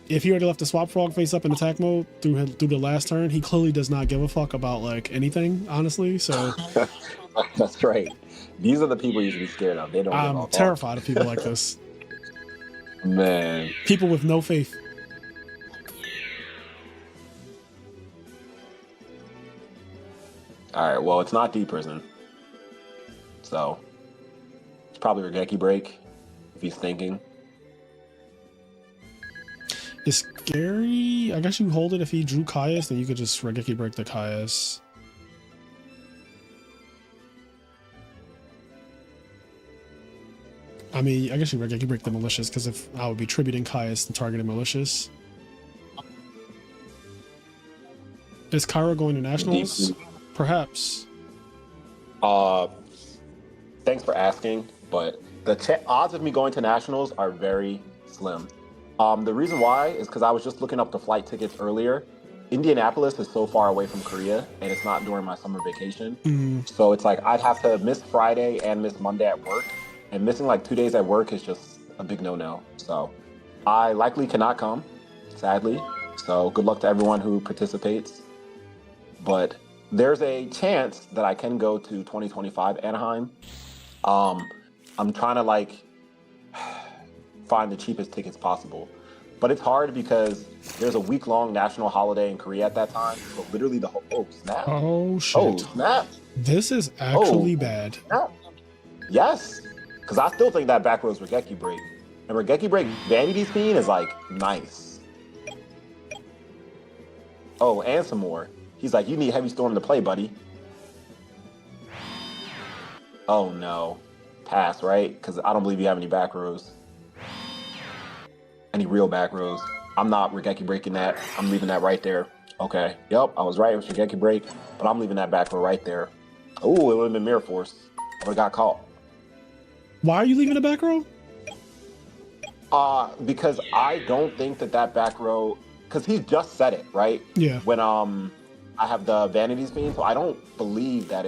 Speaker 1: if he already left the Swap Frog face up in attack mode through the last turn, he clearly does not give a fuck about like anything, honestly. So
Speaker 5: that's right. These are the people you should be scared of. They don't.
Speaker 1: I'm terrified of people like this.
Speaker 5: Man.
Speaker 1: People with no faith.
Speaker 5: All right. Well, it's not Deep Prison, so it's probably Regeki Break if he's thinking.
Speaker 1: It's scary. I guess you hold it if he drew Caius, then you could just Regeki Break the Caius. I mean, I guess you Regeki Break the Malicious, because if I would be tributing Caius and targeting Malicious. Is Kyra going to Nationals? Perhaps.
Speaker 5: Thanks for asking, but the odds of me going to Nationals are very slim. The reason why is because I was just looking up the flight tickets earlier. Indianapolis is so far away from Korea, and it's not during my summer vacation. So it's like I'd have to miss Friday and miss Monday at work, and missing like 2 days at work is just a big no-no. So I likely cannot come, sadly. So good luck to everyone who participates. But there's a chance that I can go to 2025 Anaheim. I'm trying to like find the cheapest tickets possible, but it's hard because there's a week-long national holiday in Korea at that time. So literally the whole snap.
Speaker 1: Oh shit.
Speaker 5: Oh snap.
Speaker 1: This is actually bad.
Speaker 5: Snap. Yes, because I still think that back row is Regeki Break, and Regeki Break Vanity Fiend is like nice. Oh, and some more. He's like, you need Heavy Storm to play, buddy. Oh no. Pass, right? Because I don't believe you have any back rows. Any real back rows. I'm not Regeki breaking that. I'm leaving that right there. Okay. Yep, I was right. It was Regeki break, but I'm leaving that back row right there. Oh, it would have been Mirror Force. I would have got caught.
Speaker 1: Why are you leaving the back row?
Speaker 5: Because I don't think that back row, because he just said it, right?
Speaker 1: Yeah.
Speaker 5: When I have the Vanity's Beam, so I don't believe that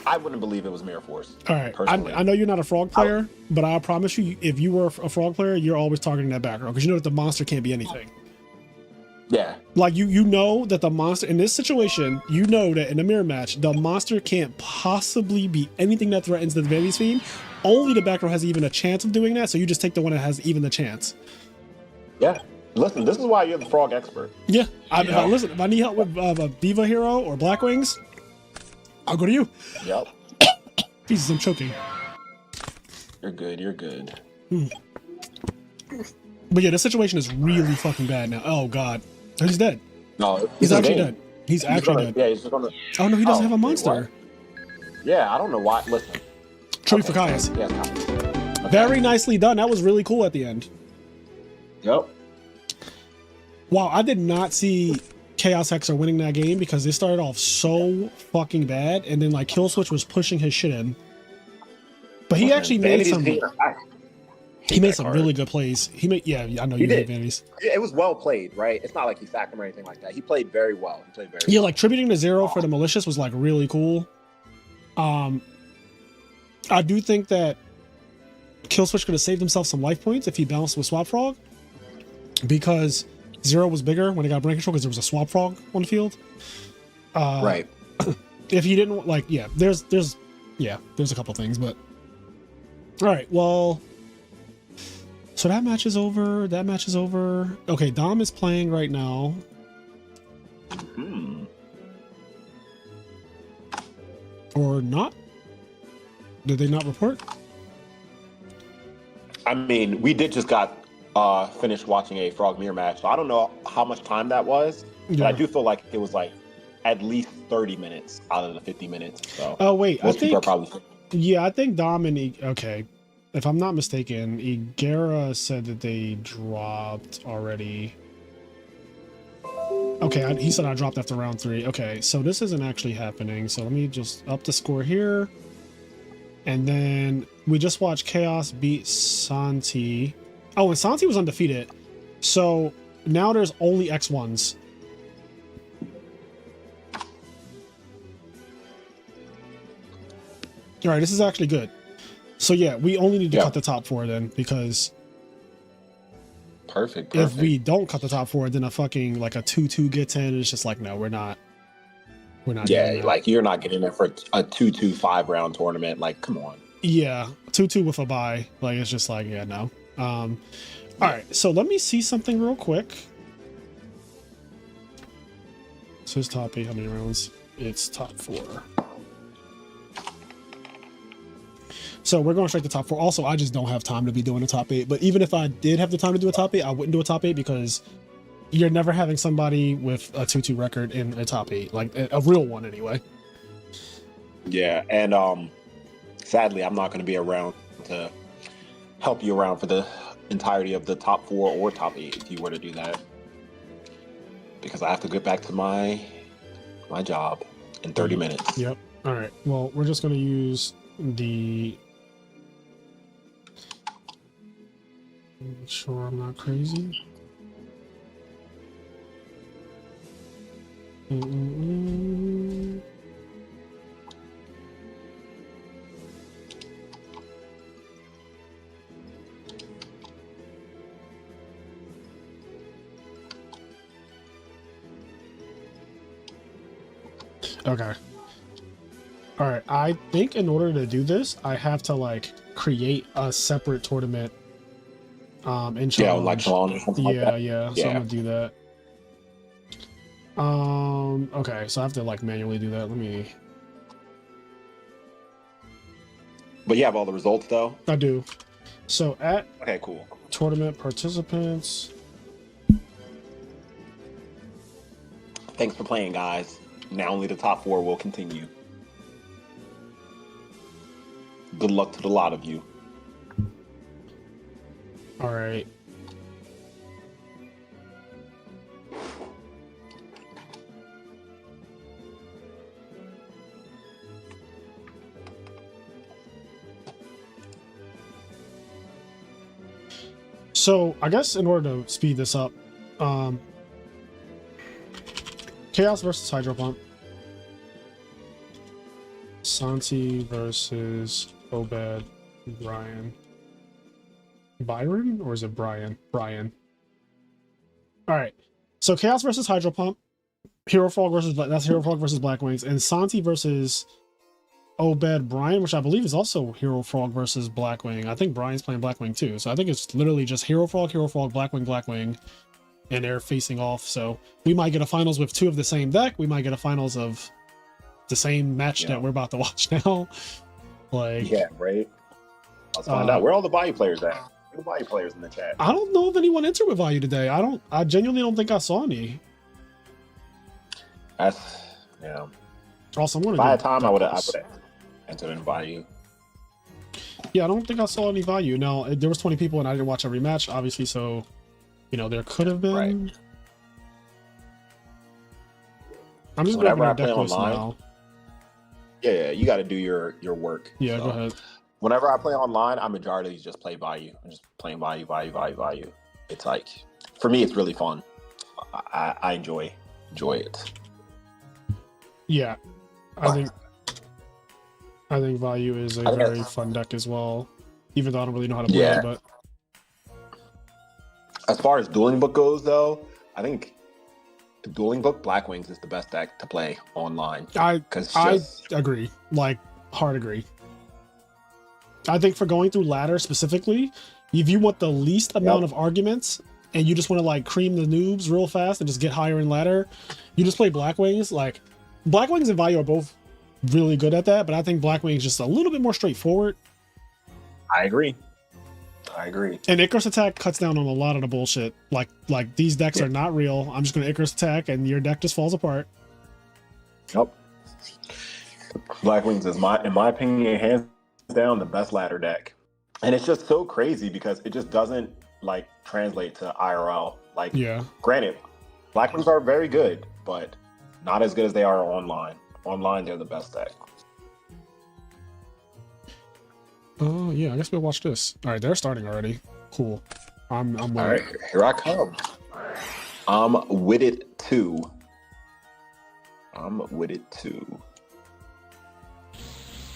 Speaker 5: I wouldn't believe it was Mirror Force.
Speaker 1: All right.
Speaker 5: Personally.
Speaker 1: I know you're not a frog player, but I promise you, if you were a frog player, you're always targeting that back row because you know that the monster can't be anything.
Speaker 5: Yeah.
Speaker 1: Like you know that the monster in this situation, you know that in a mirror match, the monster can't possibly be anything that threatens the Vanity's Beam. Only the back row has even a chance of doing that, so you just take the one that has even the chance.
Speaker 5: Yeah. Listen, this is why you're the frog expert.
Speaker 1: Yeah. Listen, if I need help with a Diva hero or Black Wings, I'll go to you.
Speaker 5: Yep.
Speaker 1: Jesus, I'm choking.
Speaker 5: You're good. You're good.
Speaker 1: But yeah, the situation is really fucking bad now. Oh god, he's dead.
Speaker 5: No,
Speaker 1: He's actually dead. He's actually dead.
Speaker 5: Yeah, he's just gonna.
Speaker 1: Oh no, he doesn't have a
Speaker 5: wait,
Speaker 1: monster.
Speaker 5: what? Yeah, I don't know why. Listen.
Speaker 1: Tribute for Caius.
Speaker 5: Yeah. Okay.
Speaker 1: Very nicely done. That was really cool at the end.
Speaker 5: Yep.
Speaker 1: Wow, I did not see Chaos Hexer winning that game because they started off so fucking bad, and then like Kill Switch was pushing his shit in. But he actually made some. He made some really good plays. He made, yeah, I know you hate Vanities.
Speaker 5: It was well played, right? It's not like he sacked him or anything like that. He played very well.
Speaker 1: Yeah, like tributing to 0 for the malicious was like really cool. I do think that Kill Switch could have saved himself some life points if he balanced with Swap Frog, because 0 was bigger when he got brain control because there was a Swap Frog on the field.
Speaker 5: Right.
Speaker 1: If he didn't like, yeah, there's a couple things, but all right, well. So that match is over. That match is over. Okay, Dom is playing right now. Or not? Did they not report?
Speaker 5: I mean, we did just got finished watching a Frog Mirror match, so I don't know how much time that was, but I do feel like it was like at least 30 minutes out of the 50 minutes. So
Speaker 1: oh wait,
Speaker 5: most people are probably.
Speaker 1: Yeah, I think Dom and okay. If I'm not mistaken, Igara said that they dropped already. Okay, he said I dropped after round 3. Okay, so this isn't actually happening. So let me just up the score here. And then we just watched Chaos beat Santi. Oh, and Santi was undefeated. So now there's only X1s. All right, this is actually good. So yeah, we only need to cut the top 4 then, because
Speaker 5: perfect.
Speaker 1: If we don't cut the top 4, then a fucking like a 2-2 gets in. It's just like, no, we're not.
Speaker 5: Yeah, like you're not getting there for a 2-2 5-round tournament. Like, come on.
Speaker 1: Yeah, 2-2 with a bye. Like, it's just like, yeah, no. All right, so let me see something real quick. So his top 8, how many rounds? It's top 4. So we're going straight to top 4. Also, I just don't have time to be doing a top 8. But even if I did have the time to do a top 8, I wouldn't do a top 8 because you're never having somebody with a 2-2 record in a top 8, like a real one anyway.
Speaker 5: Yeah, and sadly, I'm not going to be around to help you around for the entirety of the top 4 or top 8 if you were to do that, because I have to get back to my job in 30 minutes.
Speaker 1: Yep. All right. Well, we're just going to use the. Make sure I'm not crazy. Okay. All right. I think in order to do this, I have to like create a separate tournament. In challenge.
Speaker 5: Yeah, like challenge or something like that.
Speaker 1: Yeah. So I'm gonna do that. Okay, so I have to like manually do that. Let me.
Speaker 5: But you have all the results though?
Speaker 1: I do. So at
Speaker 5: okay, cool.
Speaker 1: Tournament participants.
Speaker 5: Thanks for playing, guys. Now only the top 4 will continue. Good luck to the lot of you.
Speaker 1: All right. So I guess in order to speed this up, Chaos versus Hydro Pump. Santi versus Obed Brian. Byron or is it Brian? Brian. All right. So Chaos versus Hydro Pump, Hero Frog versus Black Wings, and Santi versus Obed Brian, which I believe is also Hero Frog versus Blackwing. I think Brian's playing Blackwing too. So I think it's literally just Hero Frog, Blackwing, and they're facing off. So we might get a finals with two of the same deck. We might get a finals of the same match that we're about to watch now. Like,
Speaker 5: yeah, right. Let's find out where all the Bayou players at. Where are the Bayou players in the chat?
Speaker 1: I don't know if anyone entered with Value today. I genuinely don't think I saw any.
Speaker 5: That's yeah.
Speaker 1: Also, I'm gonna
Speaker 5: By the time I would have entered in Bayou.
Speaker 1: Yeah, I don't think I saw any Value. Now there was 20 people and I didn't watch every match, obviously, so you know there could have been.
Speaker 5: Right.
Speaker 1: I'm just
Speaker 5: Whenever
Speaker 1: grabbing
Speaker 5: I
Speaker 1: our
Speaker 5: play
Speaker 1: deck list
Speaker 5: online,
Speaker 1: now.
Speaker 5: Yeah, you got to do your work.
Speaker 1: Yeah,
Speaker 5: So,
Speaker 1: go ahead.
Speaker 5: whenever I play online, I majority just play Bayou. I'm just playing Bayou. It's like, for me, it's really fun. I enjoy it.
Speaker 1: Yeah, I think Value is a very fun deck as well. Even though I don't really know how to play it, but
Speaker 5: as far as Dueling Book goes, though, I think the Dueling Book Black Wings is the best deck to play online.
Speaker 1: I agree, like hard agree. I think for going through ladder specifically, if you want the least amount of arguments and you just want to like cream the noobs real fast and just get higher in ladder, you just play Black Wings. Like Black Wings and Value are both really good at that, but I think Black Wings just a little bit more straightforward.
Speaker 5: I agree.
Speaker 1: And Icarus Attack cuts down on a lot of the bullshit. Like these decks are not real. I'm just gonna Icarus Attack and your deck just falls apart.
Speaker 5: Yep. Black Wings is in my opinion, hands down the best ladder deck. And it's just so crazy because it just doesn't like translate to IRL. Like, granted, Black Wings are very good, but not as good as they are online. Online, they're the best deck.
Speaker 1: Oh yeah, I guess we'll watch this. All right, they're starting already. Cool. I'm
Speaker 5: all right. Here I come. I'm with it too.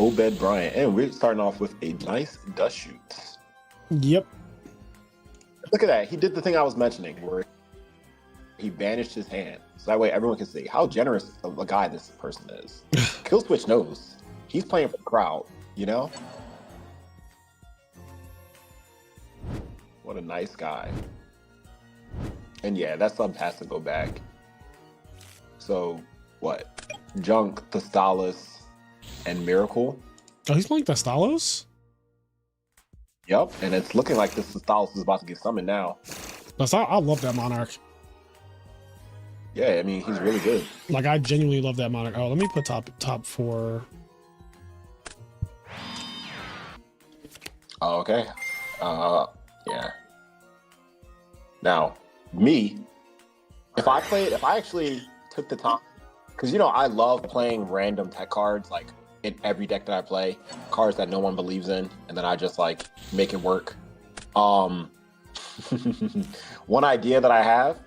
Speaker 5: Obed Bryant, and we're starting off with a nice Dustshoot.
Speaker 1: Yep.
Speaker 5: Look at that. He did the thing I was mentioning where he banished his hand. So that way everyone can see how generous of a guy this person is. Killswitch knows. He's playing for the crowd, you know? What a nice guy. And yeah, that sub has to go back. So, what? Junk, Thestalos, and Miracle.
Speaker 1: Oh, he's playing Thestalos?
Speaker 5: Yep, and it's looking like this Thestalos is about to get summoned now.
Speaker 1: I love that Monarch.
Speaker 5: Yeah, I mean, he's really good.
Speaker 1: Like, I genuinely love that Monarch. Oh, let me put top 4.
Speaker 5: Oh, okay. Yeah. Now, me, if I actually took the time, because, you know, I love playing random tech cards, like, in every deck that I play, cards that no one believes in, and then I just, like, make it work. One idea that I have,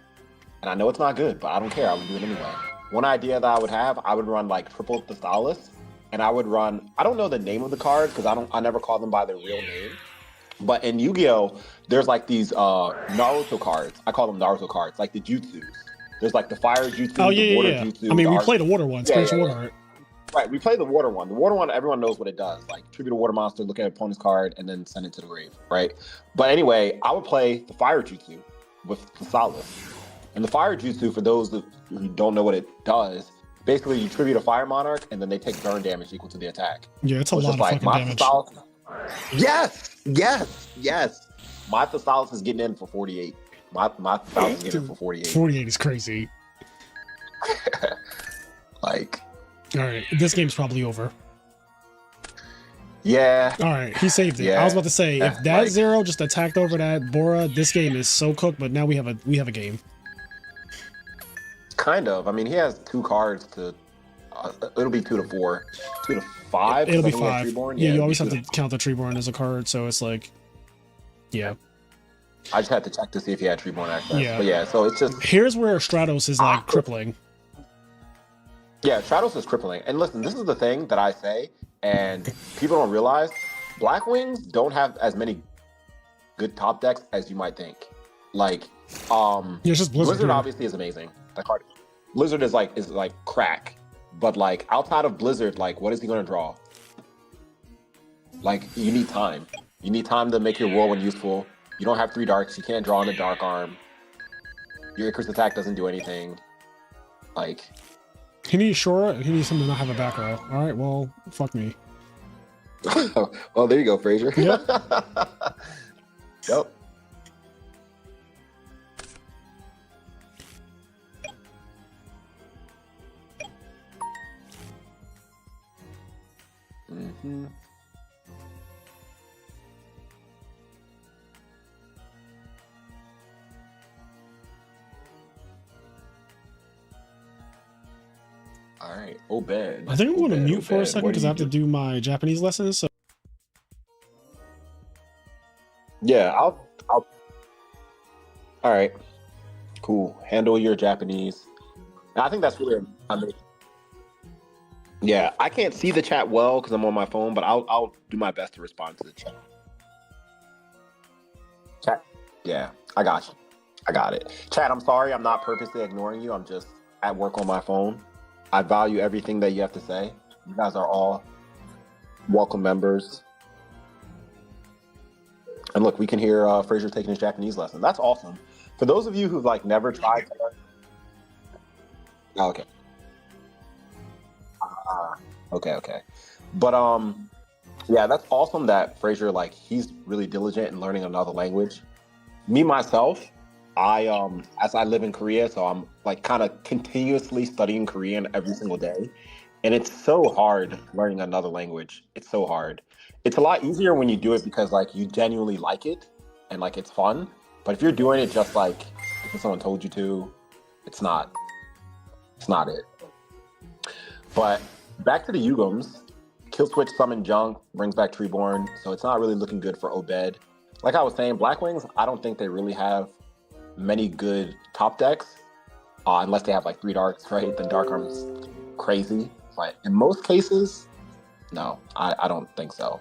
Speaker 5: and I know it's not good, but I don't care, I would do it anyway. One idea that I would run, like, triple Thestalos, and I would run, I don't know the name of the card, because I never call them by their real name. But in Yu-Gi-Oh, there's like these Naruto cards. I call them Naruto cards, like the Jutsus. There's like the fire Jutsu, the water Jutsu.
Speaker 1: I mean, we play the water one. Water art.
Speaker 5: Right, we play the water one. The water one, everyone knows what it does. Like tribute a water monster, look at an opponent's card, and then send it to the grave, right? But anyway, I would play the fire Jutsu with Thestalos. And the fire Jutsu, for those who don't know what it does, basically you tribute a fire monarch, and then they take burn damage equal to the attack.
Speaker 1: Yeah, it's a lot of fucking damage.
Speaker 5: Yes. My Thestalos is getting in for 48. My Thestalos is getting in for 48.
Speaker 1: 48 is crazy.
Speaker 5: Like,
Speaker 1: all right, this game's probably over.
Speaker 5: Yeah.
Speaker 1: All right, he saved it.
Speaker 5: Yeah.
Speaker 1: I was about to say, if that Zero just attacked over that Bora, this game is so cooked. But now we have a game.
Speaker 5: Kind of. I mean, he has 2 cards to. It'll be 2 to 4, 2 to 5.
Speaker 1: It'll be 5. Yeah, you always have to count the Treeborn as a card, so it's like, yeah.
Speaker 5: I just had to check to see if he had Treeborn access.
Speaker 1: Yeah.
Speaker 5: But yeah, so it's just.
Speaker 1: Here's where Stratos is like crippling.
Speaker 5: Yeah, Shadows is crippling. And listen, this is the thing that I say, and people don't realize. Blackwings don't have as many good top decks as you might think. Like,
Speaker 1: Yeah, it's just Blizzard here.
Speaker 5: obviously is amazing. Like, Blizzard is like crack. But like outside of Blizzard, like what is he gonna draw? Like you need time. You need time to make your whirlwind useful. You don't have 3 darks. You can't draw on a dark arm. Your Icarus Attack doesn't do anything. Like
Speaker 1: He needs Shura, and he needs him to not have a back row. All right, well, fuck me.
Speaker 5: well, there you go, Fraser.
Speaker 1: Yep.
Speaker 5: Yep. Mm-hmm. All right, Obed.
Speaker 1: I think I'm going to
Speaker 5: Obed,
Speaker 1: mute for a
Speaker 5: Obed,
Speaker 1: second
Speaker 5: what
Speaker 1: because
Speaker 5: do
Speaker 1: I
Speaker 5: you
Speaker 1: have to
Speaker 5: do?
Speaker 1: do my Japanese lessons. So
Speaker 5: Yeah, I'll. All right, cool. Handle your Japanese. And I think that's really. I mean, yeah, I can't see the chat well because I'm on my phone, but I'll do my best to respond to the chat. Chat. Yeah, I got you. I got it. Chat, I'm sorry. I'm not purposely ignoring you. I'm just at work on my phone. I value everything that you have to say. You guys are all welcome members. And look, we can hear Fraser taking his Japanese lesson. That's awesome. For those of you who've like never tried to learn. Oh, okay. Okay. But yeah, that's awesome that Fraser, like, he's really diligent in learning another language. Me myself, as I live in Korea, so I'm like kind of continuously studying Korean every single day. And it's so hard learning another language. It's so hard. It's a lot easier when you do it because like you genuinely like it and like it's fun. But if you're doing it just like because someone told you to, it's not it. But back to the Yugums. Kill switch, summon junk, brings back Treeborn, so it's not really looking good for Obed. Like I was saying, Blackwings, I don't think they really have many good top decks, unless they have like 3 darks, right? Then Dark Arm's crazy. But in most cases, no, I don't think so.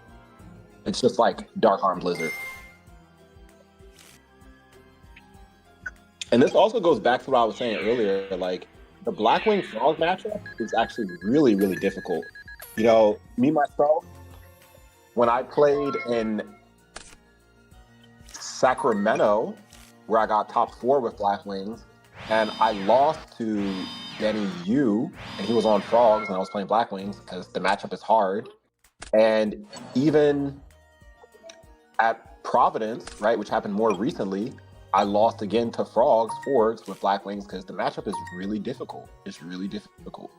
Speaker 5: It's just like Dark Arm Blizzard. And this also goes back to what I was saying earlier, like the Blackwing Frog matchup is actually really, really difficult. You know, me myself, when I played in Sacramento, where I got top 4 with Blackwings, and I lost to Danny Yu, and he was on Frogs, and I was playing Blackwings because the matchup is hard. And even at Providence, right, which happened more recently, I lost again to Frogs, Fords with Blackwings because the matchup is really difficult. It's really difficult.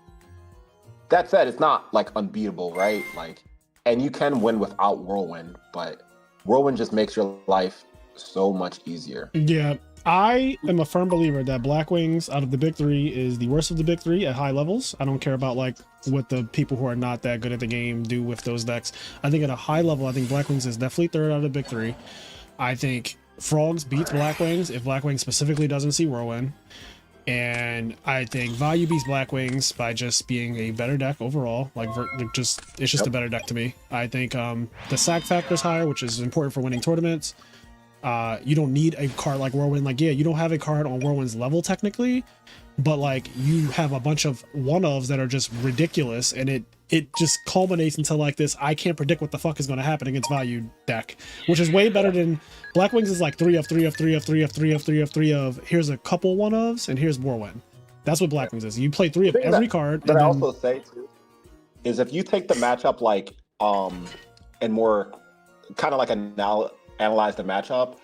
Speaker 5: That said, it's not like unbeatable, right? Like, and you can win without Whirlwind, but Whirlwind just makes your life so much easier.
Speaker 1: yeah, I am a firm believer that Blackwings out of the big 3 is the worst of the big 3 at high levels. I don't care about like what the people who are not that good at the game do with those decks. I think at a high level, I think Blackwings is definitely 3rd out of the big 3. I think Frogs beats Blackwings if Blackwings specifically doesn't see Whirlwind. And I think Value beats Blackwings by just being a better deck overall. Like, it's just a better deck to me. I think the sack factor is higher, which is important for winning tournaments. You don't need a card like Whirlwind. Like, yeah, you don't have a card on Whirlwind's level technically, but like you have a bunch of one-ofs that are just ridiculous, and it just culminates into like this I can't predict what the fuck is going to happen against Value deck, which is way better than Blackwings is like 3 of 3 of 3 of 3 of 3 of 3 of 3 of here's a couple one-ofs and here's Whirlwind. That's what Blackwings is. You play 3 of every card.
Speaker 5: But I also say too is if you take the matchup like and more kind of like analyze the matchup,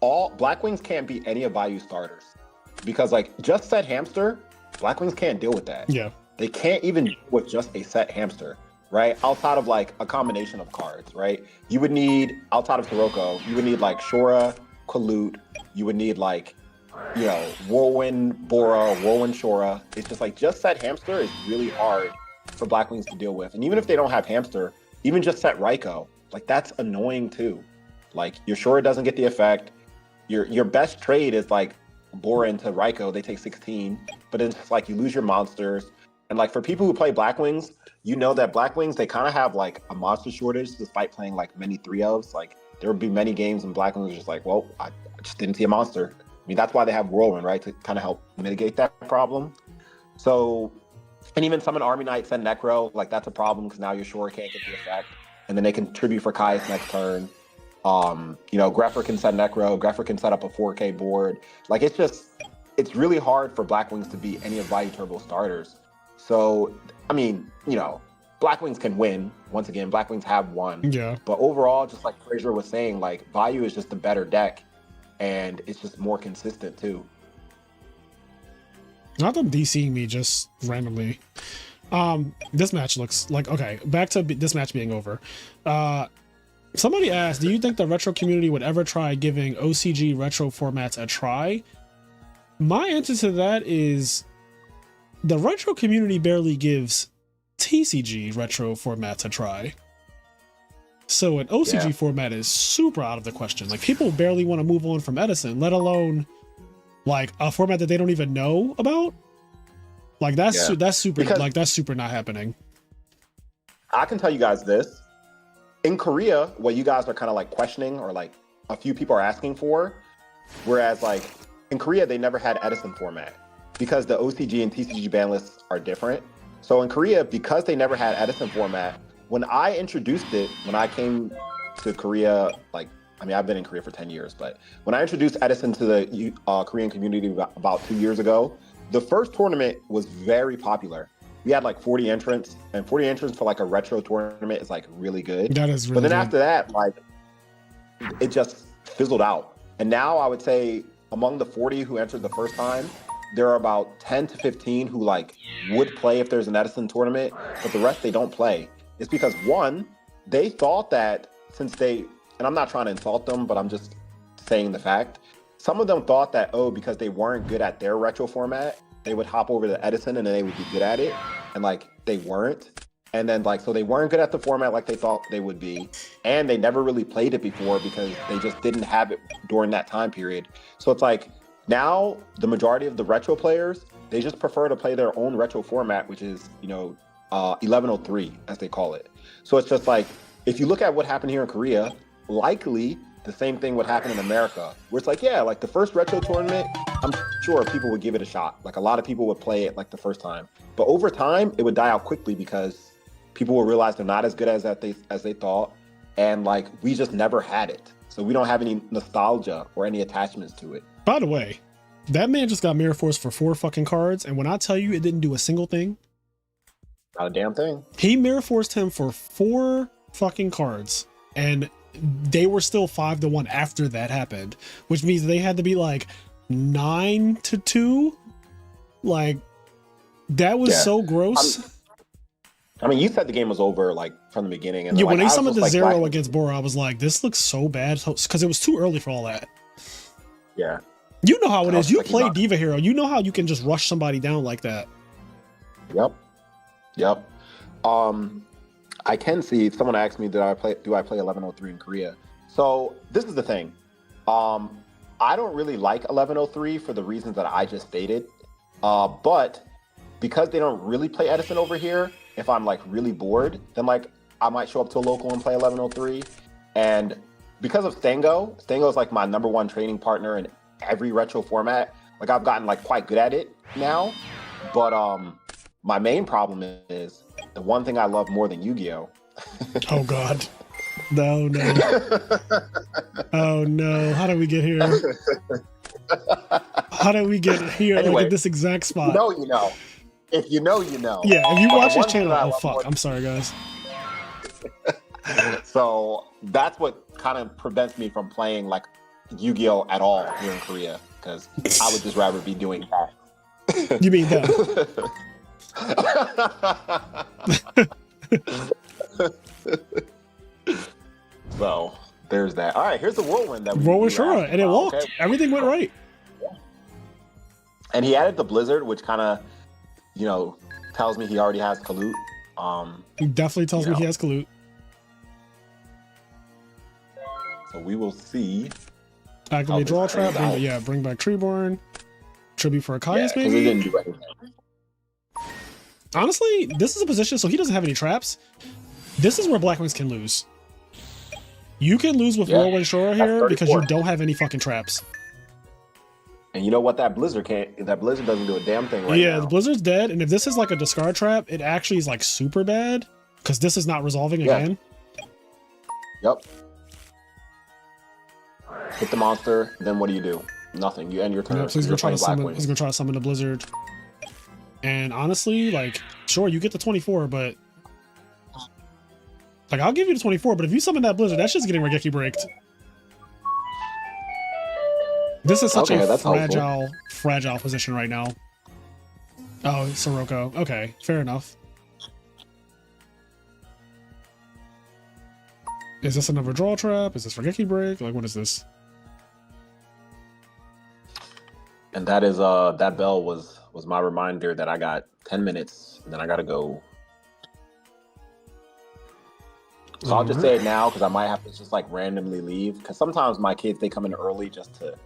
Speaker 5: all Blackwings can't beat any of Value's starters because like just set hamster, Blackwings can't deal with that.
Speaker 1: Yeah,
Speaker 5: they can't even deal with just a set hamster, right? Outside of like a combination of cards, right? You would need outside of Sirocco, you would need like Shura, Kalut, you would need like, you know, Whirlwind Bora, Whirlwind Shura. It's just like just set hamster is really hard for Blackwings to deal with. And even if they don't have hamster, even just set Ryko, like that's annoying too. Like your Shura doesn't get the effect. Your best trade is like Bora into Ryko, they take 16, but it's just like you lose your monsters, And like for people who play Black Wings, you know that Black Wings, they kind of have like a monster shortage despite playing like many 3-ofs. Like there would be many games in Black Wings just like, well, I just didn't see a monster. I mean, that's why they have Whirlwind, right? To kind of help mitigate that problem. So, and even summon Army Knight, send Necro, like that's a problem because now your Shore can't get the effect. And then they can tribute for Caius next turn. You know, Greffer can send Necro, Greffer can set up a 4K board. Like it's really hard for Black Wings to beat any of Value Turbo starters. So, I mean, you know, Black Wings can win. Once again, Black Wings have won.
Speaker 1: Yeah.
Speaker 5: But overall, just like Fraser was saying, like Value is just a better deck and it's just more consistent too.
Speaker 1: Not them DCing me just randomly. This match looks like, okay, back to this match being over. Somebody asked, do you think the retro community would ever try giving OCG retro formats a try? My answer to that is the retro community barely gives TCG retro formats a try. So an OCG format is super out of the question. Like people barely want to move on from Edison, let alone like a format that they don't even know about. Like that's super
Speaker 5: because
Speaker 1: like that's super not happening.
Speaker 5: I can tell you guys this. In Korea, what you guys are kind of like questioning or like a few people are asking for, whereas like in Korea, they never had Edison format because the OCG and TCG ban lists are different. So in Korea, because they never had Edison format, when I introduced it, when I came to Korea, like, I mean, I've been in Korea for 10 years, but when I introduced Edison to the Korean community about 2 years ago, the first tournament was very popular. We had like 40 entrants, and 40 entrants for like a retro tournament is like really good.
Speaker 1: That is really
Speaker 5: But then
Speaker 1: good.
Speaker 5: after that, like, it just fizzled out. And now I would say among the 40 who entered the first time, there are about 10 to 15 who like would play if there's an Edison tournament, but the rest they don't play. It's because one, they thought that since they, and I'm not trying to insult them, but I'm just saying the fact, some of them thought that, oh, because they weren't good at their retro format, they would hop over to Edison and then they would be good at it. And like, they weren't. And then like, so they weren't good at the format like they thought they would be. And they never really played it before because they just didn't have it during that time period. So it's like, now the majority of the retro players, they just prefer to play their own retro format, which is, you know, 1103 as they call it. So it's just like, if you look at what happened here in Korea, likely the same thing would happen in America, where it's like, yeah, like the first retro tournament, I'm sure people would give it a shot. Like a lot of people would play it like the first time, but over time it would die out quickly because people will realize they're not as good as they thought. And like, we just never had it. So we don't have any nostalgia or any attachments to it.
Speaker 1: By the way, that man just got Mirror Force for 4 fucking cards, and when I tell you it didn't do a single thing,
Speaker 5: Not a damn thing.
Speaker 1: he Mirror Forced him for 4 fucking cards, and they were still 5-1 after that happened, which means they had to be like 9-2. Like that was so gross.
Speaker 5: I mean, you said the game was over like from the beginning, and
Speaker 1: Yeah,
Speaker 5: like,
Speaker 1: when they
Speaker 5: I was
Speaker 1: summoned
Speaker 5: just,
Speaker 1: the
Speaker 5: like,
Speaker 1: Zero against Bora, I was like, this looks so bad because it was too early for all that.
Speaker 5: Yeah.
Speaker 1: You know how it
Speaker 5: I
Speaker 1: is.
Speaker 5: was
Speaker 1: You
Speaker 5: thinking
Speaker 1: play
Speaker 5: about-
Speaker 1: Diva Hero. You know how you can just rush somebody down like that.
Speaker 5: Yep. I can see someone asked me, do I play 1103 in Korea? So this is the thing. I don't really like 1103 for the reasons that I just stated. But because they don't really play Edison over here, if I'm like really bored, then like I might show up to a local and play 1103. And because of Stango is like my #1 training partner in every retro format. Like I've gotten like quite good at it now. But my main problem is the one thing I love more than Yu-Gi-Oh!
Speaker 1: Oh God. No. Oh no. How did we get here? How did we get here?
Speaker 5: Anyway,
Speaker 1: like at this exact spot?
Speaker 5: You know. If you know, you know.
Speaker 1: Yeah, if you
Speaker 5: But
Speaker 1: watch
Speaker 5: the
Speaker 1: his
Speaker 5: one
Speaker 1: channel,
Speaker 5: thing I
Speaker 1: oh
Speaker 5: love
Speaker 1: fuck.
Speaker 5: more-
Speaker 1: I'm sorry guys.
Speaker 5: So that's what kind of prevents me from playing like Yu-Gi-Oh! At all here in Korea, because I would just rather be doing that.
Speaker 1: You mean that?
Speaker 5: So there's that. All right, here's the whirlwind that we
Speaker 1: Roll
Speaker 5: were
Speaker 1: with Shura,
Speaker 5: asking
Speaker 1: and it
Speaker 5: about,
Speaker 1: walked.
Speaker 5: okay?
Speaker 1: Everything went right.
Speaker 5: And he added the blizzard, which kind of, you know, tells me he already has Kalut.
Speaker 1: He definitely tells me
Speaker 5: Yeah.
Speaker 1: he has Kalut.
Speaker 5: So we will see.
Speaker 1: Activate
Speaker 5: How
Speaker 1: draw
Speaker 5: this
Speaker 1: trap.
Speaker 5: plays out.
Speaker 1: Bring back Treeborn. Tribute for a
Speaker 5: Yeah,
Speaker 1: Caius,
Speaker 5: because
Speaker 1: maybe.
Speaker 5: it didn't do anything.
Speaker 1: Honestly, this is a position, so he doesn't have any traps. This is where Blackwings can lose. You can lose with Whirlwind Shura here because you don't have any fucking traps.
Speaker 5: And you know what? That Blizzard can't. That Blizzard doesn't do a damn thing right now.
Speaker 1: Yeah, the Blizzard's dead, and if this is like a discard trap, it actually is like super bad because this is not resolving again.
Speaker 5: Yep. Hit the monster, then what do? Nothing. You end your turn.
Speaker 1: Yep, so he's gonna try to summon. He's gonna try to summon the Blizzard. And honestly, like, sure, you get the 24, but like, I'll give you the 24. But if you summon that Blizzard, that's just getting Regeki braked. This is such a fragile position right now. Oh, Sirocco. Okay, fair enough. Is this another draw trap? Is this Regeki break? Like, what is this?
Speaker 5: And that is that bell was my reminder that I got 10 minutes and then I gotta go. So I'll just say it now because I might have to just like randomly leave. Because sometimes my kids, they come in early just to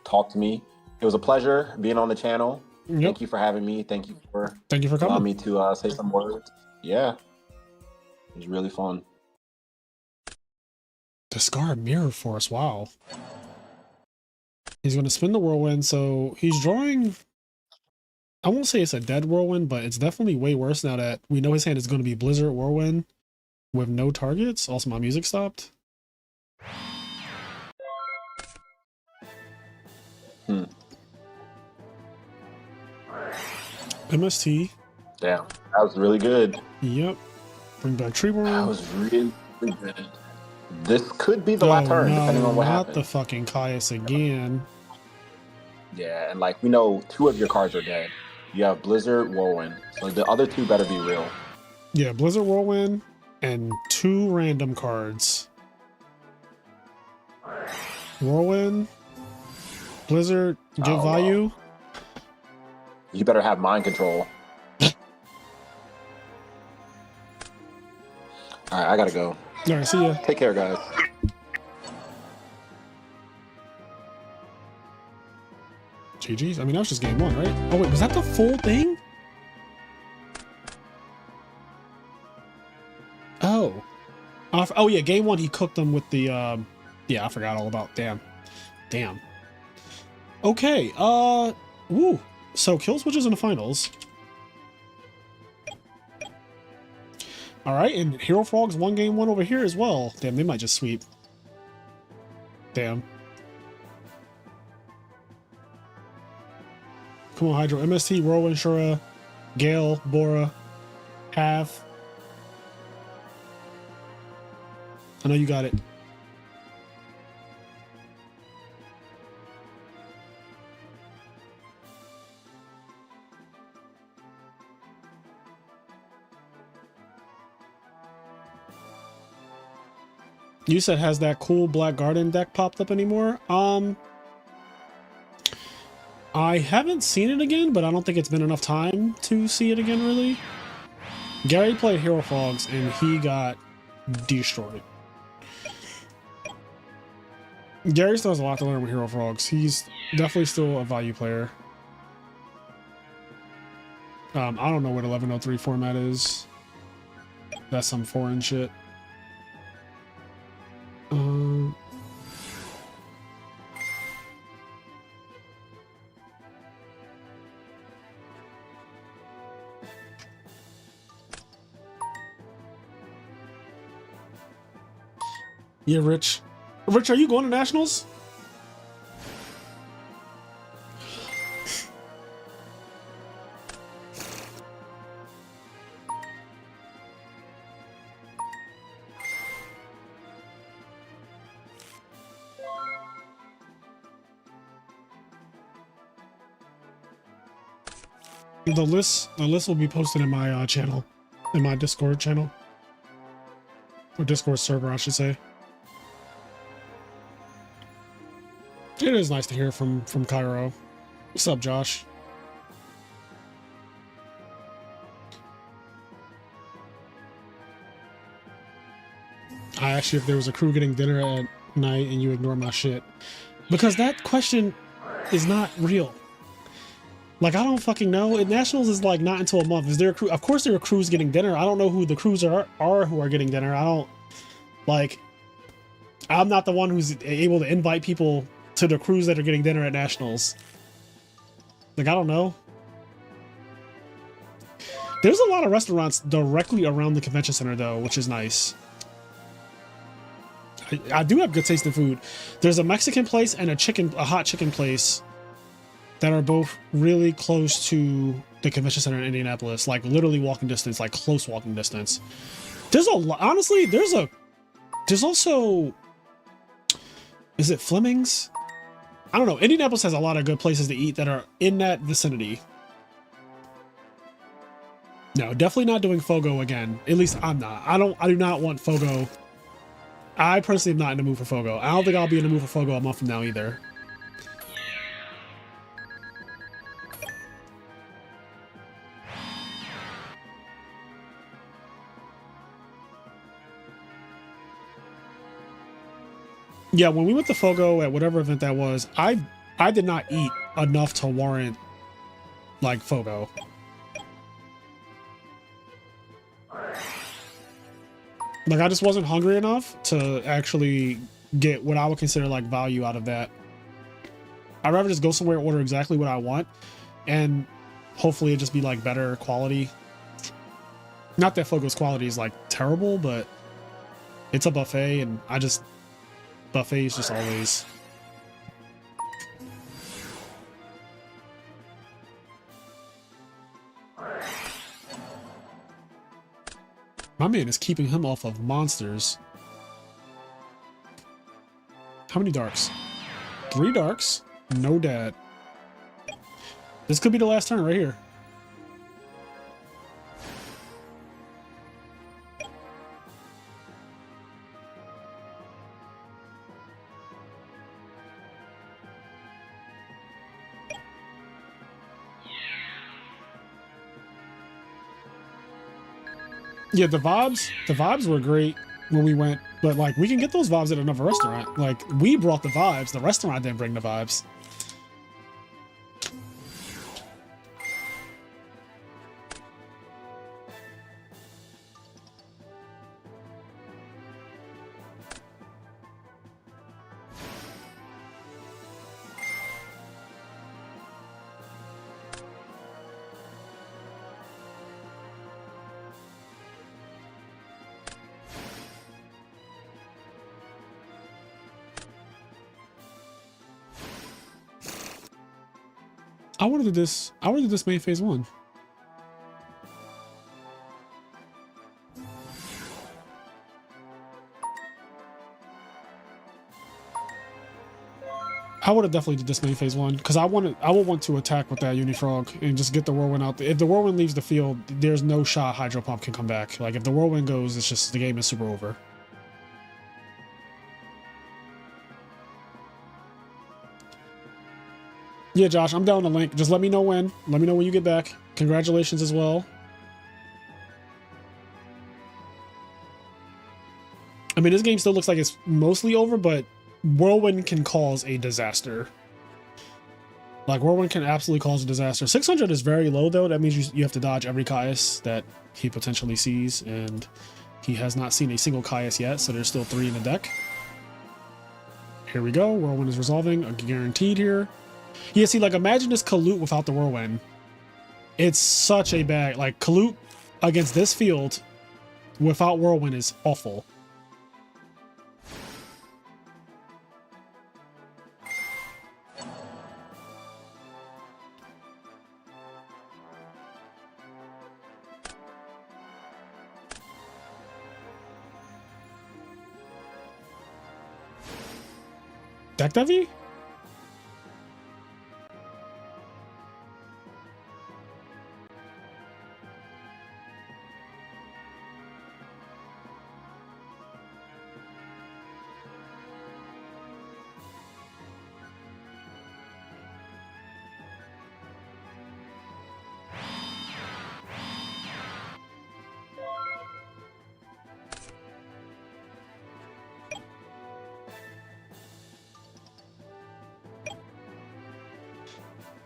Speaker 5: talk to me. It was a pleasure being on the channel.
Speaker 1: Yep.
Speaker 5: Thank you for having me. Thank you for
Speaker 1: coming.
Speaker 5: Allowing me to say some words. Yeah, it was really fun.
Speaker 1: Discard Mirror Force. Wow. He's going to spin the Whirlwind, so he's drawing... I won't say it's a dead Whirlwind, but it's definitely way worse now that we know his hand is going to be Blizzard Whirlwind with no targets. Also, my music stopped. MST.
Speaker 5: Damn, that was really good.
Speaker 1: Yep. Bring back Treeborn.
Speaker 5: That was really good. This could be the last turn, depending on what happens.
Speaker 1: Not the fucking Caius again.
Speaker 5: Yeah, and like we know, 2 of your cards are dead. You have Blizzard, Whirlwind. So the other 2 better be real.
Speaker 1: Yeah, Blizzard, Whirlwind, and 2 random cards. Whirlwind, Blizzard, give value.
Speaker 5: You better have mind control. Alright, I gotta go.
Speaker 1: Alright, see ya.
Speaker 5: Take care, guys.
Speaker 1: GG's. I mean, that was just game 1, right? Oh, wait, was that the full thing? Oh. Oh, yeah, game 1, he cooked them with the, yeah, I forgot all about, damn. Okay, woo. So, Kill Switches in the finals. Alright, and Hero Frogs won game 1 over here as well. Damn, they might just sweep. Damn. Come on, Hydro. MST, Whirlwind, Shura, Gale, Bora, Half. I know you got it. You said, has that cool Black Garden deck popped up anymore? I haven't seen it again, but I don't think it's been enough time to see it again, really. Gary played Hero Frogs, and he got destroyed. Gary still has a lot to learn with Hero Frogs. He's definitely still a value player. I don't know what 1103 format is. That's some foreign shit. Yeah, Rich. Rich, are you going to nationals? The list will be posted in my channel, in my Discord channel, or Discord server, I should say. It is nice to hear from Cairo. What's up, Josh? I asked you if there was a crew getting dinner at night and you ignore my shit. Because that question is not real. Like, I don't fucking know. Nationals is like not until a month. Is there a crew? Of course there are crews getting dinner. I don't know who the crews are who are getting dinner. I don't, like, I'm not the one who's able to invite people to the crews that are getting dinner at Nationals. Like, I don't know. There's a lot of restaurants directly around the convention center though, which is nice. I do have good taste in food. There's a Mexican place and a hot chicken place that are both really close to the convention center in Indianapolis, like literally walking distance, like close walking distance. There's a lot, honestly, there's also, is it Fleming's? I don't know. Indianapolis has a lot of good places to eat that are in that vicinity. No, definitely not doing Fogo again. At least I'm not. I do not want Fogo. I personally am not in the mood for Fogo. I don't think I'll be in the mood for Fogo a month from now either. Yeah, when we went to Fogo at whatever event that was, I did not eat enough to warrant like Fogo. Like, I just wasn't hungry enough to actually get what I would consider like value out of that. I'd rather just go somewhere and order exactly what I want and hopefully it just be like better quality. Not that Fogo's quality is like terrible, but it's a buffet and buffet is just always. My man is keeping him off of monsters. How many darks? 3 darks. No dad. This could be the last turn right here. Yeah, the vibes were great when we went, but like we can get those vibes at another restaurant. Like we brought the vibes, the restaurant didn't bring the vibes. I would have did this main phase 1. I would have definitely did this main phase 1 because I would want to attack with that Unifrog and just get the Whirlwind out there. If the Whirlwind leaves the field, there's no shot Hydro Pump can come back. Like if the Whirlwind goes, it's just the game is super over. Yeah, Josh, I'm down the link. Just let me know when. Let me know when you get back. Congratulations as well. I mean, this game still looks like it's mostly over, but Whirlwind can cause a disaster. Like, Whirlwind can absolutely cause a disaster. 600 is very low, though. That means you have to dodge every Caius that he potentially sees, and he has not seen a single Caius yet, so there's still 3 in the deck. Here we go. Whirlwind is resolving. Guaranteed here. Yeah, see, like, imagine this Kalut without the Whirlwind. It's such a bad... Like, Kalut against this field without Whirlwind is awful. Deck Devi?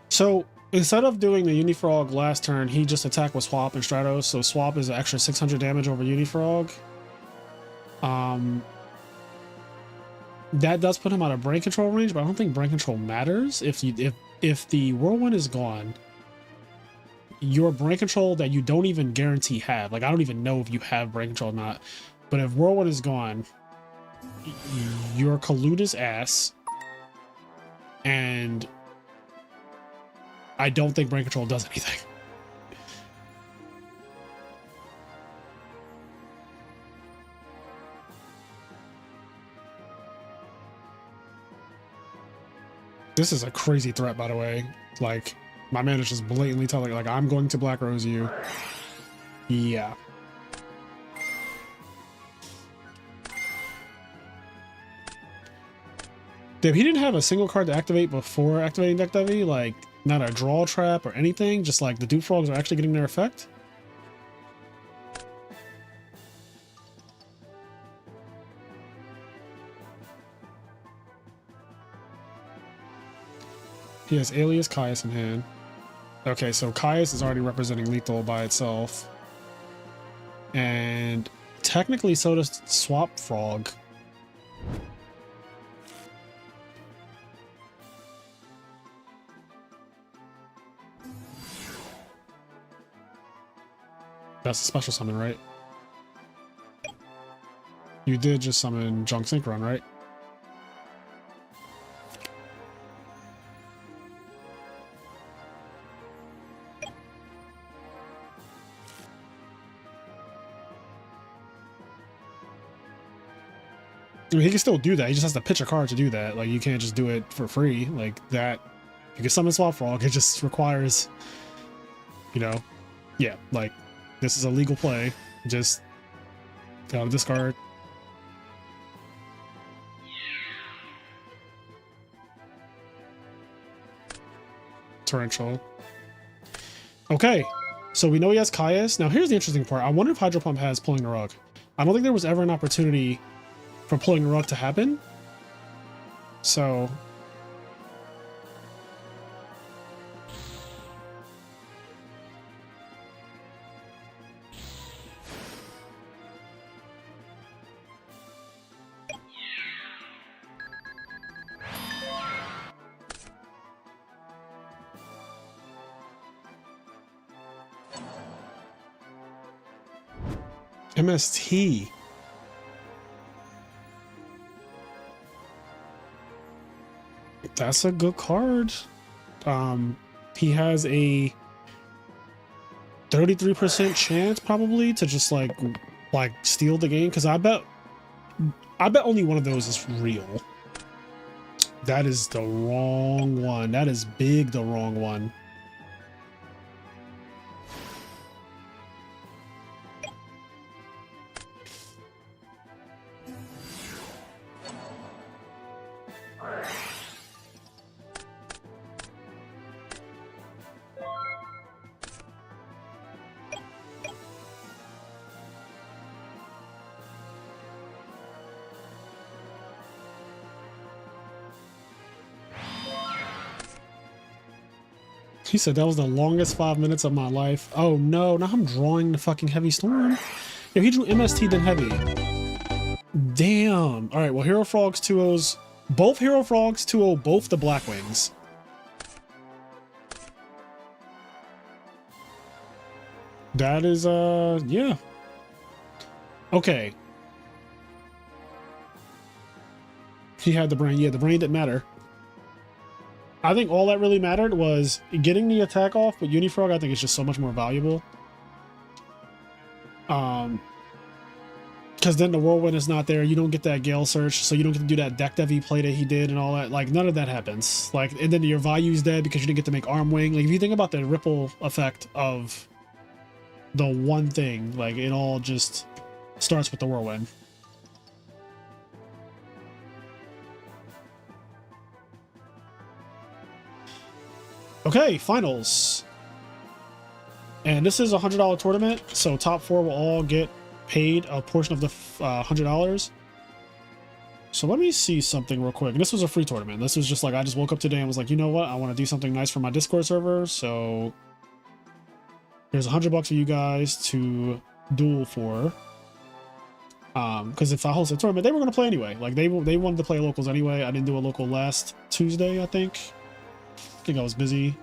Speaker 1: So Instead of doing the Unifrog last turn, he just attacked with Swap and Stratos, so Swap is an extra 600 damage over Unifrog. That does put him out of brain control range, but I don't think brain control matters. If the Whirlwind is gone, your brain control that you don't even guarantee have, like I don't even know if you have brain control or not, but if Whirlwind is gone, your Collude is ass, and I don't think brain control does anything. This is a crazy threat, by the way. Like, my man is just blatantly telling, like, I'm going to Black Rose you. Yeah. Damn, he didn't have a single card to activate before activating Deck Devi, like, not a draw trap or anything, just like the Dupe Frogs are actually getting their effect. He has Alias Caius in hand. Okay, so Caius is already representing lethal by itself. And technically so does Swap Frog. That's a special summon, right? You did just summon Junk Synchron, right? I mean, he can still do that. He just has to pitch a card to do that. Like, you can't just do it for free. Like, that... You can summon Swap Frog. It just requires... You know? Yeah, like, this is a legal play. Just... Gotta discard. Torrential. Okay. So we know he has Caius. Now, here's the interesting part. I wonder if Hydro Pump has Pulling the Rug. I don't think there was ever an opportunity for Pulling the Rug to happen. So... MST. That's a good card. He has a 33% chance probably to just like steal the game, because I bet only one of those is real. That is the wrong one. That is big the wrong one. He said that was the longest 5 minutes of my life. Oh no, now I'm drawing the fucking Heavy Storm. Yo, he drew MST then Heavy. Damn. Alright, well, Hero Frogs 2-0s. Both Hero Frogs 2-0, both the Blackwings. That is, yeah. Okay. He had the brain. Yeah, the brain didn't matter. I think all that really mattered was getting the attack off, but Unifrog I think is just so much more valuable. Because then the Whirlwind is not there, you don't get that Gale Search, so you don't get to do that Deck Devi play that he did and all that. Like, none of that happens. Like, and then your value's dead because you didn't get to make Arm Wing. Like, if you think about the ripple effect of the one thing, like, it all just starts with the Whirlwind. Okay, finals. And this is a $100 tournament, so top 4 will all get paid a portion of the $100. So let me see something real quick. And this was a free tournament. This was just like, I just woke up today and was like, you know what? I want to do something nice for my Discord server. So here's $100 for you guys to duel for. Because if I host a tournament, they were going to play anyway. Like they wanted to play locals anyway. I didn't do a local last Tuesday, I think. I think I was busy.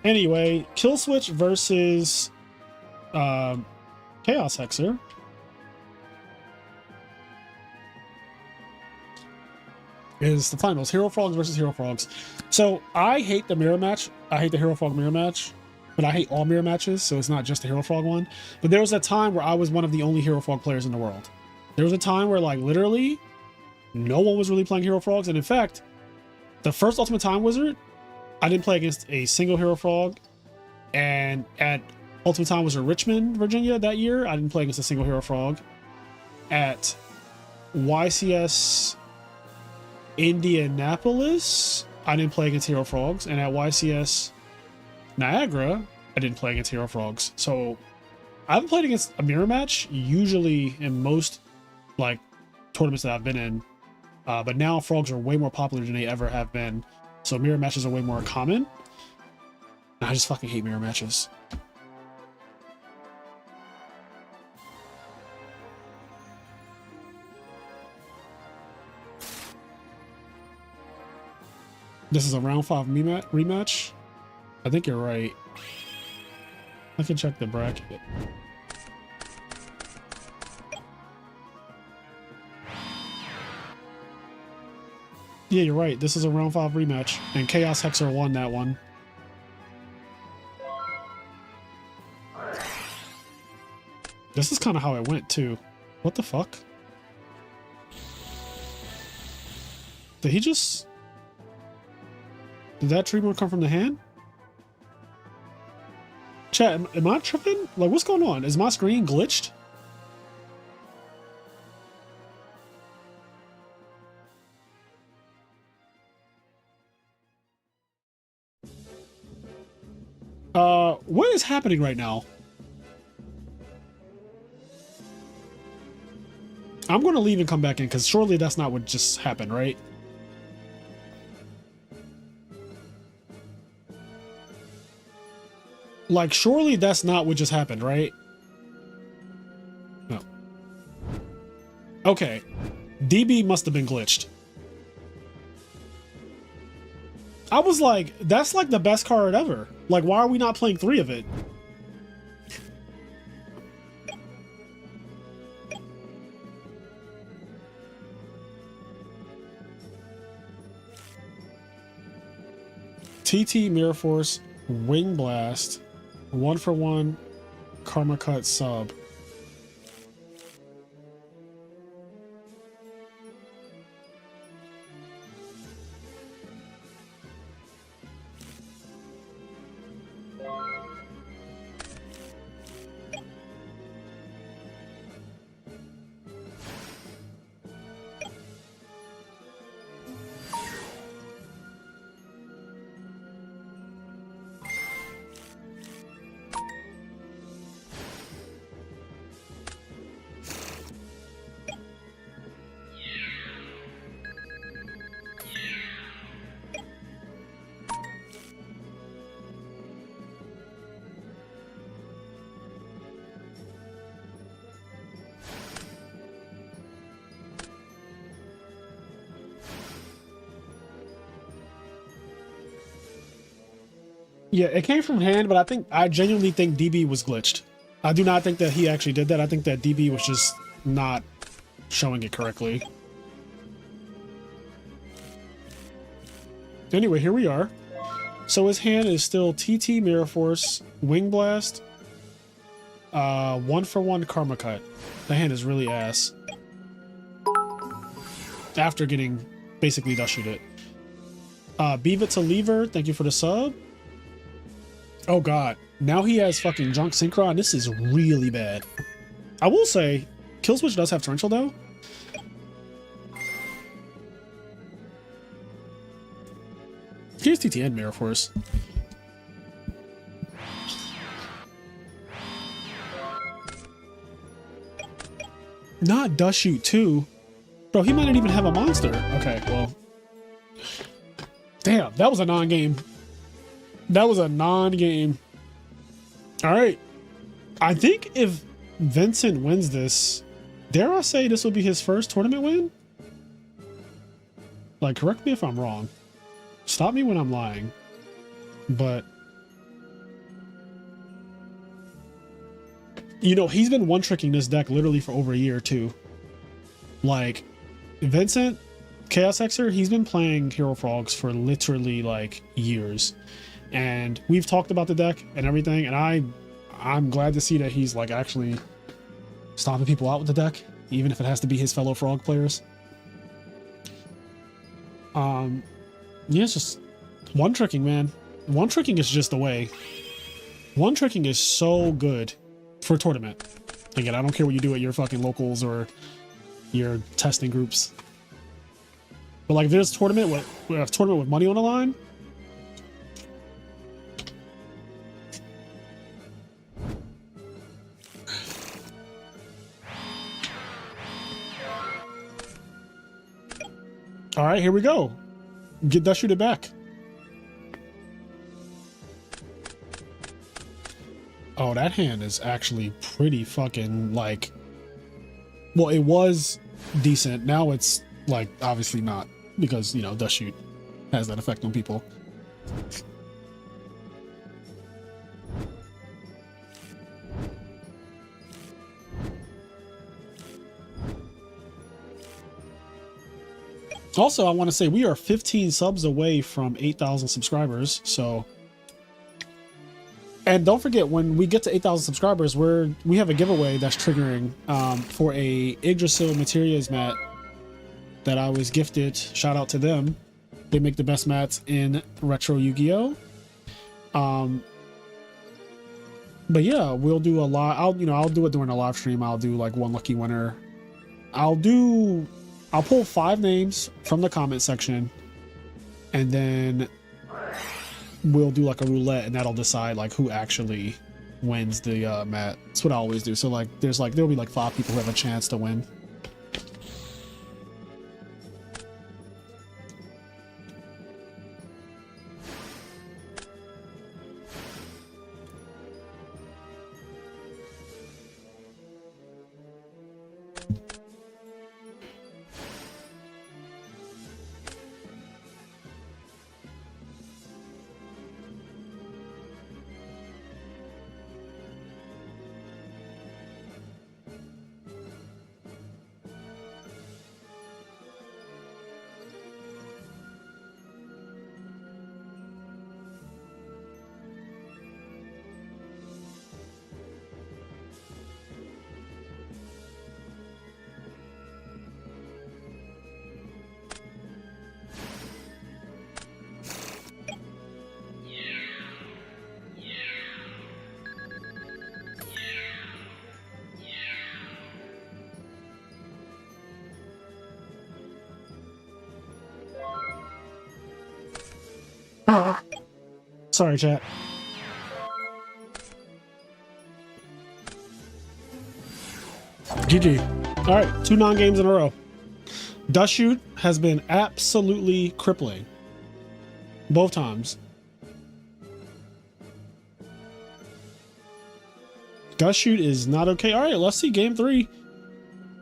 Speaker 1: Anyway, Kill Switch versus Chaos Hexer. Is the finals. Hero Frogs versus Hero Frogs. So I hate the mirror match. I hate the Hero Frog mirror match. But I hate all mirror matches, so it's not just the Hero Frog one. But there was a time where I was one of the only Hero Frog players in the world. There was a time where, like, literally, no one was really playing Hero Frogs. And in fact, the first Ultimate Time Wizard, I didn't play against a single Hero Frog. And at Ultimate Time Wizard Richmond, Virginia, that year, I didn't play against a single Hero Frog. At YCS Indianapolis, I didn't play against Hero Frogs. And at YCS Niagara, I didn't play against Hero Frogs. So I haven't played against a mirror match usually in most like tournaments that I've been in. But now frogs are way more popular than they ever have been. So mirror matches are way more common. And I just fucking hate mirror matches. This is a round 5 rematch. I think you're right. I can check the bracket. Yeah, you're right. This is a round 5 rematch, and Chaos Hexer won that one. This is kind of how it went, too. What the fuck? Did he just... Did that Treeborn come from the hand? Chat, am I tripping? Like, what's going on? Is my screen glitched? What is happening right now? I'm gonna leave and come back in, because surely that's not what just happened, right? Like, surely that's not what just happened, right? No. Okay. DB must have been glitched. I was like, that's like the best card ever. Like, why are we not playing 3 of it? TT Mirror Force, Wing Blast, 1-for-1 Karma Cut sub. Yeah, it came from hand, but I genuinely think DB was glitched. I do not think that he actually did that. I think that DB was just not showing it correctly. Anyway, here we are. So his hand is still TT Mirror Force, Wing Blast, 1-for-1 Karma Cut. The hand is really ass. After getting basically Dustshoot it. Beav it to Lever, thank you for the sub. Oh god, now he has fucking Junk Synchron. This is really bad. I will say, Killswitch does have Torrential though. Here's TTN Mirror Force. Not Dustshoot too. Bro, he might not even have a monster. Okay, well. Damn, that was a non-game. That was a non-game. All right. I think if Vincent wins this, dare I say this will be his first tournament win? Like, correct me if I'm wrong. Stop me when I'm lying. But, you know, he's been one-tricking this deck literally for over a year too. Like, Vincent, Chaos Hexer, he's been playing Hero Frogs for literally like years. And we've talked about the deck and everything, and I'm glad to see that he's like actually stomping people out with the deck, even if it has to be his fellow frog players. Yeah, it's just one tricking, man. One tricking is just the way. One tricking is so good for a tournament. Again, I don't care what you do at your fucking locals or your testing groups. But like, if there's a tournament with money on the line. All right, here we go. Get Dustshoot it back. Oh, that hand is actually pretty fucking like. Well, it was decent. Now it's like obviously not, because you know Dustshoot has that effect on people. Also, I want to say we are 15 subs away from 8,000 subscribers. So, and don't forget, when we get to 8,000 subscribers, we have a giveaway that's triggering for a Yggdrasil Materials mat that I was gifted. Shout out to them. They make the best mats in retro Yu-Gi-Oh. But yeah, we'll do a lot. I'll do it during a live stream. I'll do like one lucky winner. I'll pull 5 names from the comment section, and then we'll do like a roulette, and that'll decide like who actually wins the mat. That's what I always do. So like there'll be like 5 people who have a chance to win. Sorry, chat. GG. All right, 2 non-games in a row. Dustshoot has been absolutely crippling. Both times. Dustshoot is not okay. All right, let's see game 3.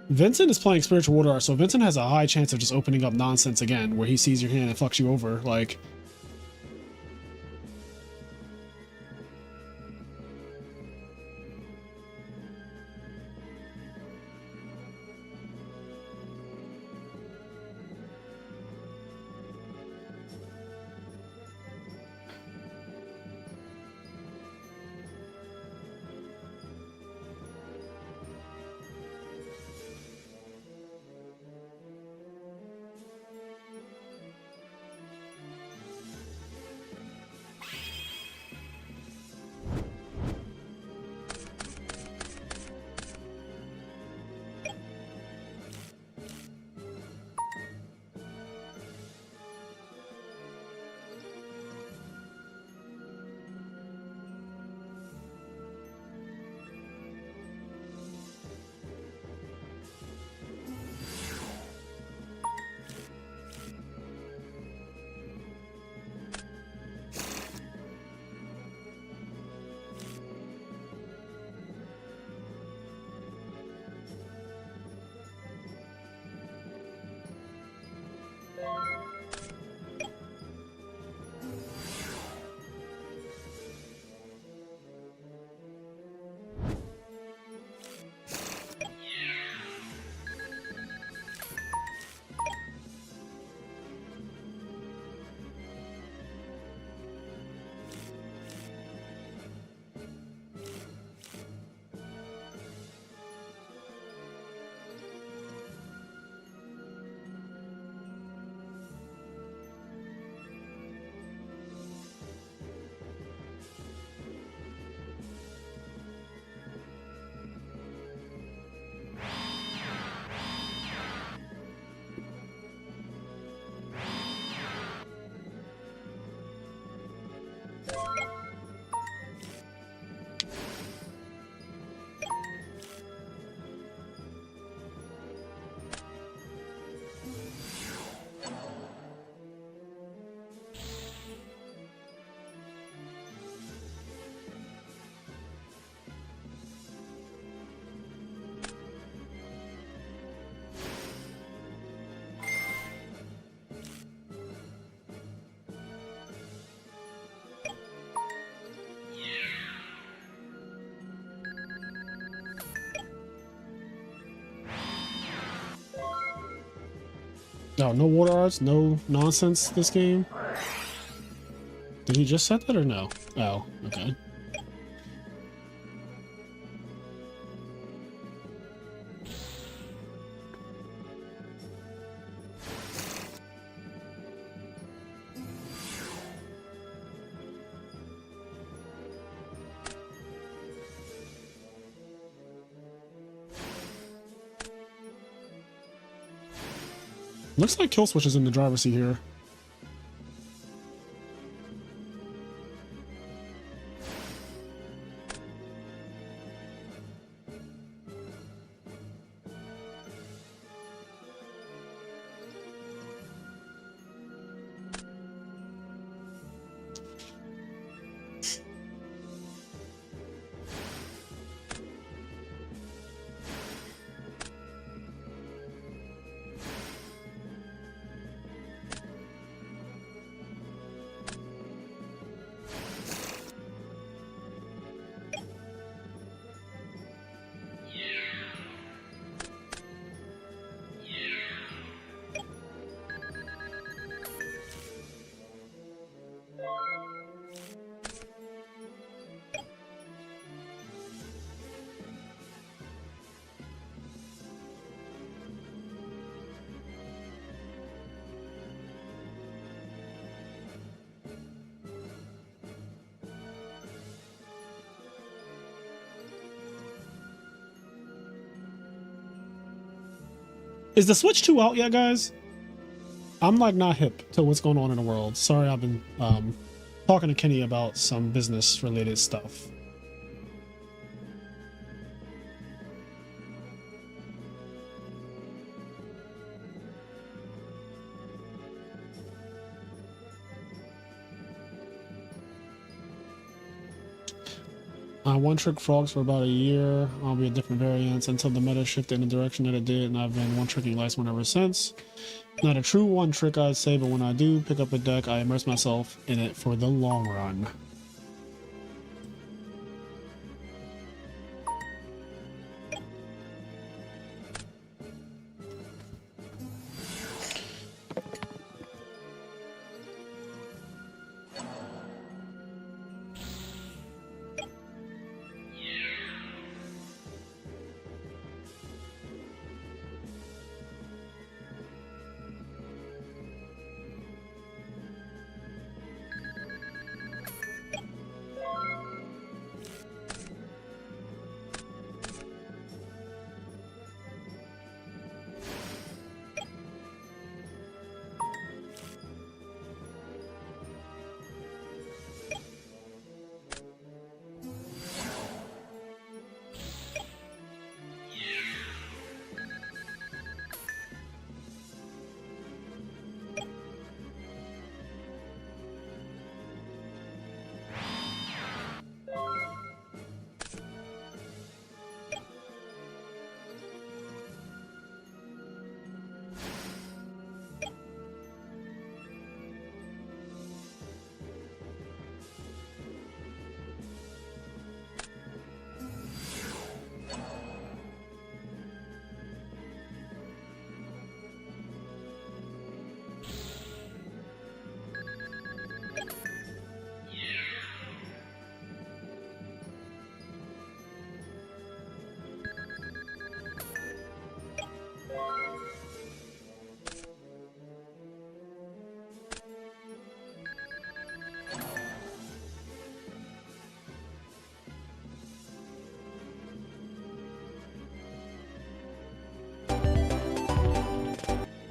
Speaker 1: Vincent is playing Spiritual Water Art, so Vincent has a high chance of just opening up nonsense again, where he sees your hand and fucks you over. Like, No, no water arts, no nonsense this game. Did he just set that or no? Oh, okay. Looks like kill switch is in the driver's seat here. Is the Switch 2 out yet, guys? I'm like not hip to what's going on in the world. Sorry, I've been talking to Kenny about some business related stuff. One trick frogs for about a year. I'll be a different variants until the meta shifted in the direction that it did, and I've been one tricking Lightsworn ever since. Not a true one trick, I'd say, but when I do pick up a deck, I immerse myself in it for the long run.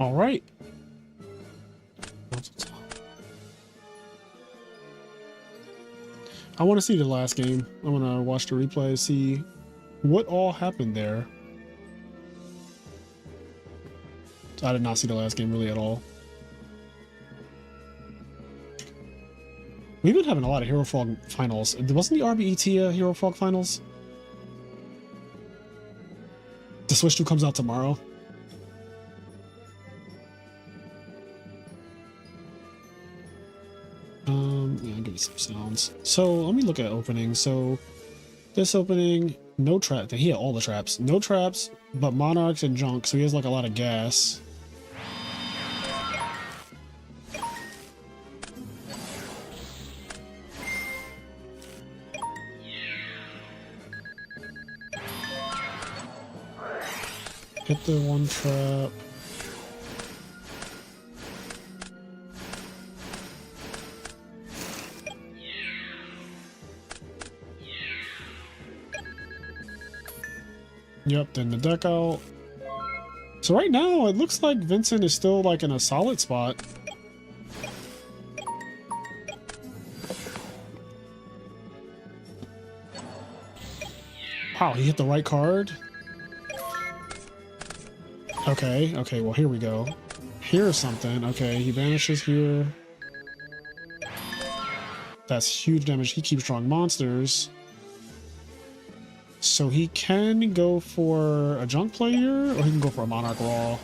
Speaker 1: All right. I want to see the last game. I want to watch the replay, see what all happened there. I did not see the last game really at all. We've been having a lot of Hero Frog finals. Wasn't the RBET Hero Frog finals? The Switch 2 comes out tomorrow. Yeah, I'll give you some sounds. So let me look at openings. So this opening, no trap. He had all the traps. No traps, but Monarchs and Junk. So he has like a lot of gas. Hit the one trap. Yep, then the deck out. So right now, it looks like Vincent is still like in a solid spot. Wow, he hit the right card. Okay, okay, well here we go. Here's something. Okay, he vanishes here. That's huge damage. He keeps drawing monsters. So he can go for a junk player, or he can go for a Monarch Raw.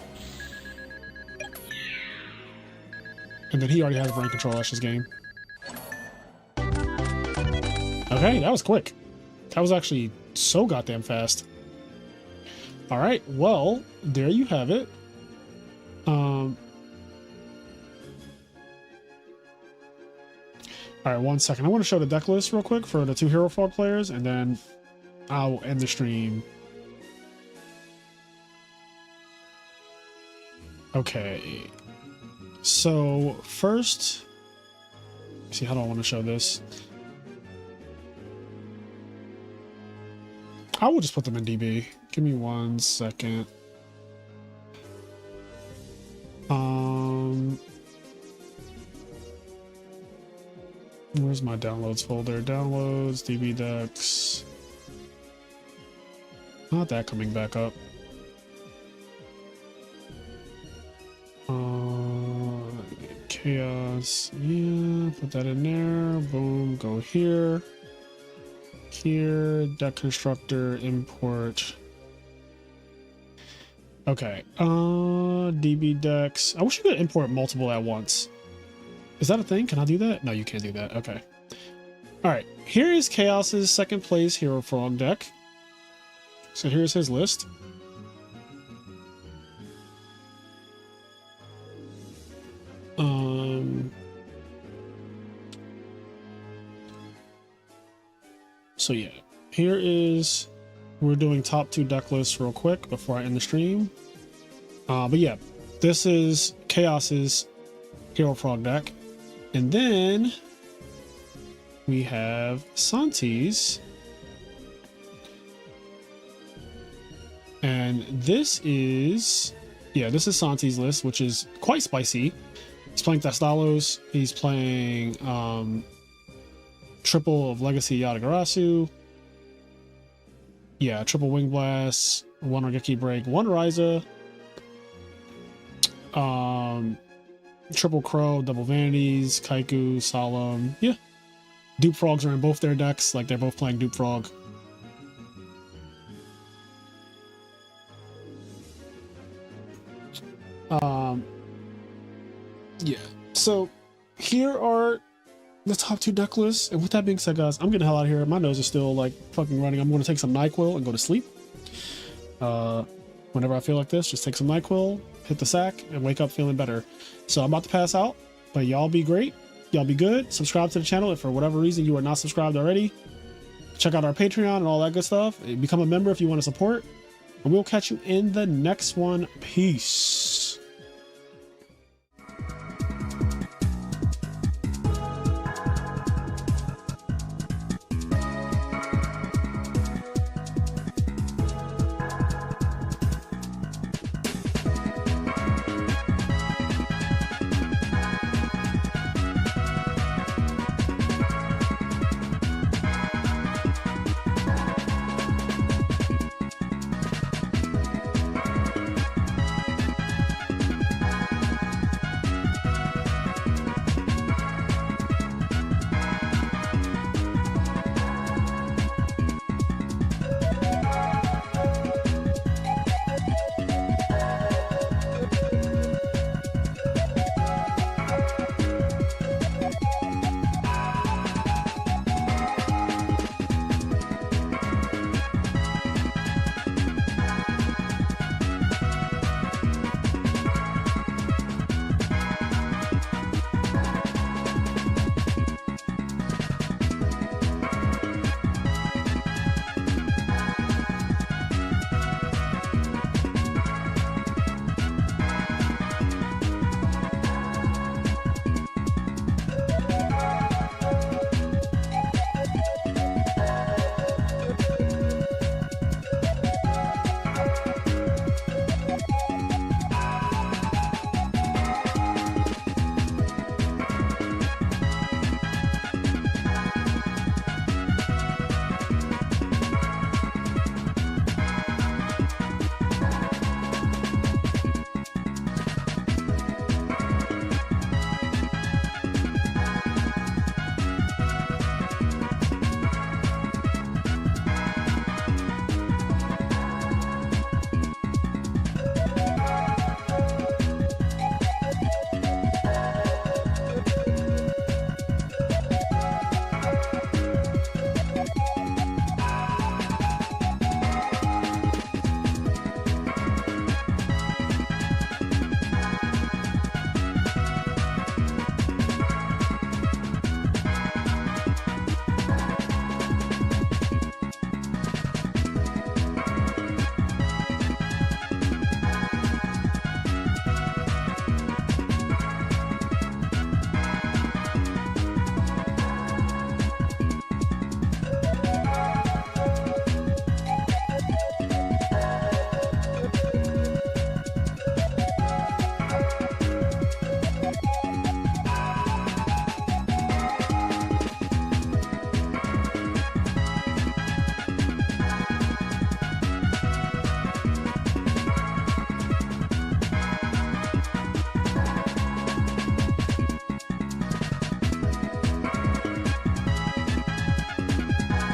Speaker 1: And then he already has brain control. That's his game. Okay, that was quick. That was actually so goddamn fast. All right, well, there you have it. All right, 1 second. I want to show the deck list real quick for the 2 Hero Frog players, and then I'll end the stream. Okay. So first, see, how do I want to show this? I will just put them in DB. Give me 1 second. Where's my downloads folder? Downloads, DB decks. Not that coming back up. Chaos. Yeah, put that in there. Boom, go here. Here, deck constructor, import. Okay. DB decks. I wish you could import multiple at once. Is that a thing? Can I do that? No, you can't do that. Okay. All right. Here is Chaos's second place Hero Frog deck. So here's his list. So yeah, here is, we're doing top 2 deck lists real quick before I end the stream. But yeah, this is Chaos's Hero Frog deck. And then we have Santi's. And this is, yeah, this is Santi's list, which is quite spicy. He's playing Thestalos. He's playing triple of Legacy Yatagarasu. Yeah, triple Wing Blast, 1 Orgeki Break, 1 Ryza. Triple Crow, double Vanities, Kaiku, Solemn. Yeah. Dupe Frogs are in both their decks, like they're both playing Dupe Frog. Yeah. So here are the top 2 deck lists. And with that being said, guys, I'm getting the hell out of here. My nose is still like fucking running. I'm going to take some NyQuil and go to sleep. Whenever I feel like this, just take some NyQuil, hit the sack, and wake up feeling better. So I'm about to pass out, but y'all be great. Y'all be good. Subscribe to the channel if for whatever reason you are not subscribed already. Check out our Patreon and all that good stuff. Become a member if you want to support. And we'll catch you in the next one. Peace.